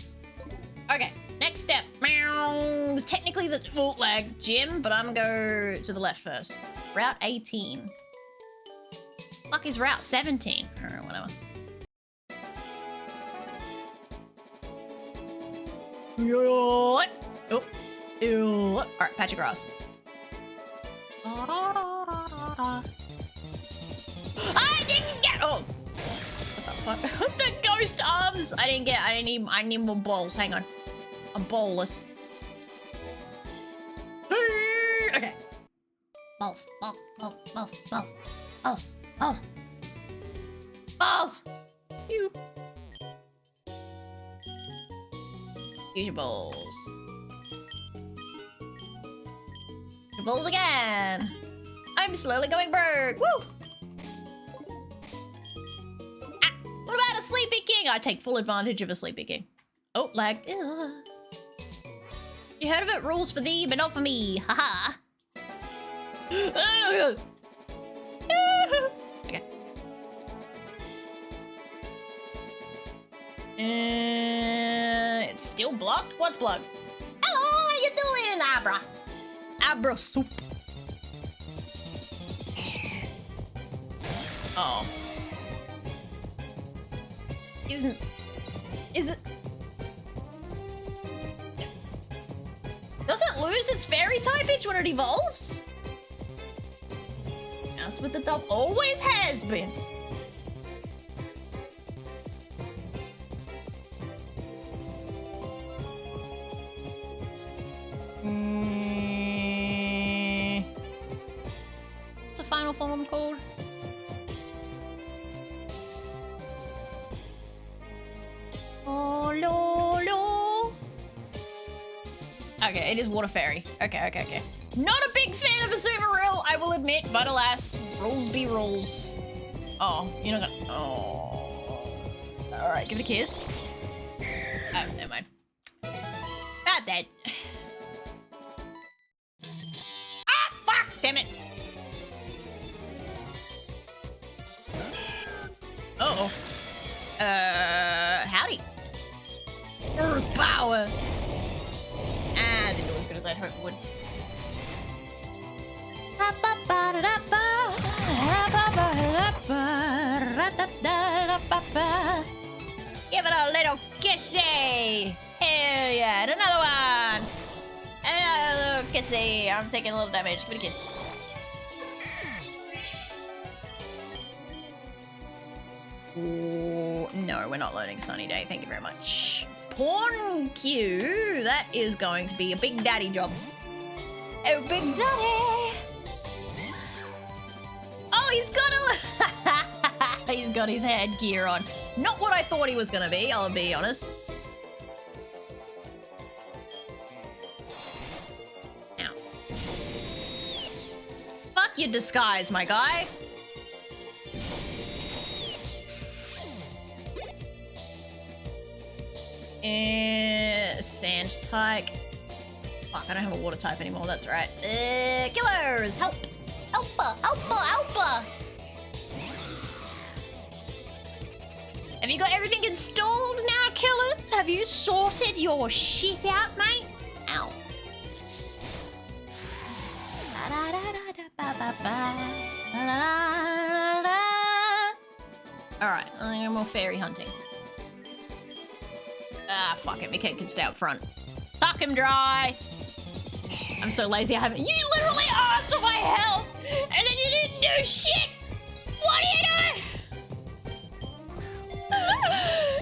Okay, next step. Meow. It's technically the bootleg gym, but I'm gonna go to the left first. Route 18. Fuck is Route 17? Or whatever. What? Oh. Ew. Alright, patch of grass. I didn't get. Oh. What the fuck? The ghost arms. I need more balls. Hang on. I'm ballless. Okay. Balls. Balls. Balls. Balls. Balls. Balls. Balls. Balls. You. Use your balls. Your balls again. I'm slowly going broke. Woo! Ah, what about a Sleepy King? I take full advantage of a Sleepy King. Oh, lag. Ugh. You heard of it? Rules for thee, but not for me. Haha. Okay. It's still blocked? What's blocked? Hello, how you doing, Abra? Abra soup. Oh. Is it... Does it lose its fairy typage when it evolves? That's what the dog always has been. What's the final form called? Oh, lo. Okay, it is Water Fairy. Okay. Not a big fan of a super rule, I will admit, but alas, rules be rules. Oh, you're not gonna... Oh. Alright, give it a kiss. Oh, never mind. Not that. Ah, fuck! Damn it. Uh-oh. Howdy. Earth power. Ah, didn't do as good as I'd hoped it would. Give it a little kissy. Hell yeah, and another one. And another little kissy. I'm taking a little damage. Give it a kiss. Ooh, no, we're not learning Sunny Day. Thank you very much. Porn queue. That is going to be a big daddy job. Oh, big daddy. Oh, he's got a... he's got his headgear on. Not what I thought he was gonna be, I'll be honest. Now. Fuck your disguise, my guy. Sand type. Fuck, I don't have a water type anymore, that's right. Killers! Help! Helper! Have you got everything installed now, killers? Have you sorted your shit out, mate? Ow. Alright, I'm gonna more fairy hunting. Ah, fuck it, Mickey can stay up front. Suck him dry! I'm so lazy I haven't- You literally asked for my help! And then you didn't do shit! What do you do?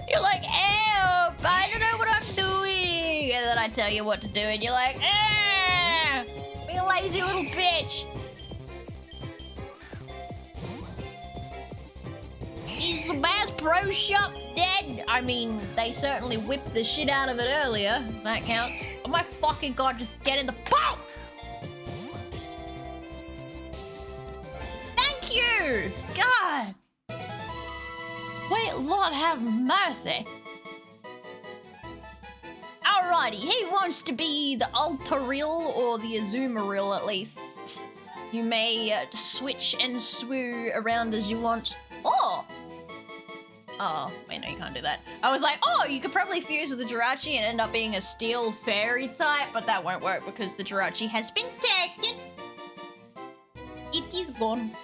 You're like, help! I don't know what I'm doing! I tell you what to do and you're like, ah, be a lazy little bitch. Is the Bass Pro Shop dead? I mean, they certainly whipped the shit out of it earlier. That counts. Oh my fucking god, just get in the boat! Thank you! God! Wait, Lord have mercy. Alrighty, he wants to be the Ultra-Real or the Azuma-Real at least. You may switch and swoo around as you want. Oh! Oh, wait, no, you can't do that. I was like, oh, you could probably fuse with the Jirachi and end up being a steel fairy type, but that won't work because the Jirachi has been taken. It is gone.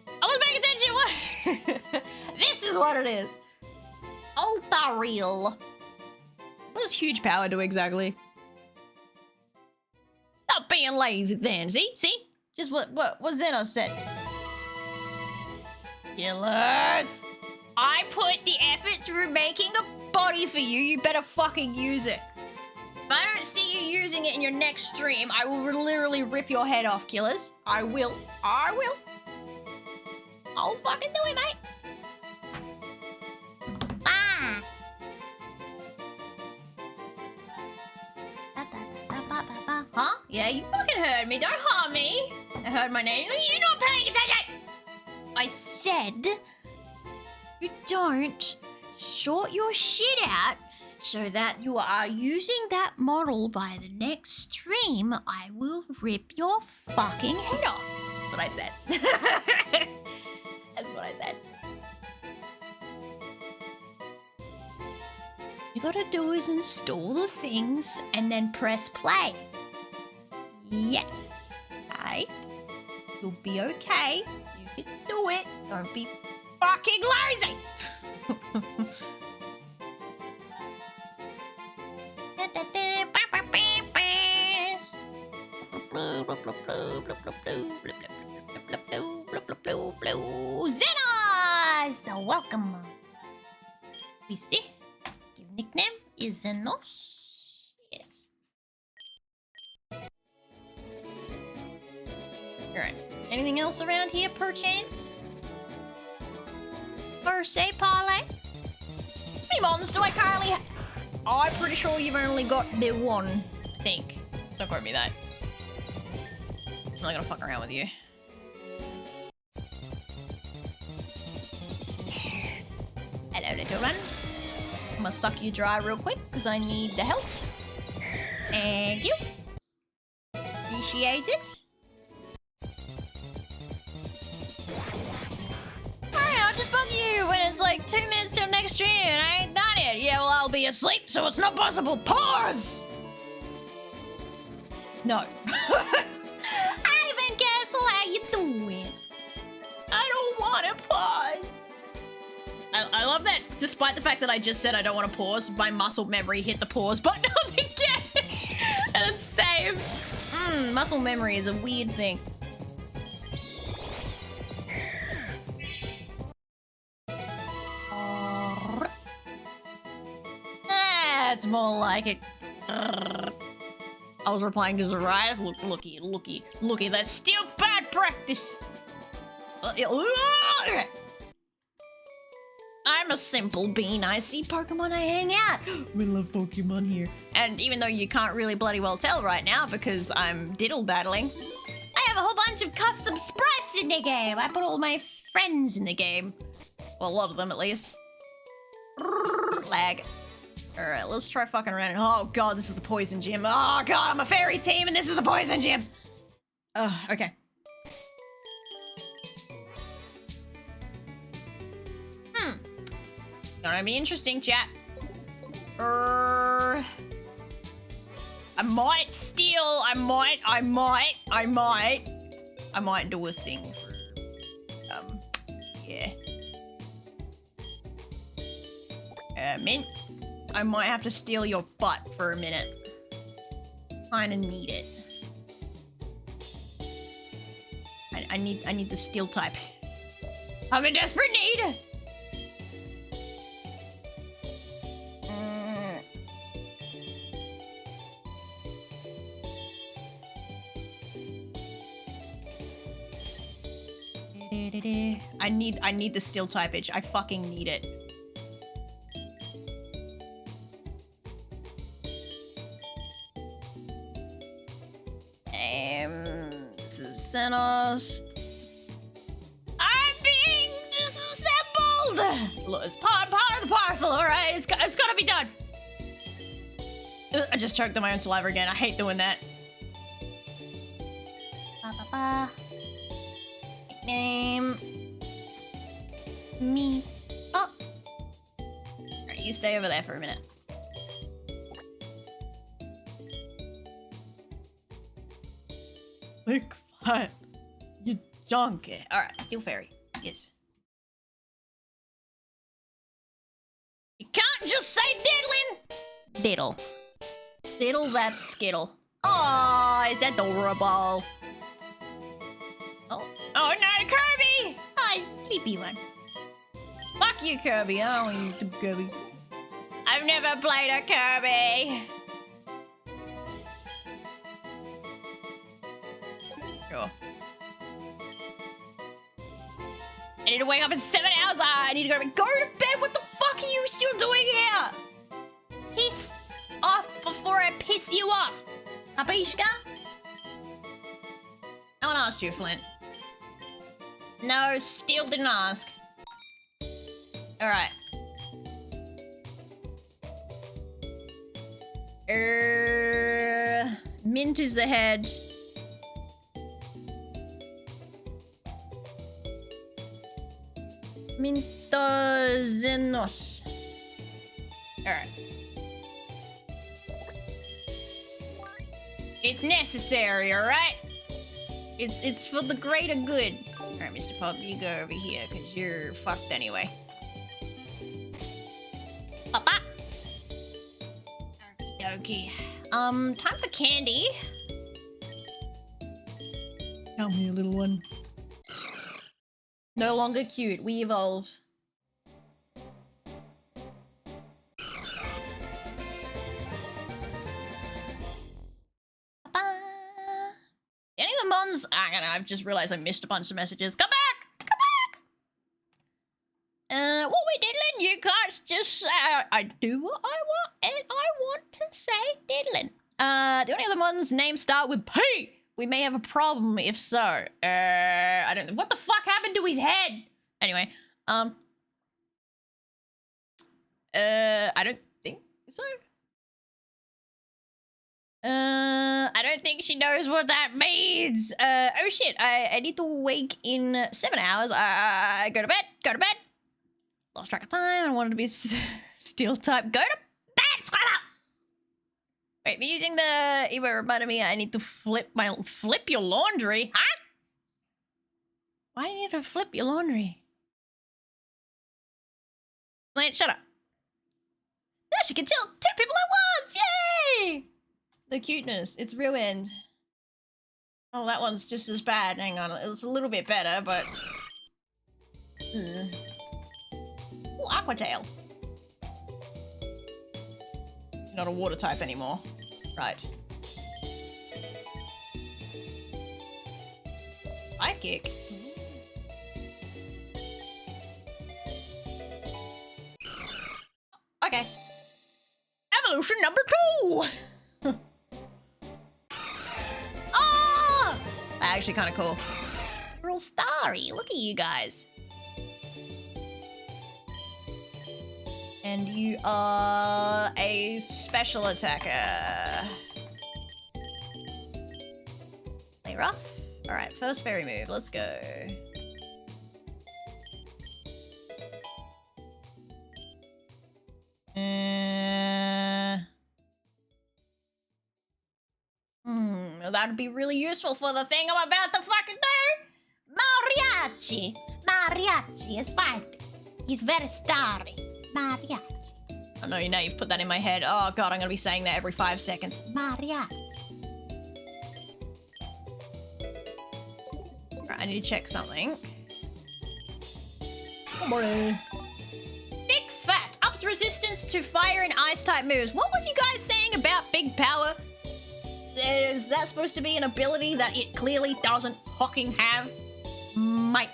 I was paying attention. This is what it is. Ultra Real. What does huge power do exactly? Not being lazy then. See? Just what Zeno said. Killers! I put the effort through making a body for you. You better fucking use it. If I don't see you using it in your next stream, I will literally rip your head off, killers. I will. I'll fucking do it, mate. Ah! Huh? Yeah, you fucking heard me. Don't harm me. I heard my name. You're not paying attention. I said you don't sort your shit out so that you are using that model by the next stream. I will rip your fucking head off. That's what I said. That's what I said. You gotta do is install the things and then press play. Yes. Right? You'll be okay. You can do it. Don't be fucking lazy. Zenos! So welcome. We see. Your nickname is Zenos. Yes. Alright. Anything else around here, perchance? Per se, parlay? How many mods do I currently have? Oh, I'm pretty sure you've only got the one, I think. Don't quote me that. I'm not gonna fuck around with you. Hello, little one. I'm gonna suck you dry real quick, because I need the help. Thank you. Appreciate it. Alright, I'll just bug you when it's like 2 minutes till next stream and I ain't done it. Yeah, well, I'll be asleep, so it's not possible. Pause! No. Ivan Castle, how you doing? I don't want to pause. I love that, despite the fact that I just said I don't want to pause, my muscle memory hit the pause button on the game. And it's saved. Muscle memory is a weird thing. That's more like it. I was replying to Zariah. Looky, that's still bad practice. I'm a simple bean. I see Pokemon, I hang out. We love Pokemon here. And even though you can't really bloody well tell right now because I'm diddle-daddling, I have a whole bunch of custom sprites in the game. I put all my friends in the game. Well, a lot of them at least. Lag. Alright, let's try fucking around. Oh god, this is the poison gym. Oh god, I'm a fairy team and this is the poison gym. Oh, okay. Gonna be interesting, chat. I might steal. I might do a thing for, yeah. Mint. I might have to steal your butt for a minute. Kinda need it. I need the steel type. I'm in desperate need! I need the still typage. I fucking need it. This is Xenos. I'm being disassembled! Look, it's part of the parcel, alright? It's gotta be done. Ugh, I just choked on my own saliva again. I hate doing that. Name me. Oh. Alright, you stay over there for a minute. Big fat. You donkey. Alright, Steel Fairy. Yes. You can't just say diddling! Diddle. Diddle that skittle. Oh, it's adorable. Oh no, Kirby! Hi, sleepy one. Fuck you, Kirby. I don't use the Kirby. I've never played a Kirby. Sure. I need to wake up in 7 hours. I need to go to bed. What the fuck are you still doing here? Piss off before I piss you off. Kapishka? No one asked you, Flint. No, still didn't ask. Alright. Mint is the head. Mintozenos. Alright. It's necessary, alright? It's for the greater good. Alright, Mr. Pop, you go over here, because you're fucked anyway. Papa! Okie dokie. Time for candy. Come here, little one. No longer cute. We evolve. Any of the Mons? I've just realized I missed a bunch of messages. Come back! Come back! What we diddling? You guys just say I do what I want, and I want to say diddling. Do any of the Mons' names start with P? We may have a problem if so. I don't know. What the fuck happened to his head? Anyway, I don't think so. I don't think she knows what that means. Oh shit, I need to wake in 7 hours. Go to bed. Lost track of time. I wanted to be steel type. Go to bed, scrub up. Wait, using the emo reminded me I need to flip your laundry. Huh? Why do you need to flip your laundry? Lance, shut up. Now she can tell 2 people at once! Yay! The cuteness. It's ruined. Oh, that one's just as bad. Hang on. It's a little bit better, but... Ooh, Aquatail. Not a water type anymore. Right. Psychic. Okay. Evolution number 2! Oh! Actually kind of cool. We're all starry. Look at you guys. And you are a special attacker. Play rough? Alright, first fairy move. Let's go. That'd be really useful for the thing I'm about to fucking do. Mariachi. Mariachi is fighting. He's very starry. Mariachi. I know now you've put that in my head. Oh god, I'm gonna be saying that every 5 seconds. Mariachi. Right, I need to check something. Good morning. Big Fat ups resistance to fire and ice type moves. What were you guys saying about big power? Is that supposed to be an ability that it clearly doesn't fucking have? Mate,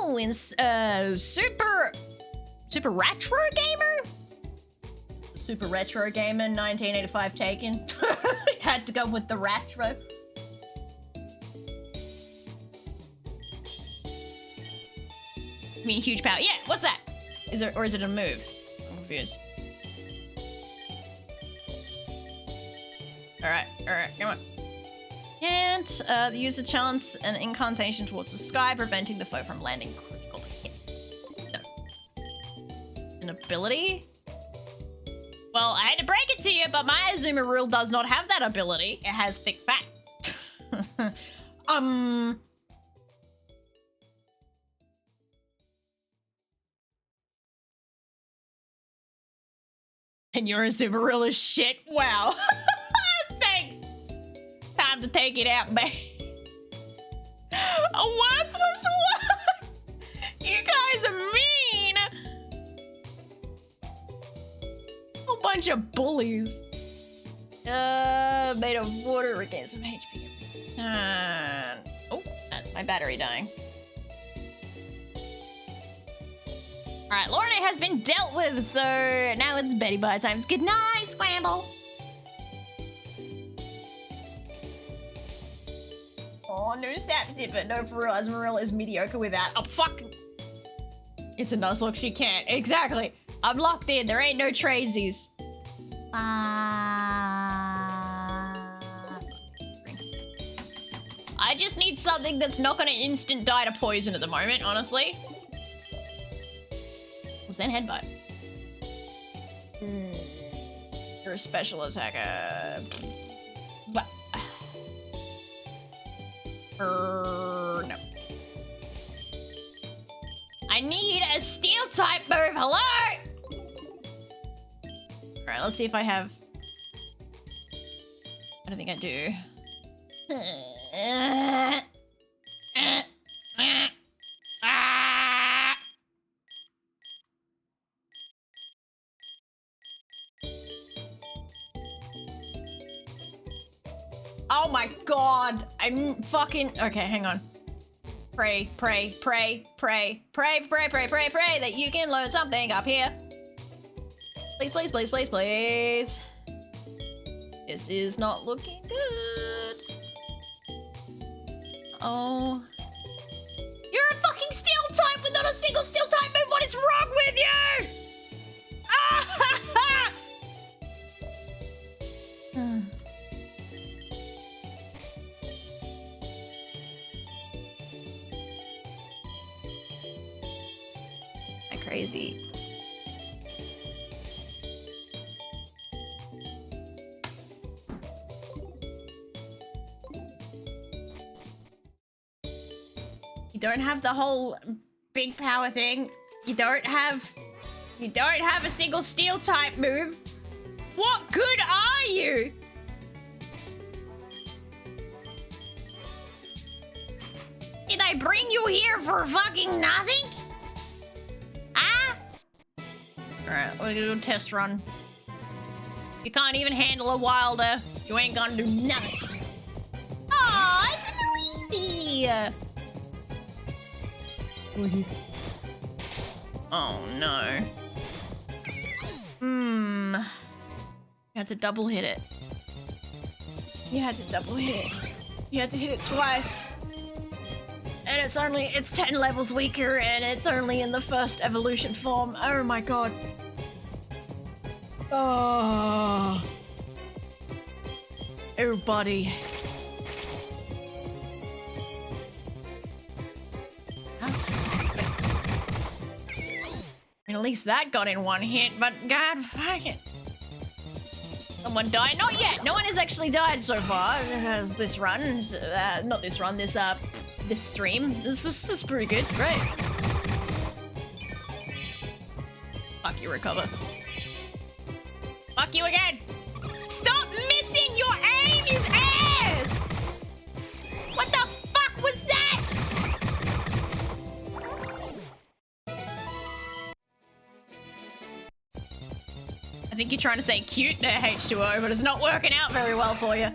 Oh, in Super Retro Gamer? Super Retro Gamer 1985 taken. Had to go with the retro. I mean, huge power. Yeah, what's that? Is it, or is it a move? I'm confused. Alright, come on. And the user chants an incantation towards the sky, preventing the foe from landing critical hits. No. An ability? Well, I hate to break it to you, but my Azumarill does not have that ability. It has thick fat. And your Azumarill is shit? Wow. Thanks. Time to take it out, man. A worthless one? You guys are mean. A bunch of bullies. Made of water, regain some HP. Oh, that's my battery dying. Alright, Lorna has been dealt with, so now it's Betty Bye times. Good night, Scramble! Oh, no sap zipper. No, for real, Azumarill is mediocre without. Oh, fuck! It's a Nuzlocke, she can't. Exactly. I'm locked in. There ain't no tradesies. I just need something that's not gonna instant die to poison at the moment, honestly. Was that headbutt? You're a special attacker. What? No. I need a steel type move. Hello? Alright, let's see if I have... I don't think I do. Oh my god, I'm fucking... Okay, hang on. Pray that you can learn something up here. Please, please, please, please, please. This is not looking good. Oh. You're a fucking steel type with not a single steel type move. What is wrong with you? Ah ha ha! Crazy. You don't have the whole big power thing. You don't have a single steel type move. What good are you? Did I bring you here for fucking nothing? Alright, we're gonna do a test run. You can't even handle a wilder. You ain't gonna do nothing. Aw, it's a baby! Oh no. You had to double hit it. You had to double hit it. You had to hit it twice. And it's 10 levels weaker, and it's only in the first evolution form. Oh my god. Oh. Oh, buddy. Huh? I mean, at least that got in one hit, but god fuck it. Someone died? Not yet. No one has actually died so far. This run. Not this run, this stream. This is pretty good. Great. Fuck you, recover. Fuck you again. Stop missing. Your aim is ass. What the fuck was that? I think you're trying to say cute there, H2O, but it's not working out very well for you.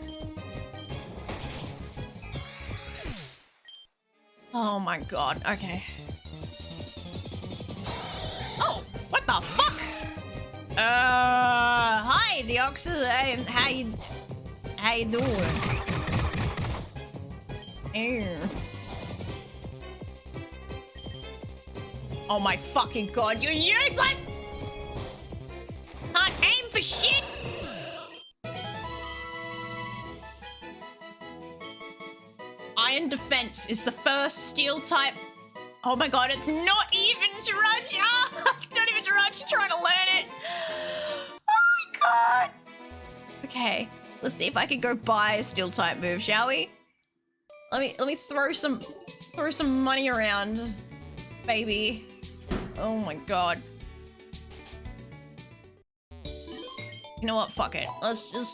Oh my god, okay. Hi, Deoxys. Hey, how you doing? Oh my fucking god, you're useless! Can't aim for shit! Iron Defense is the first steel type. Oh my god, it's not even Jirachi! Ah, it's not even Jirachi trying to learn it! Oh my god! Okay, let's see if I can go buy a steel type move, shall we? Let me throw some money around, baby. Oh my god. You know what? Fuck it. Let's out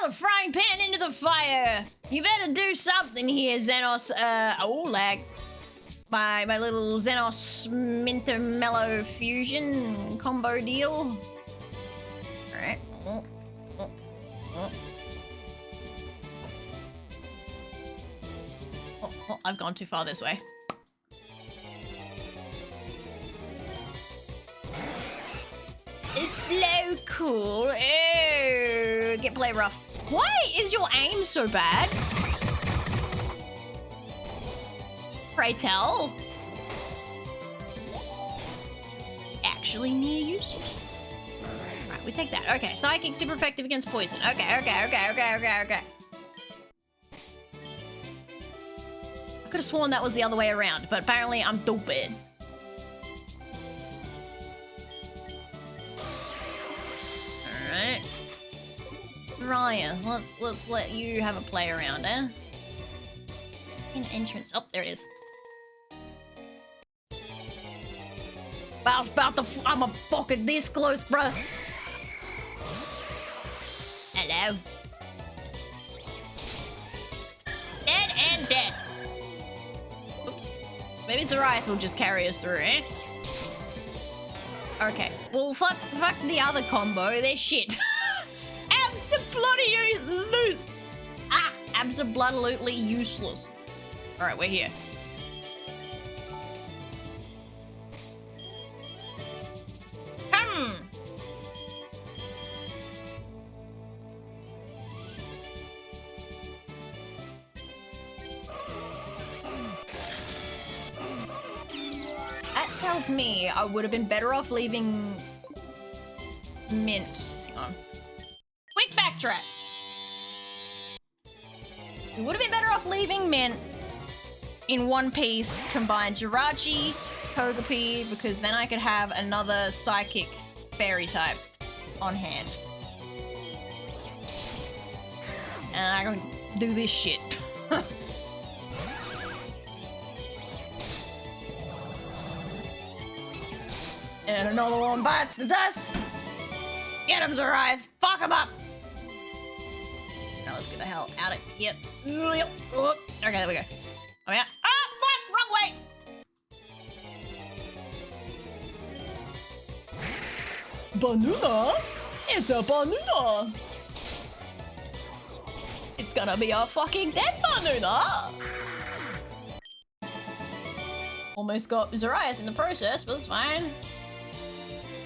of the frying pan into the fire. You better do something here, Xenos. Oh, lag. My little Xenos Minter Mellow fusion combo deal. All right. Oh, I've gone too far this way. It's slow cool. Ew. Get play rough. Why is your aim so bad? Pray tell. Actually near useless. Right, we take that. Okay, psychic super effective against poison. Okay. I could have sworn that was the other way around, but apparently I'm stupid. Alright. Ryan, let's let you have a play around, eh? In entrance. Oh, there it is. I was about to I'm a fucking this close, bruh. Hello. Dead and dead. Oops. Maybe Zariath will just carry us through, eh? Okay. Well, fuck the other combo. They're shit. Absolutely useless. All right, we're here. That tells me I would have been better off leaving Mint. Hang on. Quick backtrack. We would have been better off leaving Mint in one piece, combined Jirachi, Togepi, because then I could have another psychic fairy type on hand. And I can do this shit. And another one bites the dust. Get him, Zariath. Fuck him up. Now let's get the hell out of here. Yep. Okay, there we go. Oh yeah. Ah, fuck! Wrong way. Banuna? It's a Banuna. It's gonna be a fucking dead Banuna. Almost got Zariath in the process, but it's fine.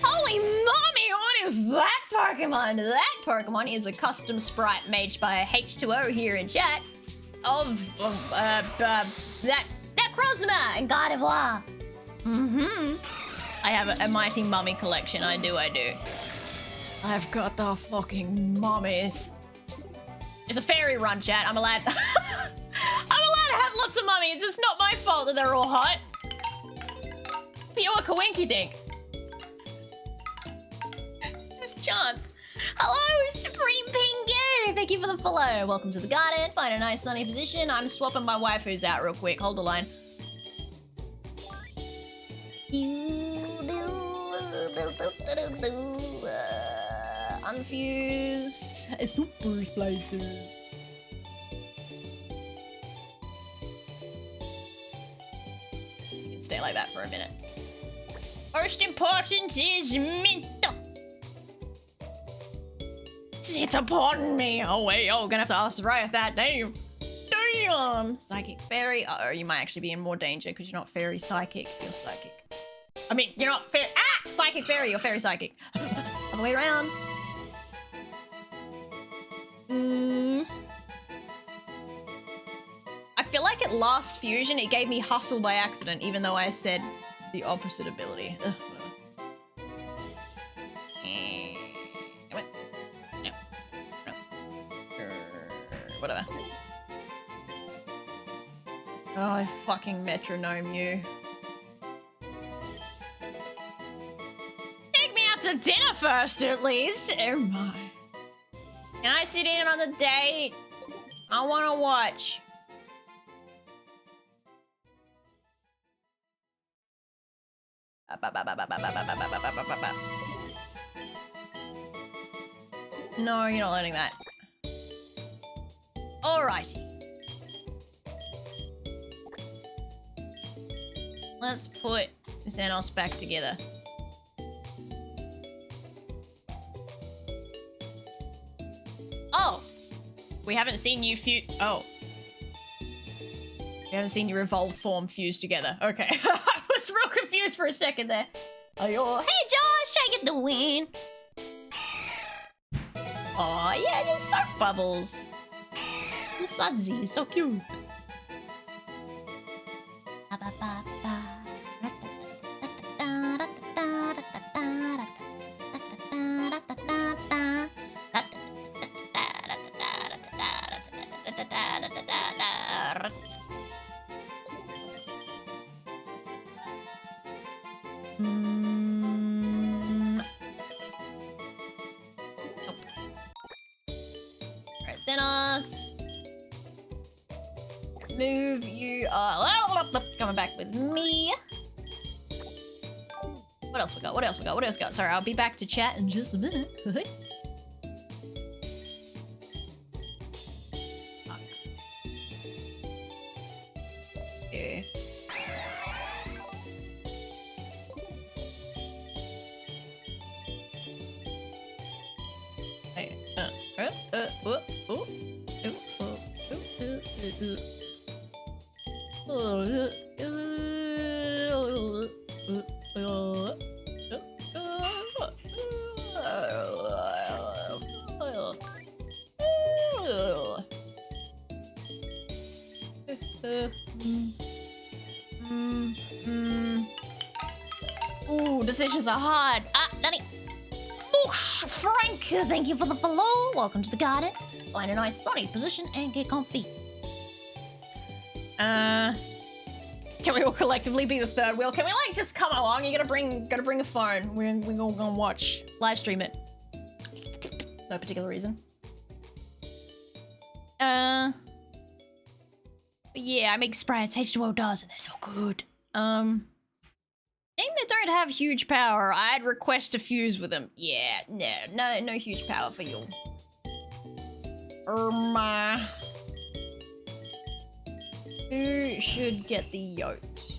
Holy mommy, what is that Pokemon? That Pokemon is a custom sprite made by H2O here in chat of that Necrozma and God of War. I have a mighty mummy collection. I do. I've got the fucking mummies. It's a fairy run, chat. I'm allowed. I'm allowed to have lots of mummies. It's not my fault that they're all hot. Pure coinky dink. Chance. Hello, Supreme Pingu! Thank you for the follow. Welcome to the garden. Find a nice sunny position. I'm swapping my waifus out real quick. Hold the line. Unfuse. Super splices. Stay like that for a minute. Most important is mint. It's upon me. Oh wait, gonna have to ask Zariath that. Damn. Psychic fairy. Uh oh, you might actually be in more danger because you're not fairy psychic. You're psychic. I mean, you're not fair. Ah! Psychic fairy or fairy psychic. Other way around. I feel like at last fusion it gave me hustle by accident, even though I said the opposite ability. Ugh, whatever. Oh, I fucking metronome you. Take me out to dinner first, at least. Oh my. Can I sit in on the date? I want to watch. No, you're not learning that. Alrighty. Let's put Xenos back together. Oh! We haven't seen you oh. We haven't seen your evolved form fused together. Okay. I was real confused for a second there. Hey Josh, I get the win. Oh yeah, there's soap bubbles. Sudsy, so cute. Move, you are coming back with me. What else we got? What else we got? What else we got? Sorry, I'll be back to chat in just a minute. Fuck. Yeah. Hey, Ooh, decisions are hard. Ah, Danny. Boosh, Frank, thank you for the follow. Welcome to the garden. Find a nice sunny position and get comfy. Can we all collectively be the third wheel? Can we like just come along? You gotta bring a phone. We're all gonna watch, live stream it. No particular reason. But yeah, I make sprites. H2O does, and they're so good. Thing that don't have huge power, I'd request to fuse with them. Yeah, no huge power for you. Who should get the yote?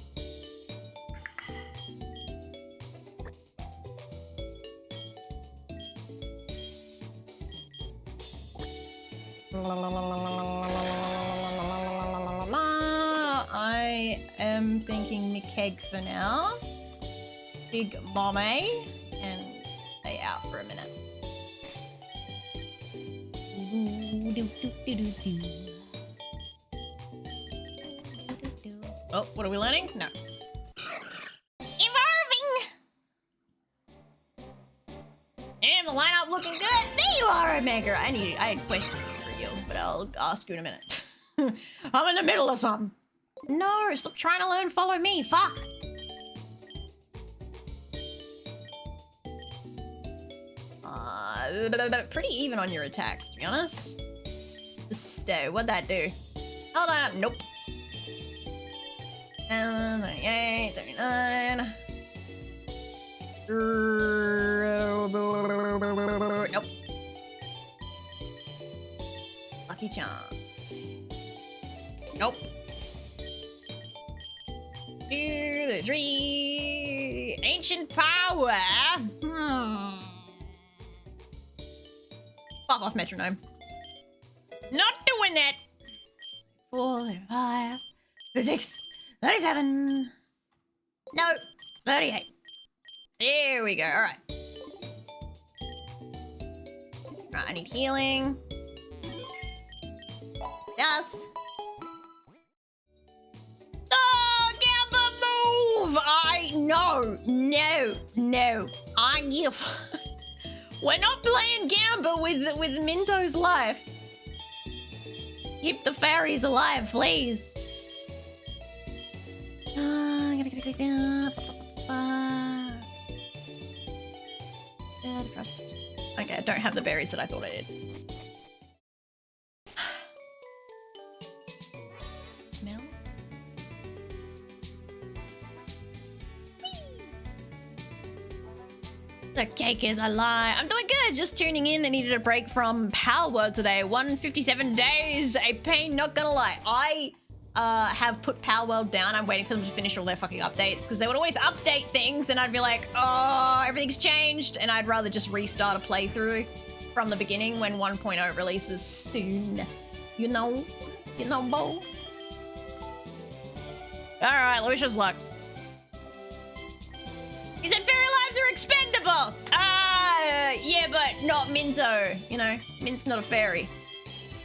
I am thinking McKeg for now. Big Mommy, and stay out for a minute. Oh, what are we learning? No. Evolving! Damn, the lineup looking good. There you are, Omega. I had questions for you, but I'll ask you in a minute. I'm in the middle of something. No, stop trying to learn. Follow me. Fuck. Pretty even on your attacks, to be honest. Just what'd that do? Hold on. Nope. 38, 39. Nope. Lucky chance. Nope. 2, 3. Ancient power. Fuck off, metronome. Not doing that. 4, 35, 36, 37. No, 38. There we go. All right. Right, I need healing. Yes. Oh, Gamba, move! No. We're not playing Gamba with Minto's life. Keep the fairies alive, please. Okay, I don't have the berries that I thought I did. Smell? The cake is a lie. I'm doing good. Just tuning in. I needed a break from Pal World today. 157 days. A pain, not gonna lie. I have put Pal World down. I'm waiting for them to finish all their fucking updates because they would always update things and I'd be like, oh, everything's changed. And I'd rather just restart a playthrough from the beginning when 1.0 releases soon. You know, Bo. All right, wish us luck. He said fairy lives are expendable. Yeah, but not Minto. You know, Mint's not a fairy.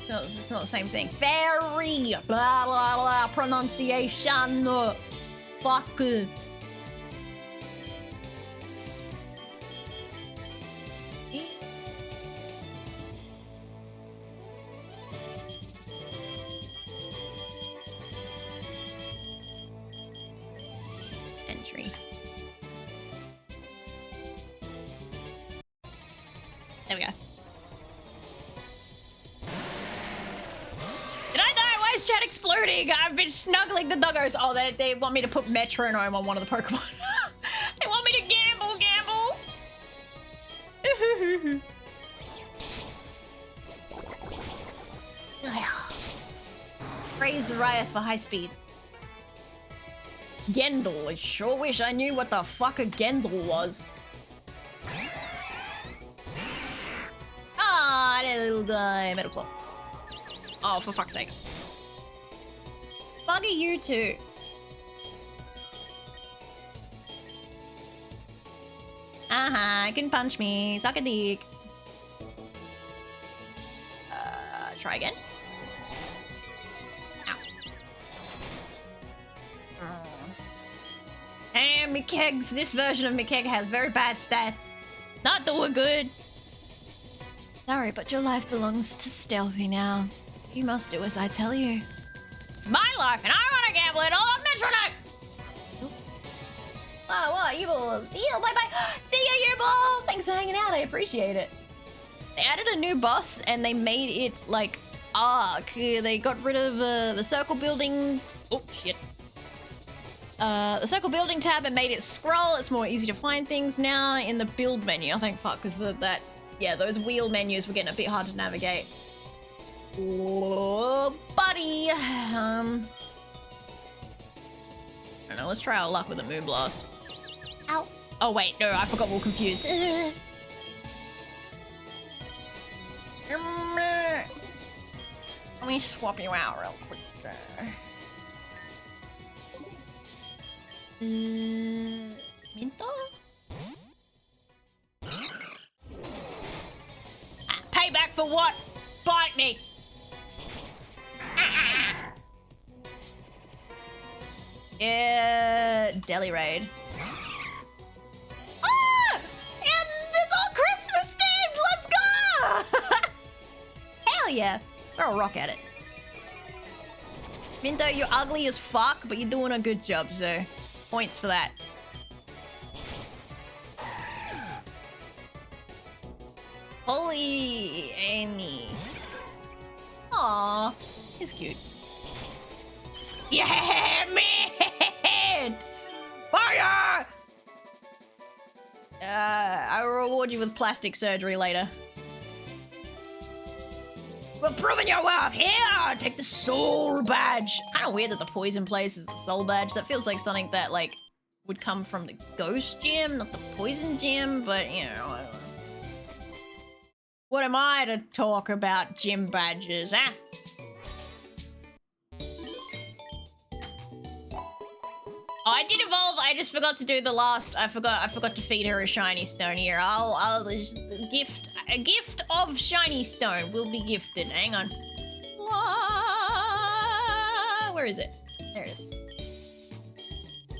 It's not the same thing. Fairy. Blah, blah, blah. Pronunciation. Fuck. Entry. There we go. Did I die? Why is chat exploding? I've been snuggling the doggos. Oh, they want me to put metronome on one of the Pokemon. They want me to gamble. Praise Riot for high speed. Gendel. I sure wish I knew what the fuck a Gendel was. Ah, little guy. Metal Claw. Oh, for fuck's sake. Buggy you too. You can punch me. Suck a dick. Try again. Ow. Damn, Mikeg's. This version of Mikeg has very bad stats. Not doing good. Sorry, but your life belongs to Stealthy now. So you must do as I tell you. It's my life, and I want to gamble it all on Metronome! Oh, what? You balls. Deal, bye-bye. See ya, you ball! Thanks for hanging out, I appreciate it. They added a new boss, and they made it, like, arc. They got rid of the circle building... Oh, shit. The circle building tab and made it scroll. It's more easy to find things now in the build menu. I think, fuck, because yeah, those wheel menus were getting a bit hard to navigate. Oh, buddy. I don't know, let's try our luck with a Moonblast. Ow. Oh, wait, no, I forgot we're confused. Let me swap you out real quick there. Minto? Payback for what? Bite me! Yeah, Deli Raid. Ah! And it's all Christmas themed! Let's go! Hell yeah! Throw a rock at it. Minto, you're ugly as fuck, but you're doing a good job, so points for that. Holy Annie. Aww, he's cute. Yeah, man! Fire! I will reward you with plastic surgery later. We're proving your worth. Here, take the soul badge. It's kind of weird that the poison place is the soul badge. That feels like something that, like, would come from the ghost gym, not the poison gym, but, you know, I don't know. What am I to talk about gym badges, huh? Oh, I did evolve. I just forgot to do the last. I forgot to feed her a shiny stone here. I'll gift a gift of shiny stone will be gifted. Hang on. Where is it? There it is.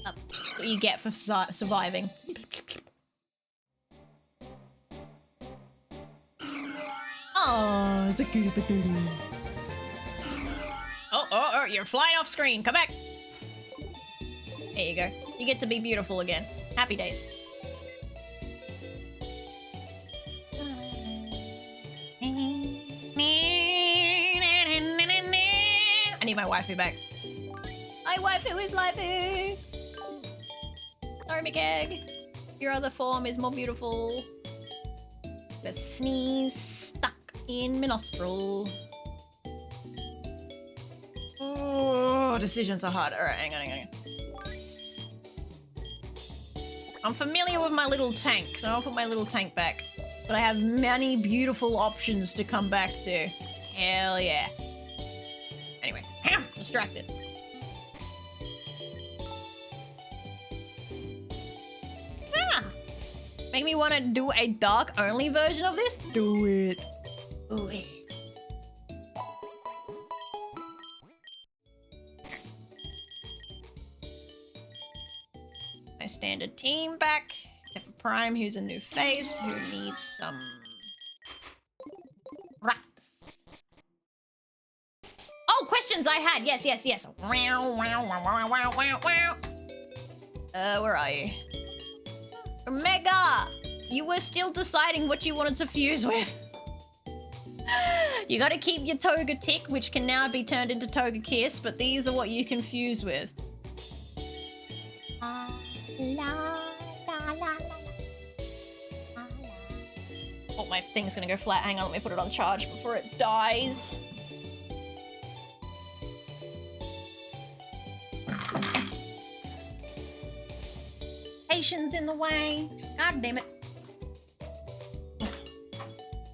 Up. What you get for surviving. Oh, it's a cutie patootie. Oh, you're flying off screen. Come back. There you go. You get to be beautiful again. Happy days. I need my waifu back. My waifu is living. Sorry, McEgg. Your other form is more beautiful. The sneeze stuck in my nostril. Oh, decisions are hard. Alright, hang on. I'm familiar with my little tank, so I'll put my little tank back. But I have many beautiful options to come back to. Hell yeah. Anyway, distracted. Make me want to do a dark-only version of this? Do it. Do it. My standard team back. Except for Prime, who's a new face, who needs some practice. Oh, questions I had. Yes. Where are you? Omega! You were still deciding what you wanted to fuse with. You gotta keep your Toga Tick, which can now be turned into Toga Kiss, but these are what you can fuse with. Oh, my thing's gonna go flat. Hang on, let me put it on charge before it dies. Patience in the way. God damn it.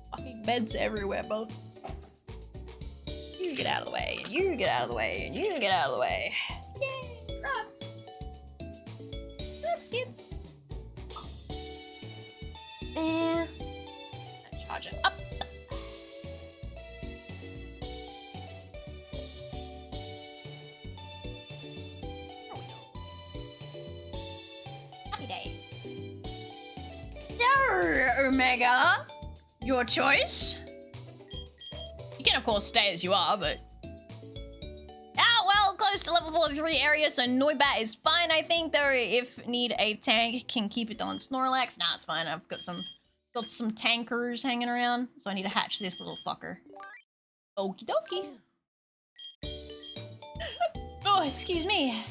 Fucking beds everywhere, both. You get out of the way, and you get out of the way, and you get out of the way. Yay, rocks. Rocks, kids. There. Charge it up. Omega, your choice. You can of course stay as you are, but well, close to level 43 area, so Noibat is fine. I think though, if need a tank, can keep it on Snorlax. Nah, it's fine. I've got some tankers hanging around, so I need to hatch this little fucker. Okie dokie. Oh, excuse me.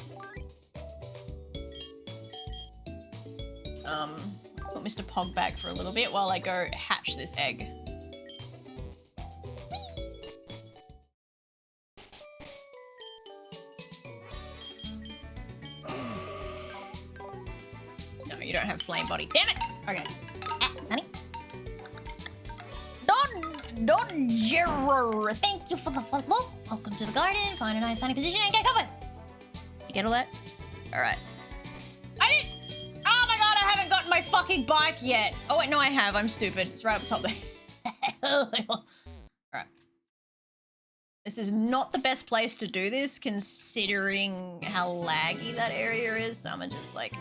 Put Mr. Pog back for a little bit while I go hatch this egg. No, you don't have flame body. Damn it! Okay. Honey. Dodger, thank you for the follow. Welcome to the garden. Find a nice sunny position and get covered. You get all that? Alright. I haven't gotten my fucking bike yet. Oh wait, no I have. I'm stupid. It's right up top there. Alright. This is not the best place to do this considering how laggy that area is. So I'm gonna just like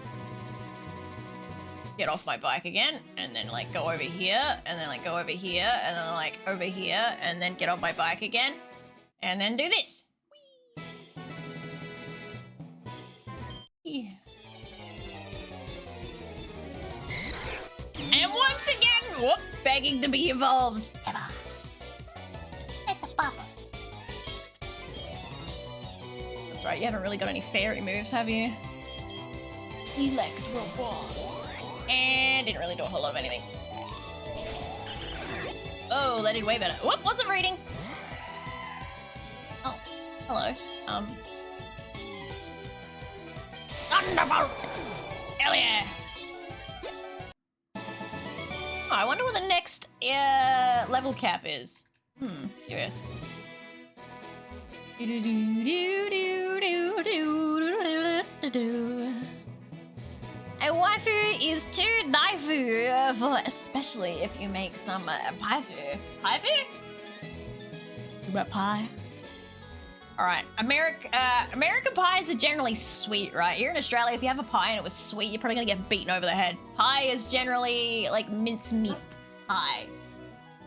get off my bike again and then like go over here and then like go over here and then like over here and then get off my bike again and then do this. Whee! And once again, whoop, begging to be evolved. Emma. Let the papas. That's right, you haven't really got any fairy moves, have you? Electro-ball. And didn't really do a whole lot of anything. Oh, that did way better. Whoop, wasn't reading. Oh, hello. Thunderbolt! Hell yeah! Oh, I wonder what the next level cap is. Curious. My waifu is too daifu, for especially if you make some paifu. Paifu? What about pie? Alright, American pies are generally sweet, right? Here in Australia, if you have a pie and it was sweet, you're probably gonna get beaten over the head. Pie is generally like mincemeat pie.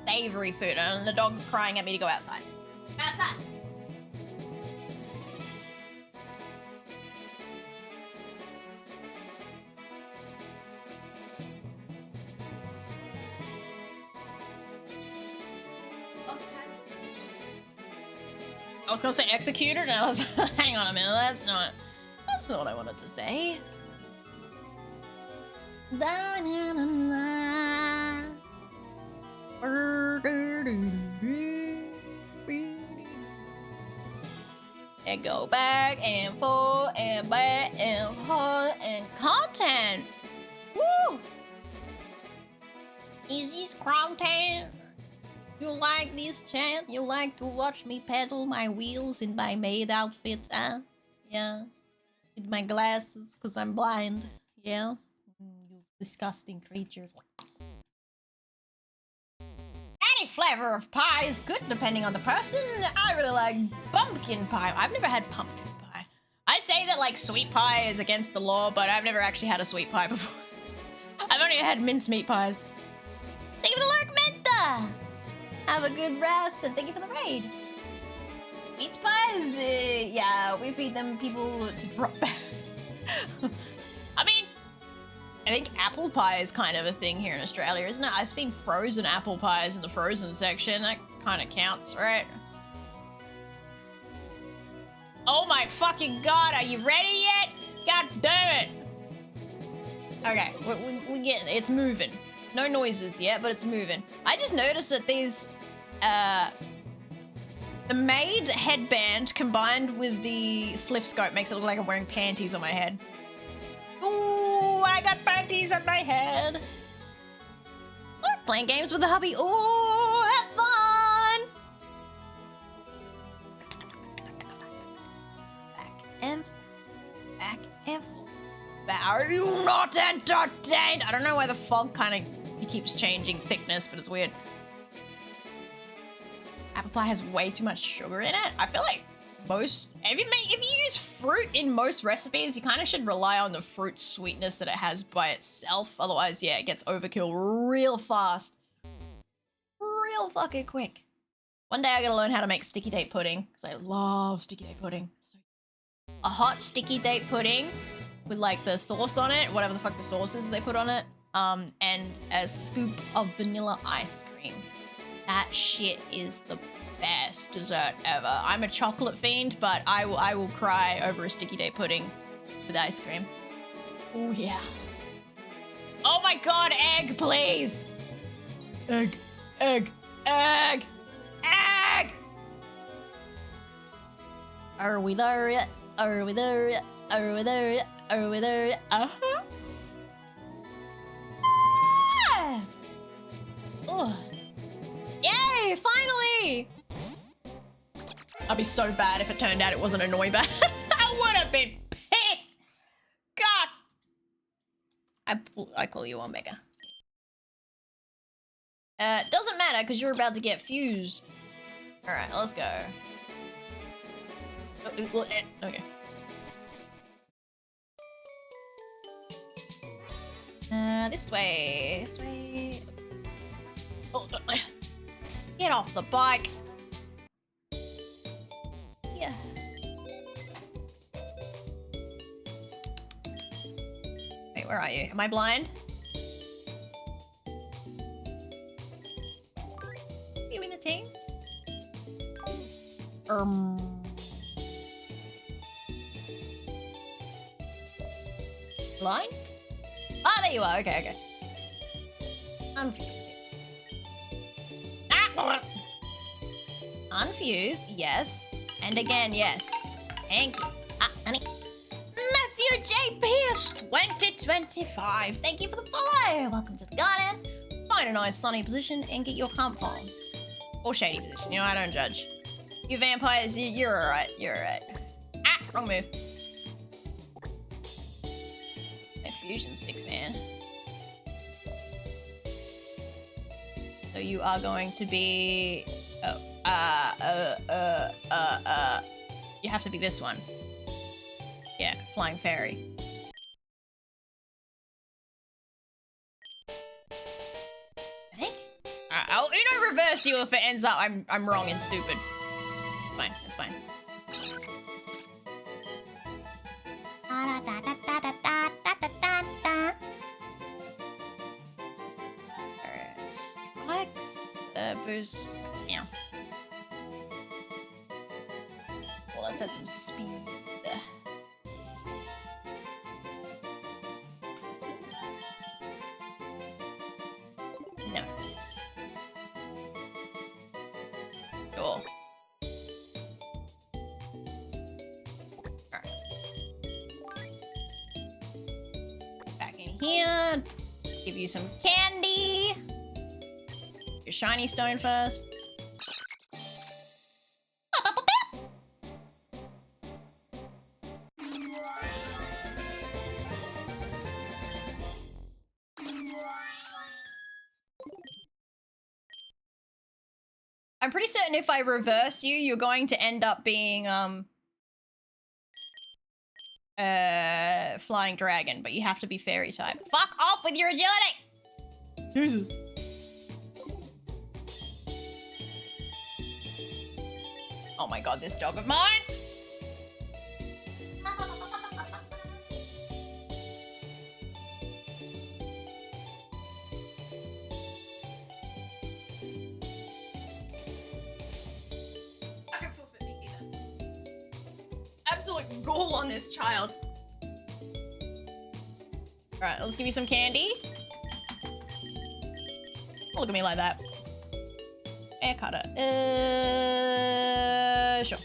Savory food, and the dog's crying at me to go outside. Outside! I was gonna say executor, and I was hang on a minute, that's not what I wanted to say. And go back and forth and back and forth and content. Woo! Is this content? You like this chant? You like to watch me pedal my wheels in my maid outfit, huh? Yeah. With my glasses, because I'm blind. Yeah? You disgusting creatures. Any flavor of pie is good depending on the person. I really like pumpkin pie. I've never had pumpkin pie. I say that like sweet pie is against the law, but I've never actually had a sweet pie before. I've only had mincemeat pies. Thank you for the lurk, Menta! Have a good rest and thank you for the raid. Meat pies? Yeah, we feed them people to drop bass. I mean, I think apple pie is kind of a thing here in Australia, isn't it? I've seen frozen apple pies in the frozen section. That kind of counts, right? Oh my fucking god, are you ready yet? God damn it! Okay, we get it. It's moving. No noises yet, but it's moving. I just noticed that these, the maid headband combined with the slip scope makes it look like I'm wearing panties on my head. Ooh, I got panties on my head. Look, playing games with the hubby. Ooh, have fun. Back and forth. Are you not entertained? I don't know why the fog kind of he keeps changing thickness, but it's weird. Apple pie has way too much sugar in it. I feel like if you use fruit in most recipes, you kind of should rely on the fruit sweetness that it has by itself. Otherwise, yeah, it gets overkill real fast. Real fucking quick. One day I gotta learn how to make sticky date pudding, because I love sticky date pudding. A hot sticky date pudding with like the sauce on it, whatever the fuck the sauce is they put on it, and a scoop of vanilla ice cream. That shit is the best dessert ever. I'm a chocolate fiend, but I will cry over a sticky date pudding with ice cream. Oh yeah. Oh my god, egg, please! Egg, egg, egg, egg! Are we there yet? Are we there yet? Are we there yet? Are we there yet? Uh-huh. Ah! Ugh. Yay, finally! I'd be so bad if it turned out it wasn't a Noibat. I would have been pissed! God! I call you Omega. Doesn't matter, because you're about to get fused. Alright, let's go. Okay. This way. This way. Oh, get off the bike. Yeah. Wait, where are you? Am I blind? You mean the team? Blind? Ah, there you are. Okay, okay. Unfuse. Ah! Unfuse, yes. And again, yes. Thank you. Ah, honey. Matthew J. Pierce, 2025. Thank you for the follow. Welcome to the garden. Find a nice sunny position and get your comp on. Or shady position. You know, I don't judge. You vampires, you're alright. You're alright. Ah, wrong move. fusion sticks, man. So you are going to be... Oh, you have to be this one. Yeah, flying fairy. I think. I'll reverse you if it ends up I'm wrong and stupid. Fine, it's fine. Alright, boost. Yeah. Well, let's add some speed. No. Cool. Alright. Back in here. Give you some candy. Your shiny stone first. I'm pretty certain if I reverse you, you're going to end up being, flying dragon, but you have to be fairy type. Fuck off with your agility! Jesus. Oh my god, this dog of mine! Absolute ghoul on this child. Alright, let's give you some candy. Look at me like that. Air cutter. Sure.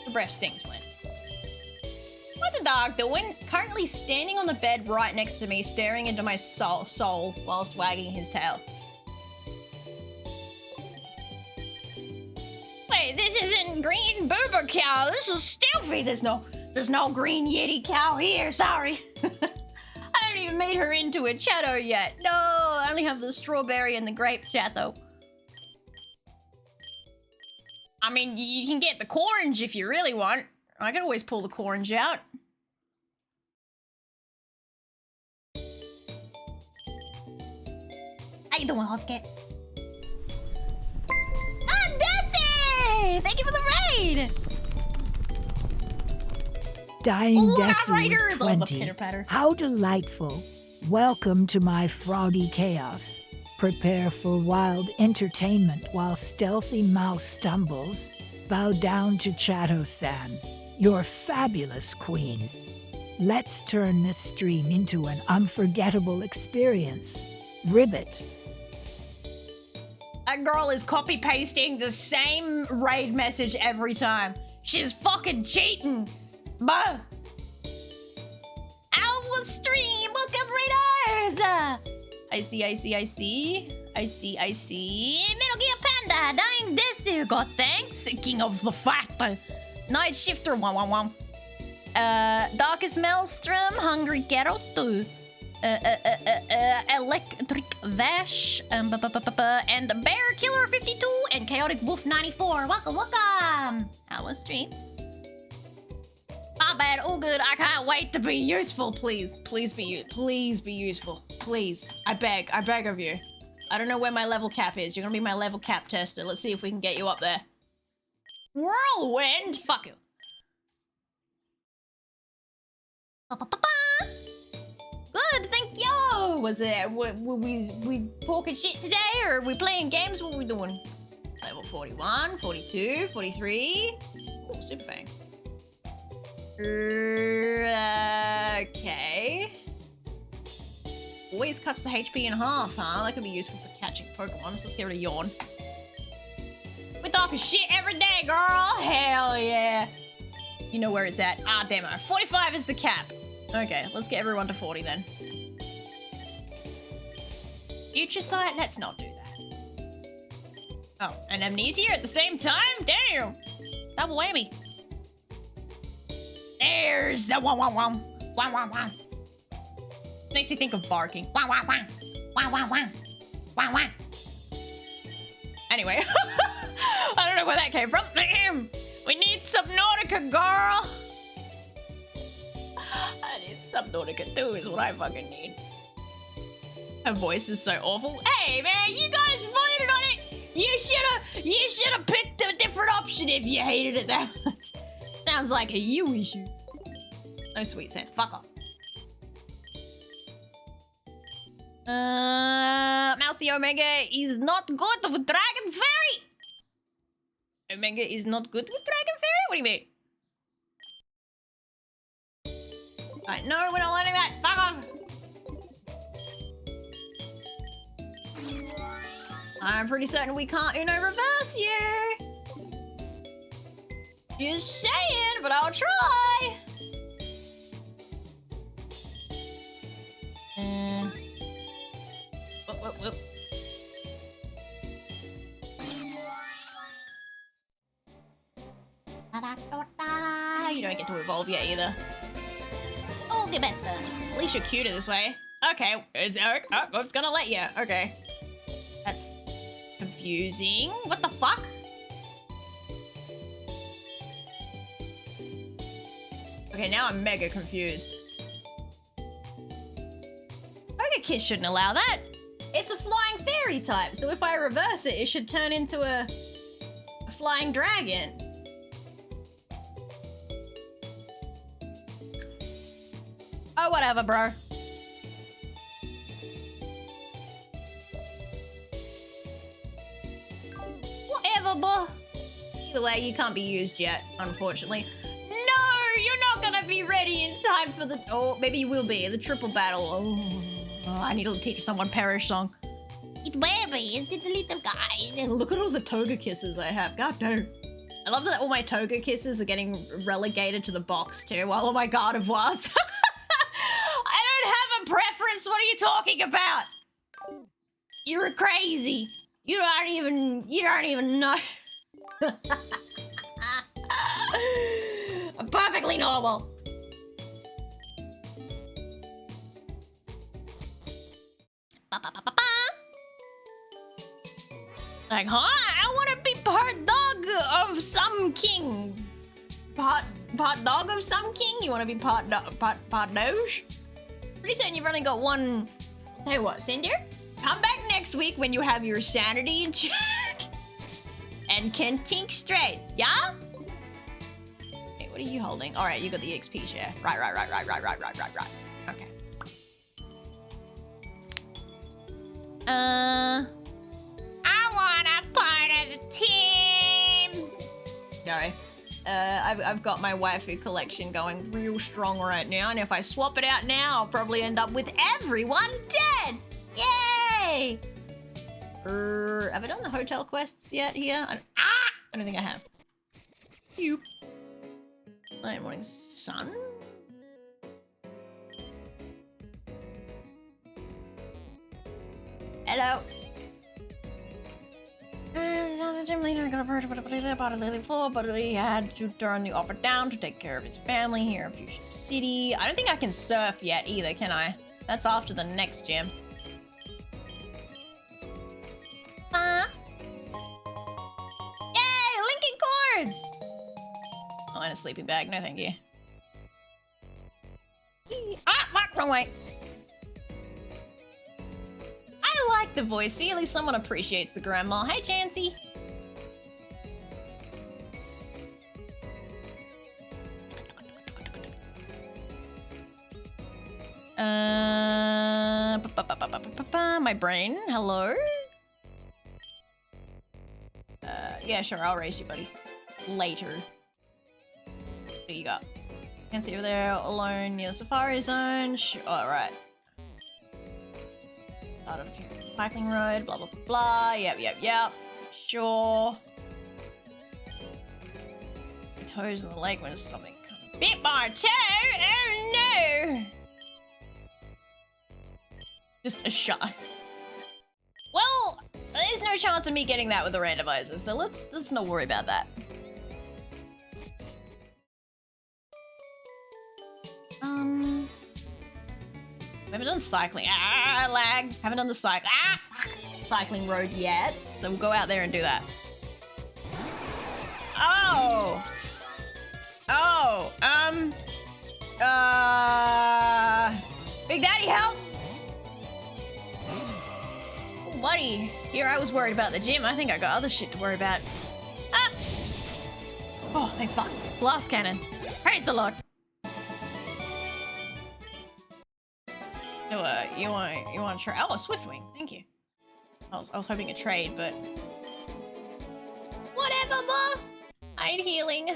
The breath stinks, Flint. What the dog doing? Currently standing on the bed right next to me, staring into my soul whilst wagging his tail. Wait, this isn't green boober cow. This is Stealthy. There's no green yeti cow here. Sorry. I haven't even made her into a chatto yet. No, I only have the strawberry and the grape chatto. I mean, you can get the Cornge if you really want. I can always pull the Cornge out. How you doing, Husket? Ah, Desi! Thank you for the raid! Dying Desi Raiders! with I love the 20. pitter-patter. How delightful. Welcome to my froggy chaos. Prepare for wild entertainment while Stealthy Mouse stumbles. Bow down to Chato-san, your fabulous queen. Let's turn this stream into an unforgettable experience. Ribbit. That girl is copy-pasting the same raid message every time. She's fucking cheating. Bah. Our stream, welcome raiders! I see. Metal Gear Panda, Dying Desu, god thanks. King of the Fat. Night Shifter, 111. Darkest Maelstrom, Hungry Carrot. Electric Vash, and Bear Killer 52, and Chaotic Wolf 94. Welcome! Our stream. My bad, all good. I can't wait to be useful, please. Please be useful. Please. I beg of you. I don't know where my level cap is. You're gonna be my level cap tester. Let's see if we can get you up there. Whirlwind? Fuck you. Good, thank you! Was it, were we talking shit today, or are we playing games? What are we doing? Level 41, 42, 43. Ooh, super fang. Okay. Always cuts the HP in half, huh? That could be useful for catching Pokemon, so let's get rid of Yawn. We're talking shit every day, girl! Hell yeah! You know where it's at. Ah, damn it. 45 is the cap. Okay, let's get everyone to 40 then. Future Sight? Let's not do that. Oh, and Amnesia at the same time? Damn! Double whammy. There's the 111. Wah, wah, wah. Makes me think of barking. Wah, wah, wah. Wah, wah, wah. Wah, wah. Anyway, I don't know where that came from. We need Subnautica, girl. I need Subnautica too, is what I fucking need. Her voice is so awful. Hey, man, you guys voted on it. You should have picked a different option if you hated it that much. Sounds like a you issue. No sweet scent. Fuck off. Mousy Omega is not good with Dragon Fairy. Omega is not good with Dragon Fairy? What do you mean? I know we're not learning that. Fuck off. I'm pretty certain we can't Uno reverse you. Just saying, but I'll try. Whoop. You don't get to evolve yet either. Oh, get better. At least you're cuter this way. Okay, it's gonna let you. Okay. That's confusing. What the fuck? Okay, now I'm mega confused. Togekiss shouldn't allow that. It's a flying fairy type, so if I reverse it, it should turn into a flying dragon. Oh, whatever, bro. Whatever, bro. Either way, you can't be used yet, unfortunately. No, you're not gonna be ready in time for the... Oh, maybe you will be. The triple battle. Oh, I need to teach someone Perish song. It's baby, it's the little guy. And look at all the toga kisses I have. God damn. I love that all my toga kisses are getting relegated to the box too, while all my Gardevoirs. I don't have a preference. What are you talking about? You're crazy. You don't even know. I'm perfectly normal. Like, huh? I want to be part dog of some king. Part dog of some king? You want to be part doge? Pretty certain you've only got one. I'll tell you what, Cinder, come back next week when you have your sanity in check and can think straight, yeah? Okay, what are you holding? All right, you got the XP share. Right. Okay. I want a part of the team. Sorry. I've got my waifu collection going real strong right now, and if I swap it out now, I'll probably end up with everyone dead. Yay! Have I done the hotel quests yet here? I don't think I have. You. Good morning, sun. Hello. The gym leader got a bird about a lily floor, but he had to turn the offer down to take care of his family here in Fuchsia City. I don't think I can surf yet either, can I? That's after the next gym. Yay! Linking cords! Oh, and a sleeping bag. No, thank you. Wrong way. I like the voice. See, at least someone appreciates the grandma. Hey, Chansey. My brain. Hello. Yeah, sure. I'll race you, buddy. Later. What do you got? Can't see over there. Alone near the safari zone. Sure. Oh, right. Out of here. Cycling road. Blah blah blah. Yep. Sure. My toes in the lake when something comes. Bit my toe. Oh no. Just a shot. Well, there's no chance of me getting that with the randomizer, so let's not worry about that. We haven't done cycling. Ah, lag. Haven't done the fuck. Cycling road yet. So we'll go out there and do that. Oh. Oh. Big Daddy, help! Oh, buddy. Here I was worried about the gym. I think I got other shit to worry about. Ah! Oh, thank fuck. Blast cannon. Praise the Lord. So, you want to try? Oh, a Swiftwing. Thank you. I was hoping a trade, but whatever, bro. I need healing.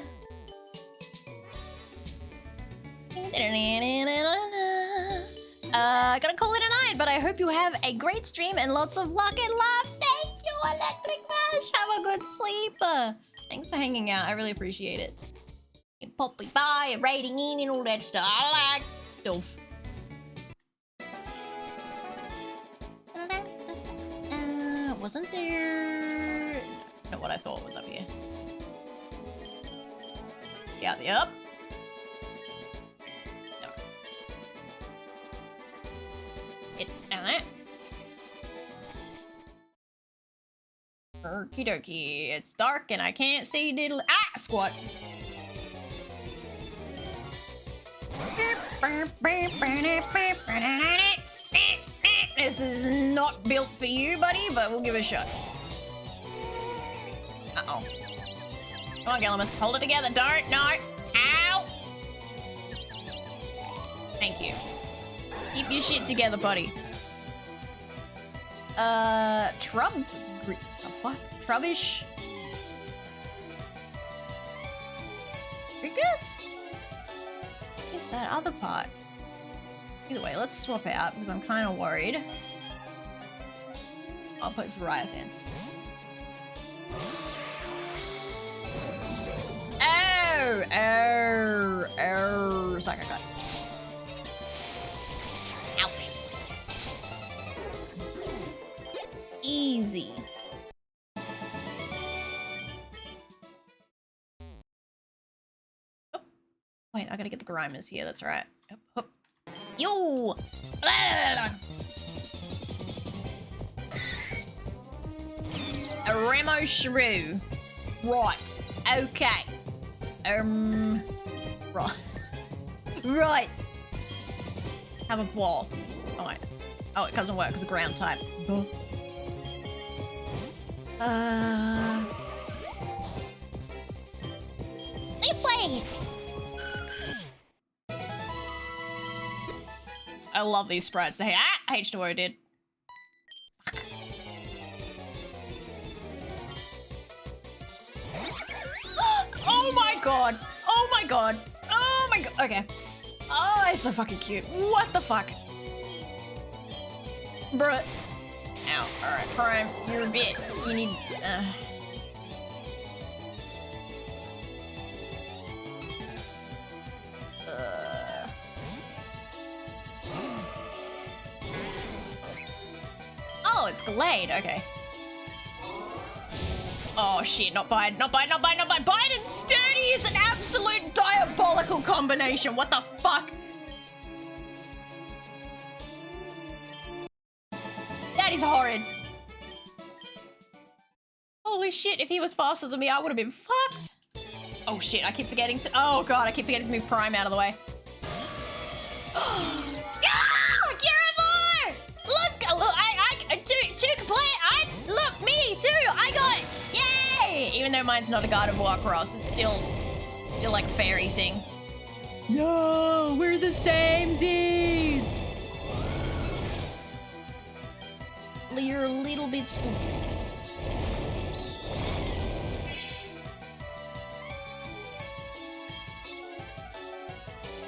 Gonna call it a night, but I hope you have a great stream and lots of luck and love. Thank you, Electric Mash. Have a good sleep. Thanks for hanging out. I really appreciate it. And popping by and raiding in and all that stuff. I like stuff. Wasn't there? Not what I thought was up here. Scout the up. No. It down there. Okie dokie. It's dark and I can't see diddle. Ah, squat. This is not built for you, buddy, but we'll give it a shot. Uh-oh. Come on, Gillimus. Hold it together. Don't. No. Ow! Thank you. Keep your shit together, buddy. What? Trubbish? Rigus? What is that other part? Either way, let's swap out because I'm kind of worried. I'll put Zariathan. Oh! Psycho cut. Ouch. Easy. Oh. Wait, I gotta get the Grimmers here, that's right. Up, up. Yo! A Remo Shrew. Right. Okay. Right. Right. Have a ball. Oh, wait. Oh, it doesn't work because of ground type. Leaf Blade! I love these sprites. Hey, H2O did. Oh my god! Oh my god! Oh my god! Okay. Oh, it's so fucking cute. What the fuck? Bruh. Ow. Alright, Prime, you're a bit. You need. Oh, it's Glade. Okay. Oh shit, not Bide, not Bide, not Bide, not Bide. Bide and Sturdy is an absolute diabolical combination. What the fuck? That is horrid. Holy shit, if he was faster than me, I would have been fucked. Oh shit, I keep forgetting to. Oh god, I keep forgetting to move Prime out of the way. Let's go. Look, two complete. Look, me too. I got it. Yay! Even though mine's not a God of War cross, it's still like a fairy thing. Yo, we're the samesies. You're a little bit stupid.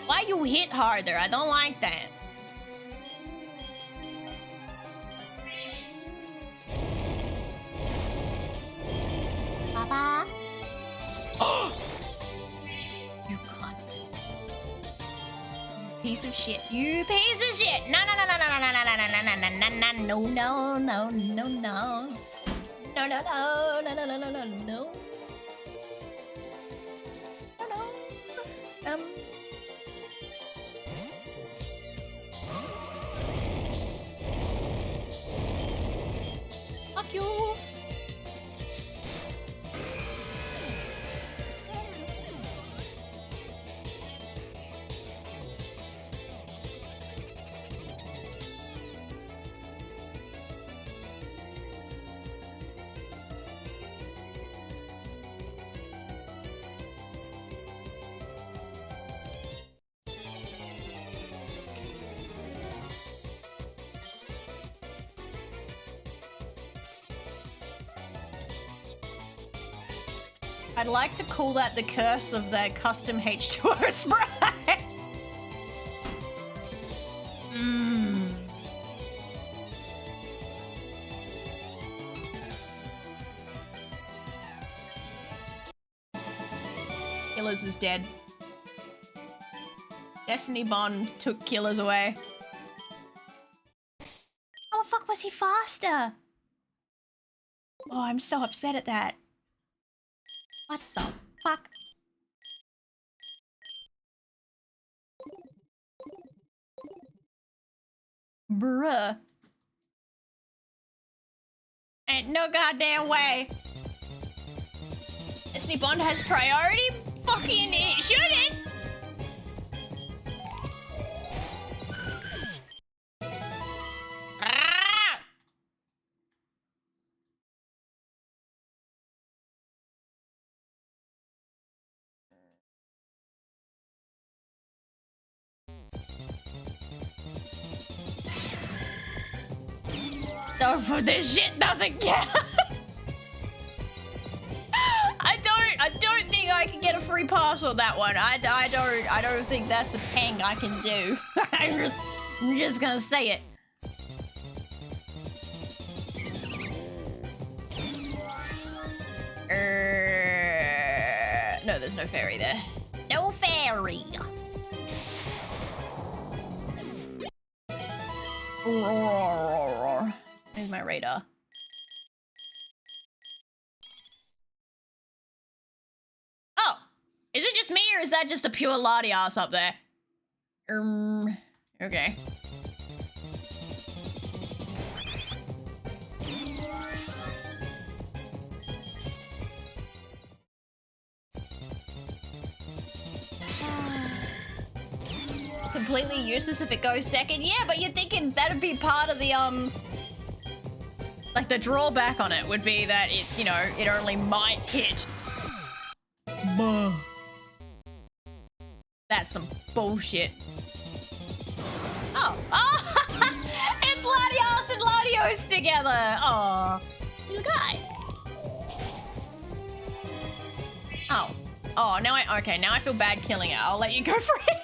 Why you hit harder? I don't like that. Papa? You cunt. You piece of shit. You piece of shit. No, no, no, no, no, no, no, no, no, no, no, no, no, no, no, no, no. No, no, no, no, no, no, no, no, no. No. Fuck you. I'd like to call that the curse of their custom H2O sprite. Killers is dead. Destiny Bond took Killers away. How the fuck was he faster? Oh, I'm so upset at that. What the fuck? Bruh. Ain't no goddamn way. Destiny Bond has priority? Fucking it shouldn't! Ah! Oh, this shit doesn't count. I don't think I can get a free pass on that one. I don't think that's a tang I can do. I'm just gonna say it. No, there's no fairy there. No fairy. Where's my radar? Oh, is it just me or is that just a pure Latias up there? Okay. Completely useless if it goes second. Yeah, but you're thinking that'd be part of the like the drawback on it would be that it's, you know, it only might hit. That's some bullshit. Oh, it's Latios and Latios together. Oh, you guy. Oh, now I feel bad killing it. I'll let you go for it.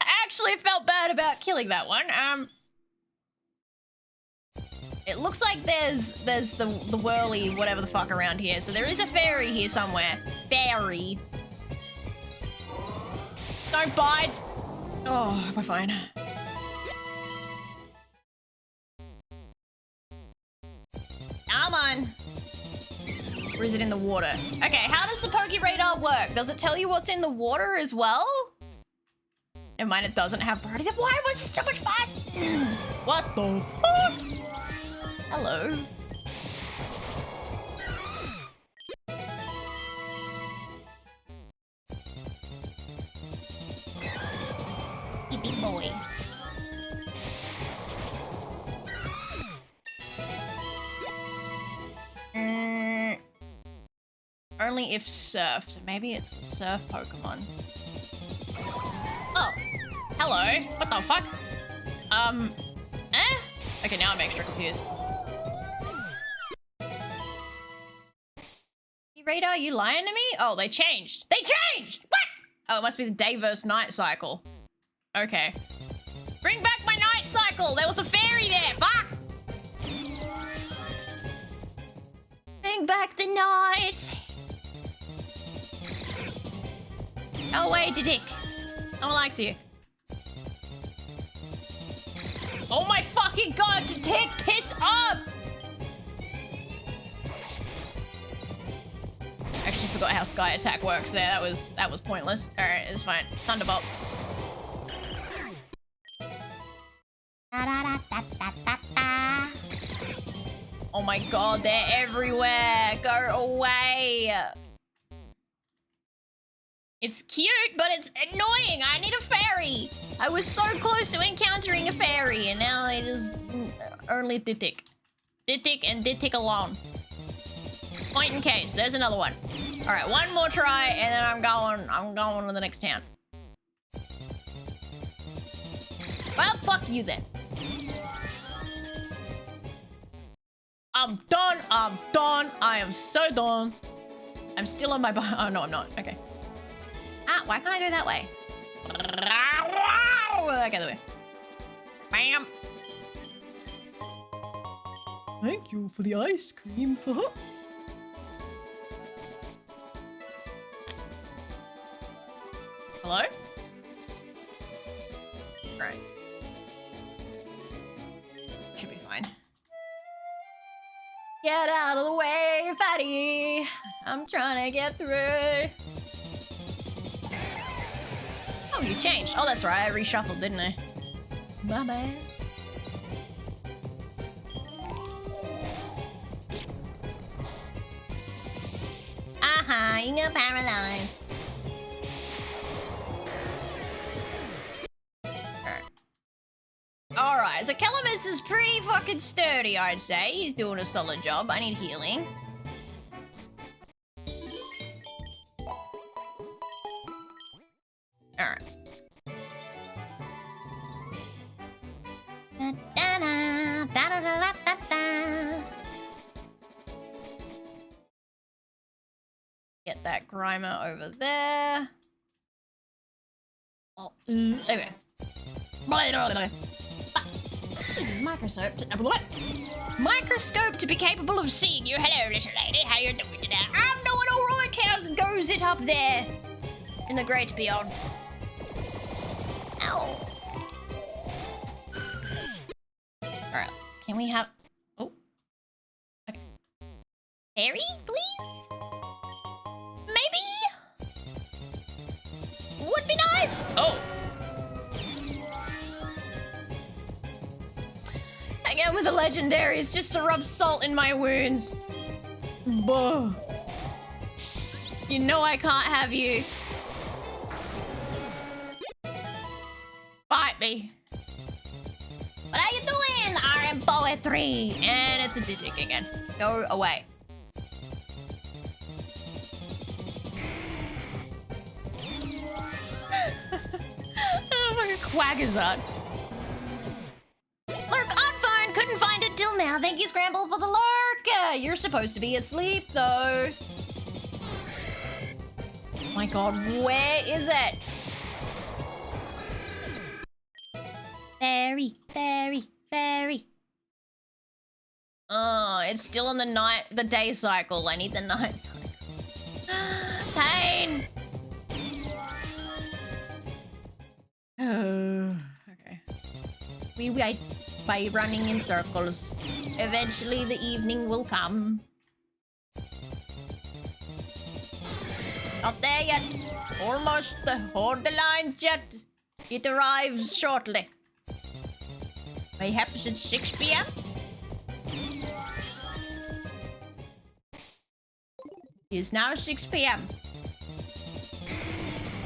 I actually felt bad about killing that one. It looks like there's the whirly whatever the fuck around here. So there is a fairy here somewhere. Fairy. Don't bite. Oh, we're fine. Come on. Or is it in the water? Okay, how does the Poke Radar work? Does it tell you what's in the water as well? Never mind, it doesn't have priority. Then why was it so much faster? What the fuck? Hello. You big boy. Only if surf, so maybe it's a surf Pokemon. Oh, hello. What the fuck? Okay, now I'm extra confused. Radar, you lying to me? Oh, they changed. They changed! What? Oh, it must be the day versus night cycle. Okay. Bring back my night cycle! There was a fairy there! Fuck! Bring back the night! Oh, wait, dick. No one likes you. Oh my fucking god, Dick, piss off! Actually forgot how Sky Attack works there. That was pointless. Alright, it's fine. Thunderbolt. Oh my god, they're everywhere. Go away. It's cute, but it's annoying. I need a fairy. I was so close to encountering a fairy, and now they just only Ditik. Ditik and Ditik alone. Point in case. There's another one. All right, one more try, and then I'm going to the next town. Well, fuck you then. I'm done. I'm done. I am so done. I'm still on my... Oh, no, I'm not. Okay. Ah, why can't I go that way? Okay, the way. Bam. Thank you for the ice cream. Hello? Right. Should be fine. Get out of the way, fatty. I'm trying to get through. Oh, you changed. Oh, that's right. I reshuffled, didn't I? My bad. Aha, you got paralyzed. Alright, so Calamus is pretty fucking sturdy, I'd say. He's doing a solid job. I need healing. Alright. Get that Grimer over there. Oh, okay. This is microscope. Microscope to be capable of seeing you. Hello, little lady. How you doing today? I'm doing all right. How's goes it up there in the great beyond? Ow. All right. Can we have? Oh. Okay. Fairy, please. Maybe. Would be nice. Oh. Again with the legendaries just to rub salt in my wounds. Buh. You know I can't have you. Fight me. What are you doing? RM Poetry. And it's a Ditik again. Go away. Oh my god, Quackazard. Lurk on phone, couldn't find it till now. Thank you, Scramble, for the lurk. You're supposed to be asleep, though. Oh my god, where is it? Fairy, fairy, fairy. Oh, it's still on the day cycle. I need the night cycle. Pain. Okay. We wait by running in circles. Eventually the evening will come. Not there yet. Almost. Hold the line, Jet. It arrives shortly. Perhaps it's 6 p.m.? It's now 6 p.m.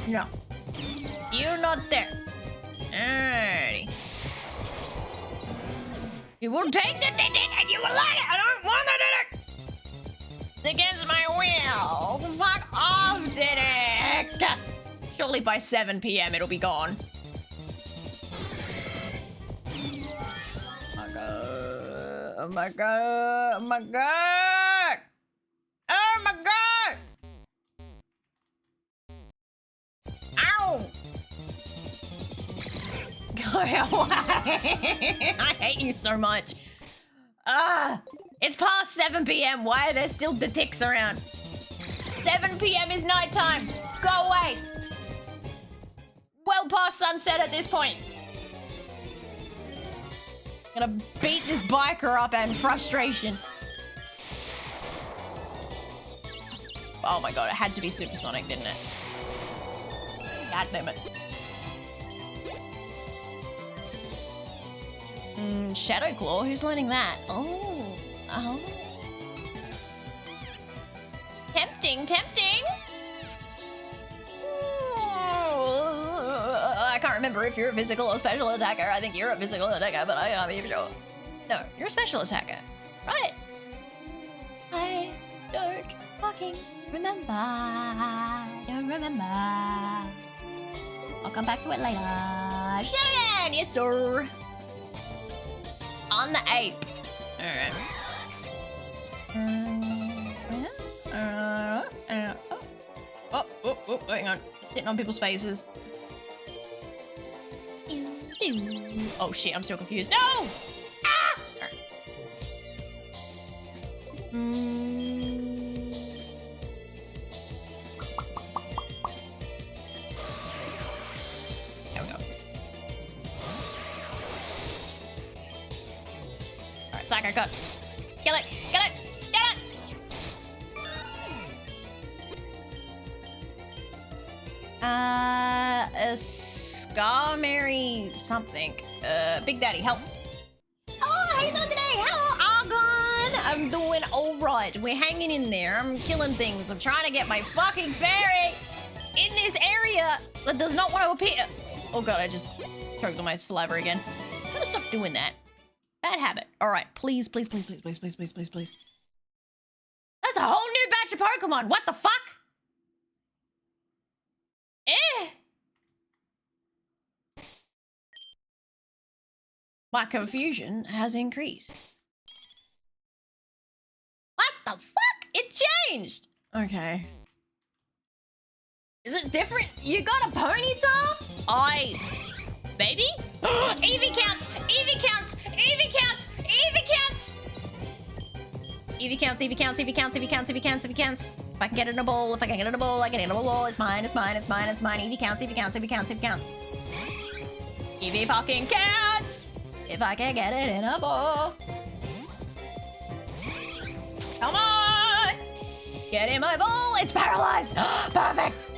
No. You're not there. Alrighty. You will take the Ditik and you will like it. I don't want the Ditik. It's against my will. Fuck off, Ditik. Surely by 7 p.m. it'll be gone. Oh my god. Oh my god. Oh my god. Ow. Go away. I hate you so much. It's past 7 p.m. Why are there still Ditiks around? 7 p.m. is nighttime. Go away. Well past sunset at this point. Gonna beat this biker up in frustration. Oh my god, it had to be supersonic, didn't it? God damn it. Shadow Claw, who's learning that? Oh, Oh. Tempting, tempting. I can't remember if you're a physical or special attacker. I think you're a physical attacker, but I can't be sure. No, you're a special attacker. Right. I don't fucking remember. I don't remember. I'll come back to it later. Sharon! Yes, sir. On the ape. Alright. Oh, hang on. Sitting on people's faces. Oh shit, I'm still confused. No! Ah! Right. There we go. Alright, Psycho cut. Kill it! Kill it! Kill it! A Scar-Mary something. Big Daddy, help. Hello, how you doing today? Hello, Argon! I'm doing alright. We're hanging in there. I'm killing things. I'm trying to get my fucking fairy in this area that does not want to appear. Oh god, I just choked on my saliva again. I'm gonna stop doing that. Bad habit. Alright, please, please, please, please, please, please, please, please, please. That's a whole new batch of Pokemon. What the fuck? Eh? My confusion has increased. What the fuck? It changed! Okay. Is it different? You got a ponytail? Baby? Eevee counts! Eevee counts! Eevee counts! Eevee counts! Eevee counts, Eevee counts, Eevee counts, Eevee counts, Eevee counts, Eevee counts. If I can get it in a bowl, if I can get it in a bowl, I can get it in a bowl. It's mine, it's mine, it's mine, it's mine. Eevee counts, Eevee counts, Eevee counts, Eevee counts. Eevee fucking counts! If I can get it in a bowl. Come on! Get in my bowl! It's paralyzed! Perfect!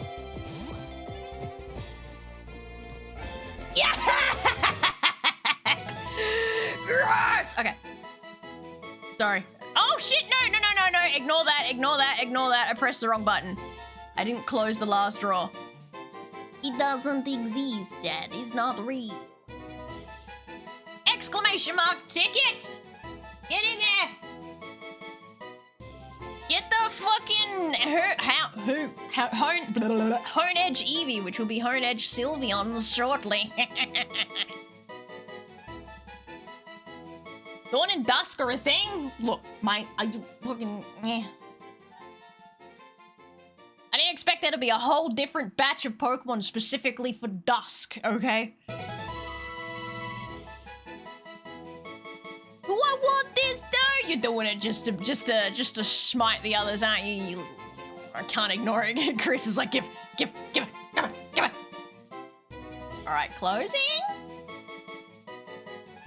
Yes! Gross! Okay. Sorry. Oh shit! No! Ignore that, ignore that, ignore that. I pressed the wrong button. I didn't close the last drawer. He doesn't exist, Dad. He's not real. Exclamation mark ticket! Get in there! Get the fucking Hornedge Eevee, which will be Hornedge Sylveon shortly. Dawn and Dusk are a thing? Look, I fucking... I didn't expect there to be a whole different batch of Pokemon specifically for Dusk, okay? Do I want this though? You're doing it just to smite the others, aren't you? I can't ignore it. Chris is like, give it. All right, closing.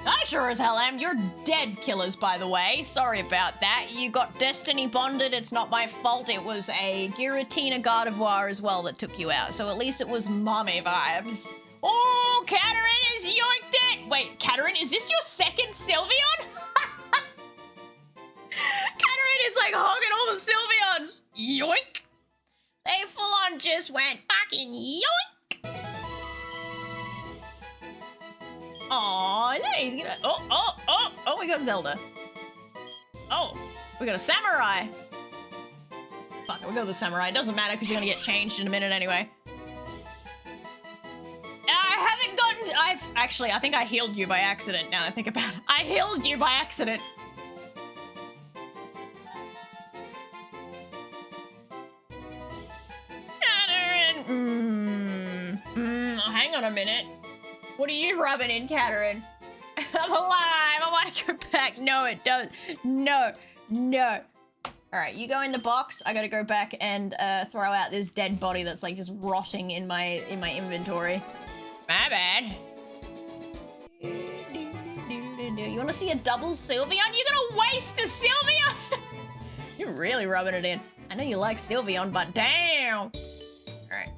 I sure as hell am. You're dead, killers, by the way. Sorry about that. You got destiny bonded. It's not my fault. It was a Giratina Gardevoir as well that took you out. So at least it was mommy vibes. Oh, Katarina has yoinked it! Wait, Katarina, is this your second Sylveon? Katarina is like hogging all the Sylveons. Yoink! They full on just went fucking yoink! Aw, no, he's gonna... Oh, we got Zelda. Oh, we got a Samurai. Fuck it, we go with the Samurai. It doesn't matter because you're gonna get changed in a minute anyway. I haven't gotten to... I think I healed you by accident now that I think about it. I healed you by accident. Hang on a minute. What are you rubbing in, Katarina? I'm alive. I want to go back. No, it doesn't. No. All right, you go in the box. I gotta go back and throw out this dead body that's like just rotting in my inventory. My bad. You want to see a double Sylveon? You're gonna waste a Sylveon? You're really rubbing it in. I know you like Sylveon, but damn. All right.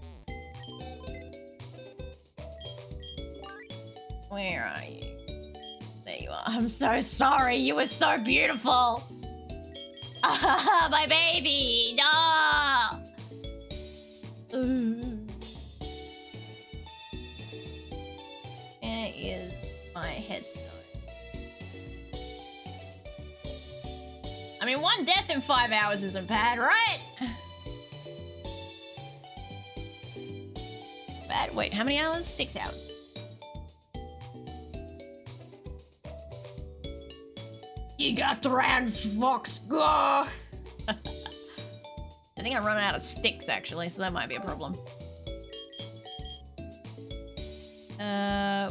Where are you? There you are. I'm so sorry. You were so beautiful. Ah, my baby! No! Where is my headstone? I mean, one death in 5 hours isn't bad, right? Bad? Wait, how many hours? 6 hours. You got the rounds, Fox. Go! I think I'm running out of sticks, actually, so that might be a problem. Where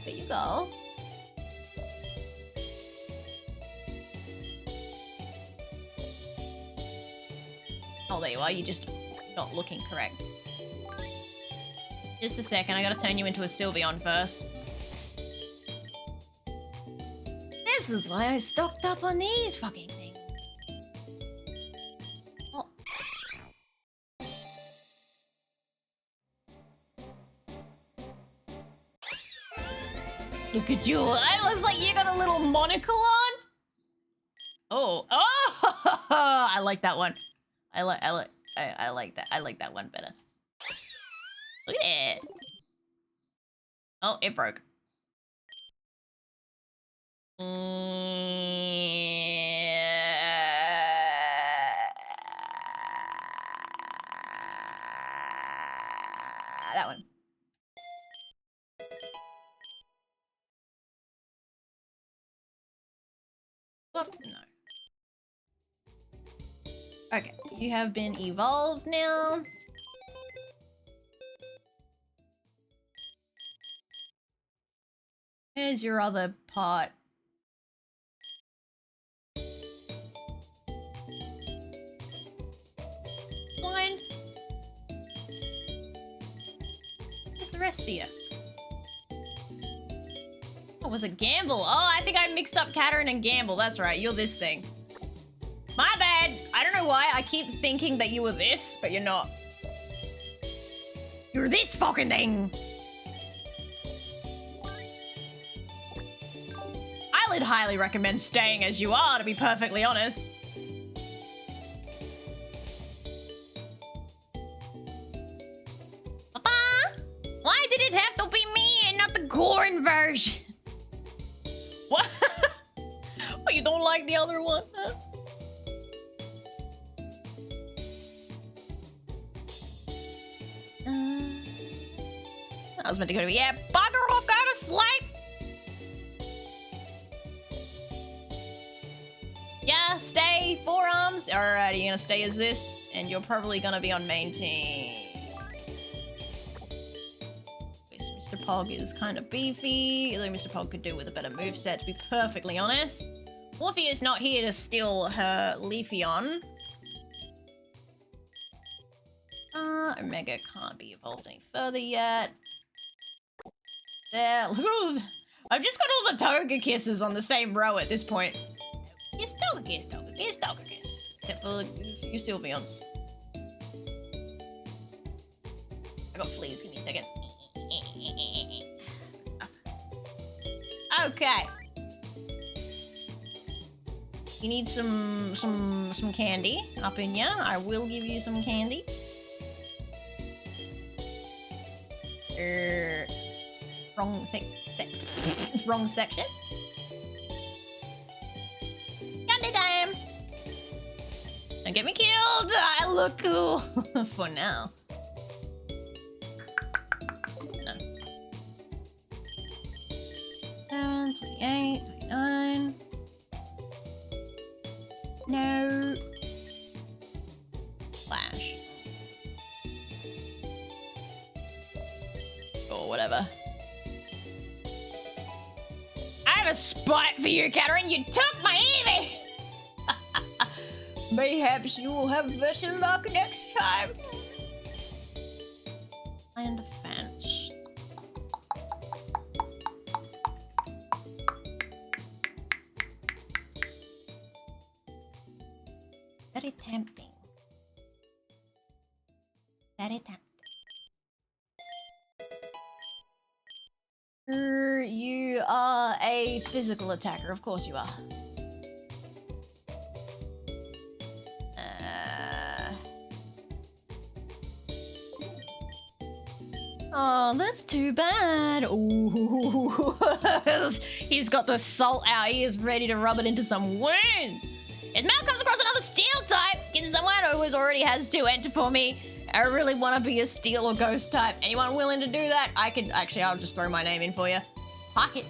you go? Oh, there you are. You're just not looking correct. Just a second. I gotta turn you into a Sylveon first. This is why I stocked up on these fucking things. Oh. Look at you. It looks like you got a little monocle on. Oh. Oh! I like that one. I like that. I like that one better. Look at it. Oh, it broke. That one. Whoop, no. Okay, you have been evolved now. Here's your other pot. Fine. Where's the rest of you? Oh, was it Gamble? Oh, I think I mixed up Katarine and Gamble. That's right, you're this thing. My bad. I don't know why I keep thinking that you were this, but you're not. You're this fucking thing. I would highly recommend staying as you are, to be perfectly honest. Papa? Why did it have to be me and not the Corn version? What? What, you don't like the other one, huh? I was meant to go to, yeah, bugger off, go to sleep! Yeah, stay, forearms. Alright, you're gonna stay as this, and you're probably gonna be on main team. Mr. Pog is kind of beefy, although Mr. Pog could do with a better moveset, to be perfectly honest. Morphe is not here to steal her Leafeon. Omega can't be evolved any further yet. There, look at all the, I've just got all the Togekiss on the same row at this point. Yes, Togekiss. Except for a few Sylveons. I got fleas, give me a second. Okay. You need some candy up in ya. I will give you some candy. Wrong thing. Wrong section. Candy time! Don't get me killed! I look cool for now. No. 7, 28, 29. No. Flash. Or whatever. I have a spite for you, Katarine. You took my Eevee! Mayhaps you will have better luck next time. And a fence. Very tempting. Very tempting. You are a physical attacker, of course you are. Oh, that's too bad. Ooh. He's got the salt out. He is ready to rub it into some wounds. If Mal comes across another steel type, get someone who already has 2 enter for me. I really want to be a steel or ghost type. Anyone willing to do that? I could, actually, I'll just throw my name in for you. Pocket.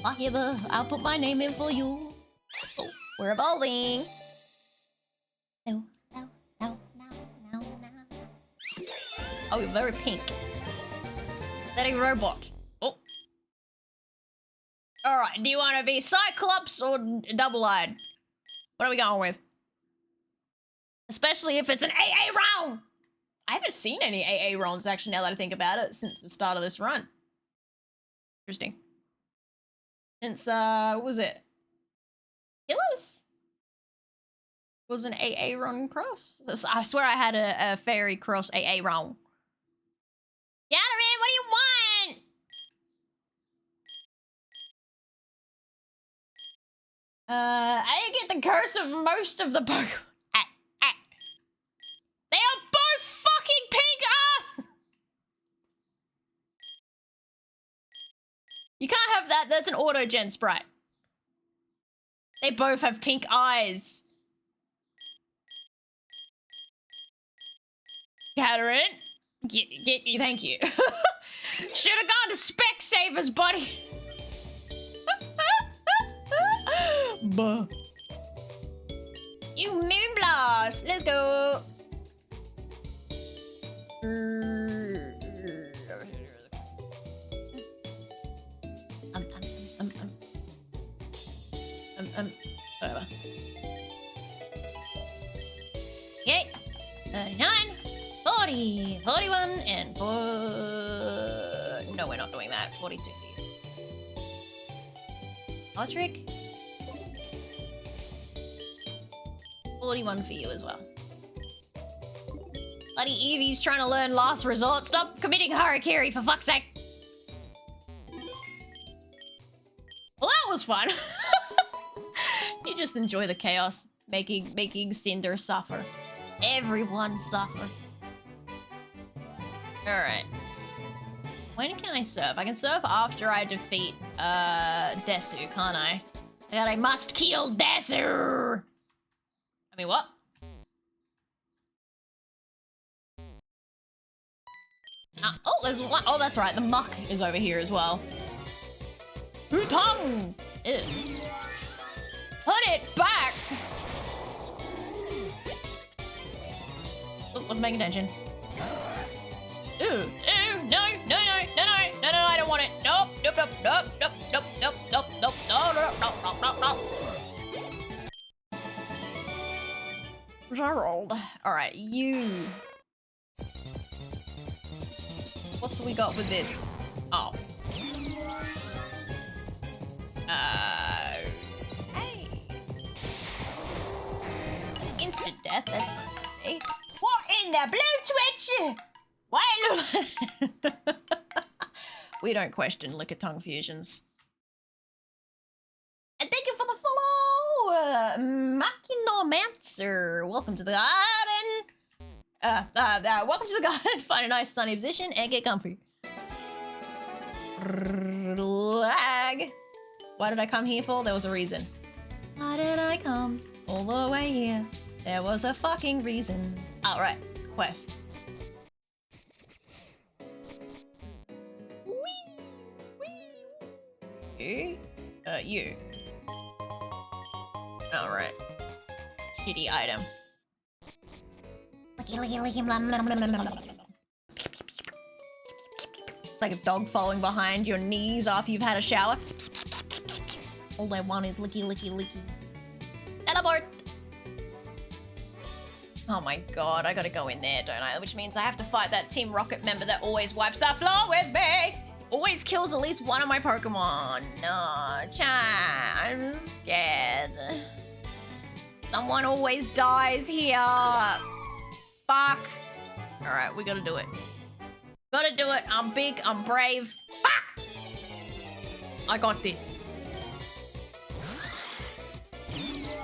Pocket, I'll put my name in for you. Oh, we're evolving. No, no, no, no, no, no. Oh, you're very pink. That a robot. Oh. Alright, do you want to be Cyclops or double-eyed? What are we going with? Especially if it's an AA round! I haven't seen any AA rounds, actually, now that I think about it, since the start of this run. Interesting. Since, what was it? Killers? Was an AA run cross? I swear I had a fairy cross AA round. Yatterin, what do you want? I get the curse of most of the Pokemon. They are both fucking pink! You can't have that. That's an auto-gen sprite. They both have pink eyes. Yatterin, thank you. Should have gone to Specsavers, buddy. Buh. You Moonblast. Let's go. Whatever. Okay. 39, 40, 41, and 4... No, we're not doing that. 42 for you. Patrick. 41 for you as well. Bloody Eevee's trying to learn last resort. Stop committing harakiri, for fuck's sake. Well, that was fun. You just enjoy the chaos, making Cinder suffer. Everyone suffer. Alright. When can I serve? I can serve after I defeat Desu, can't I? I must kill Desu! I mean, what? Oh, there's one. Oh, that's right. The muck is over here as well. Hutong! Ew. Put it back! Oh, wasn't paying attention. Ooh, ooh, no, I don't want it. Nope, nope, nope, nope, nope, nope, nope, nope, nope, no, no, no, no, no, no. Gerald. Alright, you. What's we got with this? Oh. Hey. Instant death, that's nice to see. What in the blue Twitch? Why we don't question Lickitung fusions. And thank you for the follow! Machinomancer. Welcome to the garden. Welcome to the garden. Find a nice sunny position and get comfy. Lag. Why did I come here for? There was a reason. Why did I come all the way here? There was a fucking reason. Alright, quest. You? You. Alright. Shitty item. It's like a dog following behind your knees after you've had a shower. All I want is licky, licky, licky. Teleport! Oh my god, I gotta go in there, don't I? Which means I have to fight that Team Rocket member that always wipes the floor with me! Always kills at least one of my Pokemon. No, I'm scared. Someone always dies here. Fuck. Alright, we gotta do it. Gotta do it. I'm big, I'm brave. Fuck! I got this.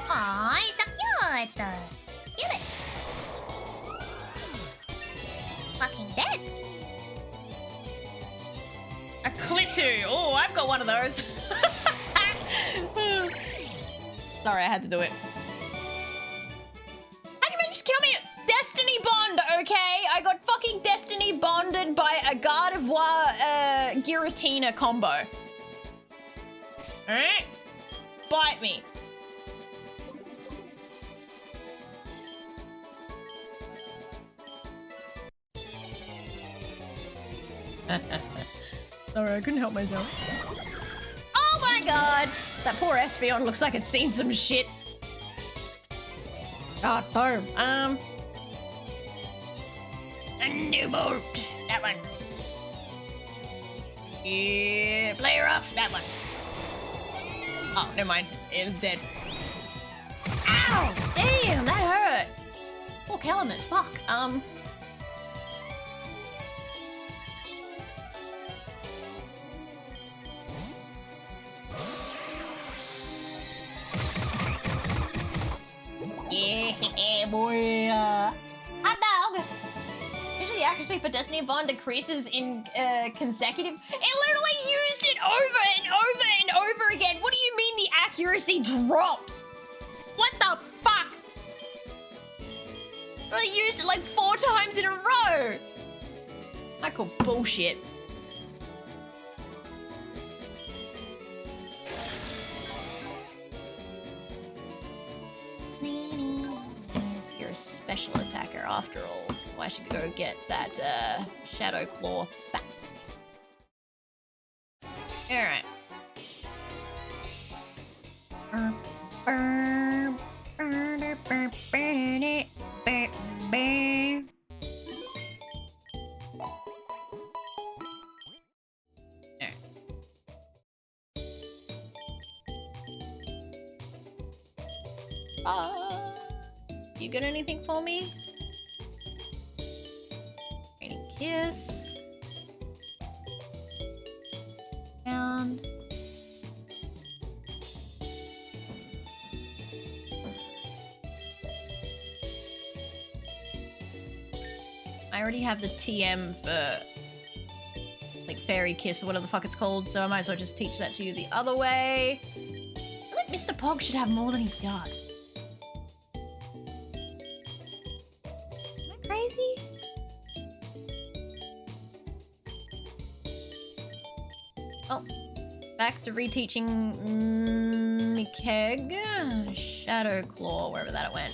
Aw, it's so cute. Kill it. Fucking dead. to. Oh, I've got one of those. Sorry, I had to do it. How do you just kill me? Destiny Bond, okay? I got fucking Destiny Bonded by a Gardevoir Giratina combo. Alright? Bite me. Sorry, I couldn't help myself. Oh my god! That poor Espeon looks like it's seen some shit. God damn. A new boat. That one. Yeah, play rough. That one. Oh, never mind. It is dead. Ow! Damn, that hurt. Poor Calamus, fuck. Yeah, boy. Hot dog. Usually the accuracy for Destiny Bond decreases in consecutive. It literally used it over and over and over again. What do you mean the accuracy drops? What the fuck? I used it like 4 times in a row. I call bullshit. You're a special attacker after all, so I should go get that Shadow Claw back. Alright. You got anything for me? Any kiss? And I already have the TM for like Fairy Kiss or whatever the fuck it's called, so I might as well just teach that to you the other way. I feel like Mr. Pog should have more than he does. Crazy? Oh, back to reteaching Mikeg. Shadow Claw, wherever that it went.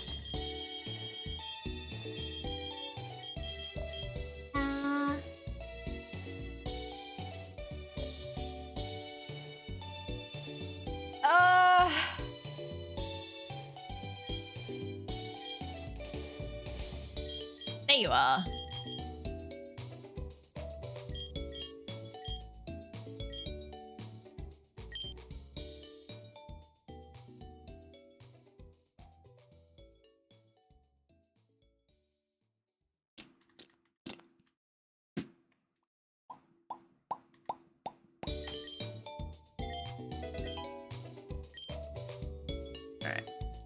There you are.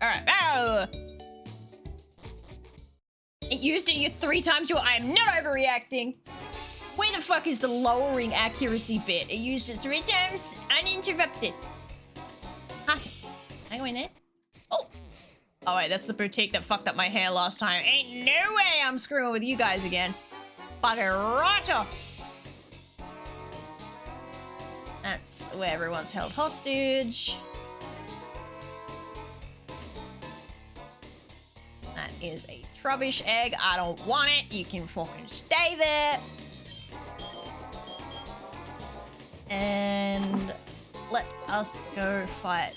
Alright. Oh! It used it you 3 times. I am not overreacting. Where the fuck is the lowering accuracy bit? It used it 3 times uninterrupted. Okay. Can I go in there? Oh! Oh wait, that's the boutique that fucked up my hair last time. Ain't no way I'm screwing with you guys again. Bugger right off. That's where everyone's held hostage. That is a Trubbish egg. I don't want it. You can fucking stay there. And let us go fight.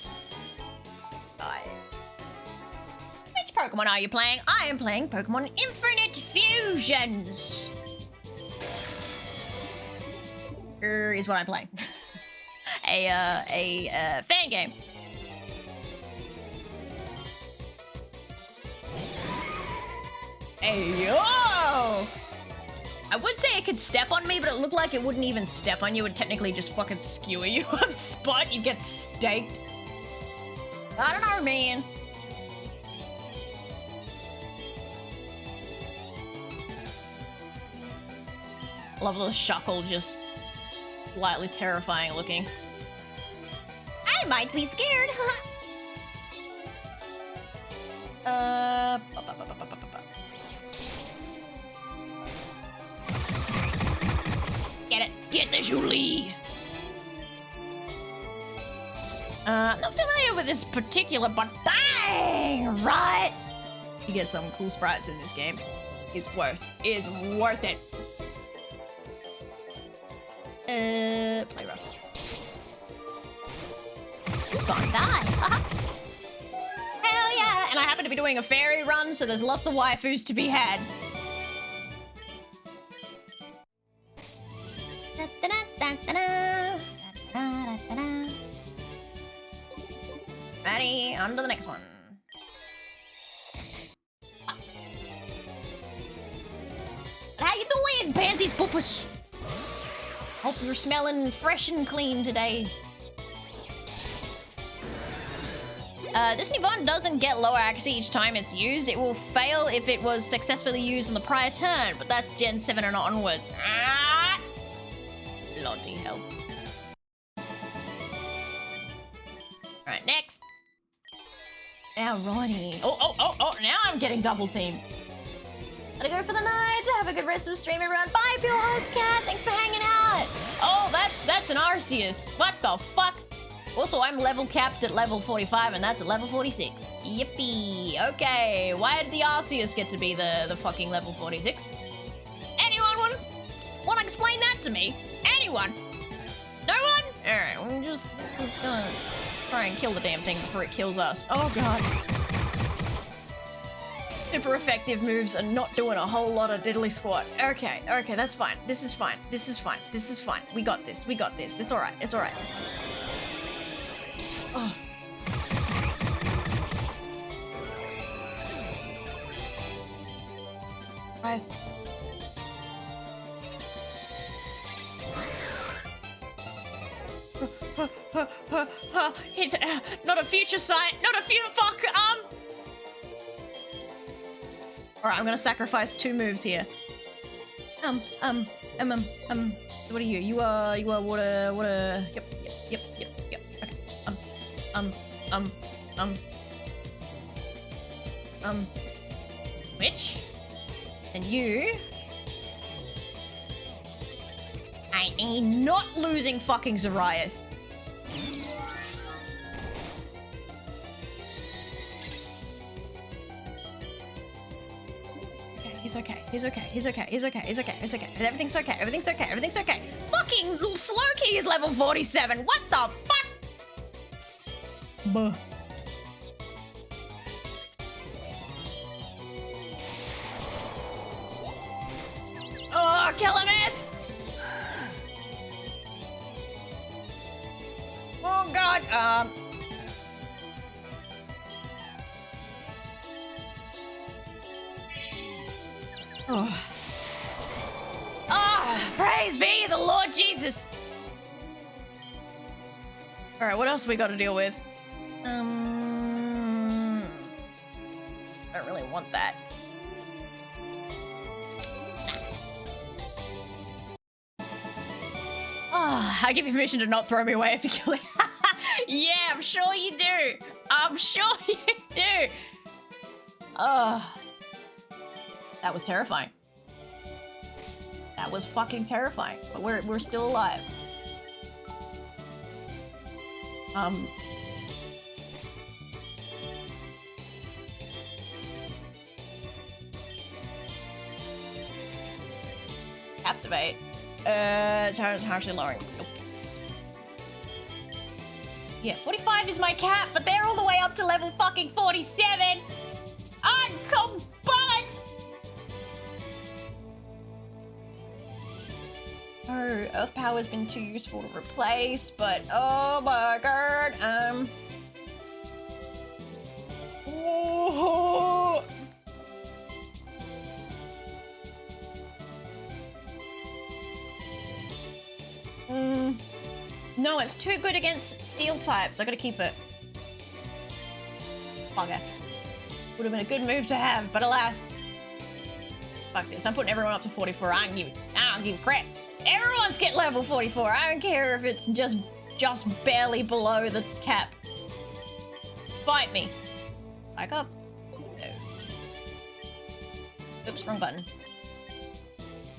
Which Pokemon are you playing? I am playing Pokemon Infinite Fusions. Is what I'm playing. a fan game. Hey, yo! I would say it could step on me, but it looked like it wouldn't even step on you. It would technically just fucking skewer you on the spot. You'd get staked. I don't know, man. Love the Shuckle just slightly terrifying looking. I might be scared. Get it. Get the Julie. I'm not familiar with this particular, but dang, right? You get some cool sprites in this game. It's worth it. Play rough. Gonna die. Hell yeah! And I happen to be doing a fairy run, so there's lots of waifus to be had. Ready, on to the next one. How you doing, Panties Poopus? Hope you're smelling fresh and clean today. This new button doesn't get lower accuracy each time it's used. It will fail if it was successfully used on the prior turn, but that's Gen 7 and onwards. Ah! Bloody hell. Alright, next. Alrighty. Oh, now I'm getting double teamed. Gotta go for the night. Have a good rest of the stream, everyone. Bye, Pure Host Cat. Thanks for hanging out. Oh, that's an Arceus. What the fuck? Also, I'm level capped at level 45, and that's at level 46. Yippee. Okay, why did the Arceus get to be the fucking level 46? Anyone want to explain that to me? Anyone? No one? Alright, we're just gonna try and kill the damn thing before it kills us. Oh god. Super effective moves and not doing a whole lot of diddly squat. Okay, that's fine. This is fine. We got this. It's alright. Oh. Right. It's not a future sight. Fuck. Alright, I'm gonna sacrifice 2 moves here. So what are you? You are water. Yep. Okay. Which? And you? I ain't not losing fucking Zariath. He's okay. Everything's okay. Fucking Slowkey is level 47. What the fuck? Buh. Oh, kill him, miss! Oh god, Oh. Praise be the Lord Jesus. Alright, what else we got to deal with? I don't really want that. I give you permission to not throw me away if you kill it. Yeah, I'm sure you do. That was terrifying. That was fucking terrifying. But we're still alive. Captivate. Charge harshly lowering. Nope. Yeah, 45 is my cap, but they're all the way up to level fucking 47. Come bollocks! Oh, Earth Power has been too useful to replace, but oh my god, oh. No, it's too good against steel types. I gotta keep it. Bugger. Would have been a good move to have, but alas. Fuck this. I'm putting everyone up to 44. I don't give a crap. Everyone's get level 44. I don't care if it's just barely below the cap. Fight me. Psych up. No. Oops, wrong button.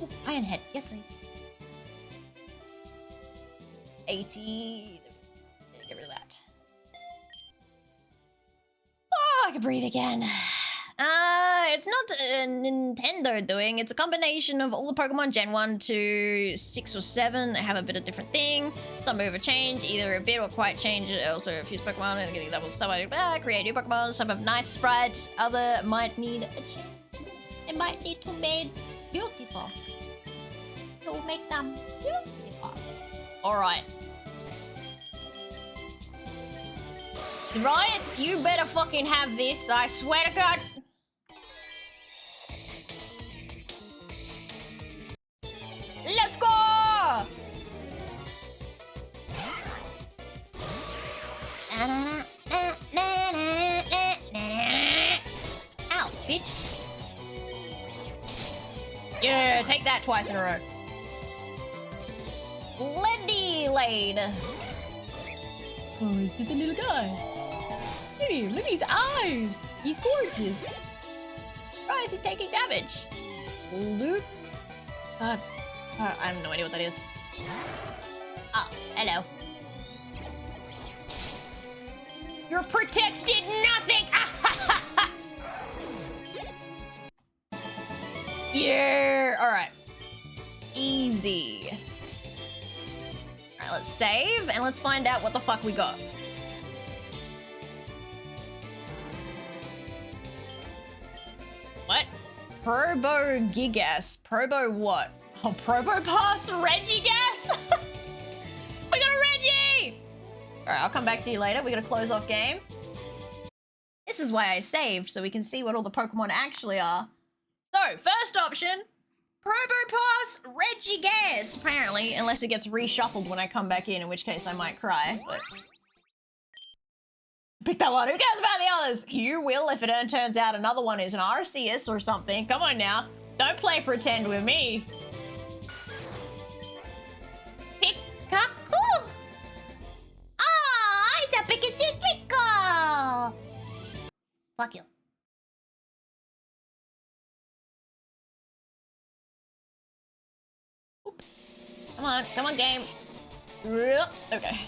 Ooh, iron head. Yes, please. 80. Get rid of that. Oh, I can breathe again. It's not Nintendo doing. It's a combination of all the Pokemon Gen 1 to 6 or 7. They have a bit of different thing. Some move or change, either a bit or quite change. Also, a few Pokemon and getting double stuff. Create new Pokemon. Some have nice sprites. Other might need a change. It might need to be made beautiful. To make them beautiful. Alright. Right? You better fucking have this, I swear to God. Let's go! Ow, bitch. Yeah, take that twice in a row. Lendy Lade. Oh, he's just a little guy. Look at him, look at his eyes. He's gorgeous. Right, he's taking damage. Luke. God. I have no idea what that is. Oh, hello. Your protects did nothing! Yeah, alright. Easy. Alright, let's save and let's find out what the fuck we got. What? Probo Gigas. Probo what? Oh, Probo Pass Regigas? We got a Reggie! Alright, I'll come back to you later. We gotta close off game. This is why I saved, so we can see what all the Pokemon actually are. So, first option, Probo Pass Regigas, apparently, unless it gets reshuffled when I come back in which case I might cry, but... Pick that one, who cares about the others? You will if it turns out another one is an Arceus or something. Come on now, don't play pretend with me. Pikachu! Ah, it's a Pikachu Trickle! Fuck you. Oop. Come on, game. Okay.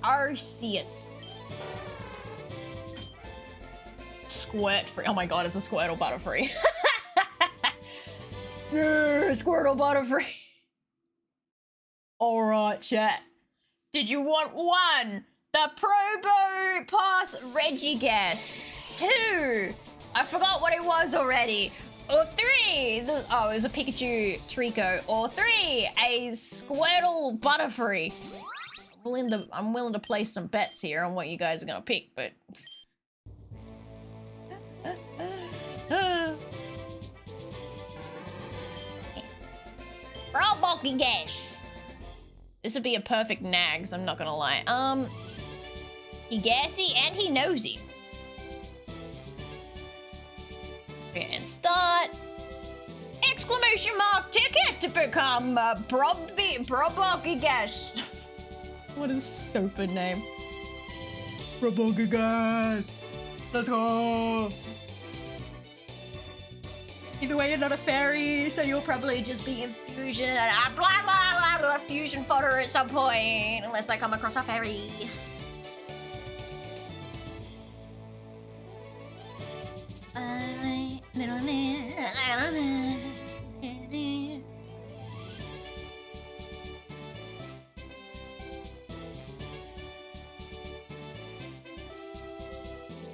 Arceus. Squirt free. Oh my god, it's a Squirtle Butterfree. Squirtle Butterfree. Alright, chat. Did you want 1? The Probo Pass Regigas. 2. I forgot what it was already. Or 3. It was a Pikachu Trico. Or 3. A Squirtle Butterfree. I'm willing to place some bets here on what you guys are gonna pick, but... Bulky Gash. This would be a perfect Nags, I'm not gonna lie. He gassy and he nosy. And start. Exclamation mark ticket to become Bulky Gash. What a stupid name. Bulky Gash. Let's go. Either way, you're not a fairy, so you'll probably just be in fusion and blah blah blah fusion fodder at some point, unless I come across a fairy.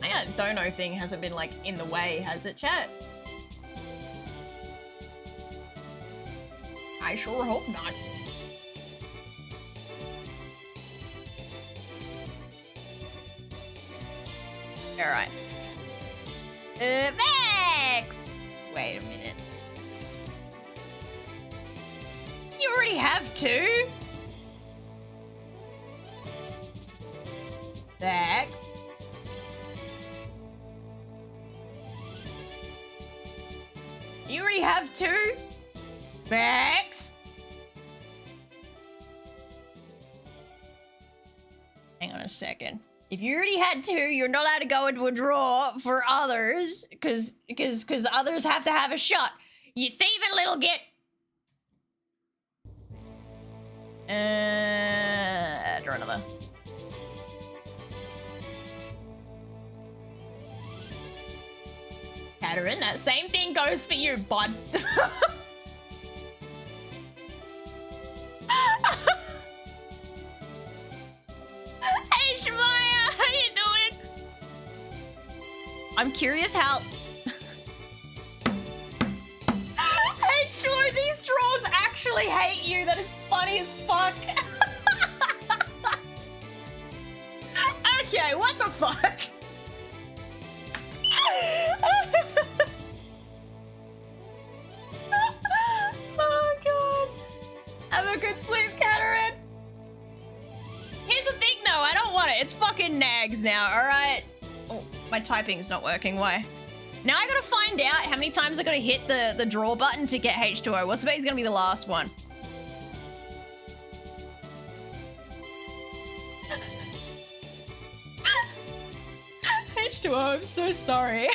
My dono thing hasn't been like in the way, has it, chat? I sure hope not. Alright. Vex! Wait a minute. You already have 2? Vex? You already have 2? Max? Hang on a second. If you already had 2, you're not allowed to go into a draw for others, because others have to have a shot. You thieving little git. Draw another. Katarin, that same thing goes for you, bud. Hey, Shemaya, how you doing? I'm curious how... Hey, Troy, these trolls actually hate you. That is funny as fuck. Okay, what the fuck? Oh god. Have a good sleep, Katarin. Here's the thing though, I don't want it. It's fucking nags now, alright? Oh, my typing's not working, why? Now I gotta find out how many times I gotta hit the draw button to get H2O. What's the bet is gonna be the last one? H2O, I'm so sorry.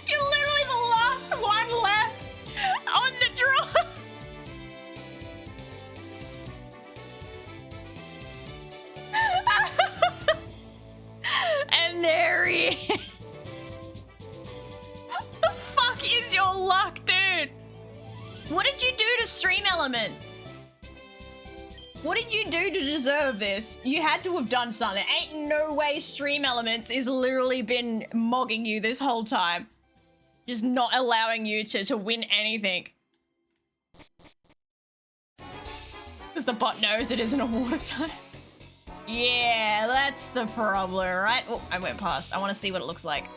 You're literally the last one left on the draw. And there he is. What the fuck is your luck, dude? What did you do to Stream Elements? What did you do to deserve this? You had to have done something. Ain't no way Stream Elements is literally been mogging you this whole time. Just not allowing you to win anything. Because the bot knows it isn't a water type. Yeah, that's the problem, right? Oh, I went past. I want to see what it looks like.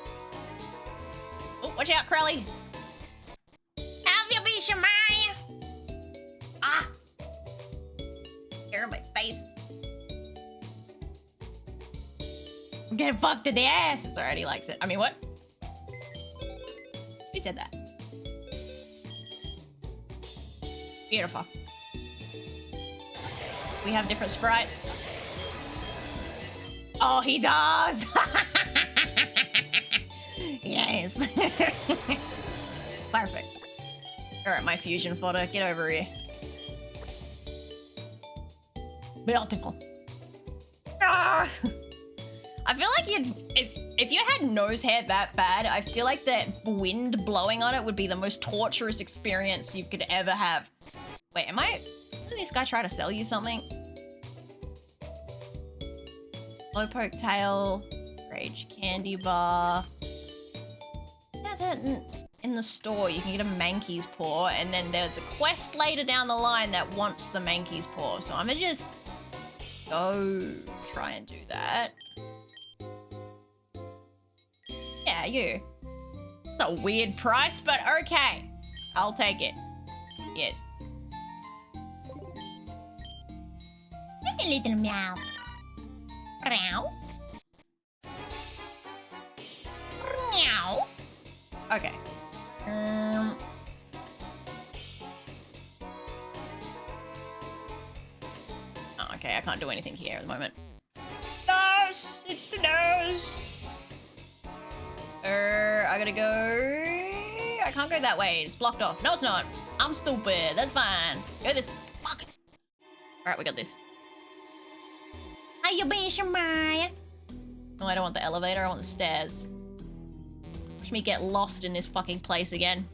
Oh, watch out, Crowley. Have you been Shemaya? Ah. In my face. I'm getting fucked in the ass. It's already likes it. I mean, what? Who said that? Beautiful. We have different sprites. Oh, he does. Yes. Perfect. All right, my fusion fodder. Get over here. Beautiful. Ah! I feel like if you had nose hair that bad, I feel like the wind blowing on it would be the most torturous experience you could ever have. Wait, did this guy try to sell you something? Low poke tail, rage candy bar. That's it. In the store, you can get a Mankey's paw, and then there's a quest later down the line that wants the Mankey's paw. So I'm gonna just go try and do that. Yeah, you. It's a weird price, but okay. I'll take it. Yes. Just a little meow. Meow. Meow. Okay. Oh, okay, I can't do anything here at the moment. Nose! It's the nose! I gotta go... I can't go that way. It's blocked off. No, it's not. I'm stupid. That's fine. Go this... Fuck it. Alright, we got this. How you been, Shemaya? No, I don't want the elevator. I want the stairs. Watch me get lost in this fucking place again.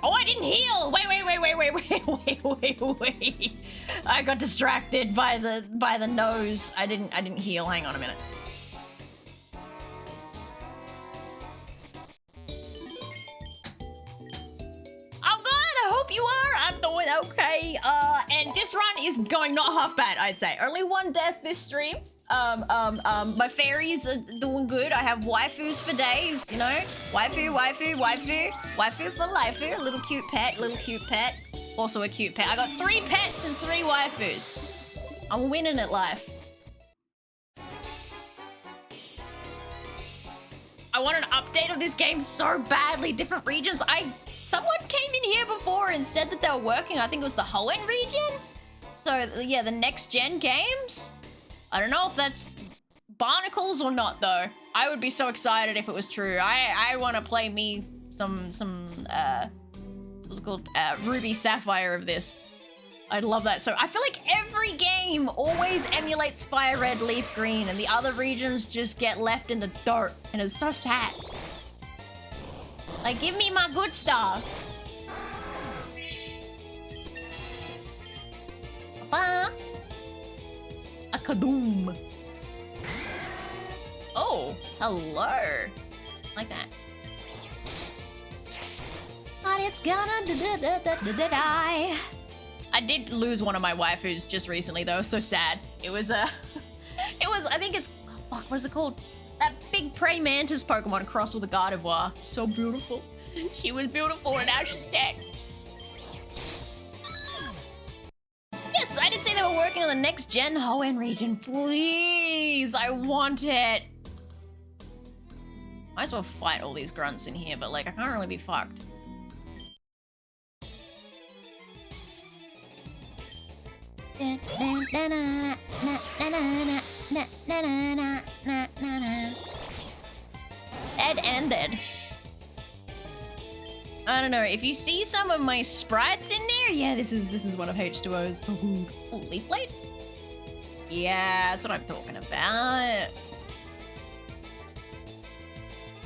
Oh, I didn't heal! Wait. I got distracted by the nose. I didn't heal. Hang on a minute. I'm good. I hope you are. I'm doing okay. And this run is going not half bad, I'd say. Only one death this stream. My fairies are doing good. I have waifus for days, you know? Waifu for life. Little cute pet. Also a cute pet. I got 3 pets and 3 waifus. I'm winning at life. I want an update of this game so badly. Different regions. Someone came in here before and said that they were working. I think it was the Hoenn region. So yeah, the next gen games. I don't know if that's barnacles or not though. I would be so excited if it was true. I want to play me some what's it called? Ruby Sapphire of this. I'd love that. So I feel like every game always emulates Fire Red, Leaf Green, and the other regions just get left in the dirt, and it's so sad. Like, give me my good stuff. A kadoom. Oh, hello. Like that. But it's gonna die. I did lose one of my waifus just recently though, so sad. It was I think it's, fuck, what is it called? That big praying mantis Pokemon crossed with a Gardevoir. So beautiful. She was beautiful and now she's dead. Yes, I did say they were working on the next gen Hoenn region. Please, I want it. Might as well fight all these grunts in here, but like I can't really be fucked. Dead-ended. I don't know, if you see some of my sprites in there, yeah, this is one of H2O's. So good. Oh, Leaf Blade? Yeah, that's what I'm talking about.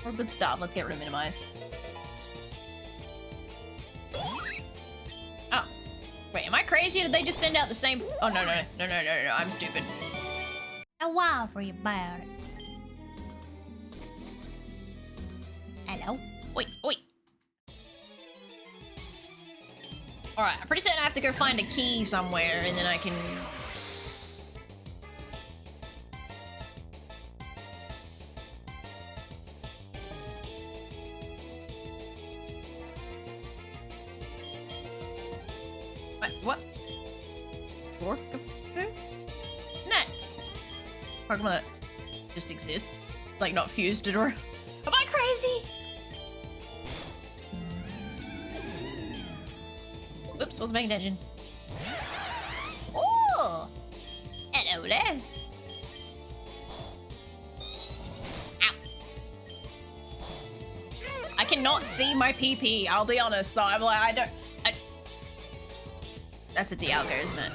More good stuff. Let's get rid of minimize. Oh. Wait, am I crazy or did they just send out the same? Oh, no, I'm stupid. A while for you about it. Hello? Wait. Alright, I'm pretty certain I have to go find a key somewhere and then I can... What? Nah. Pokemon that just exists. It's like not fused it or... Am I crazy? Oops, wasn't paying attention. Oh! Hello there. Ow. I cannot see my PP, I'll be honest, so I'm like, That's a Dialga, isn't it?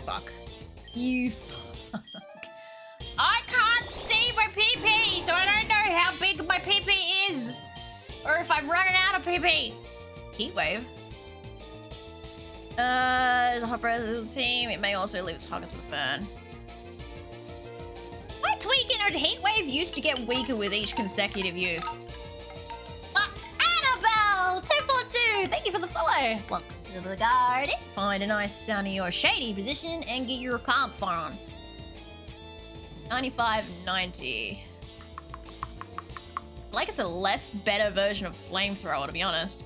Fuck. You fuck. I can't see my PP, so I don't know how big my PP is. Or if I'm running out of PP. Heatwave. There's a hot breath of the team. It may also leave its targets with a burn. My tweaking and Heatwave used to get weaker with each consecutive use. Annabelle! 242! Thank you for the follow. Welcome to the garden. Find a nice sunny or shady position and get your comp on. 95.90. Like it's a less better version of Flamethrower, to be honest.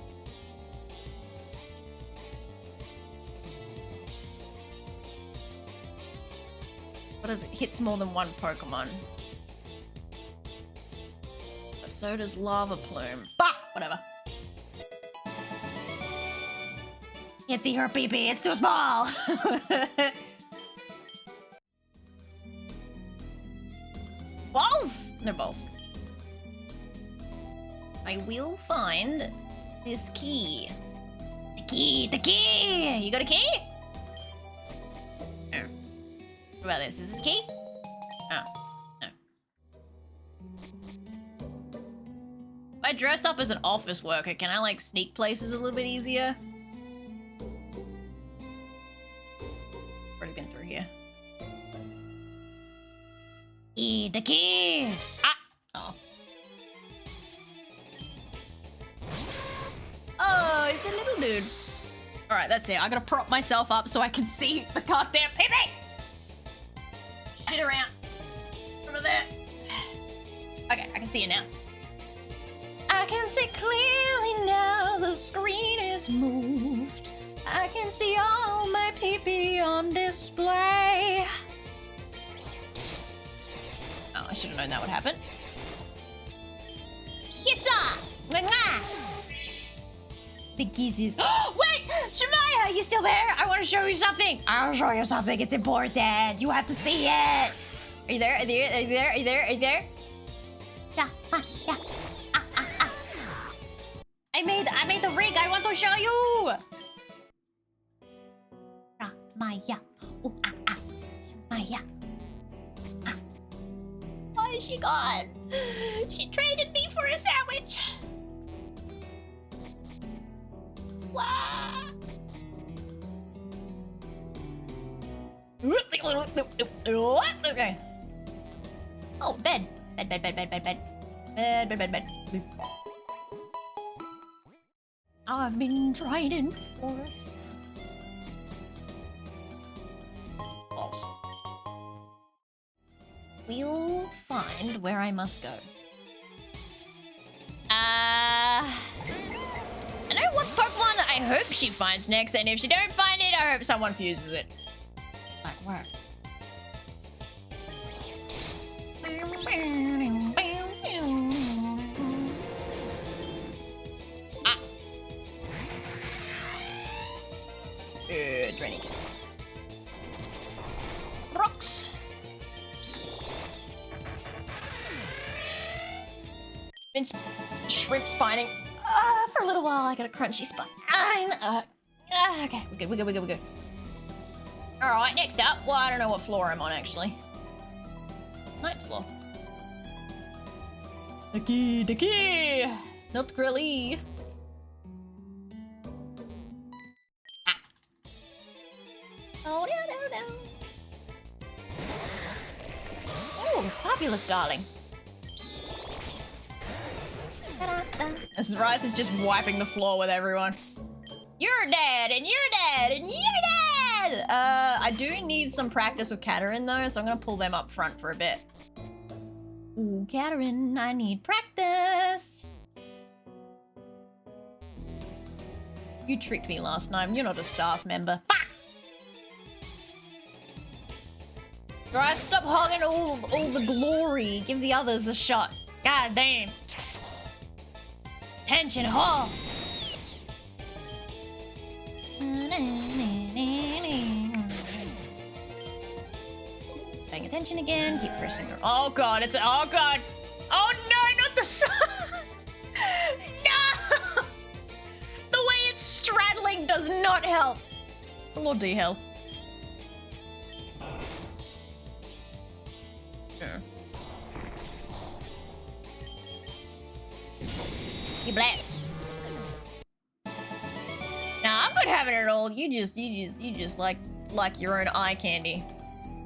What is it? Hits more than one Pokemon. But so does Lava Plume. Bah! Whatever. Can't see her PP, it's too small! Balls? No balls. I will find this key. The key! You got a key? Oh. What about this? Is this a key? Oh. No. If I dress up as an office worker, can I like sneak places a little bit easier? Already been through here. The key! Ah! Oh. Oh, it's the little dude. Alright, that's it. I gotta prop myself up so I can see the goddamn PP! Shit around. Over there. Okay, I can see it now. I can see clearly now, the screen is moved. I can see all my PP on display. Oh, I should have known that would happen. Yes, sir. Mwah. Big kisses. Wait, Shemaya, are you still there? I want to show you something. I'll show you something. It's important. You have to see it. Are you there? Are you there? Are you there? Are you there? Are you there? Yeah. Yeah. I made the rig. I want to show you. Maya. Maya. Oh, she gone. She traded me for a sandwich. Wow. Okay. Oh, bed. Bed. Sleep. I've been trident force. We'll find where I must go. I know what Pokemon I hope she finds next, and if she don't find it, I hope someone fuses it. Like where? Ah. Dranicus. Rocks. Been shrimp spining for a little while. I got a crunchy spine. Okay, we're good. All right, next up. Well, I don't know what floor I'm on actually. Ninth floor. The key. Not grilly. Ah. Oh no. Oh, fabulous, darling. This Wraith is just wiping the floor with everyone. You're dead, and you're dead, and you're dead! I do need some practice with Katarine though, so I'm gonna pull them up front for a bit. Ooh, Katarine, I need practice! You tricked me last time, you're not a staff member. Fuck! Right, stop hogging all the glory. Give the others a shot. God damn. Tension hall. Paying attention again. Keep pressing her. Oh god, oh god. Oh no, not the sun. No. The way it's straddling does not help. Lord D hell. You blast. Nah, I'm good having it all. You just like your own eye candy.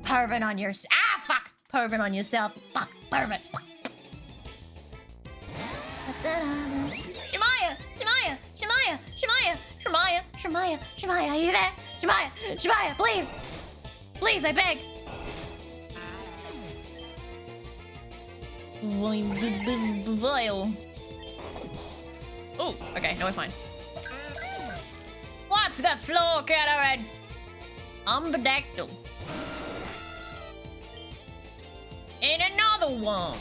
Pervin on your fuck. Pervin on yourself. Fuck. Pervin. Shemaya, are you there? Shemaya, please. Please, I beg. Vile. Oh, okay, no, we're fine. Wipe the floor, Katarine! Umbadactyl. And another one.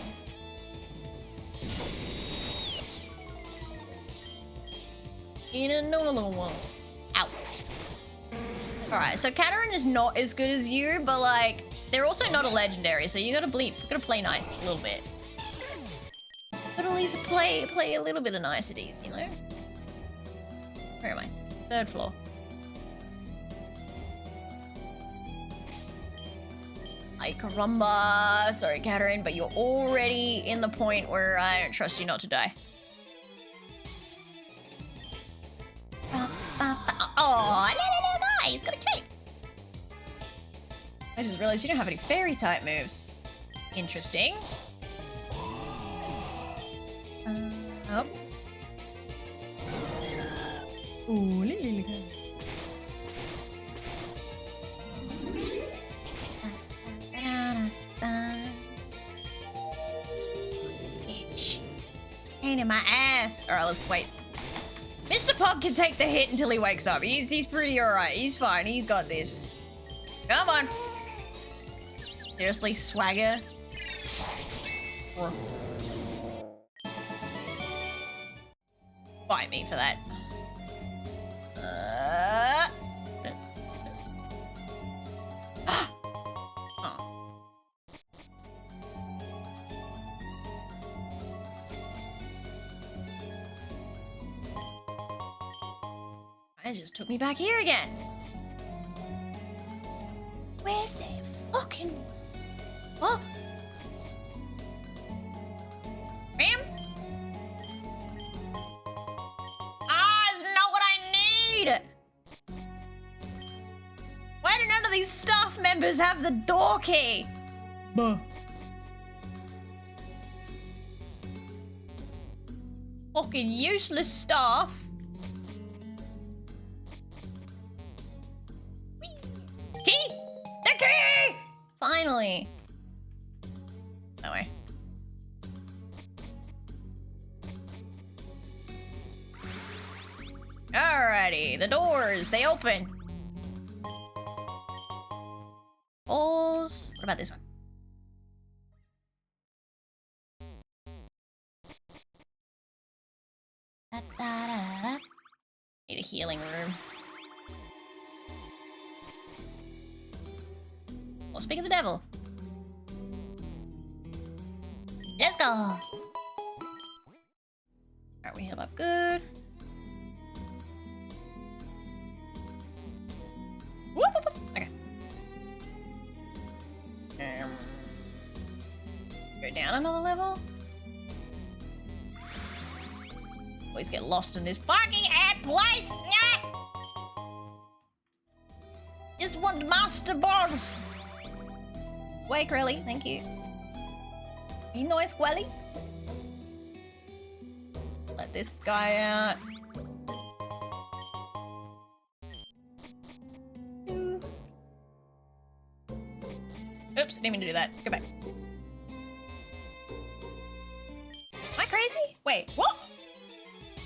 And another one. Ow. Alright, so Katarine is not as good as you, but like, they're also not a legendary, so you gotta play nice a little bit. Gotta at least play a little bit of niceties, you know? Where am I? Third floor. Ay caramba. Sorry, Katarine, but you're already in the point where I don't trust you not to die. Oh, no, he's got a cape. I just realized you don't have any fairy type moves. Interesting. Oh. Ooh, Itch. Pain in my ass. Alright, let's wait. Mr. Pog can take the hit until he wakes up. He's pretty alright. He's fine. He's got this. Come on. Seriously, swagger. Fight me for that. Oh. It just took me back here again. Where's their fucking... Oh! Ma'am? Ah, it's not what I need! Why do none of these staff members have the door key? Buh. Fucking useless staff. Key! The key! Finally. That way. Alrighty, the doors, they open. Balls. What about this one? Da-da-da-da. Need a healing room. Or speak of the devil. Let's go. Alright, we healed up good. Whoop, whoop, whoop. Okay. Go down another level. Always get lost in this fucking air place. Nah. Just want master balls. Wake, really? Thank you. Be nice, Quelly. Let this guy out. Oops, didn't mean to do that. Go back. Am I crazy? Wait, what?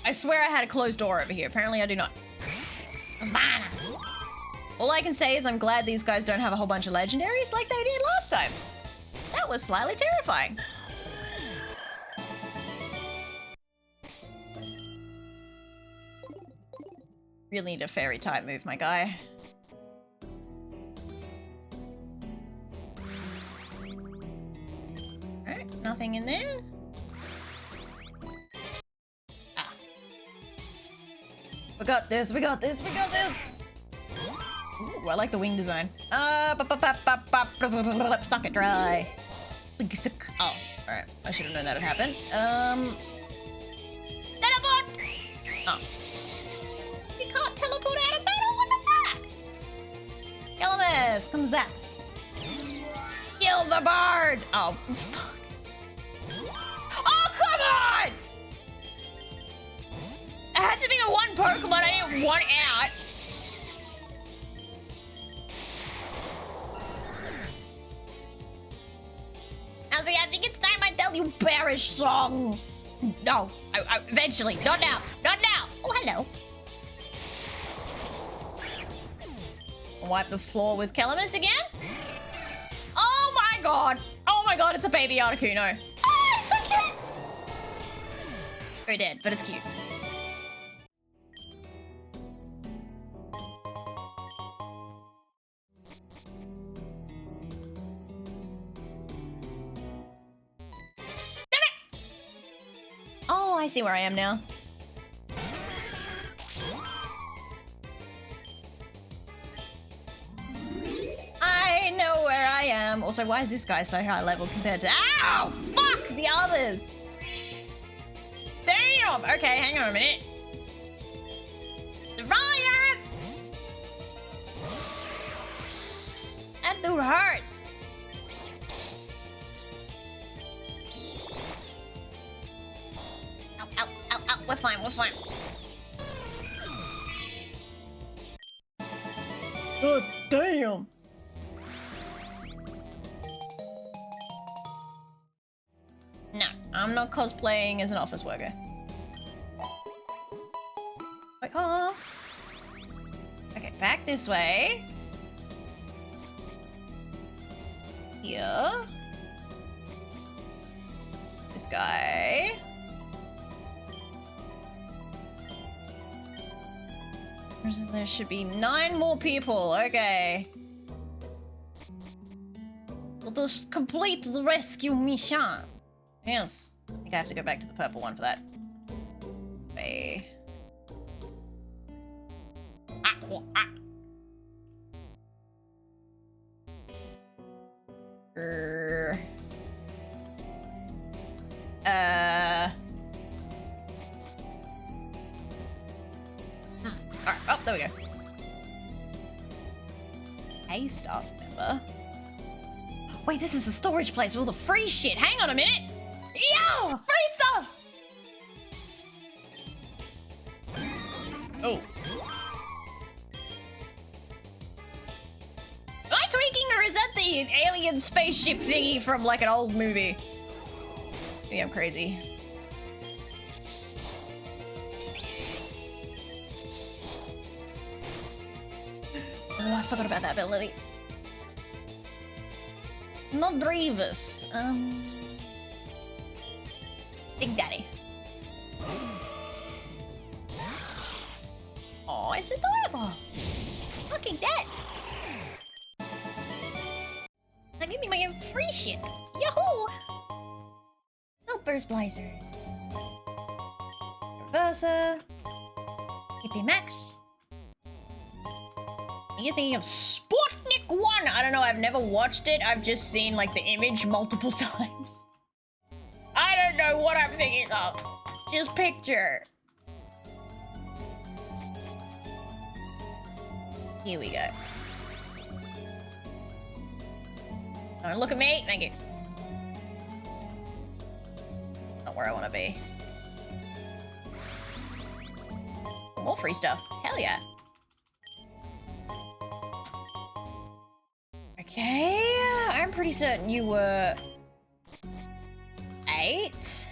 I swear I had a closed door over here. Apparently I do not. All I can say is I'm glad these guys don't have a whole bunch of legendaries like they did last time. That was slightly terrifying. Really need a fairy type move, my guy. Alright, nothing in there. Ah. We got this, we got this, we got this! Ooh, I like the wing design. Suck it dry. Oh, alright. I should have known that would happen. Teleport! Oh. You can't teleport out of battle? What the fuck? Calamus, come zap. Kill the bird! Oh, fuck. Oh, come on! It had to be the one Pokemon I didn't want out. Now, see, I think it's time I tell you bearish song. No, eventually. Not now. Not now. Oh, hello. Wipe the floor with Calamus again. Oh my god. Oh my god, it's a baby Articuno. Oh, it's so cute. Very dead, but it's cute. Oh, I see where I am now. I know where I am. Also, why is this guy so high level compared to... Ow! Fuck the others! Damn! Okay, hang on a minute. Ryan! That dude hurts. Ow, ow, ow, ow. We're fine, we're fine. God damn! No, I'm not cosplaying as an office worker. Wait, oh. Okay, back this way. Here. This guy. There should be 9 more people. Okay. Let us complete the rescue mission. Yes. I think I have to go back to the purple one for that. Okay. Alright, oh, there we go. A staff member. Wait, this is the storage place with all the free shit. Hang on a minute. Yo! Free stuff! Oh. Am I tweaking, or is that the alien spaceship thingy from like an old movie? Maybe I'm crazy. Oh, I forgot about that ability. Not Drevis. Big Daddy. Oh, it's adorable. Look at that. Now give me my own free shit. Yahoo! Helpers Blazers. Reverser. Hippie Max. Are you thinking of Sputnik 1? I don't know, I've never watched it. I've just seen like the image multiple times. I don't know what I'm thinking of. Just picture. Here we go. Don't look at me. Thank you. Not where I want to be. More free stuff. Hell yeah. Okay, I'm pretty certain you were 8.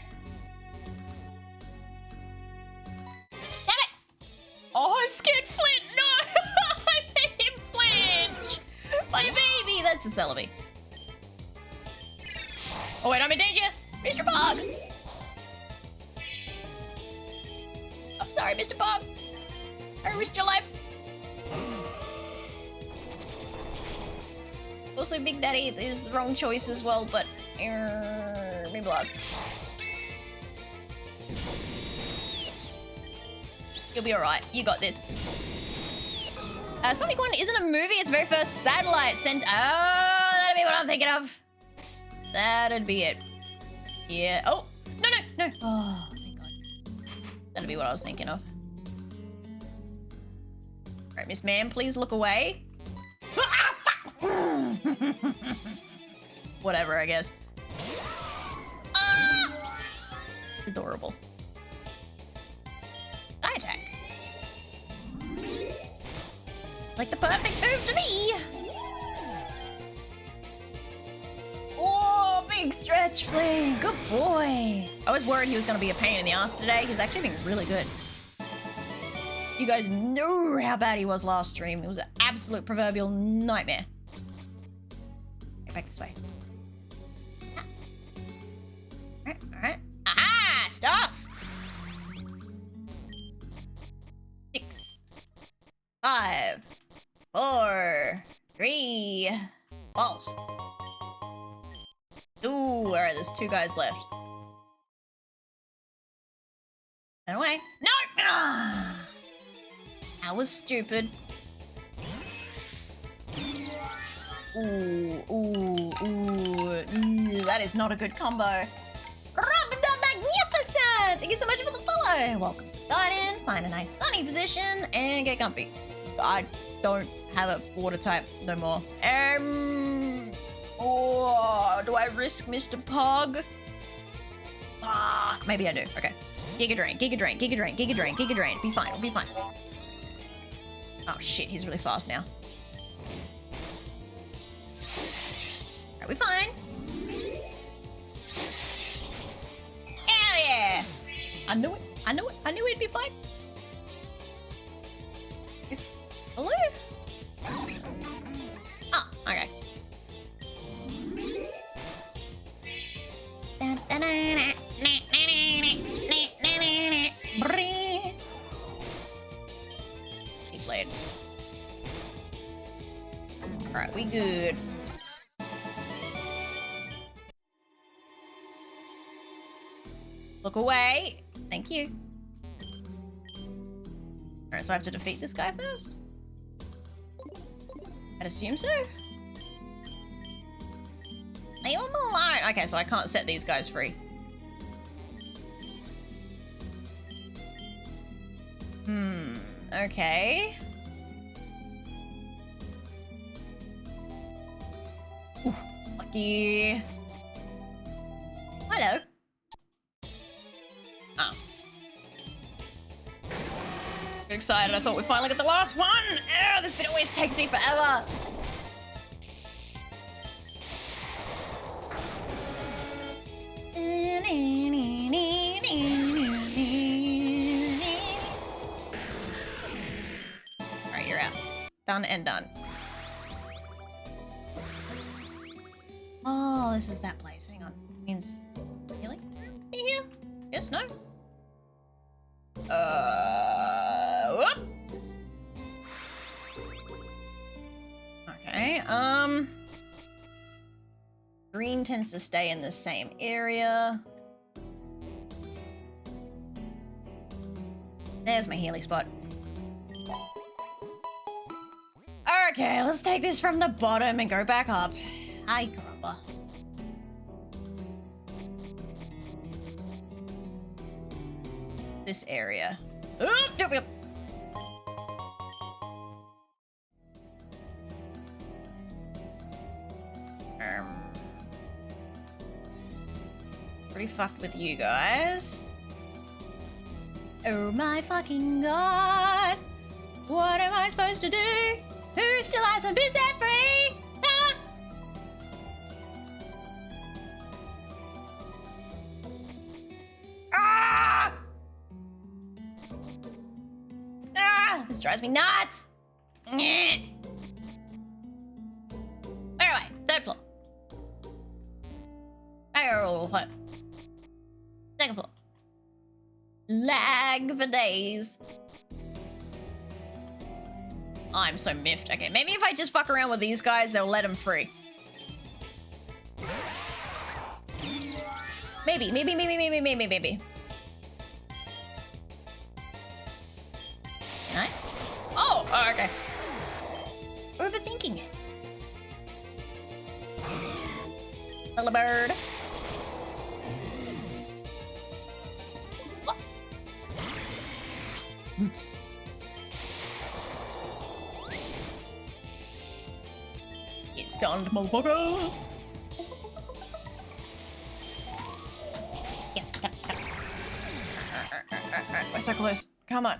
Damn it! Oh, I scared Flint. No, I made him flinch. My baby. That's a Celebi. Oh wait, I'm in danger, Mr. Bog. I'm sorry, Mr. Bog. I risked your life. Also, Big Daddy is the wrong choice as well, but maybe last. You'll be alright. You got this. Sputnik 1 isn't a movie. It's the very first satellite sent. Oh, that'd be what I'm thinking of. That'd be it. Yeah. Oh, no. Oh, thank God. That'd be what I was thinking of. Alright, Miss Ma'am, please look away. Ah, fuck! Whatever, I guess. Ah! Adorable. Eye attack. Like the perfect move to me. Oh, big stretch flame. Good boy. I was worried he was going to be a pain in the ass today. He's actually been really good. You guys know how bad he was last stream. It was an absolute proverbial nightmare. Get back this way. Alright. Aha! Stuff! 6, 5, 4, 3, balls. Ooh, alright, there's 2 guys left. Run away. No! Ah! That was stupid. Ooh. That is not a good combo. Rob the Magnificent! Thank you so much for the follow. Welcome to the garden. Find a nice sunny position and get comfy. I don't have a water type no more. Oh, do I risk Mr. Pog? Fuck, maybe I do. Okay. Giga drain. Be fine, we'll be fine. Oh shit, he's really fast now. Are we fine? Hell yeah! I knew it. I knew it'd be fine. Hello? Oh, okay. Big Look away. Thank you. Alright, so I have to defeat this guy first? I'd assume so. Leave him alone. Okay, so I can't set these guys free. Okay. Ooh, lucky. Hello. Oh. Get excited, I thought we finally got the last one! Ugh, this bit always takes me forever! Alright, you're out. Done and done. Oh, this is that place. Hang on. Means healing? You here? Yes, no? Whoop. Okay, green tends to stay in the same area. There's my healing spot. Okay, let's take this from the bottom and go back up. Ay, caramba. This area. Oop, yep, yep. Pretty fucked with you guys. Oh my fucking god. What am I supposed to do? Who still hasn't been set free? Ah! Ah! Ah! This drives me nuts. Anyway, third floor. Second floor. Lag for days. I'm so miffed. Okay, maybe if I just fuck around with these guys, they'll let them free. Maybe. Can I? Oh, okay. Overthinking it. Little bird. Oops. Get stunned, motherfucker! Yeah. We're so close. Come on.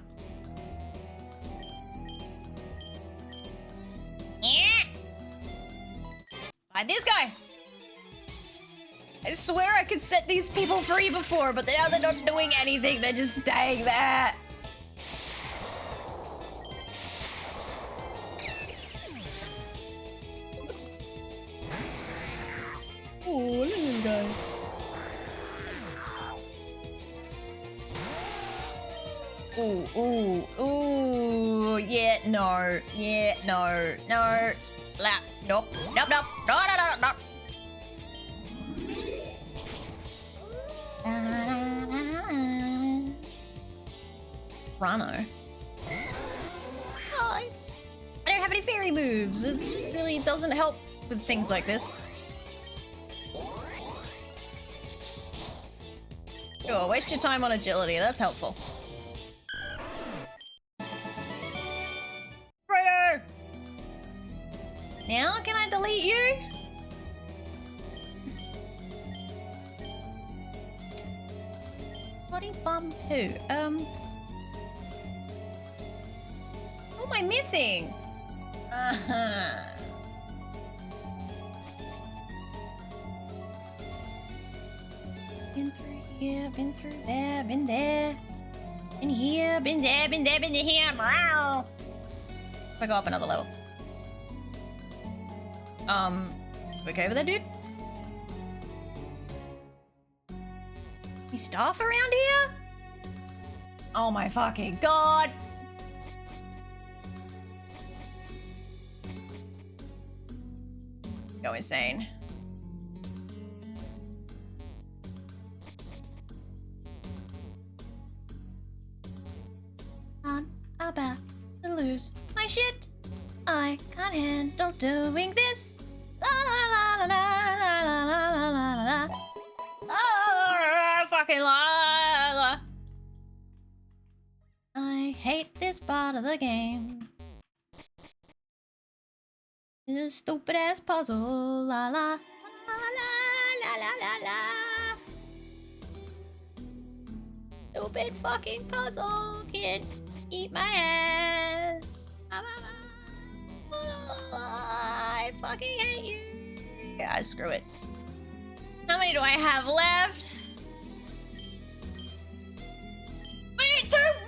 Yeah. Find this guy. I swear I could set these people free before, but now they're not doing anything. They're just staying there. Oops. Oh, look at this guy. Ooh, yeah, no, no. Nope. Rano. Oh, I don't have any fairy moves. It really doesn't help with things like this. Sure, waste your time on agility. That's helpful. Righto! Now can I delete you? Bloody bum who? Who am I missing? Been through here, been through there, been there. Been here, been there, been there, been here. Meow. If I go up another level. Okay with that, dude? Any staff around here? Oh my fucking god! Go insane. lose my shit. I can't handle doing this. La la la la la la la la la la la. Ah, fucking la la. I hate this part of the game. This stupid ass puzzle. La la la la la la la. Stupid fucking puzzle kid. Eat my ass. I fucking hate you. Yeah, screw it. How many do I have left?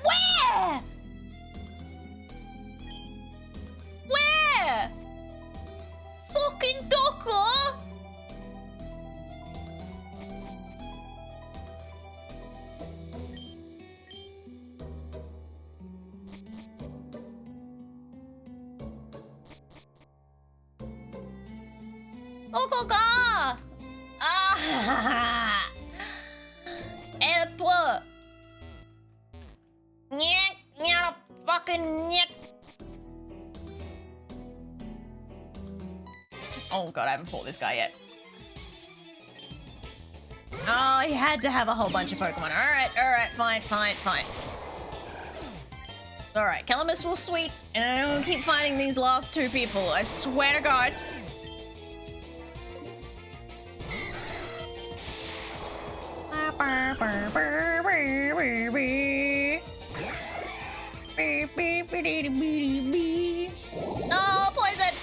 Where? Where? Fucking Docker? Docker! Ah! Help! Nyet, nyet, fucking nyet. Oh god, I haven't fought this guy yet. Oh, he had to have a whole bunch of Pokemon. Alright, fine. Alright, Calamus was sweet, and I don't keep finding these last two people. I swear to god. No, poison!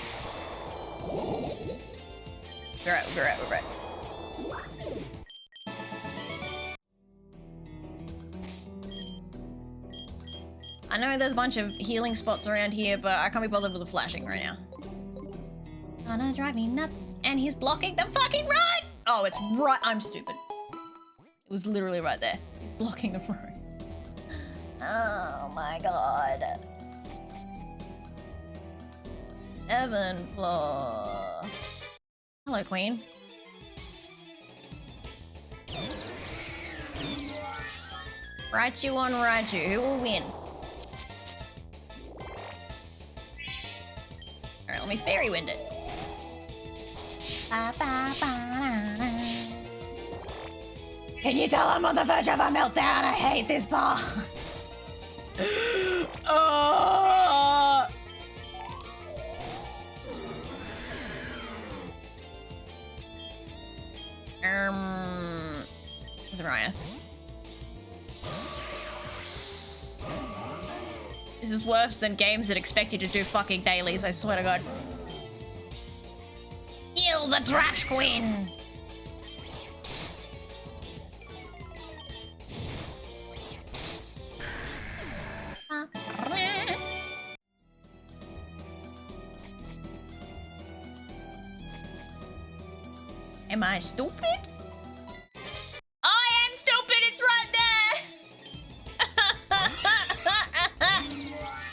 We're right. I know there's a bunch of healing spots around here, but I can't be bothered with the flashing right now. Gonna drive me nuts, and he's blocking the fucking road! Oh, it's right. I'm stupid. It was literally right there. He's blocking the road. Oh my god. Evanflaw. Hello, Queen. Raichu on Raichu. Who will win? Alright, let me fairy wind it. Can you tell I'm on the verge of a meltdown? I hate this bar. Zariah. This is worse than games that expect you to do fucking dailies, I swear to god. Kill the trash queen! Am I stupid? I am stupid, it's right there!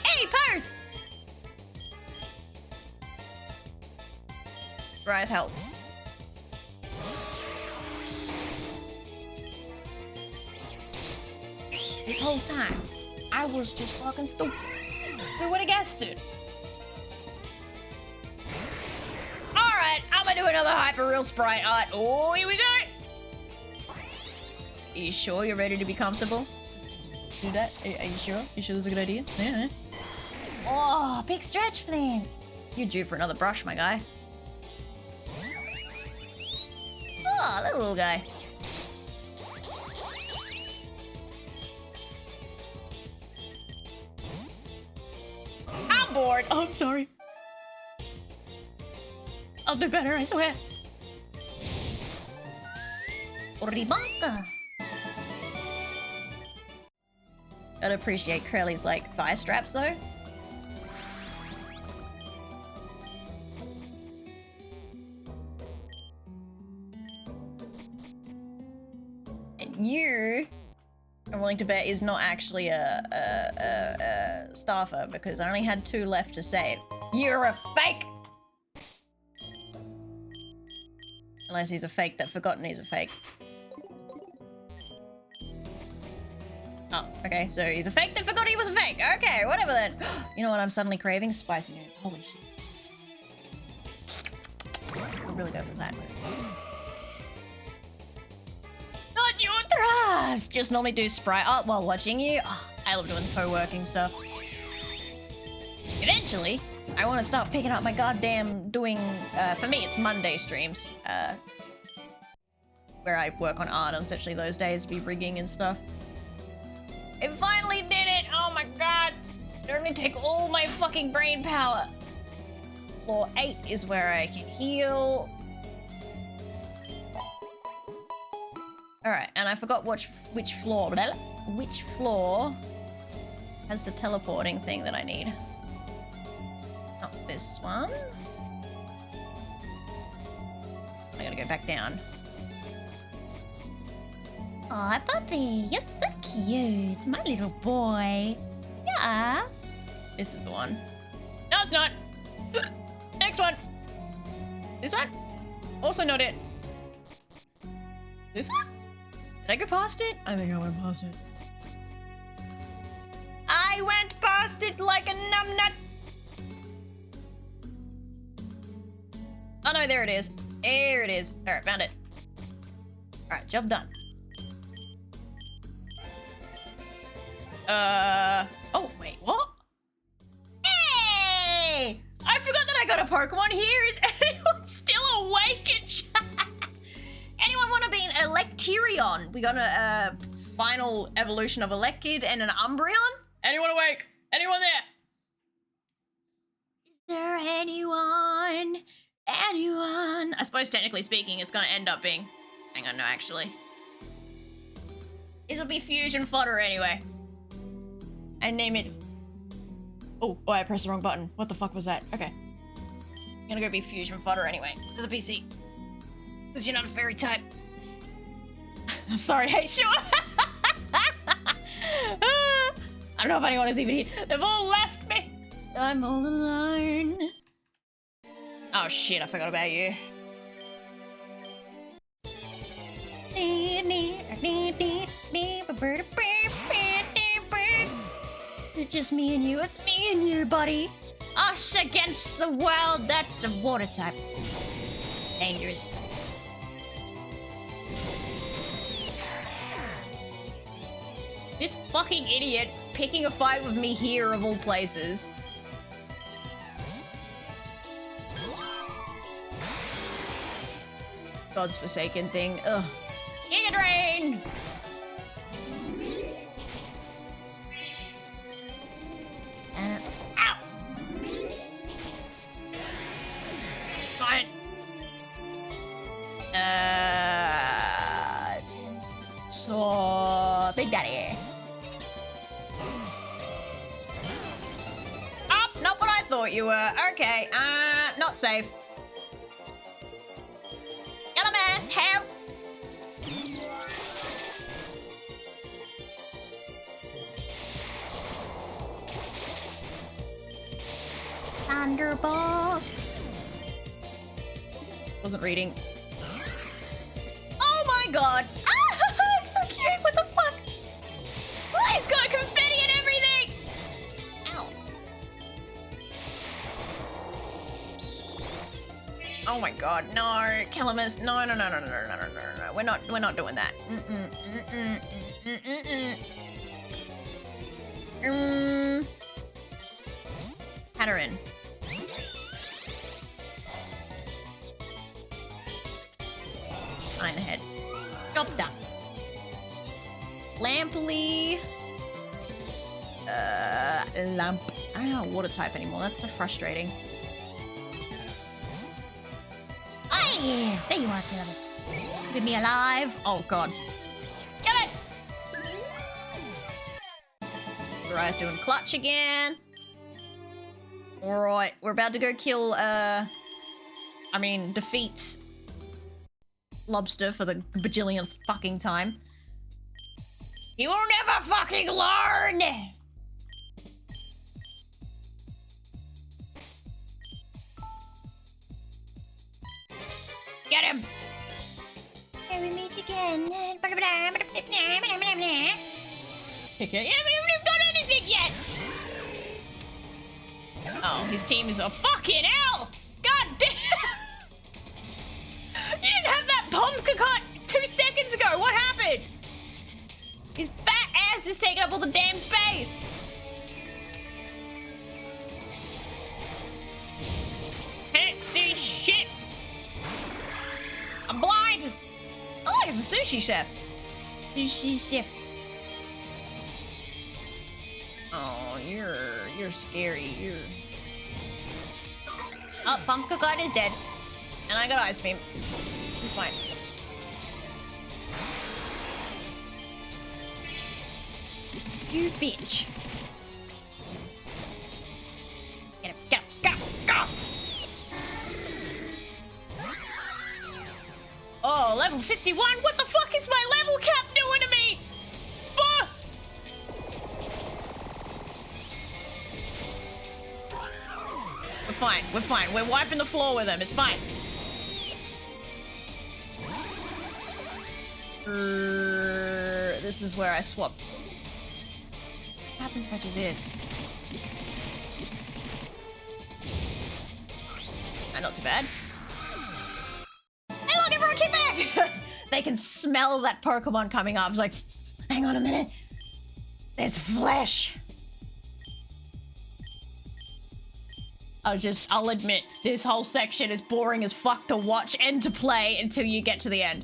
Hey, purse! Rise, help. This whole time, I was just fucking stupid. Who would have guessed it? Alright, I'm gonna do another hyper real sprite art. Oh, here we go! Are you sure you're ready to be comfortable? Do that? Are you sure? You sure this is a good idea? Yeah. Oh, big stretch, Flynn. You're due for another brush, my guy. Oh, that little guy. I'm bored. Oh, I'm sorry. I'll do better, I swear. Ribonka. Gotta appreciate Curly's, like, thigh straps, though. And you, I'm willing to bet, is not actually a staffer, because I only had 2 left to save. You're a fake! Unless he's a fake that forgotten he's a fake. Oh, Okay, so he's a fake that forgot he was a fake. Okay, whatever then. You know what I'm suddenly craving? Spicy noodles. Holy shit. I'll really go for that. Not your trust! Just normally do sprite art while watching you. Oh, I love doing co-working stuff. Eventually, I want to start picking up my goddamn doing, for me it's Monday streams, where I work on art, and essentially those days be rigging and stuff. I finally did it! Oh my god! It only take all my fucking brain power. Floor 8 is where I can heal. Alright, and I forgot which floor has the teleporting thing that I need. Not this one. I gotta go back down. Aw, puppy, you're so cute. My little boy. Yeah. This is the one. No, it's not. Next one. This one? Also not it. This one? Did I go past it? I think I went past it. I went past it like a numbnut. Oh no, there it is. There it is. Alright, found it. Alright, job done. Oh, wait, what? Hey! I forgot that I got a Pokemon here. Is anyone still awake in chat? Anyone want to be an Electrion? We got a final evolution of Elekid and an Umbreon? Anyone awake? Anyone there? Is there anyone? Anyone? I suppose technically speaking, it's gonna end up being... Hang on, no, actually. It'll be fusion fodder anyway. And name it... Oh, I pressed the wrong button. What the fuck was that? Okay. I'm gonna go be fusion fodder anyway. There's a PC. Because you're not a fairy type. I'm sorry, hey, sure. I don't know if anyone is even here. They've all left me. I'm all alone. Oh shit, I forgot about you. It's just me and you. It's me and you, buddy. Us against the world. That's a water type. Dangerous. This fucking idiot picking a fight with me here of all places. God's forsaken thing. Ugh. Giga Drain! Ow! Fine. So Big Daddy. Oh, not what I thought you were. Okay, not safe. Yellow mask, help! Thunderbolt. Wasn't reading. Oh my god! Ah, it's so cute! What the fuck? Oh, he's got confetti and everything! Ow. Oh my god, no, Calamus, no. We're not doing that. Hatterin. Iron head. Drop that. Lampley. Lamp. I don't know water type anymore. That's so frustrating. Hey! There you are, Calamus. Keeping me alive. Oh god. Kill it! Right, doing clutch again. Alright, we're about to go kill, defeat Lobster for the bajillionth fucking time. He will never fucking learn! Get him! And we meet again. Okay, yeah, we haven't even done anything yet! Oh, his team is a fucking hell! God damn! You didn't have that pumpkin cut 2 seconds ago! What happened? His fat ass is taking up all the damn space! Can't see shit! I'm blind! Oh, look, it's a sushi chef. Sushi chef. Oh, you're scary. Oh, pumpkin god is dead. And I got ice beam. This is fine. You bitch. Get him, go! Oh, level 51? What the fuck is my level cap doing to me? Ah! We're fine. We're wiping the floor with him. It's fine. This is where I swap. What happens if I do this? Not too bad. Hey, look, everyone came back! They can smell that Pokemon coming up. It's like, hang on a minute. There's flesh. I'll admit, this whole section is boring as fuck to watch and to play until you get to the end.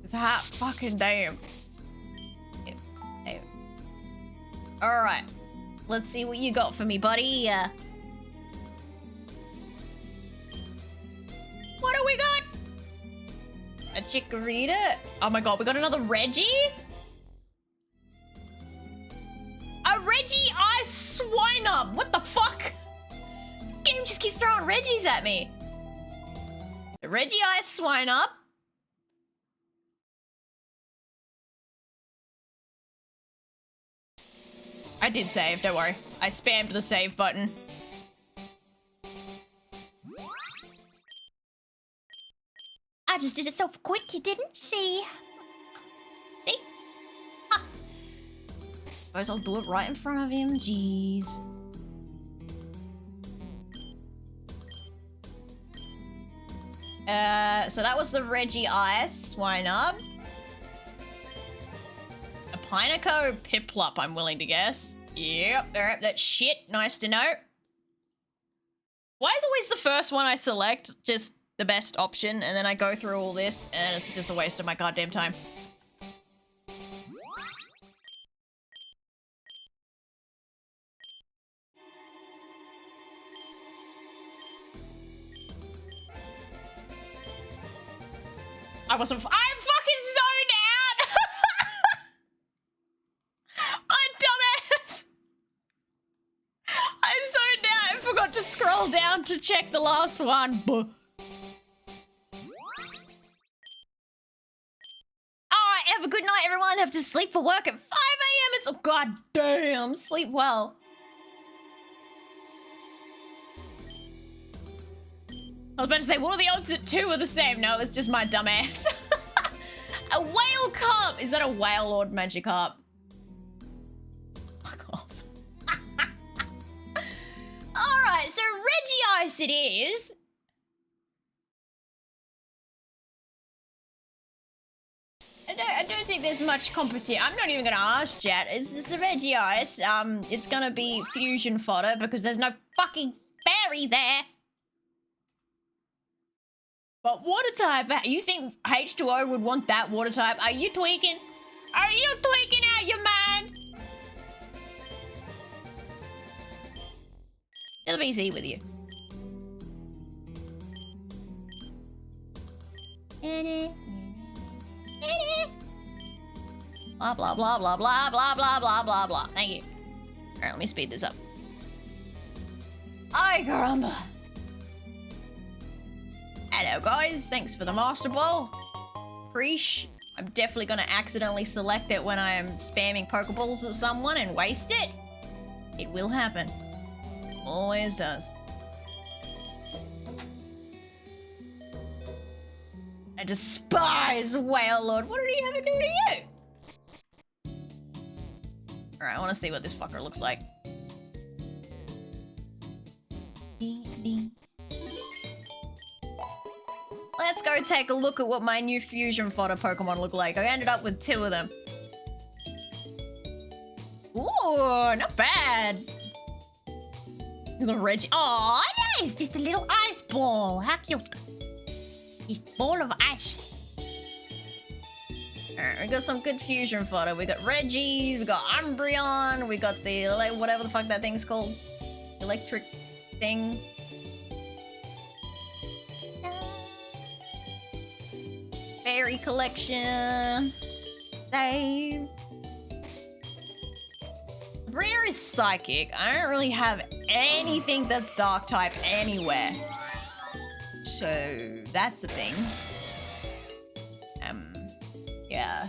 It's hot fucking damn. Alright. Let's see what you got for me, buddy. What do we got? A Chikorita. Oh my god, we got another Reggie? A Reggie Ice Swinub. What the fuck? This game just keeps throwing Reggies at me. The Reggie Ice Swinub. I did save, don't worry. I spammed the save button. I just did it so quick, you didn't see? See? Ha. Suppose I'll do it right in front of him, jeez. So that was the Reggie Ice Swinub. A Pineco Piplup, I'm willing to guess. Yep, alright, that's shit. Nice to know. Why is always the first one I select just the best option, and then I go through all this, and it's just a waste of my goddamn time? I'm fucking zoned out! My dumbass! I'm zoned out and forgot to scroll down to check the last one. Alright, have a good night, everyone. Have to sleep for work at 5 AM. It's... Oh, god damn. Sleep well. I was about to say, what are the odds that 2 are the same? No, it's just my dumb ass. A whale carp! Is that a whale lord Magikarp? Fuck off. Alright, so Reggie Ice it is. I don't think there's much competition. I'm not even gonna ask chat. It's a Reggie Ice. It's gonna be fusion fodder because there's no fucking fairy there. But water type, you think H2O would want that water type? Are you tweaking? Are you tweaking out your mind? LBZ with you. Blah, blah, blah, blah, blah, blah, blah, blah, blah, blah. Thank you. Alright, let me speed this up. Ay, caramba. Hello, guys. Thanks for the Master Ball. Preesh. I'm definitely going to accidentally select it when I am spamming Pokeballs at someone and waste it. It will happen. Always does. I despise Whale Lord. What did he ever do to you? Alright, I want to see what this fucker looks like. Let's go take a look at what my new fusion fodder Pokemon look like. I ended up with 2 of them. Ooh, not bad. The Reggie. Oh, nice! Just a little ice ball. How cute. This ball of ice. Alright, we got some good fusion fodder. We got Reggie, we got Umbreon, we got the whatever the fuck that thing's called. Electric thing. Fairy collection. Save. Sabrina is psychic. I don't really have anything that's dark type anywhere. So that's a thing. Yeah.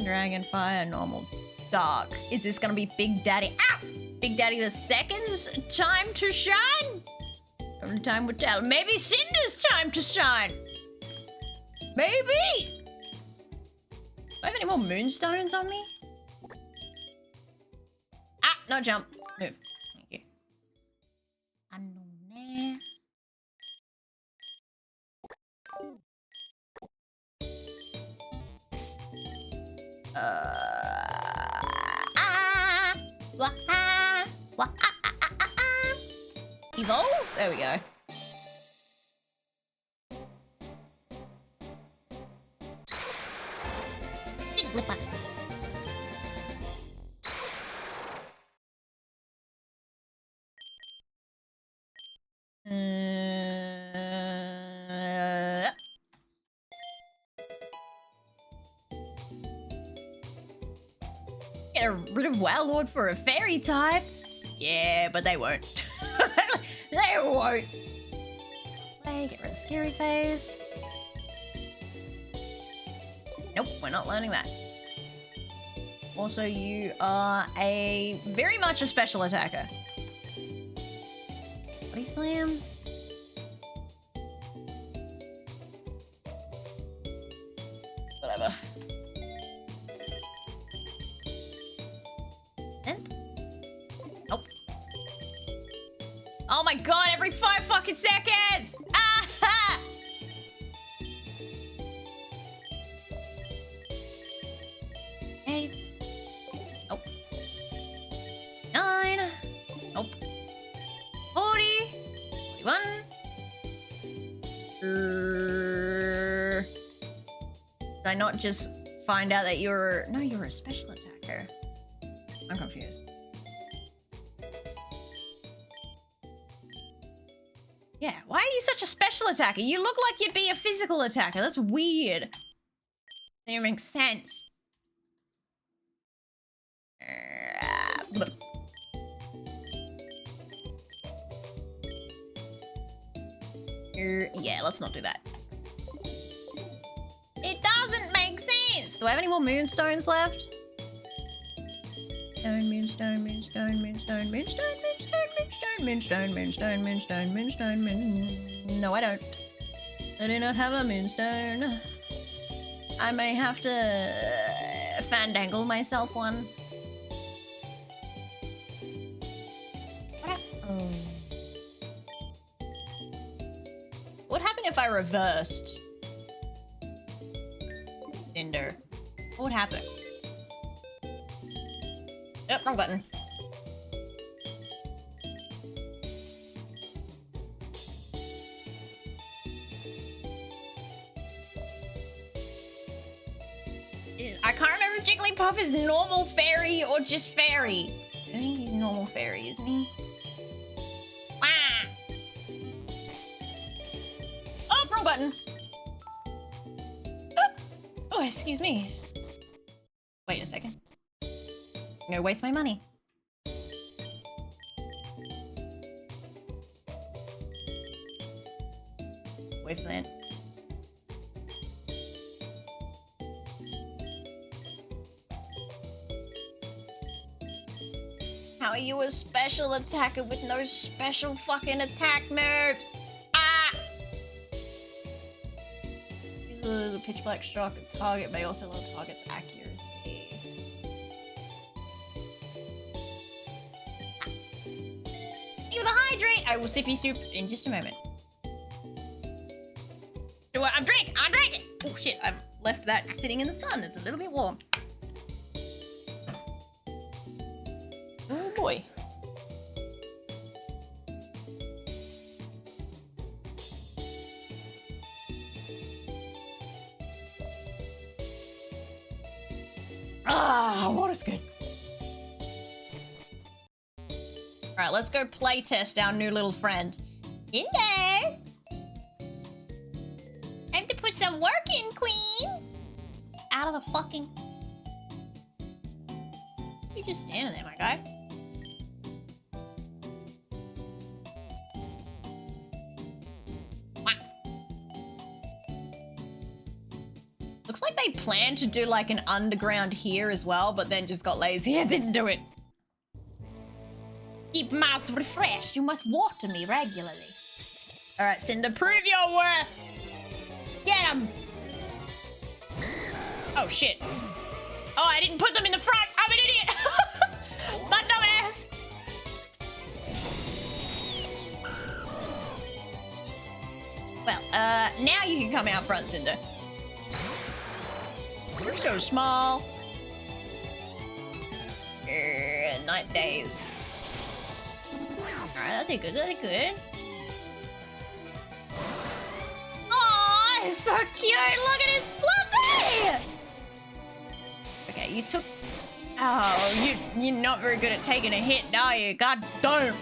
Dragon, fire, normal, dark. Is this gonna be Big Daddy? Ah! Big Daddy the Second's time to shine? Only time will tell. Maybe Cinder's time to shine. Maybe. Do I have any more moonstones on me? Ah, no jump. Move. Thank you. Evolve? There we go. Jigglypuff. Get rid of Wildlord for a fairy type? Yeah, but they won't. They won't. Play, get rid of Scary Face. Nope, we're not learning that. Also, you are very much a special attacker. Body Slam. Whatever. And? Nope. Oh my god, every 5 fucking seconds! Ah! 8. Nope. 9. Nope. 40. 41. Did I not just find out that you're... No, you're a special attacker. I'm confused. Yeah, why are you such a special attacker? You look like you'd be a physical attacker. That's weird. That makes sense. Yeah, let's not do that. It doesn't make sense! Do I have any more moonstones left? Moonstone, moonstone, moonstone, moonstone, moonstone, moonstone, moonstone, moonstone, moonstone, moonstone, moonstone. No, I don't. I do not have a moonstone. I may have to fandangle myself one. What happened if I reversed? Cinder. What would happen? Yep, wrong button. I can't remember if Jigglypuff is normal fairy or just fairy. I think he's normal fairy, isn't he? Ah! Oh, wrong button. Oh, excuse me. Wait a second. I'm gonna waste my money. Waveland. How are you a special attacker with no special fucking attack moves? Ah! Use the pitch black shock. A target may also lower target's accuracy. You with a hydrate! I will sippy soup in just a moment. I'm drinking! Oh shit, I've left that sitting in the sun. It's a little bit warm. Oh boy. Ah, water's good. Alright, let's go playtest our new little friend. In there! Time to put some work in, queen! Out of the fucking... You're just standing there, my guy. Looks like they planned to do like an underground here as well, but then just got lazy and didn't do it. Keep mouse refreshed. You must water me regularly. All right, Cinder, prove your worth. Get him. Oh shit. Oh, I didn't put them in the front. I'm an idiot. My dumbass. Well, now you can come out front, Cinder. You're so small. Night days. Alright, that's good, that's good. Aw, he's so cute! Look at his fluffy! Okay, you took... Oh, you're not very good at taking a hit, are you? God damn!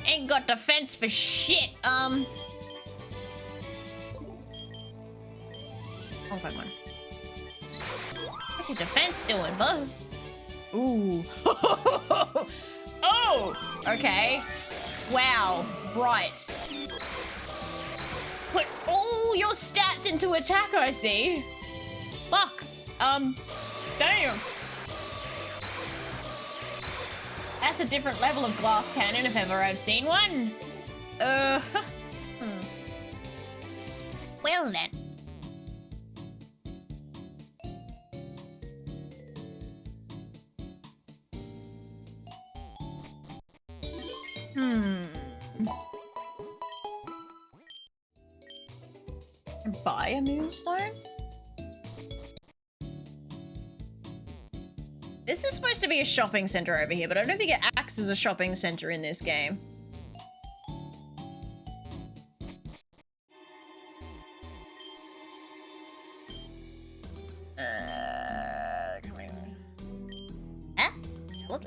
Ain't got defense for shit, Oh, Pokemon. What's your defense doing, bud? Ooh. Oh! Okay. Wow. Right. Put all your stats into attack, I see. Fuck. Damn. That's a different level of glass cannon if ever I've seen one. Well then. Buy a moonstone? This is supposed to be a shopping center over here, but I don't think it acts as a shopping center in this game. What?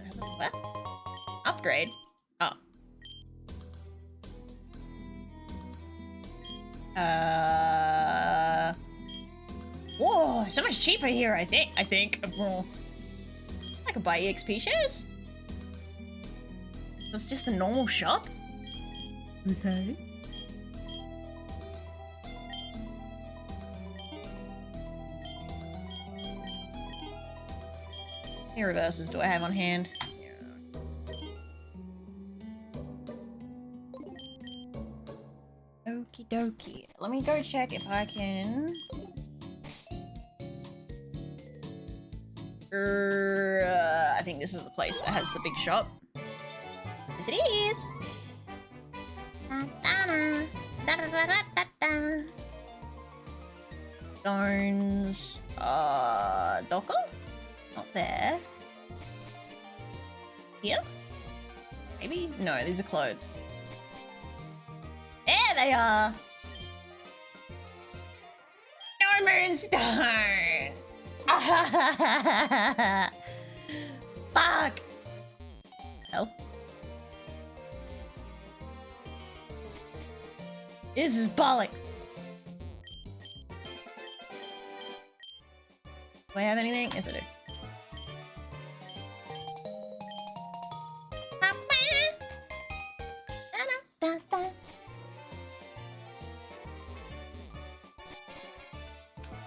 Upgrade? Oh. Whoa, so much cheaper here, I think. Well, I could buy EXP shares. It's just a normal shop. Okay. How many reverses do I have on hand? Okie dokie. Let me go check if I can... I think this is the place that has the big shop. Yes, it is! Stones... Doko? Not there. Here? Maybe? No, these are clothes. There they are! No moonstone! Fuck! Hell. This is bollocks. Do I have anything? Yes, I do.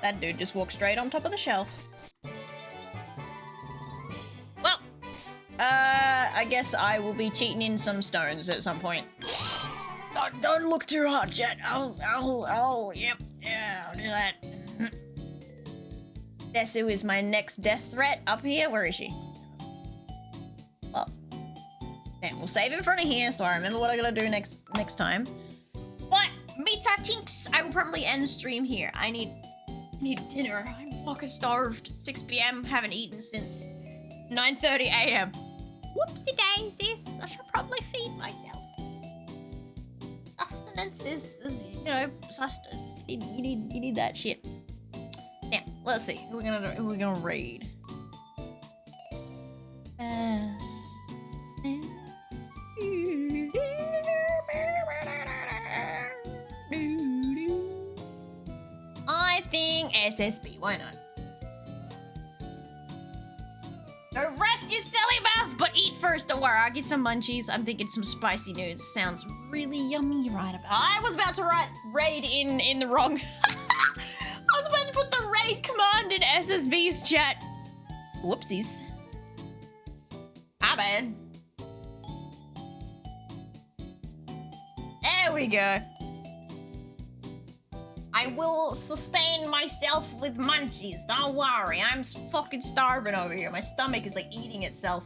That dude just walked straight on top of the shelf. Well, I guess I will be cheating in some stones at some point. Don't look too hard, Jet. Yep, yeah, I'll do that. Desu is my next death threat up here. Where is she? Well, then we'll save in front of here so I remember what I gotta do next time. But Mita Tinks, I will probably end the stream here. I need dinner. I'm fucking starved. 6 p.m. Haven't eaten since 9:30 a.m. Whoopsie daisies. I should probably feed myself. Sustenance is you know, sustenance. You need that shit. Now, let's see. Who we're gonna raid. I think SSB. Why not? So rest, you silly mouse, but eat first. Don't worry, I'll get some munchies. I'm thinking some spicy noodles. Sounds really yummy right about. I was about to write raid in the wrong. I was about to put the raid command in SSB's chat. Whoopsies. My bad. There we go. I will sustain myself with munchies. Don't worry, I'm fucking starving over here. My stomach is like eating itself.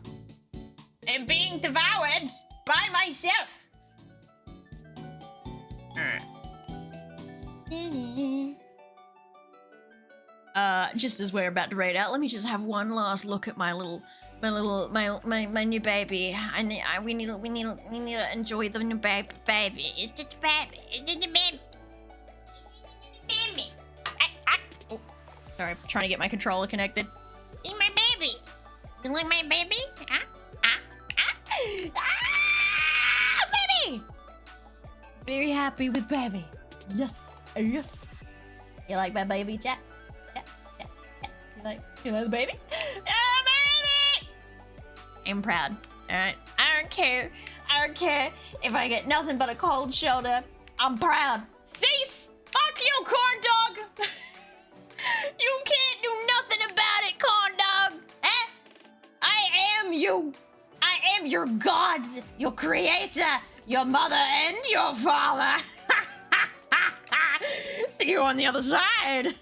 And being devoured by myself. Just as we're about to raid out, let me just have one last look at my new baby. We need to enjoy the new baby. It's just a baby. It's just a baby. Baby. Oh, sorry, I'm trying to get my controller connected. Eat my baby. You like my baby? Baby. Very happy with baby. Yes. Yes. You like my baby, chat? You like the baby? Baby! I'm proud. Alright. I don't care. I don't care if I get nothing but a cold shoulder. I'm proud. Cease! Fuck you, corn dog! You can't do nothing about it, corn dog! Eh? I am you. I am your god, your creator, your mother, and your father. See you on the other side.